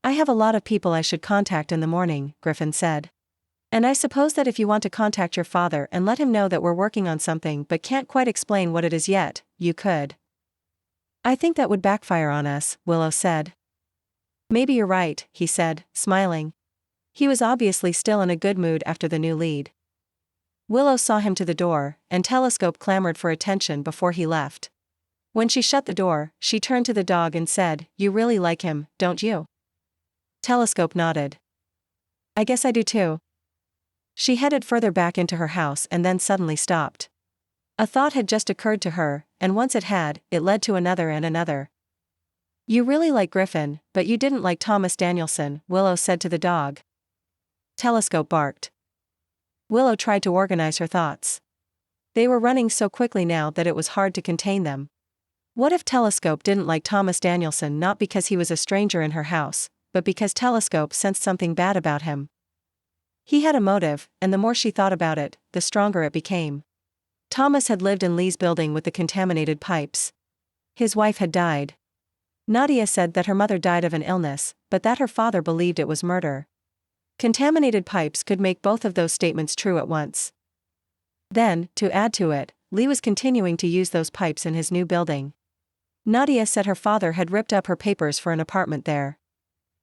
I have a lot of people I should contact in the morning, Griffin said. And I suppose that if you want to contact your father and let him know that we're working on something but can't quite explain what it is yet, you could. I think that would backfire on us, Willow said. Maybe you're right, he said, smiling. He was obviously still in a good mood after the new lead. Willow saw him to the door, and Telescope clamored for attention before he left. When she shut the door, she turned to the dog and said, You really like him, don't you? Telescope nodded. I guess I do too. She headed further back into her house and then suddenly stopped. A thought had just occurred to her, and once it had, it led to another and another. You really like Griffin, but you didn't like Thomas Danielson, Willow said to the dog. Telescope barked. Willow tried to organize her thoughts. They were running so quickly now that it was hard to contain them. What if Telescope didn't like Thomas Danielson not because he was a stranger in her house, but because Telescope sensed something bad about him? He had a motive, and the more she thought about it, the stronger it became. Thomas had lived in Lee's building with the contaminated pipes. His wife had died. Nadia said that her mother died of an illness, but that her father believed it was murder. Contaminated pipes could make both of those statements true at once. Then, to add to it, Lee was continuing to use those pipes in his new building. Nadia said her father had ripped up her papers for an apartment there.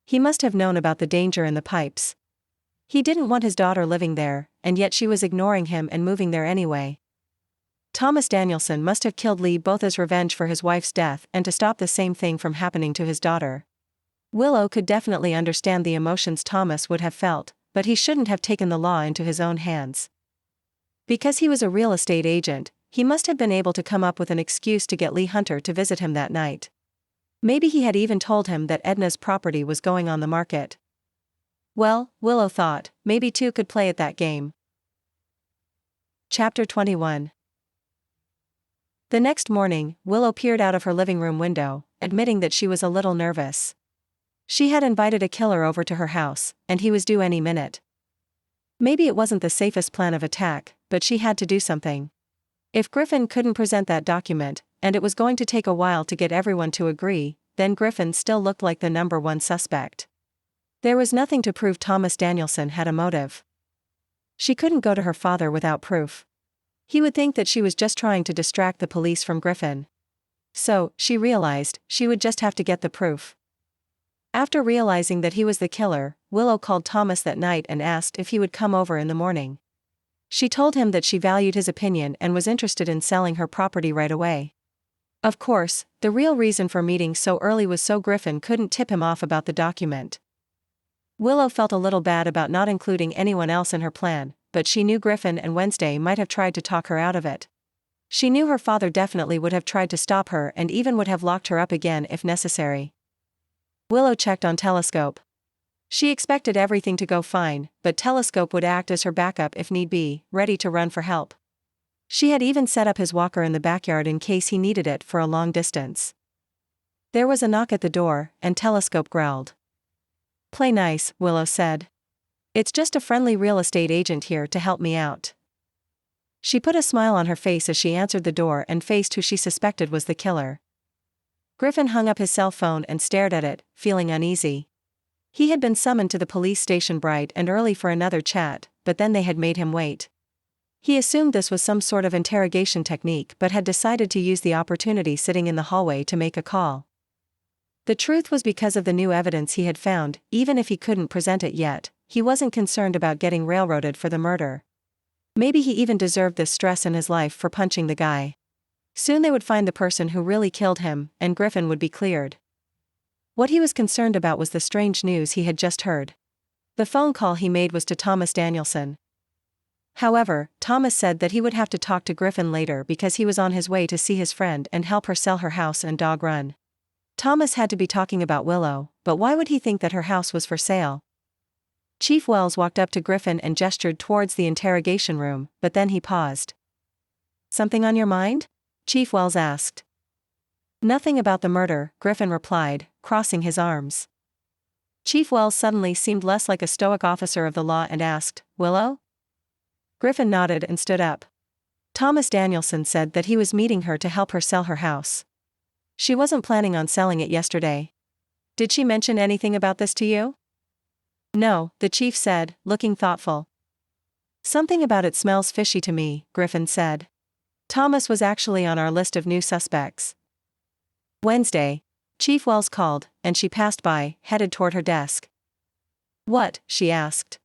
He must have known about the danger in the pipes. He didn't want his daughter living there, and yet she was ignoring him and moving there anyway. Thomas Danielson must have killed Lee both as revenge for his wife's death and to stop the same thing from happening to his daughter. Willow could definitely understand the emotions Thomas would have felt, but he shouldn't have taken the law into his own hands. Because he was a real estate agent, he must have been able to come up with an excuse to get Lee Hunter to visit him that night. Maybe he had even told him that Edna's property was going on the market. Well, Willow thought, maybe two could play at that game. Chapter 21. The next morning, Willow peered out of her living room window, admitting that she was a little nervous. She had invited a killer over to her house, and he was due any minute. Maybe it wasn't the safest plan of attack, but she had to do something. If Griffin couldn't present that document, and it was going to take a while to get everyone to agree, then Griffin still looked like the number one suspect. There was nothing to prove Thomas Danielson had a motive. She couldn't go to her father without proof. He would think that she was just trying to distract the police from Griffin. So, she realized, she would just have to get the proof. After realizing that he was the killer, Willow called Thomas that night and asked if he would come over in the morning. She told him that she valued his opinion and was interested in selling her property right away. Of course, the real reason for meeting so early was so Griffin couldn't tip him off about the document. Willow felt a little bad about not including anyone else in her plan, but she knew Griffin and Wednesday might have tried to talk her out of it. She knew her father definitely would have tried to stop her and even would have locked her up again if necessary. Willow checked on Telescope. She expected everything to go fine, but Telescope would act as her backup if need be, ready to run for help. She had even set up his walker in the backyard in case he needed it for a long distance. There was a knock at the door, and Telescope growled. "Play nice," Willow said. "It's just a friendly real estate agent here to help me out." She put a smile on her face as she answered the door and faced who she suspected was the killer. Griffin hung up his cell phone and stared at it, feeling uneasy. He had been summoned to the police station bright and early for another chat, but then they had made him wait. He assumed this was some sort of interrogation technique but had decided to use the opportunity sitting in the hallway to make a call. The truth was, because of the new evidence he had found, even if he couldn't present it yet, he wasn't concerned about getting railroaded for the murder. Maybe he even deserved this stress in his life for punching the guy. Soon they would find the person who really killed him, and Griffin would be cleared. What he was concerned about was the strange news he had just heard. The phone call he made was to Thomas Danielson. However, Thomas said that he would have to talk to Griffin later because he was on his way to see his friend and help her sell her house and dog run. Thomas had to be talking about Willow, but why would he think that her house was for sale? Chief Wells walked up to Griffin and gestured towards the interrogation room, but then he paused. "Something on your mind?" Chief Wells asked. "Nothing about the murder," Griffin replied, crossing his arms. Chief Wells suddenly seemed less like a stoic officer of the law and asked, "Willow?" Griffin nodded and stood up. Thomas Danielson said that he was meeting her to help her sell her house. She wasn't planning on selling it yesterday. "Did she mention anything about this to you?" "No," the chief said, looking thoughtful. "Something about it smells fishy to me," Griffin said. "Thomas was actually on our list of new suspects." Wednesday. Chief Wells called, and she passed by, headed toward her desk. "What?" she asked.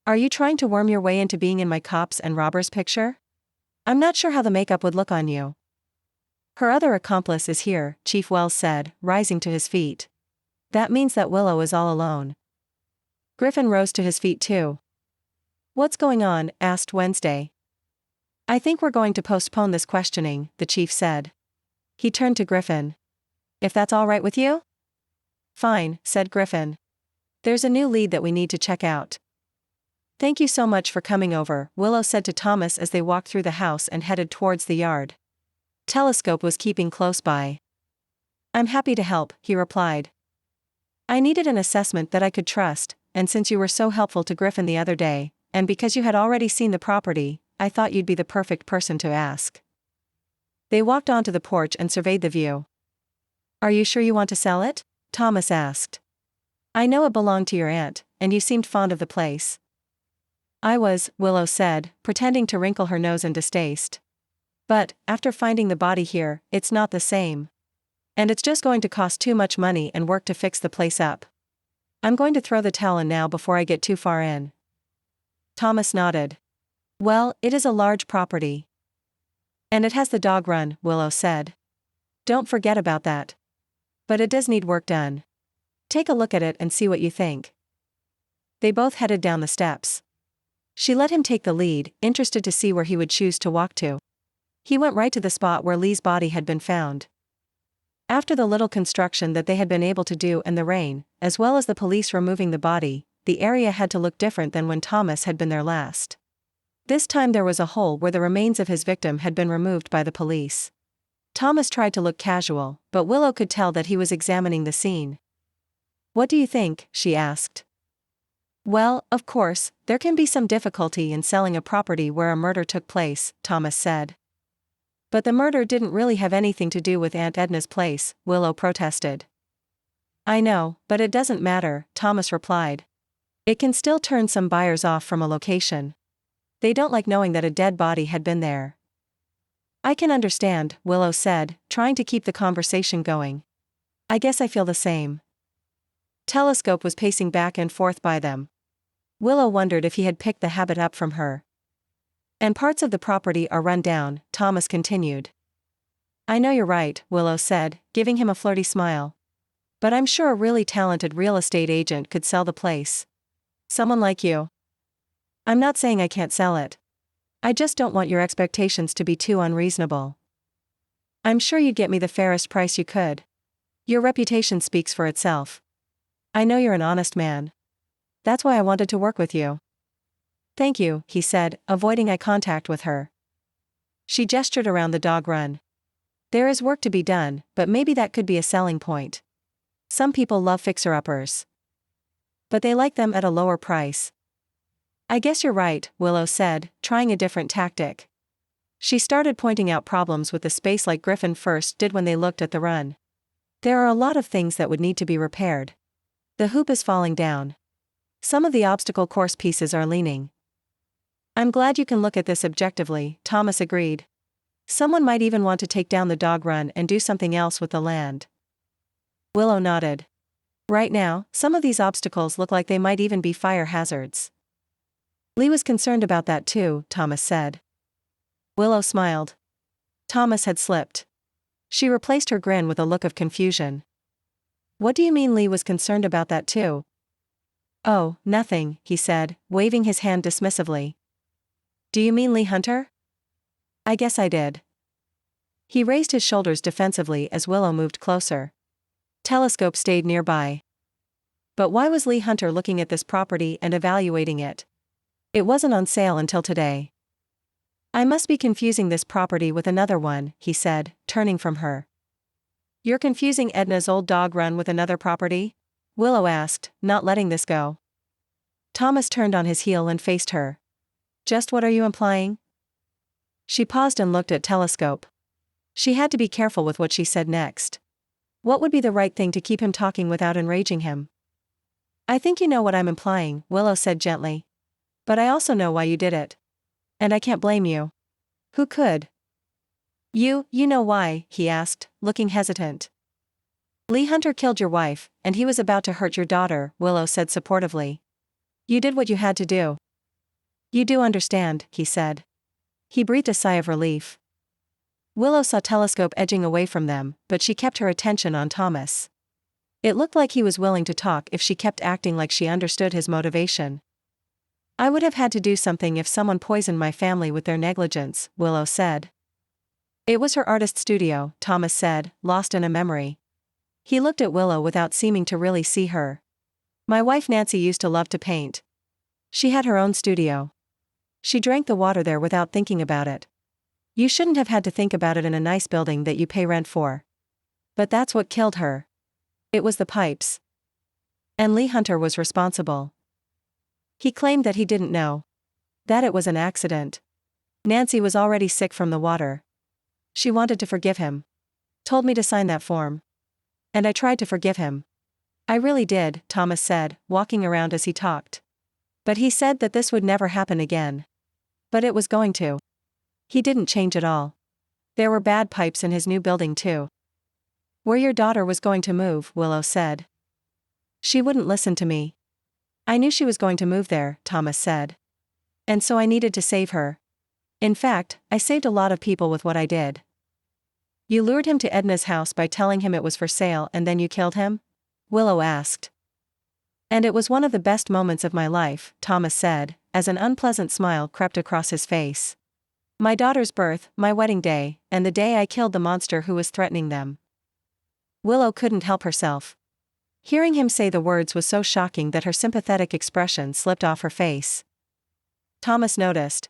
"Are you trying to worm your way into being in my cops and robbers picture? I'm not sure how the makeup would look on you." "Her other accomplice is here," Chief Wells said, rising to his feet. "That means that Willow is all alone." Griffin rose to his feet too. "What's going on?" asked Wednesday. "I think we're going to postpone this questioning," the chief said. He turned to Griffin. "If that's all right with you?" "Fine," said Griffin. "There's a new lead that we need to check out." "Thank you so much for coming over," Willow said to Thomas as they walked through the house and headed towards the yard. Telescope was keeping close by. "I'm happy to help," he replied. "I needed an assessment that I could trust, and since you were so helpful to Griffin the other day, and because you had already seen the property, I thought you'd be the perfect person to ask." They walked onto the porch and surveyed the view. "Are you sure you want to sell it?" Thomas asked. "I know it belonged to your aunt, and you seemed fond of the place." "I was," Willow said, pretending to wrinkle her nose in distaste. "But, after finding the body here, it's not the same. And it's just going to cost too much money and work to fix the place up. I'm going to throw the towel in now before I get too far in." Thomas nodded. "Well, it is a large property. And it has the dog run," Willow said. "Don't forget about that. But it does need work done. Take a look at it and see what you think." They both headed down the steps. She let him take the lead, interested to see where he would choose to walk to. He went right to the spot where Lee's body had been found. After the little construction that they had been able to do and the rain, as well as the police removing the body, the area had to look different than when Thomas had been there last. This time there was a hole where the remains of his victim had been removed by the police. Thomas tried to look casual, but Willow could tell that he was examining the scene. What do you think? She asked. Well, of course, there can be some difficulty in selling a property where a murder took place, Thomas said. But the murder didn't really have anything to do with Aunt Edna's place, Willow protested. I know, but it doesn't matter, Thomas replied. It can still turn some buyers off from a location. They don't like knowing that a dead body had been there. I can understand, Willow said, trying to keep the conversation going. I guess I feel the same. Telescope was pacing back and forth by them. Willow wondered if he had picked the habit up from her. And parts of the property are run down, Thomas continued. I know you're right, Willow said, giving him a flirty smile. But I'm sure a really talented real estate agent could sell the place. Someone like you. I'm not saying I can't sell it. I just don't want your expectations to be too unreasonable. I'm sure you'd get me the fairest price you could. Your reputation speaks for itself. I know you're an honest man. That's why I wanted to work with you. Thank you, he said, avoiding eye contact with her. She gestured around the dog run. There is work to be done, but maybe that could be a selling point. Some people love fixer-uppers. But they like them at a lower price. I guess you're right, Willow said, trying a different tactic. She started pointing out problems with the space like Griffin first did when they looked at the run. There are a lot of things that would need to be repaired. The hoop is falling down. Some of the obstacle course pieces are leaning. I'm glad you can look at this objectively, Thomas agreed. Someone might even want to take down the dog run and do something else with the land. Willow nodded. Right now, some of these obstacles look like they might even be fire hazards. Lee was concerned about that too, Thomas said. Willow smiled. Thomas had slipped. She replaced her grin with a look of confusion. What do you mean Lee was concerned about that too? Oh, nothing, he said, waving his hand dismissively. Do you mean Lee Hunter? I guess I did. He raised his shoulders defensively as Willow moved closer. Telescope stayed nearby. But why was Lee Hunter looking at this property and evaluating it? It wasn't on sale until today. I must be confusing this property with another one, he said, turning from her. You're confusing Edna's old dog run with another property? Willow asked, not letting this go. Thomas turned on his heel and faced her. Just what are you implying? She paused and looked at Telescope. She had to be careful with what she said next. What would be the right thing to keep him talking without enraging him? I think you know what I'm implying, Willow said gently. But I also know why you did it. And I can't blame you. Who could? You know why, he asked, looking hesitant. Lee Hunter killed your wife, and he was about to hurt your daughter, Willow said supportively. You did what you had to do. You do understand, he said. He breathed a sigh of relief. Willow saw Telescope edging away from them, but she kept her attention on Thomas. It looked like he was willing to talk if she kept acting like she understood his motivation. I would have had to do something if someone poisoned my family with their negligence, Willow said. It was her artist studio, Thomas said, lost in a memory. He looked at Willow without seeming to really see her. My wife Nancy used to love to paint. She had her own studio. She drank the water there without thinking about it. You shouldn't have had to think about it in a nice building that you pay rent for. But that's what killed her. It was the pipes. And Lee Hunter was responsible. He claimed that he didn't know. That it was an accident. Nancy was already sick from the water. She wanted to forgive him. Told me to sign that form. And I tried to forgive him. I really did, Thomas said, walking around as he talked. But he said that this would never happen again. But it was going to. He didn't change at all. There were bad pipes in his new building too. Where your daughter was going to move, Willow said. She wouldn't listen to me. I knew she was going to move there, Thomas said. And so I needed to save her. In fact, I saved a lot of people with what I did. You lured him to Edna's house by telling him it was for sale and then you killed him? Willow asked. And it was one of the best moments of my life, Thomas said, as an unpleasant smile crept across his face. My daughter's birth, my wedding day, and the day I killed the monster who was threatening them. Willow couldn't help herself. Hearing him say the words was so shocking that her sympathetic expression slipped off her face. Thomas noticed.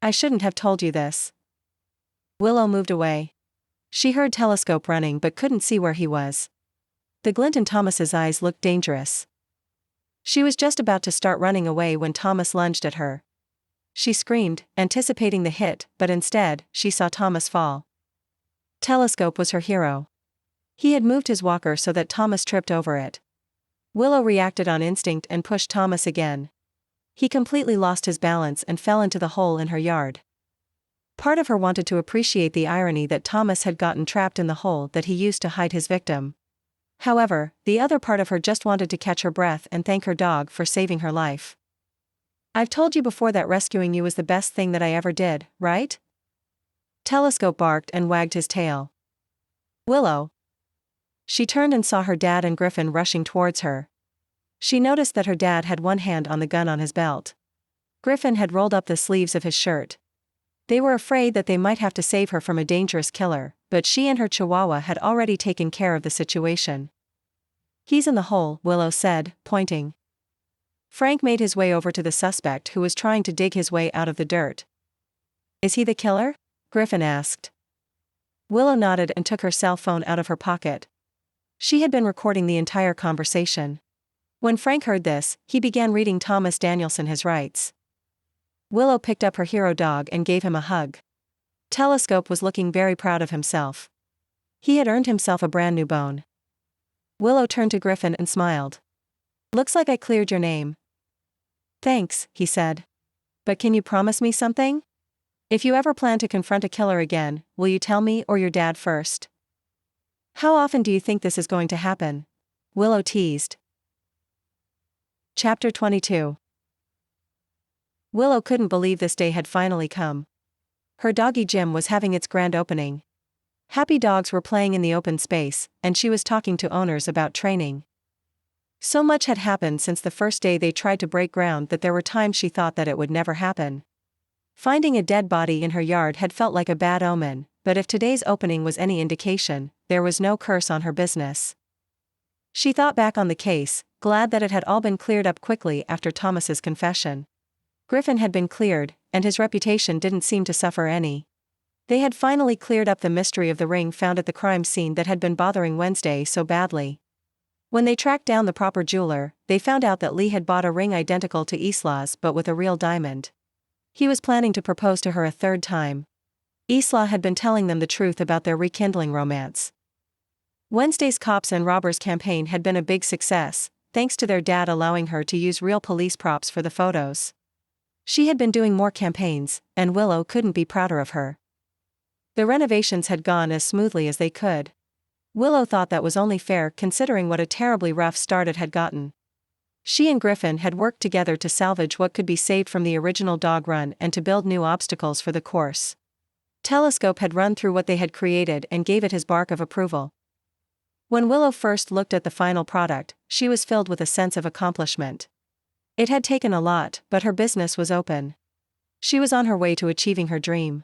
I shouldn't have told you this. Willow moved away. She heard Telescope running but couldn't see where he was. The glint in Thomas's eyes looked dangerous. She was just about to start running away when Thomas lunged at her. She screamed, anticipating the hit, but instead, she saw Thomas fall. Telescope was her hero. He had moved his walker so that Thomas tripped over it. Willow reacted on instinct and pushed Thomas again. He completely lost his balance and fell into the hole in her yard. Part of her wanted to appreciate the irony that Thomas had gotten trapped in the hole that he used to hide his victim. However, the other part of her just wanted to catch her breath and thank her dog for saving her life. "I've told you before that rescuing you was the best thing that I ever did, right?" Telescope barked and wagged his tail. "Willow." She turned and saw her dad and Griffin rushing towards her. She noticed that her dad had one hand on the gun on his belt. Griffin had rolled up the sleeves of his shirt. They were afraid that they might have to save her from a dangerous killer, but she and her chihuahua had already taken care of the situation. "He's in the hole," Willow said, pointing. Frank made his way over to the suspect who was trying to dig his way out of the dirt. "Is he the killer?" Griffin asked. Willow nodded and took her cell phone out of her pocket. She had been recording the entire conversation. When Frank heard this, he began reading Thomas Danielson his rights. Willow picked up her hero dog and gave him a hug. Telescope was looking very proud of himself. He had earned himself a brand new bone. Willow turned to Griffin and smiled. "Looks like I cleared your name." "Thanks," he said. "But can you promise me something? If you ever plan to confront a killer again, will you tell me or your dad first?" "How often do you think this is going to happen?" Willow teased. Chapter 22. Willow couldn't believe this day had finally come. Her doggy gym was having its grand opening. Happy dogs were playing in the open space, and she was talking to owners about training. So much had happened since the first day they tried to break ground that there were times she thought that it would never happen. Finding a dead body in her yard had felt like a bad omen, but if today's opening was any indication, there was no curse on her business. She thought back on the case, glad that it had all been cleared up quickly after Thomas's confession. Griffin had been cleared, and his reputation didn't seem to suffer any. They had finally cleared up the mystery of the ring found at the crime scene that had been bothering Wednesday so badly. When they tracked down the proper jeweler, they found out that Lee had bought a ring identical to Isla's but with a real diamond. He was planning to propose to her a third time. Isla had been telling them the truth about their rekindling romance. Wednesday's Cops and Robbers campaign had been a big success, thanks to their dad allowing her to use real police props for the photos. She had been doing more campaigns, and Willow couldn't be prouder of her. The renovations had gone as smoothly as they could. Willow thought that was only fair considering what a terribly rough start it had gotten. She and Griffin had worked together to salvage what could be saved from the original dog run and to build new obstacles for the course. Telescope had run through what they had created and gave it his bark of approval. When Willow first looked at the final product, she was filled with a sense of accomplishment. It had taken a lot, but her business was open. She was on her way to achieving her dream.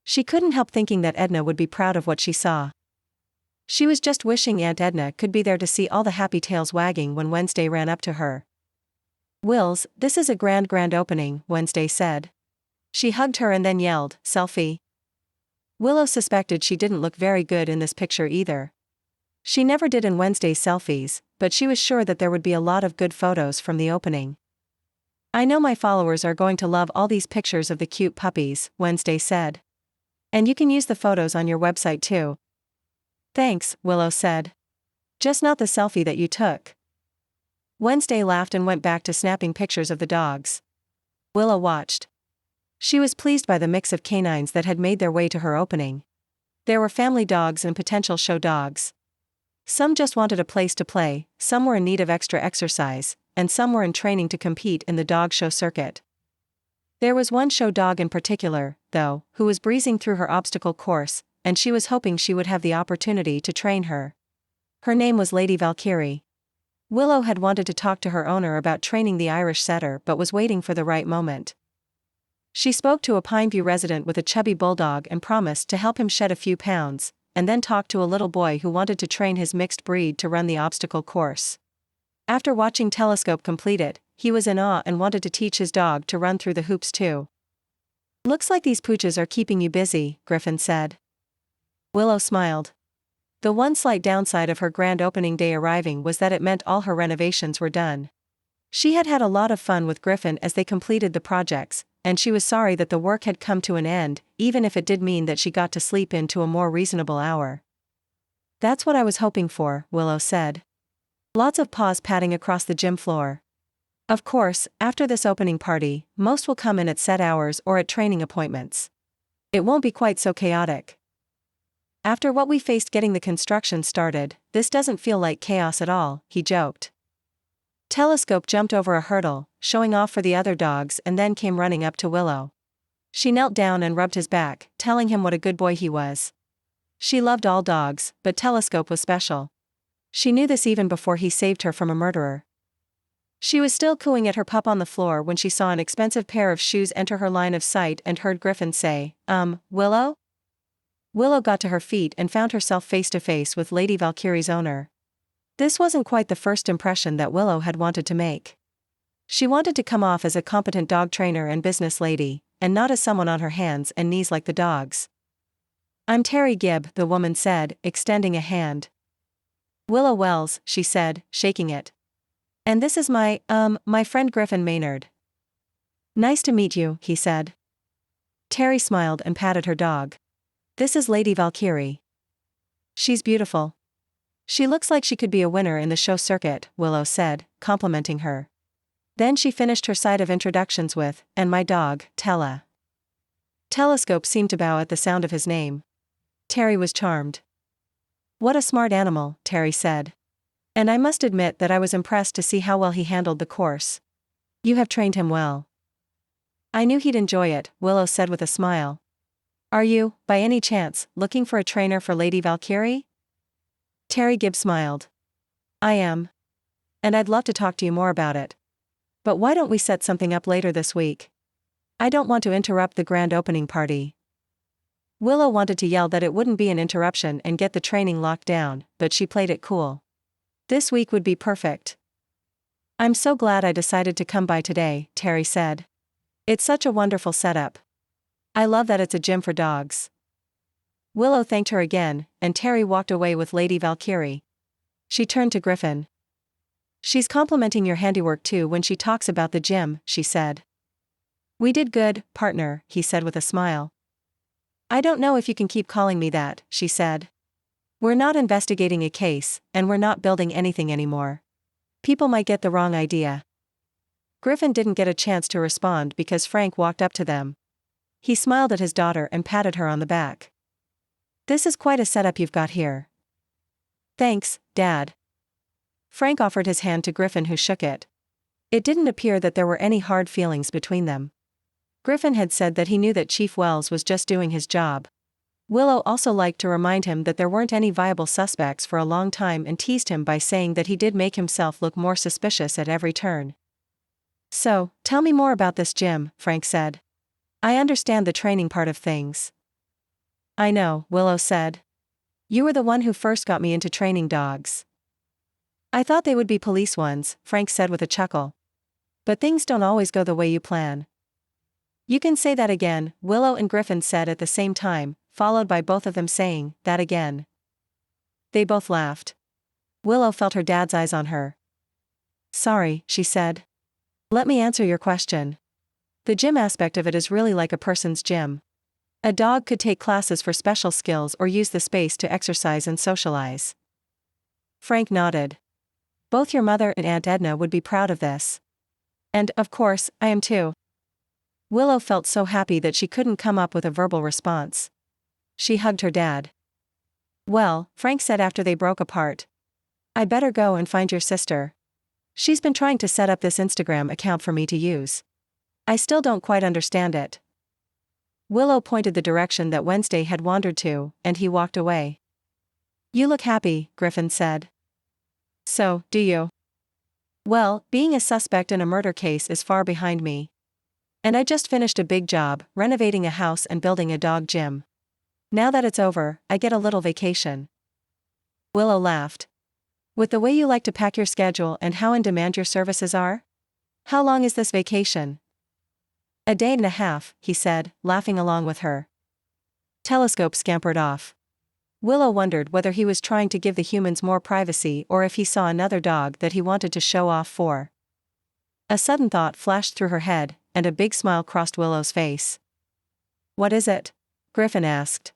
She couldn't help thinking that Edna would be proud of what she saw. She was just wishing Aunt Edna could be there to see all the happy tails wagging when Wednesday ran up to her. "Wills, this is a grand opening," Wednesday said. She hugged her and then yelled, "Selfie." Willow suspected she didn't look very good in this picture either. She never did in Wednesday's selfies, but she was sure that there would be a lot of good photos from the opening. "I know my followers are going to love all these pictures of the cute puppies," Wednesday said. "And you can use the photos on your website too." "Thanks," Willow said. "Just not the selfie that you took." Wednesday laughed and went back to snapping pictures of the dogs. Willow watched. She was pleased by the mix of canines that had made their way to her opening. There were family dogs and potential show dogs. Some just wanted a place to play, some were in need of extra exercise, and some were in training to compete in the dog show circuit. There was one show dog in particular, though, who was breezing through her obstacle course, and she was hoping she would have the opportunity to train her. Her name was Lady Valkyrie. Willow had wanted to talk to her owner about training the Irish setter but was waiting for the right moment. She spoke to a Pineview resident with a chubby bulldog and promised to help him shed a few pounds, and then talked to a little boy who wanted to train his mixed breed to run the obstacle course. After watching Telescope complete it, he was in awe and wanted to teach his dog to run through the hoops too. "Looks like these pooches are keeping you busy," Griffin said. Willow smiled. The one slight downside of her grand opening day arriving was that it meant all her renovations were done. She had had a lot of fun with Griffin as they completed the projects, and she was sorry that the work had come to an end, even if it did mean that she got to sleep into a more reasonable hour. "That's what I was hoping for," Willow said. Lots of paws patting across the gym floor. "Of course, after this opening party, most will come in at set hours or at training appointments. It won't be quite so chaotic. After what we faced getting the construction started, this doesn't feel like chaos at all," he joked. Telescope jumped over a hurdle, showing off for the other dogs, and then came running up to Willow. She knelt down and rubbed his back, telling him what a good boy he was. She loved all dogs, but Telescope was special. She knew this even before he saved her from a murderer. She was still cooing at her pup on the floor when she saw an expensive pair of shoes enter her line of sight and heard Griffin say, Willow?" Willow got to her feet and found herself face to face with Lady Valkyrie's owner. This wasn't quite the first impression that Willow had wanted to make. She wanted to come off as a competent dog trainer and business lady, and not as someone on her hands and knees like the dogs. "I'm Terry Gibb," the woman said, extending a hand. "Willow Wells," she said, shaking it. "And this is my friend Griffin Maynard." "Nice to meet you," he said. Terry smiled and patted her dog. "This is Lady Valkyrie. She's beautiful. She looks like she could be a winner in the show circuit," Willow said, complimenting her. Then she finished her side of introductions with, "And my dog, Stella." Telescope seemed to bow at the sound of his name. Terry was charmed. "What a smart animal," Terry said. "And I must admit that I was impressed to see how well he handled the course. You have trained him well." "I knew he'd enjoy it," Willow said with a smile. "Are you, by any chance, looking for a trainer for Lady Valkyrie?" Terry Gibb smiled. "I am. And I'd love to talk to you more about it. But why don't we set something up later this week? I don't want to interrupt the grand opening party." Willow wanted to yell that it wouldn't be an interruption and get the training locked down, but she played it cool. "This week would be perfect." "I'm so glad I decided to come by today," Terry said. "It's such a wonderful setup. I love that it's a gym for dogs." Willow thanked her again, and Terry walked away with Lady Valkyrie. She turned to Griffin. "She's complimenting your handiwork too when she talks about the gym," she said. "We did good, partner," he said with a smile. "I don't know if you can keep calling me that," she said. "We're not investigating a case, and we're not building anything anymore. People might get the wrong idea." Griffin didn't get a chance to respond because Frank walked up to them. He smiled at his daughter and patted her on the back. "This is quite a setup you've got here." "Thanks, Dad." Frank offered his hand to Griffin, who shook it. It didn't appear that there were any hard feelings between them. Griffin had said that he knew that Chief Wells was just doing his job. Willow also liked to remind him that there weren't any viable suspects for a long time and teased him by saying that he did make himself look more suspicious at every turn. "So, tell me more about this gym," Frank said. "I understand the training part of things." "I know," Willow said. "You were the one who first got me into training dogs." "I thought they would be police ones," Frank said with a chuckle. "But things don't always go the way you plan." "You can say that again," Willow and Griffin said at the same time, followed by both of them saying, "That again." They both laughed. Willow felt her dad's eyes on her. "Sorry," she said. "Let me answer your question. The gym aspect of it is really like a person's gym. A dog could take classes for special skills or use the space to exercise and socialize." Frank nodded. "Both your mother and Aunt Edna would be proud of this. And, of course, I am too." Willow felt so happy that she couldn't come up with a verbal response. She hugged her dad. "Well," Frank said after they broke apart, "I better go and find your sister. She's been trying to set up this Instagram account for me to use. I still don't quite understand it." Willow pointed the direction that Wednesday had wandered to, and he walked away. "You look happy," Griffin said. "So, do you?" "Well, being a suspect in a murder case is far behind me. And I just finished a big job, renovating a house and building a dog gym. Now that it's over, I get a little vacation." Willow laughed. "With the way you like to pack your schedule and how in demand your services are? How long is this vacation?" "A day and a half," he said, laughing along with her. Telescope scampered off. Willow wondered whether he was trying to give the humans more privacy or if he saw another dog that he wanted to show off for. A sudden thought flashed through her head, and a big smile crossed Willow's face. "What is it?" Griffin asked.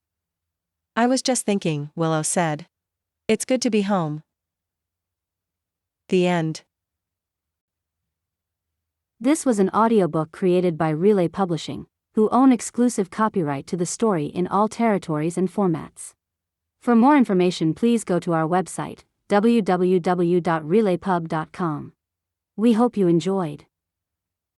"I was just thinking," Willow said. "It's good to be home." The end. This was an audiobook created by Relay Publishing, who own exclusive copyright to the story in all territories and formats. For more information, please go to our website, www.relaypub.com. We hope you enjoyed.